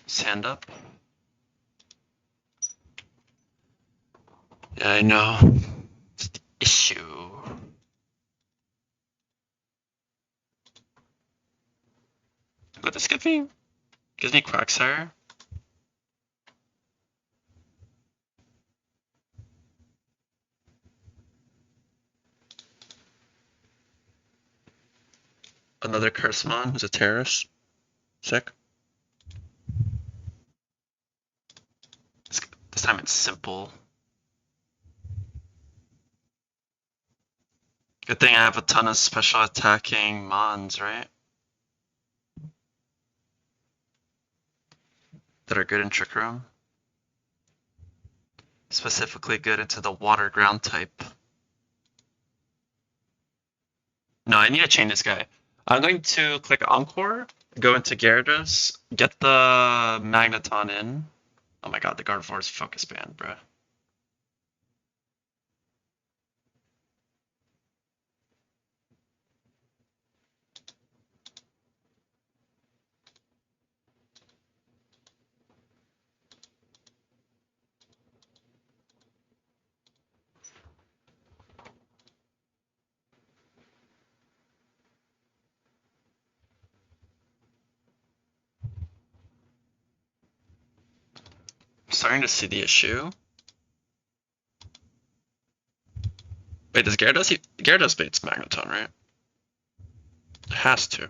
Sand up? Yeah, I know. It's the issue. What does give me? Gives me Quagsire? Another Cursemon who's a terrorist? Sick. This time it's simple. Good thing I have a ton of special attacking Mons, right? That are good in Trick Room. Specifically good into the water ground type. No, I need to chain this guy. I'm going to click Encore, go into Gyarados, get the Magneton in. Oh my god, the Gardevoir's focus band, bruh. I'm starting to see the issue. Wait, does Gyarados baits Magneton, right? It has to.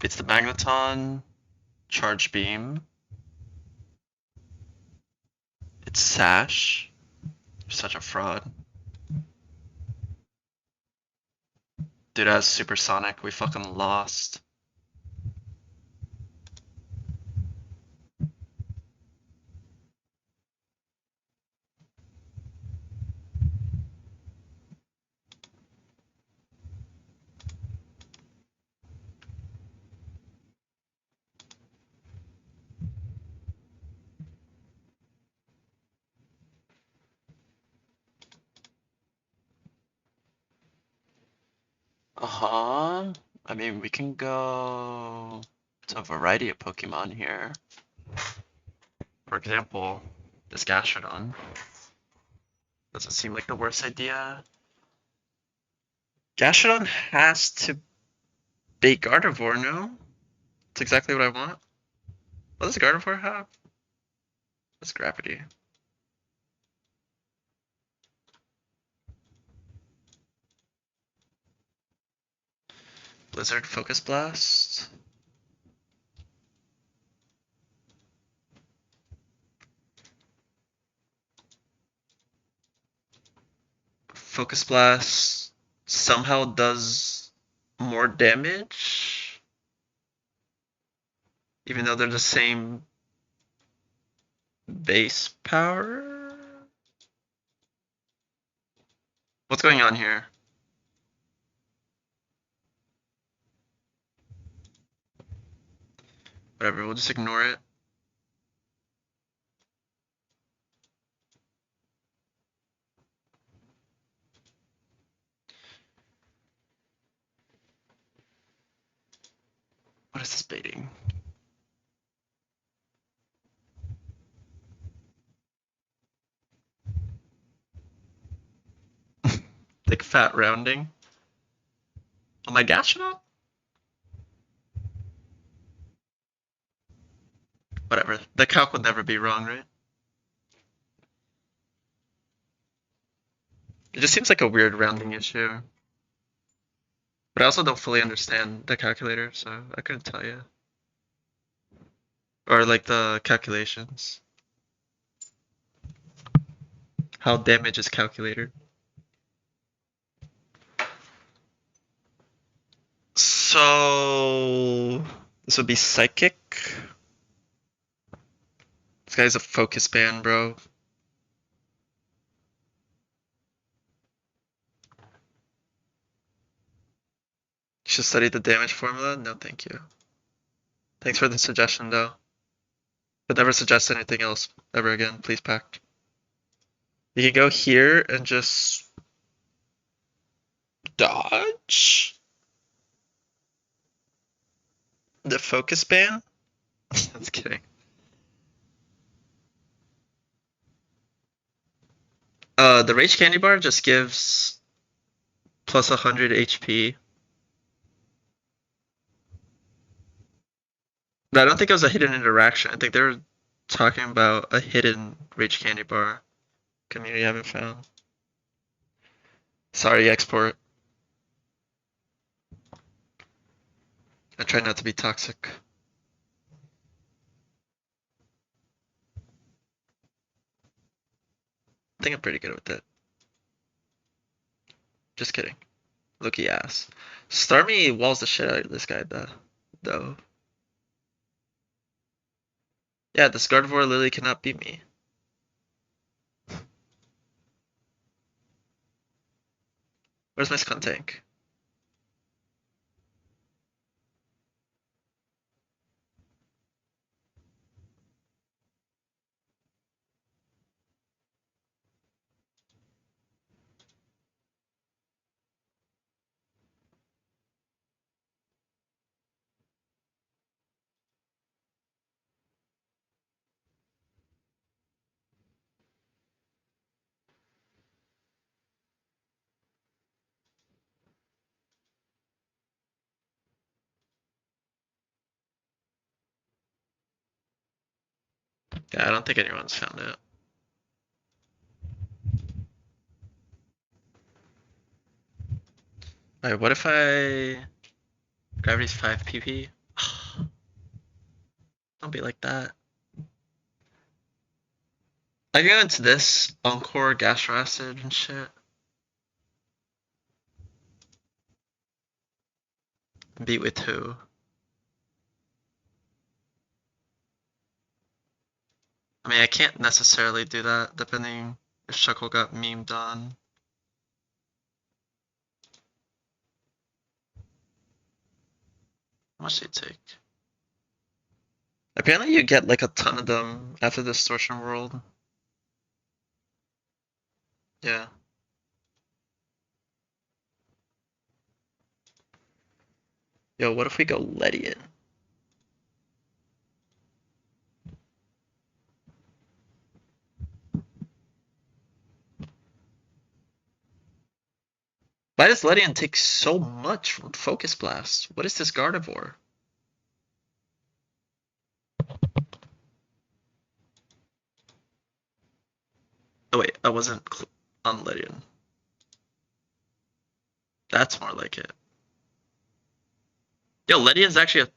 It's the Magneton, Charge Beam. It's Sash. You're such a fraud. Dude has Supersonic. We fucking lost. Uh-huh. I mean, we can go to a variety of Pokemon here. For example, this Gastrodon. Doesn't seem like the worst idea. Gastrodon has to bait Gardevoir, no? That's exactly what I want. What does Gardevoir have? That's Gravity. Blizzard Focus Blast. Focus Blast somehow does more damage, even though they're the same base power. What's going on here? Whatever, we'll just ignore it. What is this baiting? Thick fat rounding. Oh my gosh, not? Whatever. The calc would never be wrong, right? It just seems like a weird rounding issue. But I also don't fully understand the calculator, so I couldn't tell you. Or like the calculations. How damage is calculated. So this would be Psychic. This guy's a focus band, bro. You should study the damage formula? No, thank you. Thanks for the suggestion, though. But never suggest anything else ever again, please, Pact. You can go here and just dodge the focus band. That's kidding. The Rage Candy Bar just gives plus 100 HP. But I don't think it was a hidden interaction. I think they were talking about a hidden Rage Candy Bar. Community haven't found. Sorry, export. I try not to be toxic. I think I'm pretty good with it. Just kidding. Looky ass. Starmie walls the shit out of this guy, though. Yeah, this Gardevoir Lily cannot beat me. 'Cause Where's my Scun tank? Yeah, I don't think anyone's found it. Alright, what if I... Gravity's 5 PP? Don't be like that. I can go into this Encore Gastro Acid and shit. Beat with who? I mean, I can't necessarily do that, depending if Shuckle got memed on. How much did it take? Apparently you get like a ton of them after the Distortion World. Yeah. Yo, what if we go Ledian? Why does Ledian take so much from Focus Blast? What is this Gardevoir? Oh wait, I wasn't on Ledian. That's more like it. Yo, Ledian's actually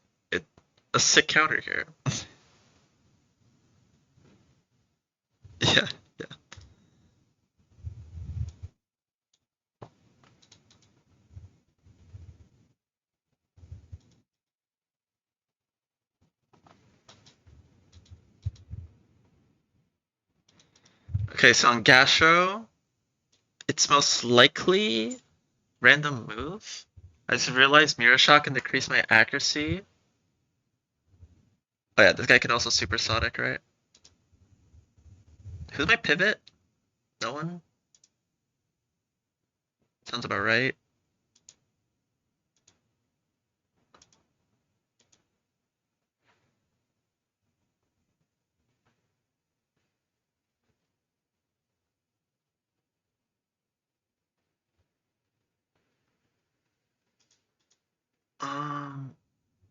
a sick counter here. Yeah, yeah. Okay, so on Gastro, it's most likely random move. I just realized Mirror Shock can decrease my accuracy. Oh yeah, this guy can also Supersonic, right? Who's my pivot? No one? Sounds about right.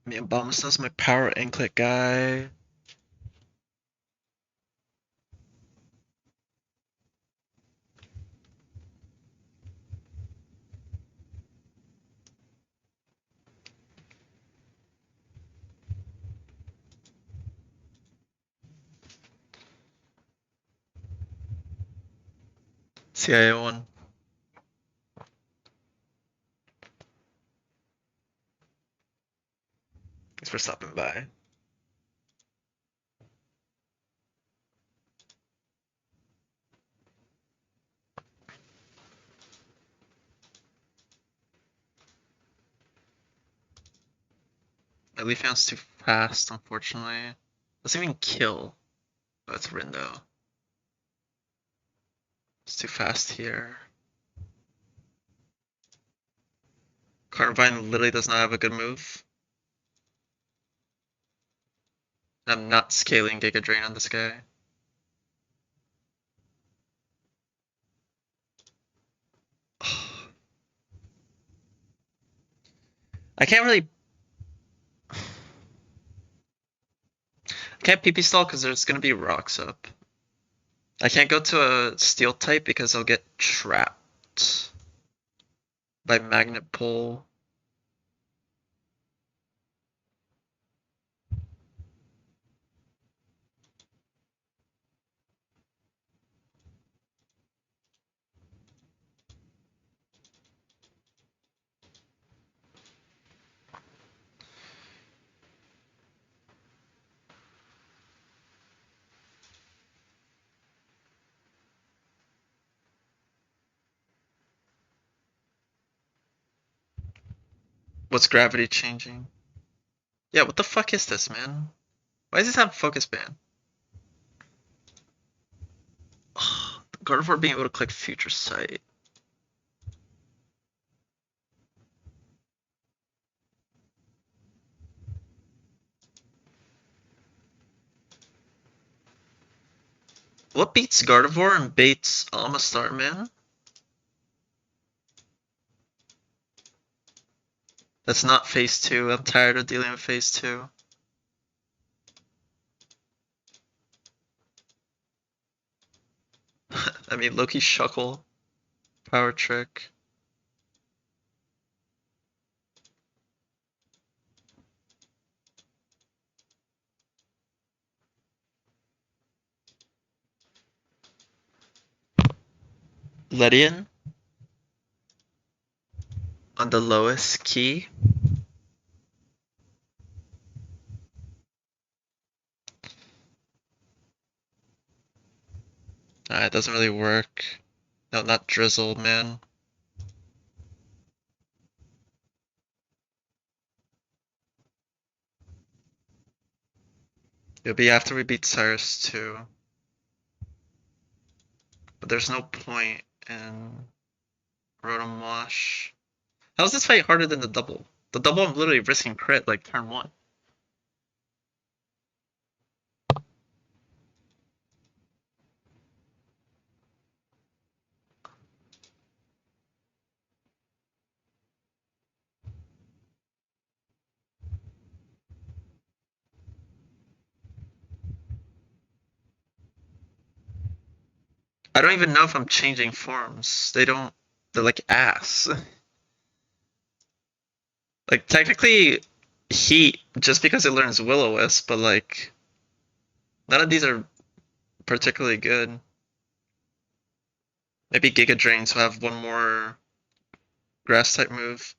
Man, Bombaston's my power anklet guy. CIA one. Thanks for stopping by. My Leafeon's too fast, unfortunately. Doesn't even kill. Oh, it's Rindo. It's too fast here. Carnivine literally does not have a good move. I'm not scaling Giga Drain on this guy. I can't really... I can't PP stall because there's gonna be rocks up. I can't go to a steel type because I'll get trapped by magnet pull. What's gravity changing? Yeah, what the fuck is this, man? Why does this have focus ban? Gardevoir being able to click future sight. What beats Gardevoir and baits Amistar, man? That's not phase 2. I'm tired of dealing with phase 2. I mean, Loki Shuckle, Power Trick. Ledian on the lowest key. It doesn't really work. No, not Drizzle, man. It'll be after we beat Cyrus too. But there's no point in Rotom Wash. How's this fight harder than the double? The double I'm literally risking crit like turn 1. I don't even know if I'm changing forms. They're like ass. Like technically Heat, just because it learns Will-O-Wisp, but like none of these are particularly good. Maybe Giga Drains will have one more grass type move.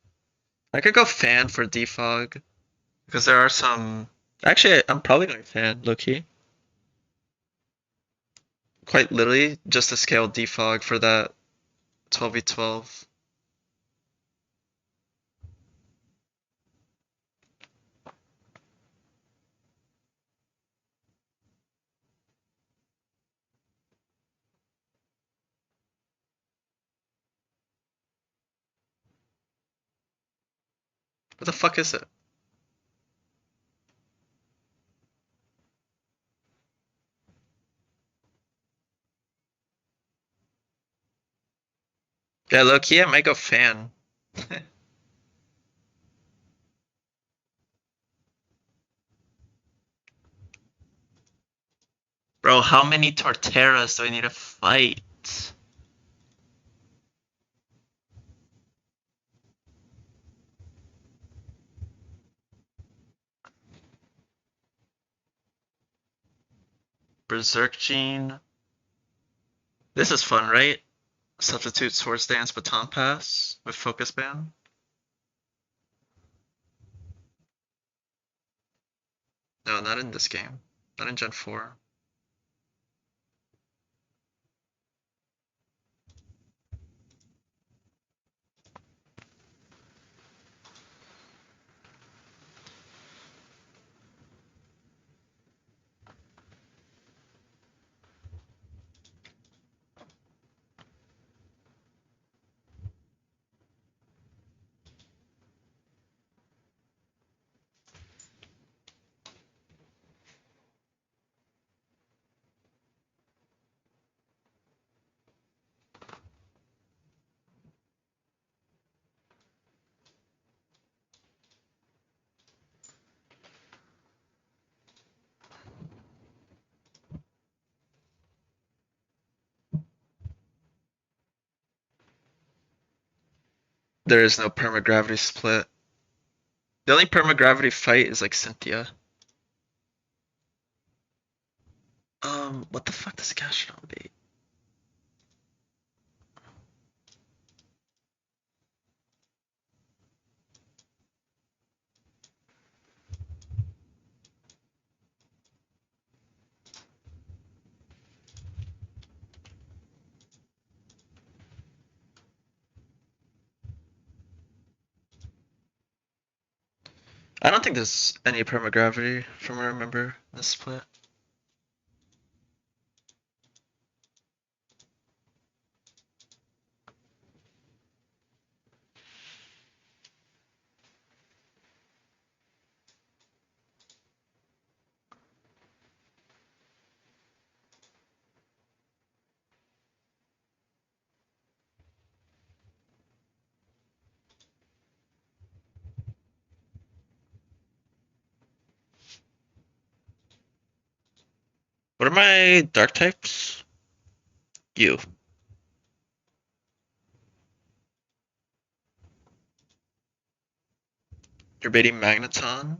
I could go Fan for Defog. Because there are some. Actually, I'm probably going Fan, low key. Quite literally, just to scale Defog for that 12v12. What the fuck is it? Yeah, low key, I might go Fan. Bro, how many Torterras do I need to fight? Berserk Gene. This is fun, right? Substitute Swords Dance Baton Pass with Focus Ban. No, not in this game. Not in Gen 4. There is no permagravity split. The only permagravity fight is like Cynthia. What the fuck does Gastrodon be? I don't think there's any permagravity from what I remember in this split. What are my dark types? You. You're baiting Magneton.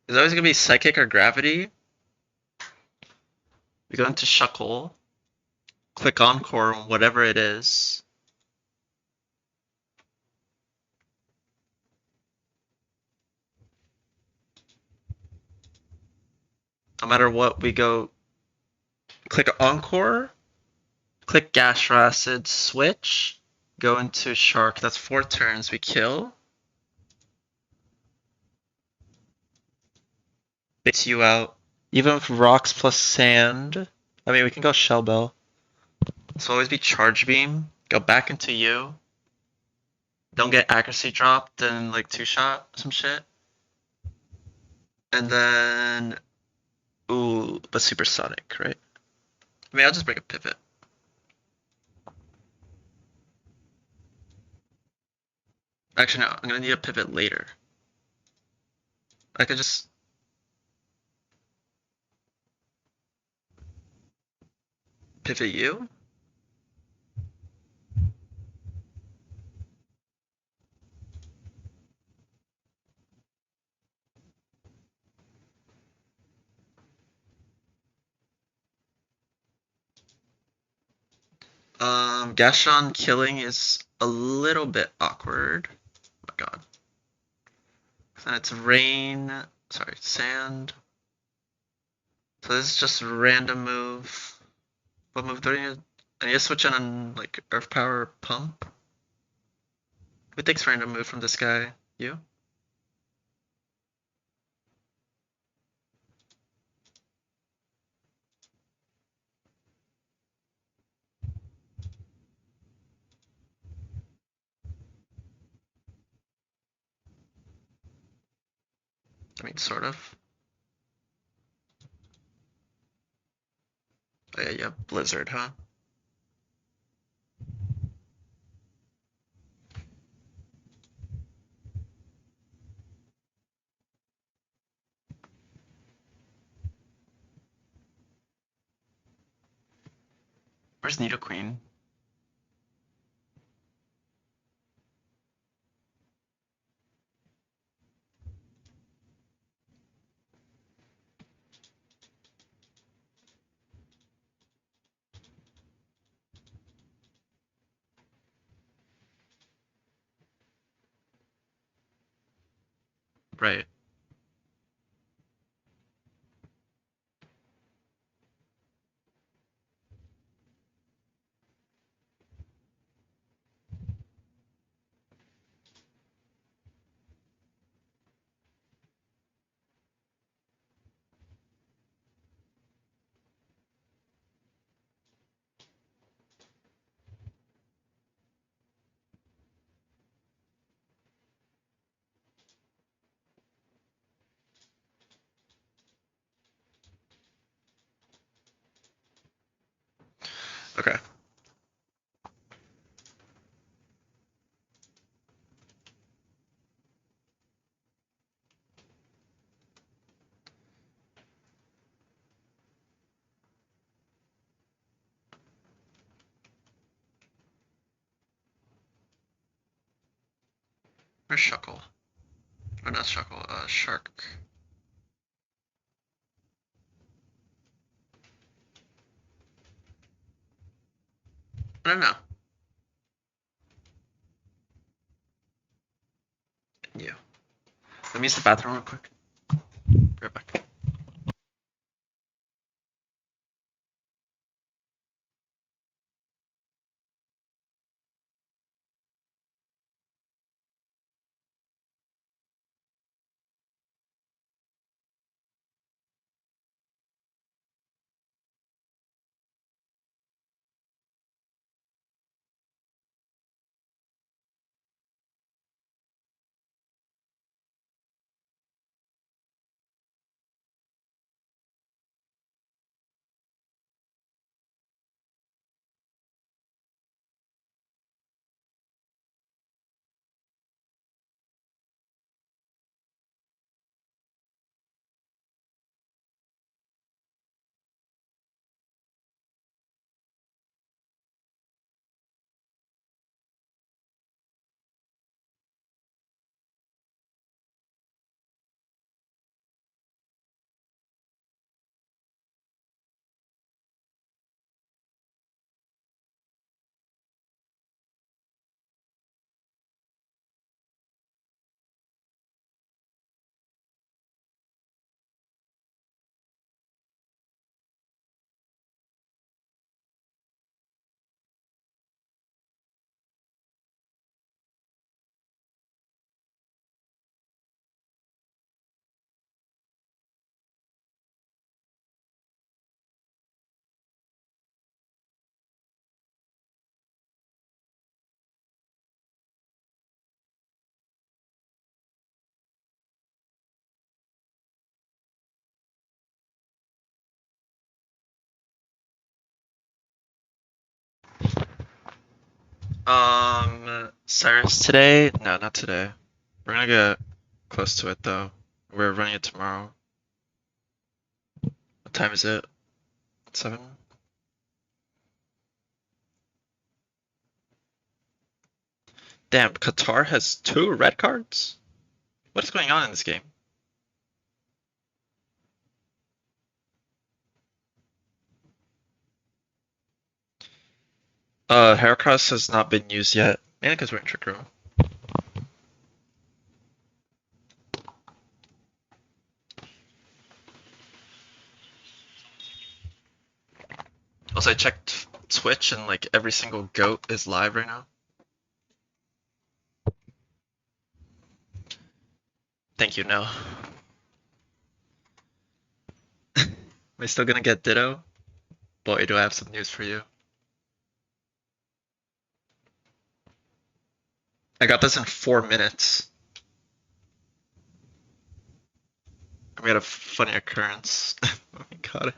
Is always gonna be Psychic or Gravity. We go into Shuckle. Click Encore, whatever it is. No matter what, we go click Encore, click Gastro switch, go into Shark. That's 4 turns. We kill. Baits you out. Even with Rocks plus Sand. I mean, we can go Shell Bell. So always be Charge Beam. Go back into you. Don't get accuracy dropped and like 2-shot some shit. And then, ooh, but Supersonic, right? I mean, I'll just break a pivot. Actually, no, I'm gonna need a pivot later. I could just pivot you. Gashon killing is a little bit awkward. Oh my god. Then it's rain. Sorry, sand. So this is just a random move. What move do I need? I need to switch in on like Earth Power Pump. Who takes random move from this guy? You? I mean, sort of. Oh yeah, yeah, Blizzard, huh? Where's Nidoqueen? Right. Okay. Where's Shuckle? Or not Shuckle, Shark. I don't know. Yeah. Let me use the bathroom real quick. Be right back. Cyrus today? No, not today. We're gonna get close to it though. We're running it tomorrow. What time is it? 7? Damn, Qatar has 2 red cards? What is going on in this game? Heracross has not been used yet. Mainly because we're in Trick Room. Also, I checked Twitch and like every single goat is live right now. Thank you, no. Am I still gonna get Ditto? Boy, do I have some news for you. I got this in 4 minutes. We had a funny occurrence. Oh my god.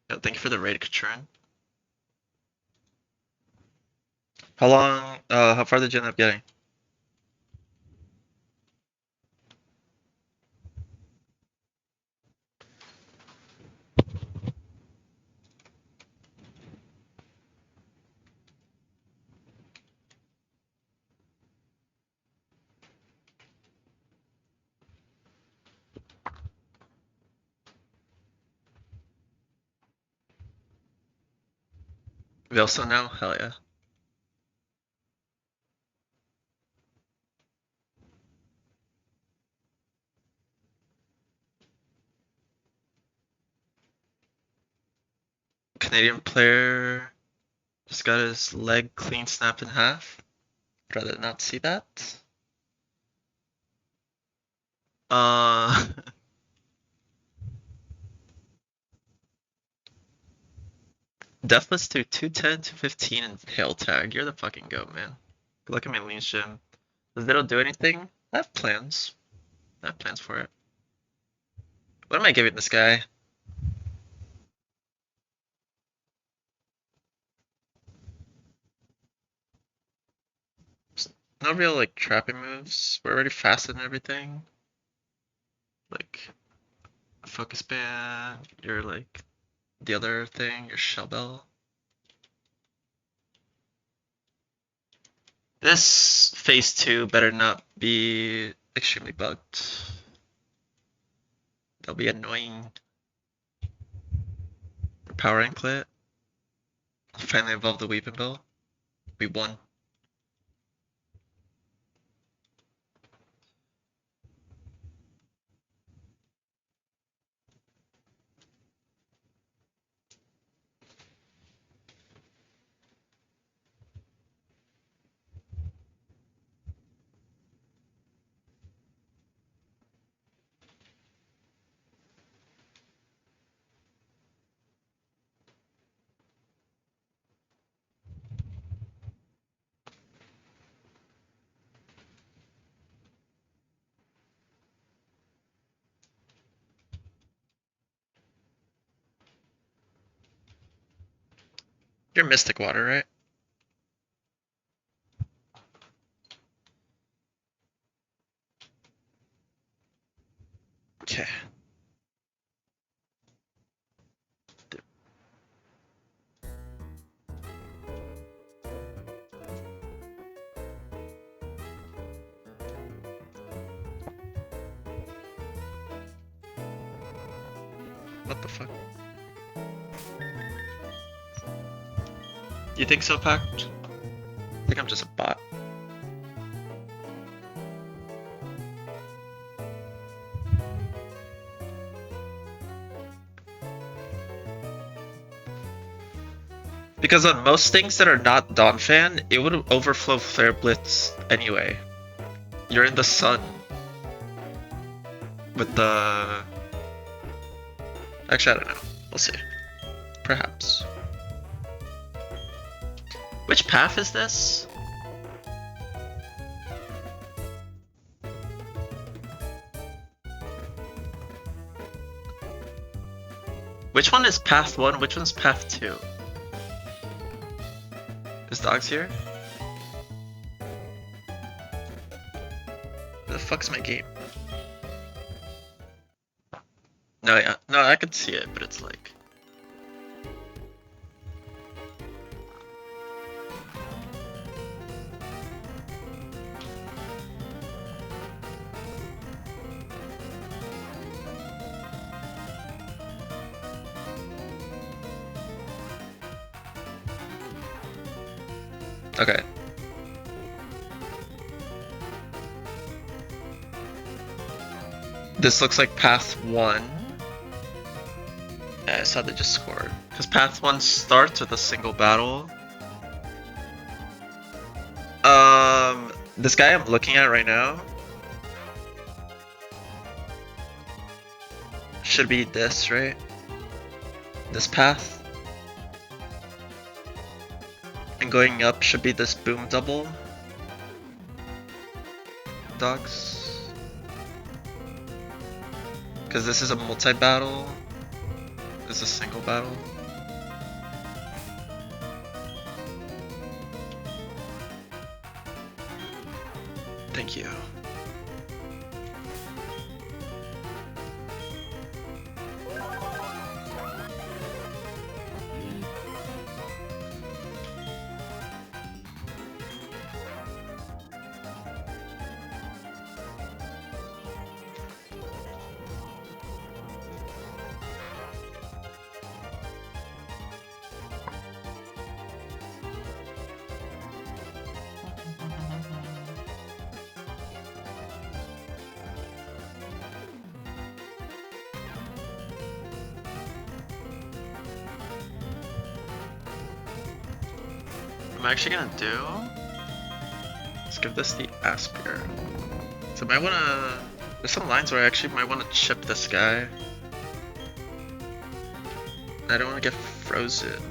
Yeah, thank you for the raid, Katrin. How far did you end up getting? We also know? Hell yeah. Canadian player just got his leg clean snapped in half. I'd rather not see that. Uh, Deathless to 210, 215, and tail tag. You're the fucking goat, man. Good luck at my lean gym. Does Ditto do anything? I have plans. I have plans for it. What am I giving this guy? No real like trapping moves. We're already fasted and everything. Like focus band. You're like the other thing, your shell bell. This phase 2 better not be extremely bugged. That'll be annoying. Power anklet. Finally evolved the weeping bell. We won. You're Mystic Water, right? Okay. What the fuck? You think so, Pact? I think I'm just a bot. Because on most things that are not Donphan, it would overflow Flare Blitz anyway. You're in the sun. With the... Actually, I don't know. We'll see. Perhaps. Which path is this? Which one is path 1? Which one's path 2? Is Dogs here? Where the fuck's my game? No, yeah. No, I can see it, but it's like... Okay. This looks like path 1. Yeah, I saw they just scored. Because path 1 starts with a single battle. This guy I'm looking at right now should be this, right? This path. And going up should be this boom double. Dogs. Because this is a multi-battle. This is a single battle. Thank you. I'm actually gonna do... Let's give this the Aspire. So I might wanna... There's some lines where I actually might wanna chip this guy. I don't wanna get frozen.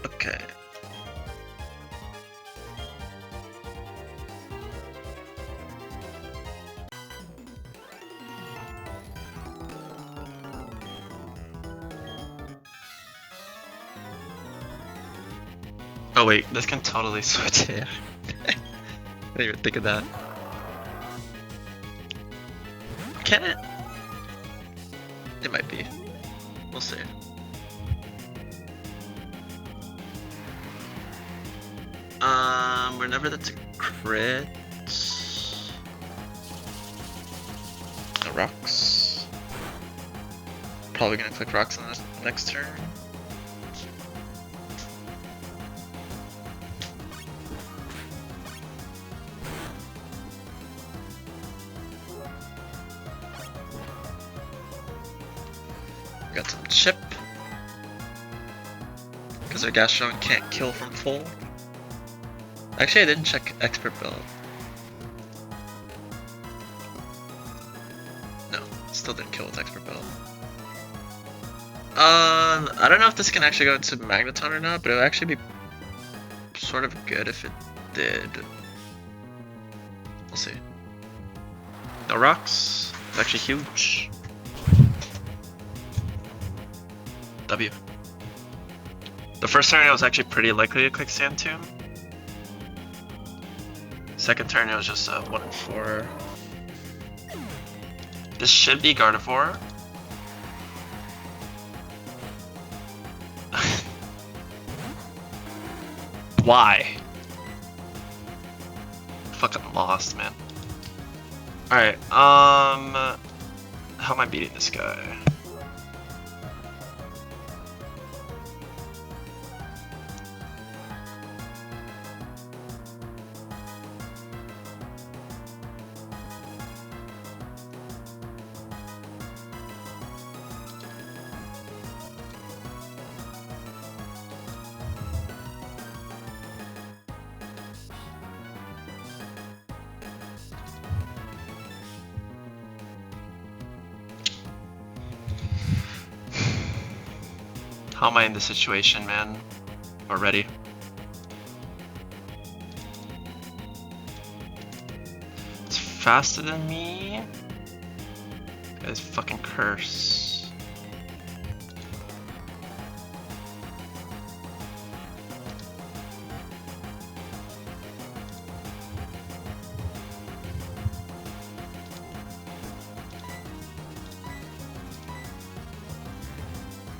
Okay. Oh wait, this can totally switch. Yeah. I didn't even think of that. Can it? It might be. We'll see. Whenever that's a crit. No rocks. Probably gonna click rocks on the next turn. Got some chip. Because our Gastron can't kill from full. Actually, I didn't check expert build. No, still didn't kill with expert build. I don't know if this can actually go into Magneton or not, but it would actually be sort of good if it did. We'll see. No rocks. It's actually huge. W. The first turn I was actually pretty likely to click Sand Tomb. Second turn it was just 1 and 4. This should be Gardevoir. Why? Fucking lost, man. Alright, how am I beating this guy? How am I in this situation, man? Already? It's faster than me? This guy's fucking curse.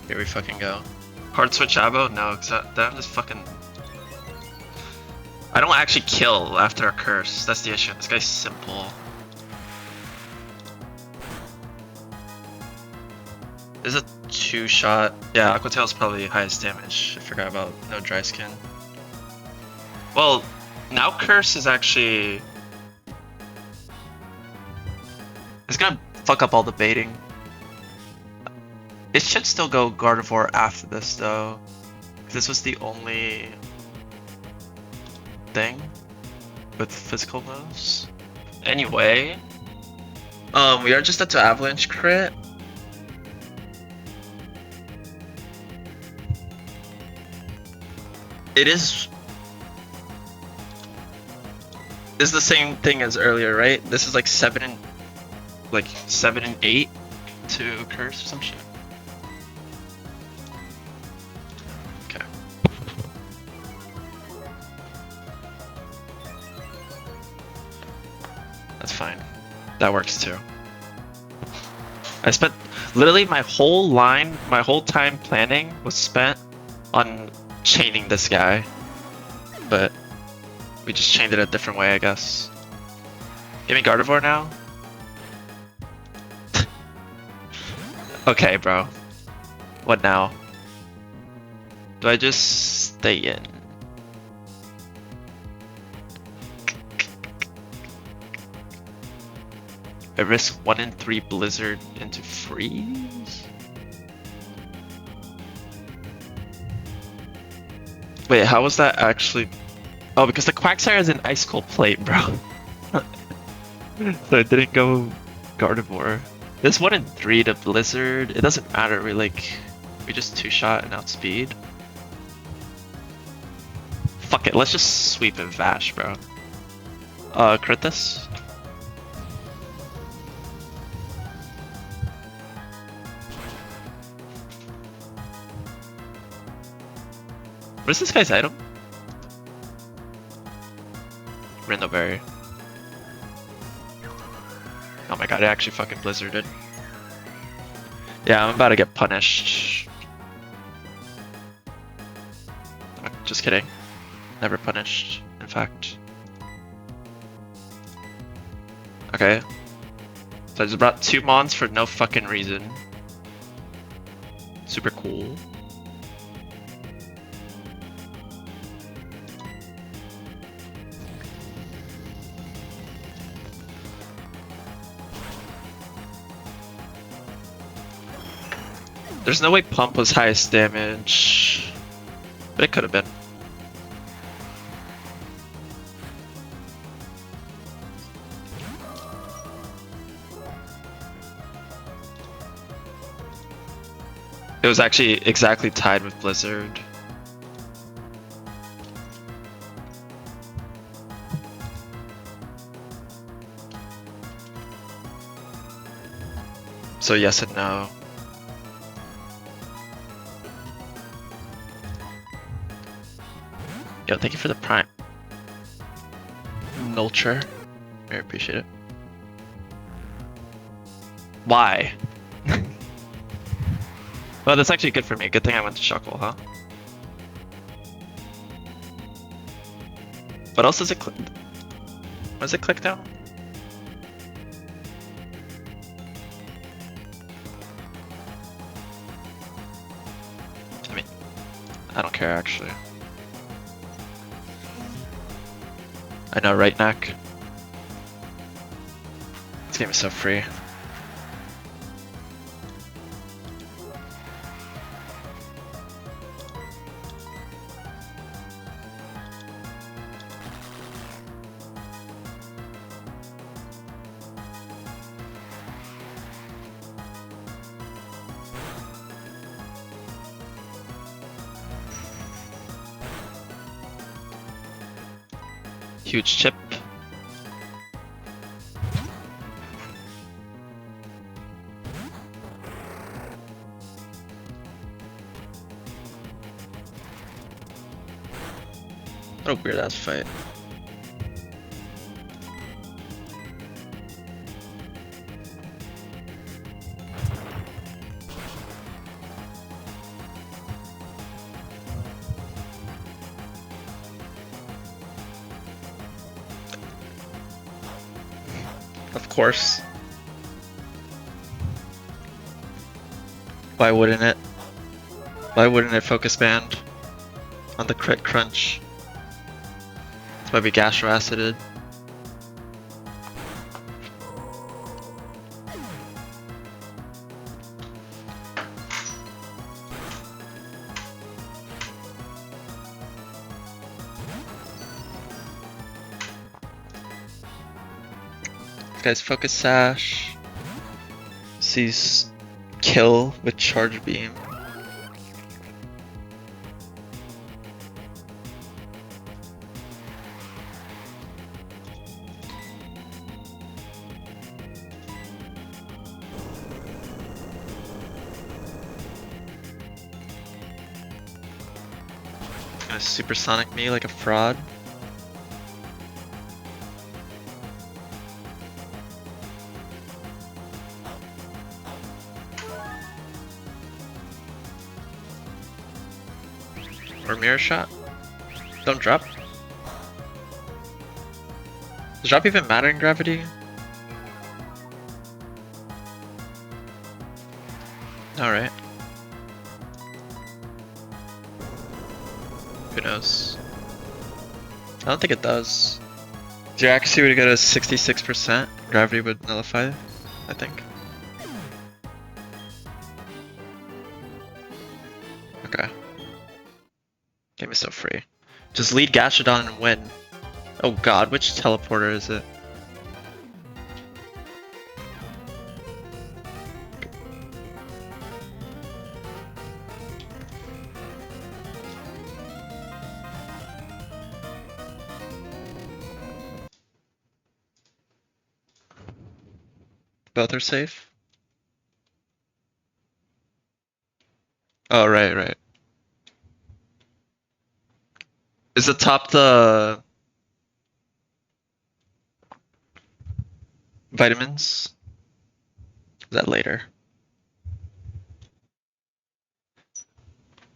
Here we fucking go. Hard switch Abo? No, cause that just fucking... I don't actually kill after a curse. That's the issue. This guy's simple. This is a 2-shot. Yeah, Aqua Tail's probably highest damage. I forgot about no dry skin. Well, now curse is actually... It's gonna fuck up all the baiting. It should still go Gardevoir after this though. This was the only thing with physical moves. Anyway, we are just at the Avalanche crit. It is the same thing as earlier, right? This is like 7 and 8 to curse or some shit. That's fine. That works too. I spent literally my whole time planning was spent on chaining this guy. But we just chained it a different way, I guess. Give me Gardevoir now? Okay, bro. What now? Do I just stay in? I risk 1 in 3 Blizzard into Freeze? Wait, how was that actually? Oh, because the Quagsire is an Ice Cold Plate, bro. So it didn't go Gardevoir. This 1 in 3 to Blizzard, it doesn't matter, we just 2-shot and outspeed. Fuck it, let's just sweep and Vash, bro. Crit this? What is this guy's item? very. Oh my god, it actually fucking blizzarded. Yeah, I'm about to get punished. Just kidding. Never punished, in fact. Okay. So I just brought 2 mons for no fucking reason. Super cool. There's no way pump was highest damage. But it could have been. It was actually exactly tied with Blizzard. So yes and no. Yo, thank you for the prime. Nulture. Very appreciate it. Why? Well, that's actually good for me. Good thing I went to Shuckle, huh? What else does it click? What does it click down? I mean, I don't care actually. I know, right, Knack? This game is so free. Huge chip. What a weird ass fight. Of course. Why wouldn't it? Why wouldn't it focus band on the crit crunch? That's why we gastro acided. This guy's focus sash. Sees kill with charge beam. Gonna supersonic me like a fraud. Or mirror shot. Don't drop. Does drop even matter in gravity? Alright. Who knows? I don't think it does. If your accuracy would go to 66%, gravity would nullify, I think. Okay. Game is so free. Just lead Gashadon and win. Oh god, which teleporter is it? Both are safe? Oh, right. Is the top the... Vitamins? Is that later?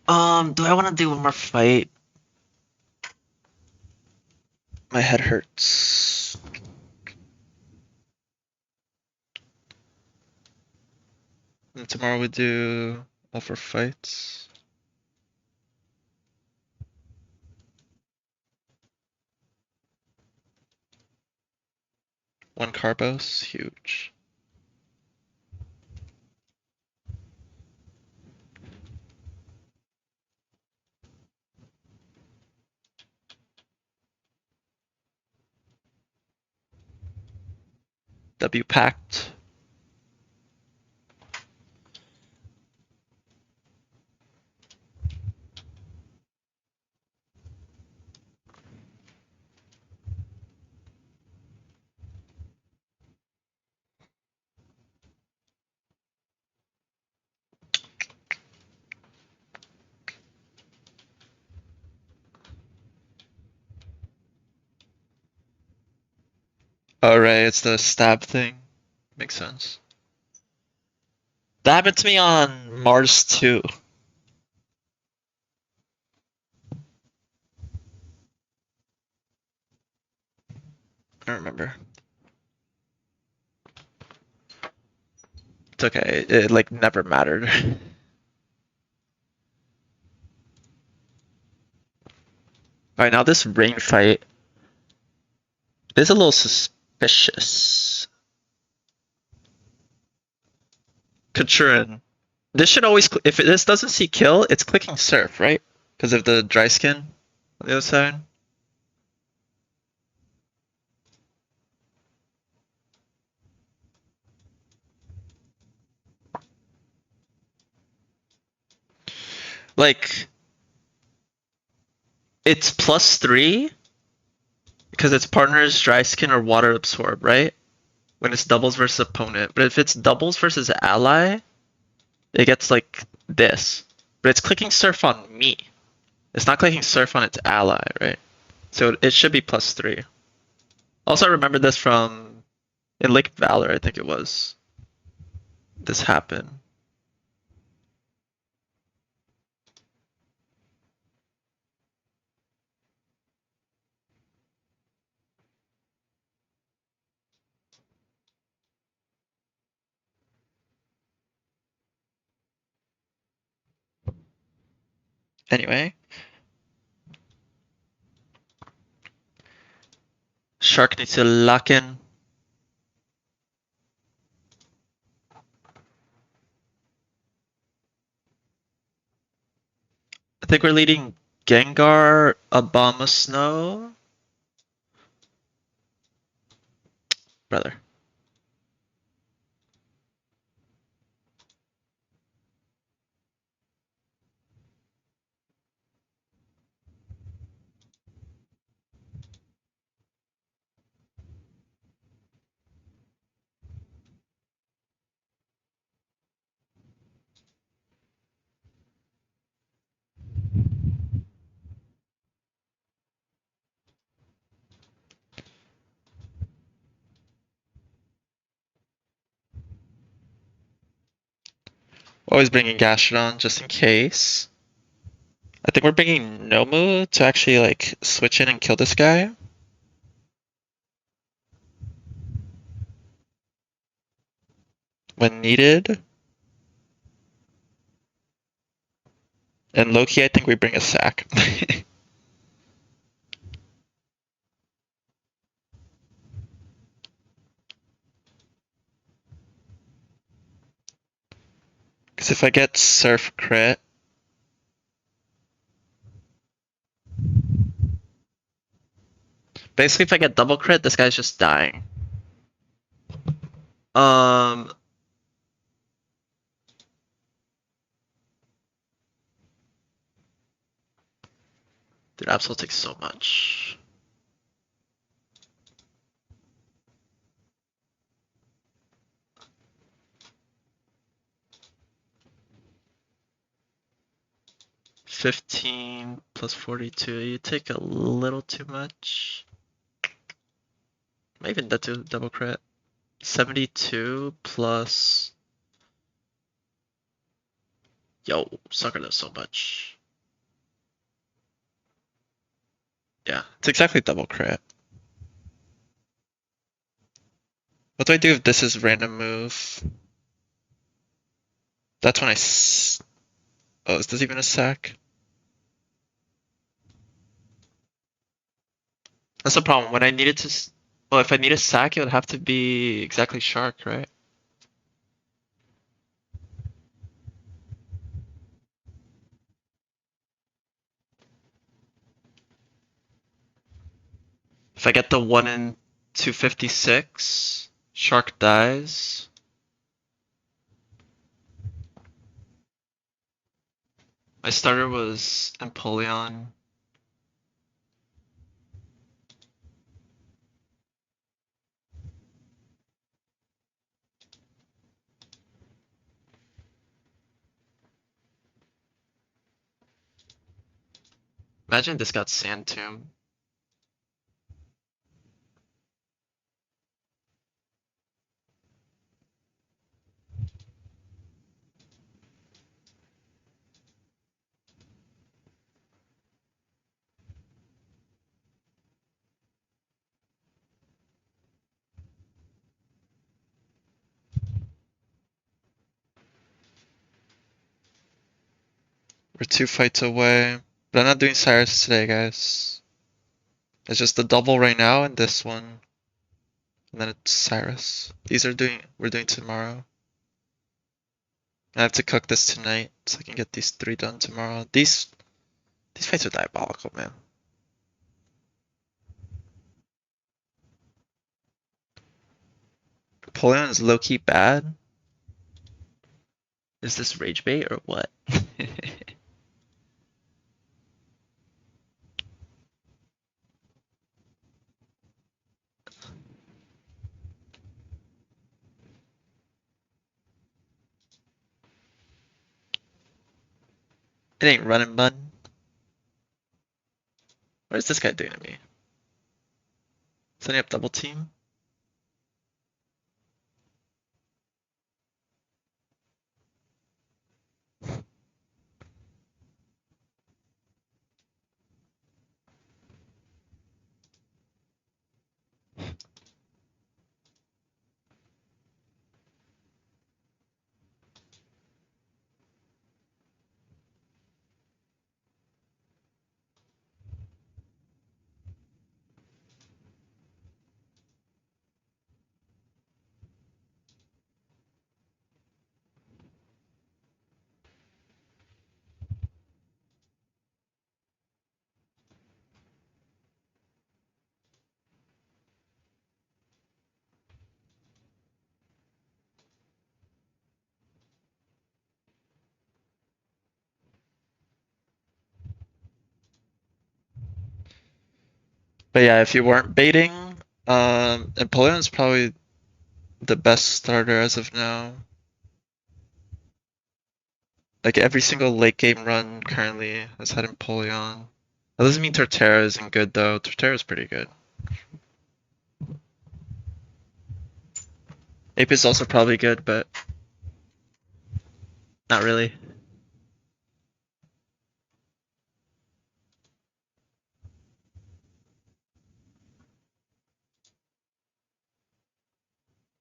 Do I want to do one more fight? My head hurts. And tomorrow we do all for fights. One Carbos, huge. W packed. Oh, right, it's the stab thing. Makes sense. That happened to me on Mars 2. I don't remember. It's okay. It like never mattered. Alright, now this rain fight is a little suspicious. Kachurin. This should always, if this doesn't see kill, it's clicking surf, right? Because of the dry skin on the other side. Like, it's +3 because its partner's dry skin or water absorb, right? When it's doubles versus opponent. But if it's doubles versus ally, it gets like this. But it's clicking surf on me. It's not clicking surf on its ally, right? So it should be +3. Also, I remember this from in Lake Valor, I think it was. This happened. Anyway, Shark needs to lock in. I think we're leading Gengar, Obama Snow. Brother. Always bringing Gastrodon just in case. I think we're bringing Nomu to actually like switch in and kill this guy. When needed. And Loki, I think we bring a sack. Because if I get Surf crit, basically if I get double crit, this guy's just dying. Dude, Absol takes so much. $15 plus 42. You take a little too much. Might even that to double crit. 72 plus. Yo, sucker does so much. Yeah, it's exactly double crit. What do I do if this is random move? That's when oh, is this even a sack? That's the problem. When I needed to. Well, if I need a sack, it would have to be exactly shark, right? If I get the 1 in 256, shark dies. My starter was Empoleon. Imagine this got Sand Tomb. We're 2 fights away. But I'm not doing Cyrus today, guys. It's just the double right now and this one. And then it's Cyrus. We're doing tomorrow. I have to cook this tonight so I can get these 3 done tomorrow. These fights are diabolical, man. Empoleon is low-key bad. Is this rage bait or what? It ain't running, bud. What is this guy doing to me? Setting up double team? But yeah, if you weren't baiting, Empoleon's probably the best starter as of now. Like every single late game run currently has had Empoleon. That doesn't mean Torterra isn't good though. Torterra's pretty good. Ape is also probably good, but not really.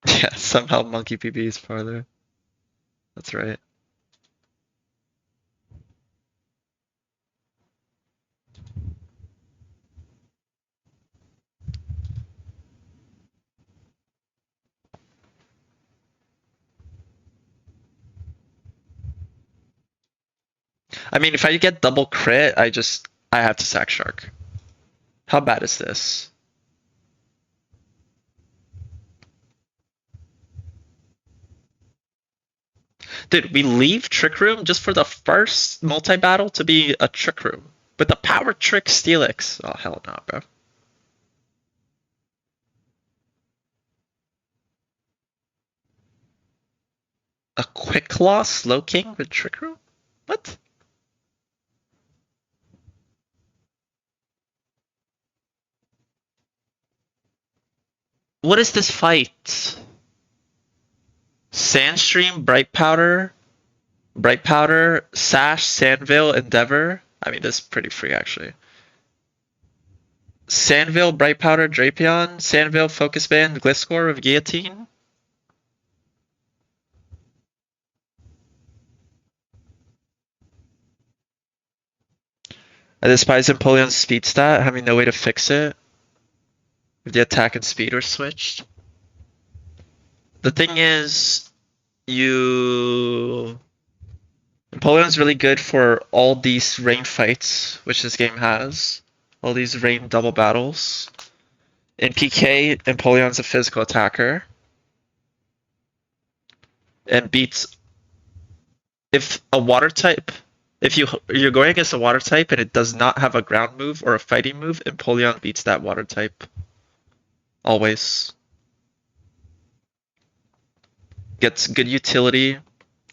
Yeah, somehow Monkey PB is farther. That's right. I mean, if I get double crit, I have to sack Shark. How bad is this? Dude, we leave Trick Room just for the first multi-battle to be a Trick Room. With the Power Trick Steelix. Oh, hell no, bro. A Quick Claw Slow King with Trick Room? What? What is this fight? Sandstream, Bright Powder, Sash, Sandvale, Endeavor. I mean, this is pretty free actually. Sandvale, Bright Powder, Drapion, Sandvale, Focus Band, Gliscor with Guillotine. I despise Empoleon's speed stat, having no way to fix it. If the attack and speed were switched. The thing is, Empoleon's really good for all these rain fights, which this game has. All these rain double battles. In PK, Empoleon's a physical attacker. And beats if a water type, if you're going against a water type and it does not have a ground move or a fighting move, Empoleon beats that water type. Always. Gets good utility,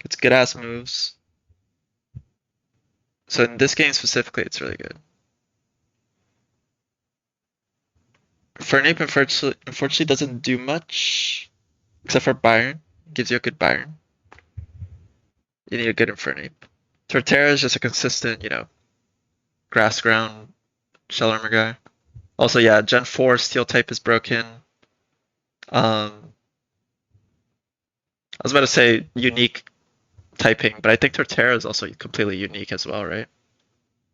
gets good ass moves. So in this game specifically, it's really good. Fernape unfortunately doesn't do much, except for Byron. Gives you a good Byron. You need a good Infernape. Torterra is just a consistent, grass ground shell armor guy. Also, yeah, Gen 4 steel type is broken. I was about to say unique typing, but I think Torterra is also completely unique as well, right?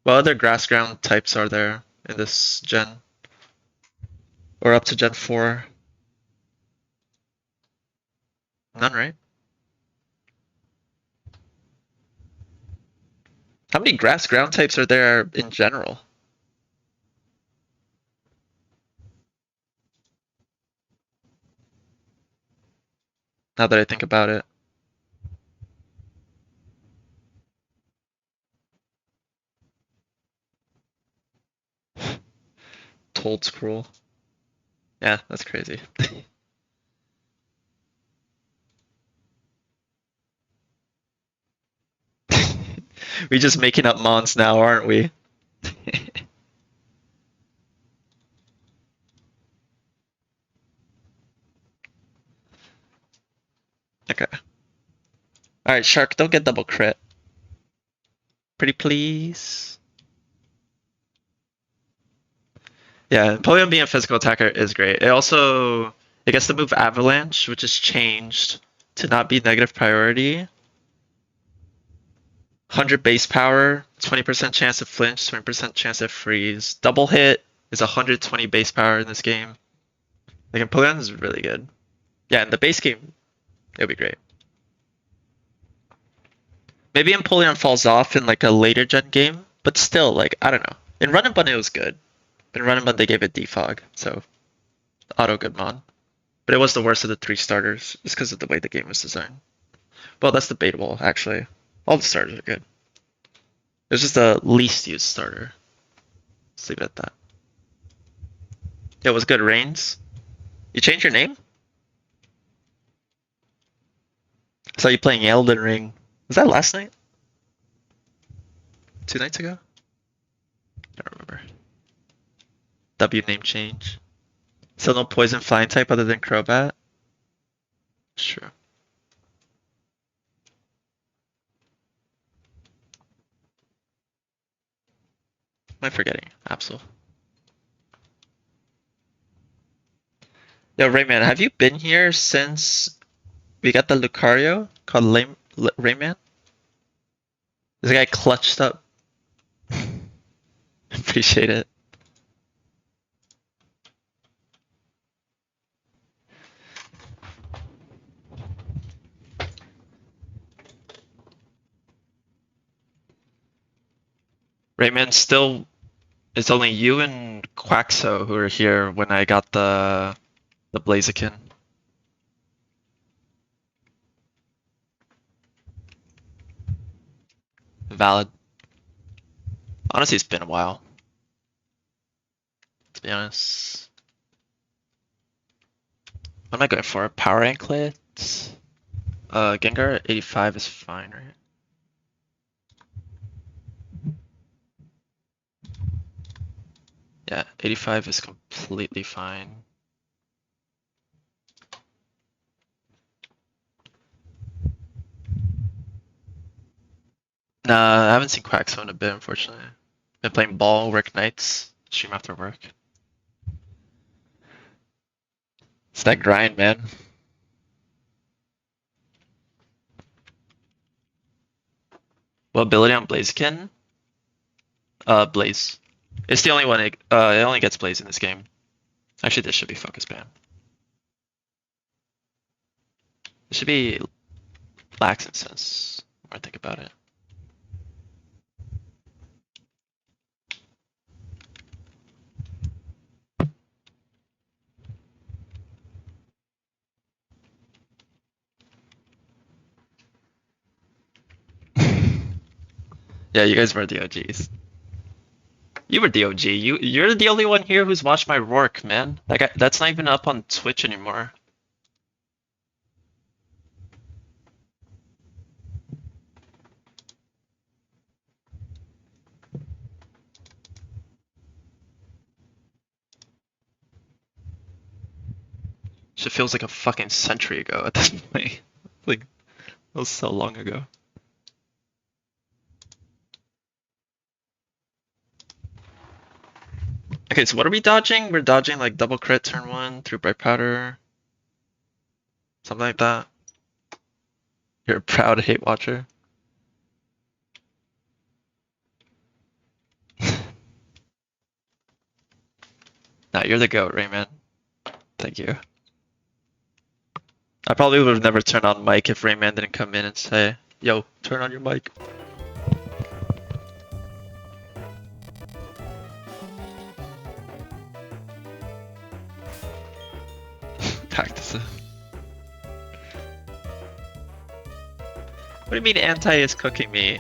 What other grass ground types are there in this gen? Or up to Gen 4? None, right? How many grass ground types are there in general? Now that I think about it. Told scroll. Yeah, that's crazy. We just making up mons now, aren't we? Okay. Alright, Shark, don't get double crit. Pretty please. Yeah, Empoleon being a physical attacker is great. It gets the move Avalanche, which is changed to not be negative priority. 100 base power, 20% chance of flinch, 20% chance of freeze. Double hit is 120 base power in this game. Like Empoleon is really good. Yeah, in the base game, it'll be great. Maybe Empoleon falls off in like a later gen game, but still, like, I don't know. In Run and Bun it was good. In Run and Bun they gave it defog, so auto good mon. But it was the worst of the 3 starters, just because of the way the game was designed. Well, that's debatable, actually. All the starters are good. It's just the least used starter. Let's leave it at that. It was good, Reigns. You changed your name? I saw you playing Elden Ring. Was that last night? 2 nights ago? I don't remember. W name change. Still no poison flying type other than Crobat? Sure. Am I forgetting? Absol. Yo, Rayman, have you been here since we got the Lucario called Rayman? This guy clutched up. Appreciate it. Rayman, still, it's only you and Quaxo who are here when I got the Blaziken. Valid. Honestly, it's been a while. To be honest. What am I going for? Power Anklet? Gengar at 85 is fine, right? Yeah, 85 is completely fine. Nah, I haven't seen Quaxo in a bit, unfortunately. Been playing ball, work nights, stream after work. It's that grind, man. What ability on Blaziken? Blaze. It's the only one. It only gets Blaze in this game. Actually, this should be focus ban. It should be lax in sense. When I think about it. Yeah, you guys were the OGs. You were the OG. You're the only one here who's watched my Rourke, man. That's not even up on Twitch anymore. Shit feels like a fucking century ago at this point. Like, that was so long ago. Okay, so what are we dodging? We're dodging like double crit turn 1 through bright powder. Something like that. You're a proud hate watcher. Nah, you're the goat, Rayman. Thank you. I probably would have never turned on mic if Rayman didn't come in and say, yo, turn on your mic. Practice it. What do you mean anti is cooking me?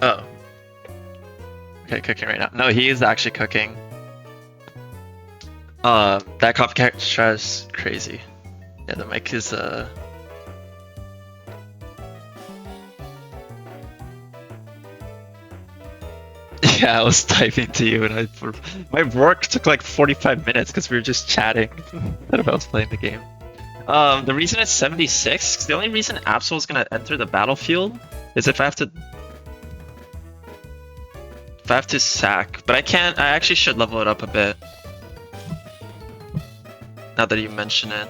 Oh. Okay, cooking right now. No, he is actually cooking. That copycat strat is crazy. Yeah, the mic is Yeah, I was typing to you and my work took like 45 minutes because we were just chatting instead of I was playing the game. The reason it's 76, 'cause the only reason Absol is gonna enter the battlefield is if I have to sack, but I can't. I actually should level it up a bit. Now that you mention it,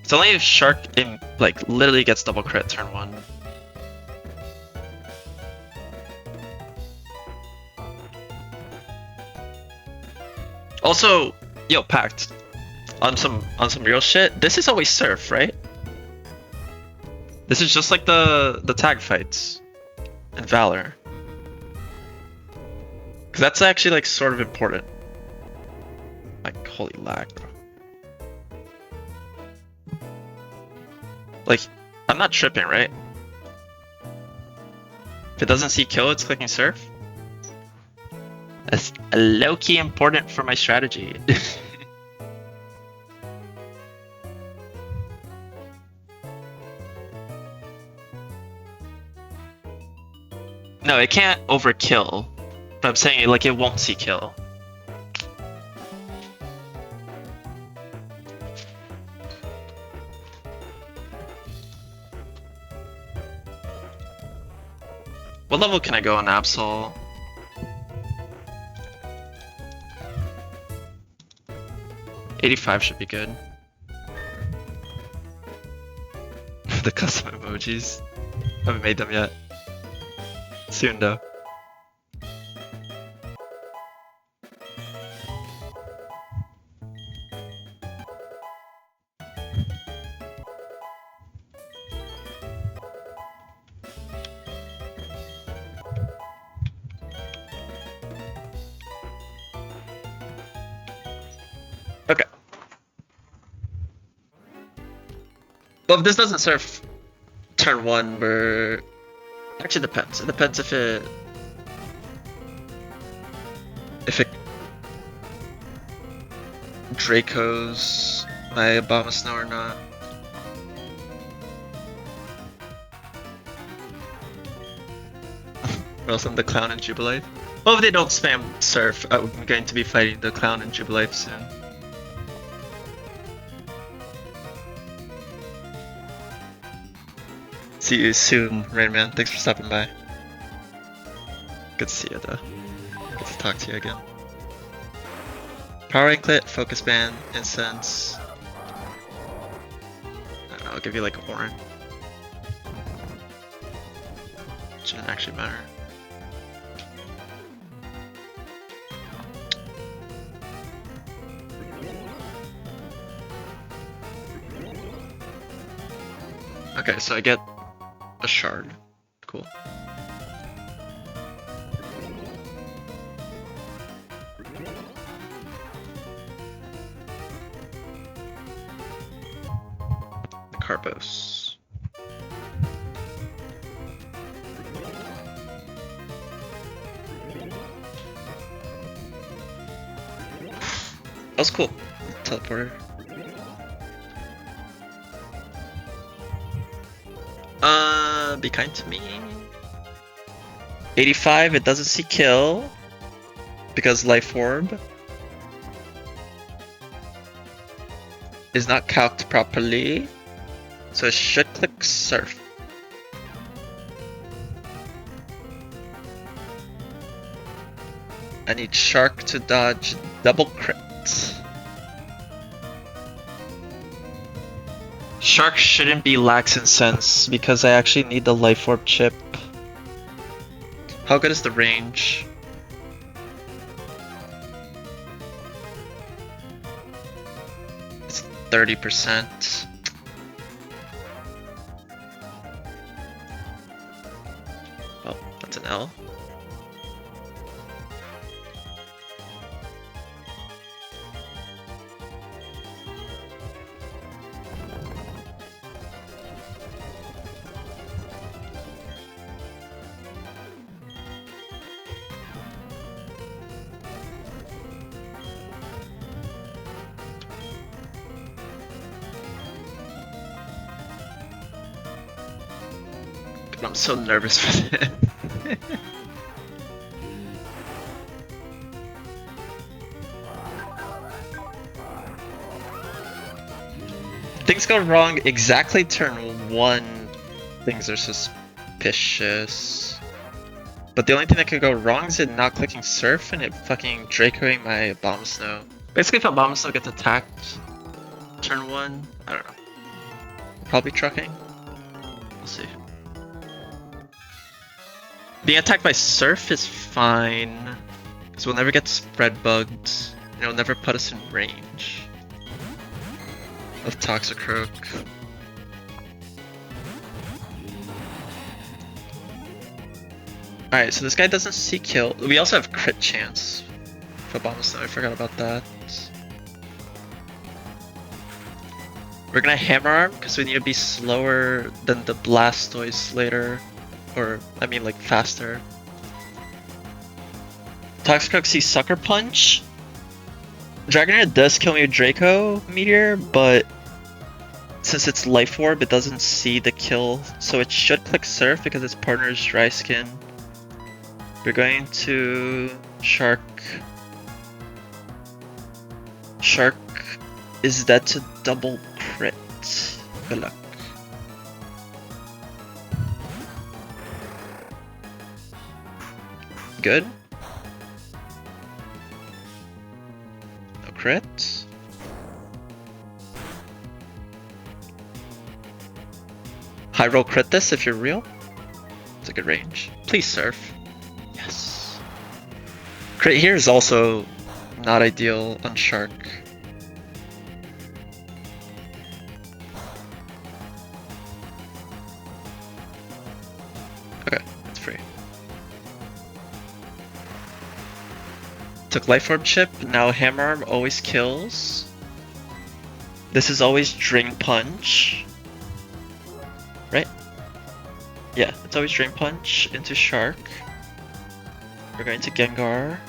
it's only if Shark like literally gets double crit turn 1. Also, yo, Pact, on some real shit. This is always Surf, right? This is just like the tag fights in Valor. Cause that's actually like sort of important. Like holy lag, bro. Like, I'm not tripping, right? If it doesn't see kill, it's clicking Surf. That's low-key important for my strategy. No, it can't overkill. But I'm saying like it won't see kill. What level can I go on Absol? $85 should be good. The custom emojis. Haven't made them yet. Soon though. Well, if this doesn't surf turn 1, we're... Actually, it depends. It depends if it... If it... Draco's my Abomasnow or not. Or else I'm the Clown and Jubilife. Well, if they don't spam Surf, I'm going to be fighting the Clown and Jubilife soon. See you soon, Rainman. Thanks for stopping by. Good to see you, though. Good to talk to you again. Power Anklet, Focus Band, Incense. I don't know, I'll give you like a horn. Shouldn't actually matter. Okay, so I get a shard. Cool. The Carbos. That was cool. Teleporter. Be kind to me. 85, it doesn't see kill. Because Life Orb is not calced properly. So it should click Surf. I need Shark to dodge double crit. Shark shouldn't be lax in sense because I actually need the Life Orb chip. How good is the range? It's 30%. Well, that's an L. I'm so nervous for this. Things go wrong exactly turn 1. Things are suspicious. But the only thing that could go wrong is it not clicking Surf and it fucking Dracoing my Abomasnow. Basically, if Abomasnow gets attacked turn 1, I don't know. Probably trucking. We'll see. Being attacked by Surf is fine, because we'll never get spread bugged, and it'll never put us in range of Toxicroak. Alright, so this guy doesn't see kill. We also have crit chance for Abomasnow, I forgot about that. We're gonna Hammer Arm, because we need to be slower than the Blastoise later. Or, I mean, like, faster. Toxicroak sees Sucker Punch. Dragonair does kill me with Draco Meteor, but since it's Life Orb, it doesn't see the kill. So it should click Surf because its partner is Dry Skin. We're going to Shark. Shark is dead to double crit. Good luck. Good. No crit. High roll crit this if you're real. It's a good range. Please Surf. Yes. Crit here is also not ideal on Shark. Okay, it's free. Took Life Orb chip, now Hammer Arm always kills. This is always Drain Punch. Yeah, it's always Drain Punch into Shark. We're going to Gengar.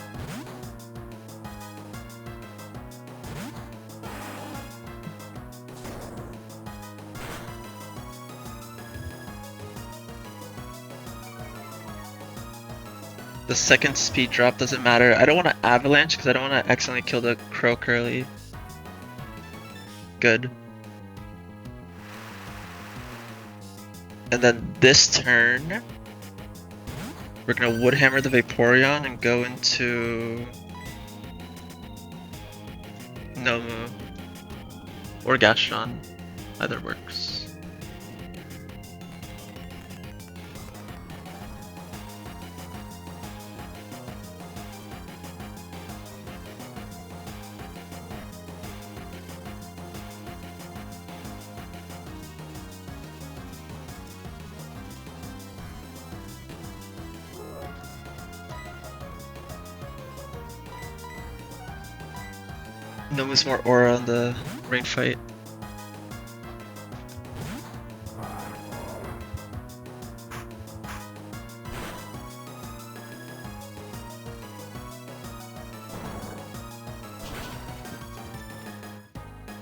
The second speed drop doesn't matter. I don't want to Avalanche because I don't want to accidentally kill the Crow Curly. Good. And then this turn, we're gonna Woodhammer the Vaporeon and go into Nomu or Gastron. Either works. Nomu's more aura on the ring fight.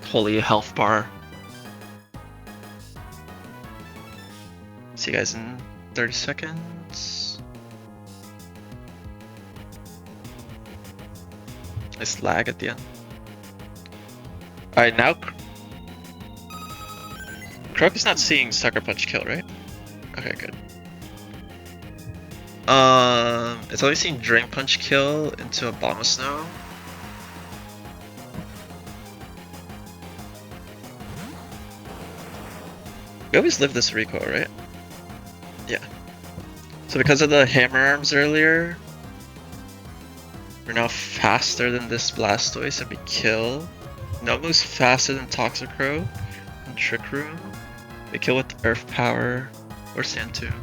Holy health bar. See you guys in 30 seconds. Nice lag at the end. Alright, now Croak is not seeing Sucker Punch kill, right? Okay, good. It's only seeing Drain Punch kill into Abomasnow. We always live this recoil, right? Yeah. So because of the hammer arms earlier, we're now faster than this Blastoise and we kill. Nomu's faster than Toxicroak and Trick Room. We kill with Earth Power or Sand Tomb.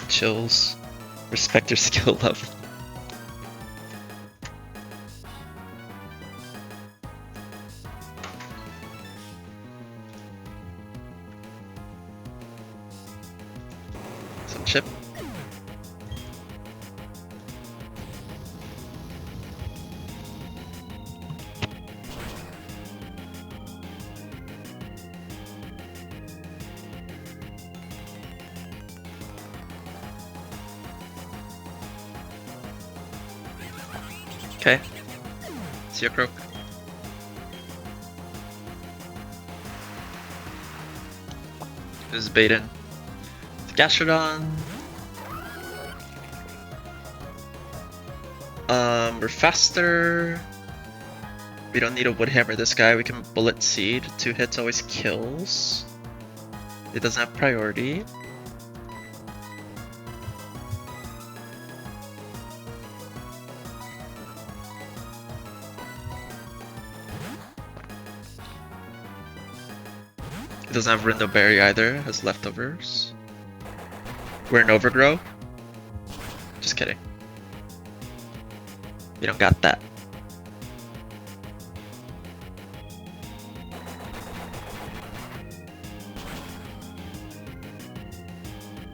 Chills. Respect your skill level. Some chip. Okay. See ya, Croak. This is Baden. Gastrodon. We're faster. We don't need to Woodhammer this guy. We can Bullet Seed. 2 hits always kills. It doesn't have priority. It doesn't have Rindo Berry either, it has leftovers. We're an Overgrow. Just kidding. We don't got that.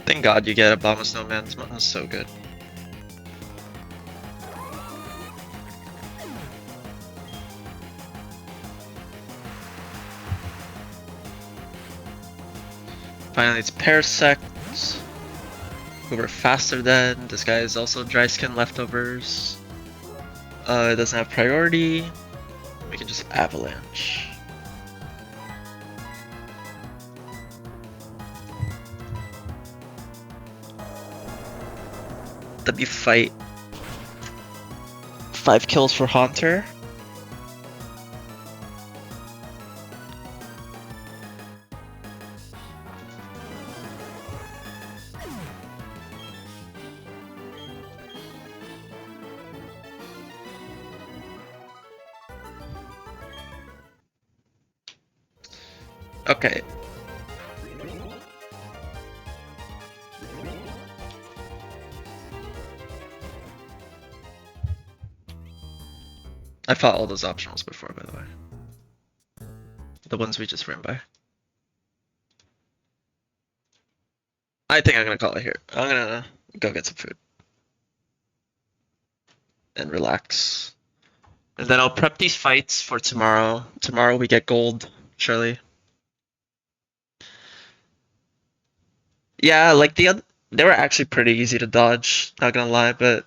Thank God you get Abomasnow, man. This mountain is so good. Finally, it's Parasect. Who we're faster than. This guy is also Dry Skin leftovers. It doesn't have priority. We can just Avalanche. W fight. 5 kills for Haunter. Okay. I fought all those optionals before, by the way. The ones we just ran by. I think I'm gonna call it here. I'm gonna go get some food. And relax. And then I'll prep these fights for tomorrow. Tomorrow we get gold, surely. Yeah, like they were actually pretty easy to dodge, not gonna lie, but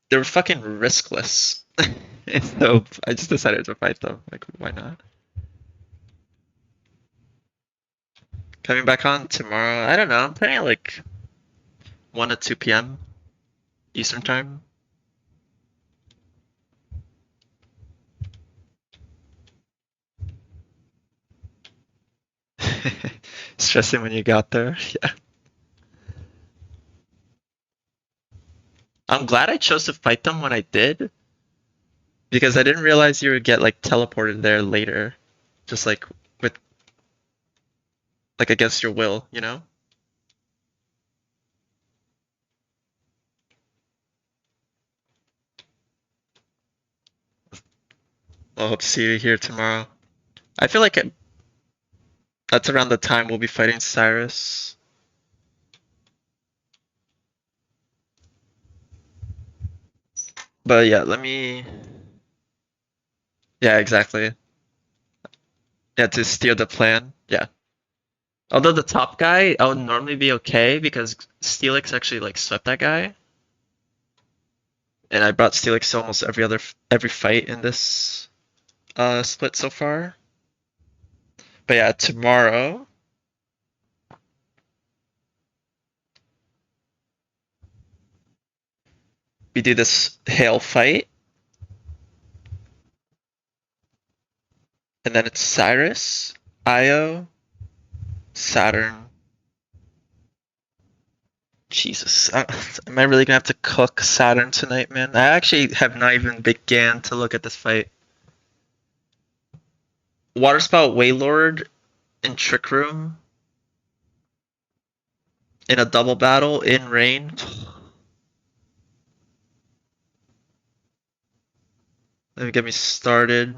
they were fucking riskless. So I just decided to fight them. Like, why not? Coming back on tomorrow, I don't know. I'm planning at like 1 to 2 p.m. Eastern time. Stressing when you got there. Yeah. I'm glad I chose to fight them when I did because I didn't realize you would get like teleported there later. Just like with like against your will, you know? I'll hope to see you here tomorrow. I feel like that's around the time we'll be fighting Cyrus. But yeah, let me. Yeah, exactly. Yeah, to steer the plan. Yeah. Although the top guy, I would normally be okay because Steelix actually like swept that guy, and I brought Steelix to almost every fight in this split so far. But yeah, tomorrow we do this hail fight, and then it's Cyrus, Io, Saturn. Jesus, am I really gonna have to cook Saturn tonight, man? I actually have not even began to look at this fight. Waterspout Waylord in Trick Room in a double battle in rain. Let me get me started.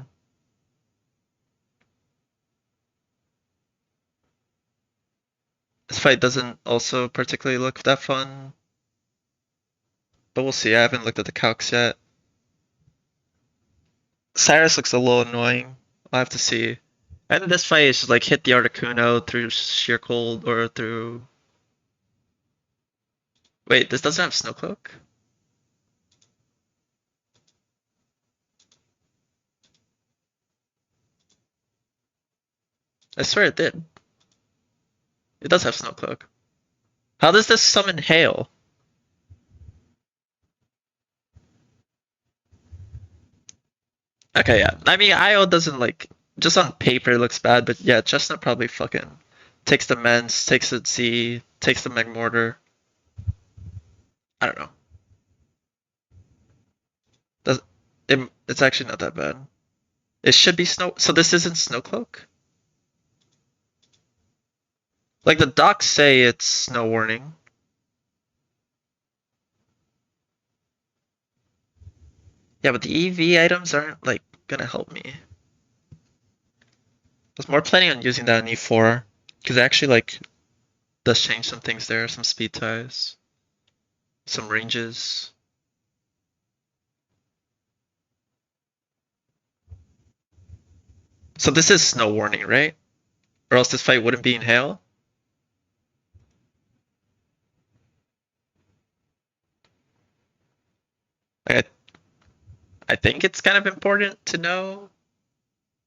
This fight doesn't also particularly look that fun, but we'll see. I haven't looked at the calcs yet. Cyrus looks a little annoying. I'll have to see. And this fight is just like hit the Articuno through sheer cold or through. Wait, this doesn't have Snowcloak? I swear it did. It does have Snowcloak. How does this summon Hail? Okay, yeah. I mean, IO doesn't like. Just on paper it looks bad, but yeah, Chestnut probably fucking takes the Mens, takes the Z, takes the Megmortar. I don't know. Does it's actually not that bad. It should be Snow. So this isn't Snowcloak? Like the docs say it's Snow Warning. Yeah, but the EV items aren't like gonna help me. I was more planning on using that in E4 because it actually like does change some things there, some speed ties, some ranges. So this is Snow Warning, right? Or else this fight wouldn't be in Hail. Like, I think it's kind of important to know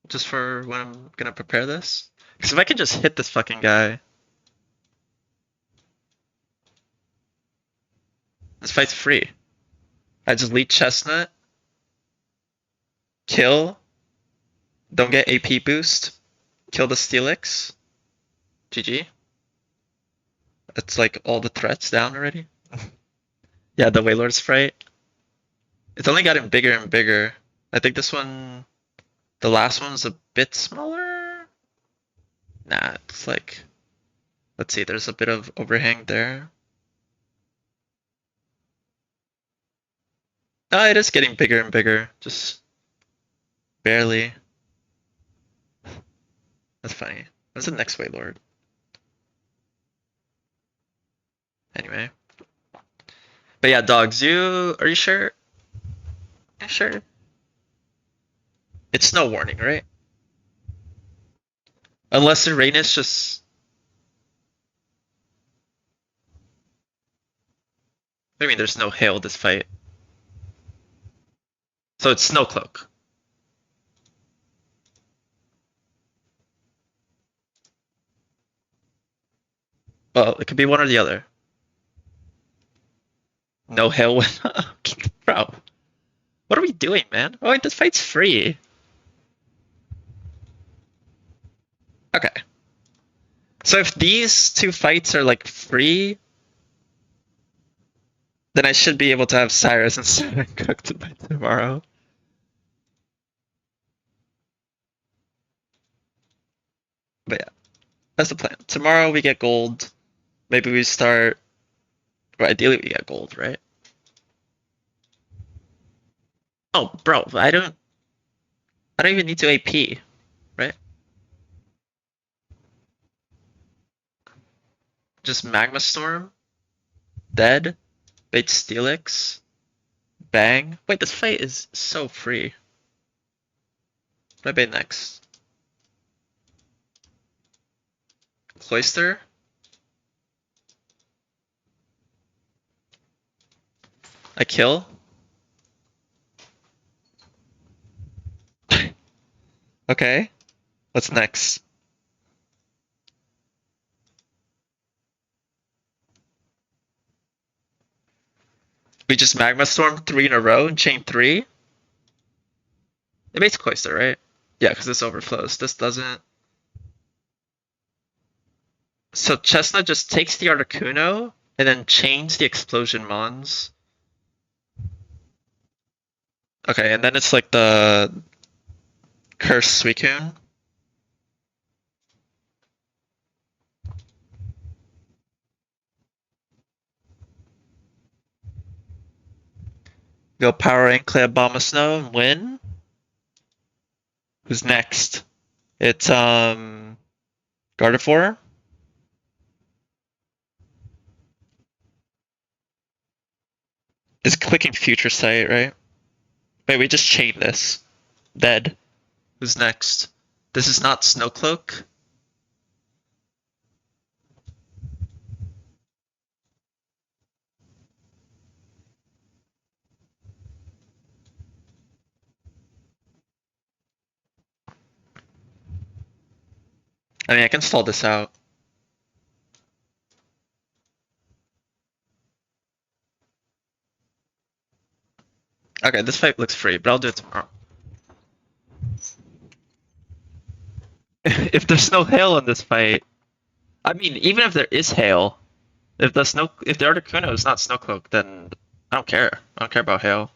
just for when I'm gonna prepare this. Because if I can just hit this fucking guy, this fight's free. I just lead Chestnut, kill, don't get AP boost, kill the Steelix, GG. That's like all the threats down already. Yeah, the Waylord Sprite. It's only gotten bigger and bigger. I think this one, the last one's a bit smaller. Nah, it's like, let's see, there's a bit of overhang there. It is getting bigger and bigger. Just barely. That's funny. What's the next way, Lord? Anyway. But yeah, dogs, are you sure? Are you sure? It's snow warning, right? Unless the rain is just. I mean, there's no hail this fight. So it's snow cloak. Well, it could be one or the other. No hail when. Bro. What are we doing, man? Oh, wait, this fight's free. Okay. So if these two fights are like free, then I should be able to have Cyrus and Seven cooked by tomorrow. But yeah, that's the plan. Tomorrow we get gold. Maybe we start. Well, ideally we get gold, right? Oh, bro, I don't even need to AP, right? Just Magma Storm, dead, bait Steelix, bang. Wait, this fight is so free. What do I bait next? Cloister? I kill? Okay. What's next? We just Magma Storm 3 in a row and chain 3? It makes Cloister, right? Yeah, because this overflows. This doesn't. So Chestnut just takes the Articuno and then chains the Explosion Mons. Okay, and then it's like the Curse Suicune. Go Power Anklet Abomasnow and win. Who's next? It's Gardevoir. Is clicking Future Sight, right? Wait, we just chained this. Dead. Who's next? This is not Snowcloak. I mean, I can stall this out. Okay, this fight looks free, but I'll do it tomorrow. If there's no hail in this fight, I mean, even if there is hail, if the Articuno is not Snowcloak, then I don't care. I don't care about hail.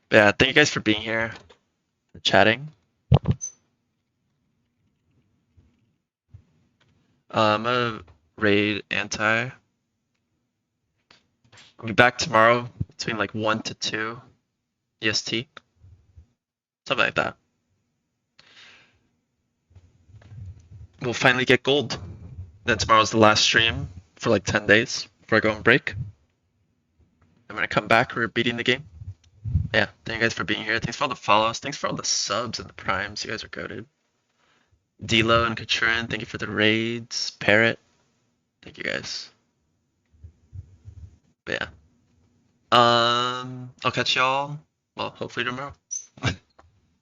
But yeah, thank you guys for being here, for chatting. I'm gonna raid anti. I'll be back tomorrow between like 1 to 2 EST. Something like that. We'll finally get gold. Then tomorrow's the last stream for like 10 days before I go on break. I'm gonna come back. We're beating the game. Yeah, thank you guys for being here. Thanks for all the follows. Thanks for all the subs and the primes. You guys are goated. D'Lo and Katrin, thank you for the raids. Parrot, thank you guys. But yeah. I'll catch y'all, well, hopefully tomorrow.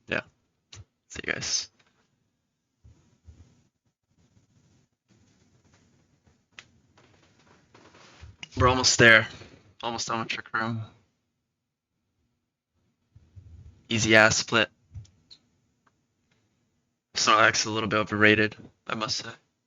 Yeah. See you guys. We're almost there. Almost done with Trick Room. Easy ass split. Snorlax is a little bit overrated, I must say.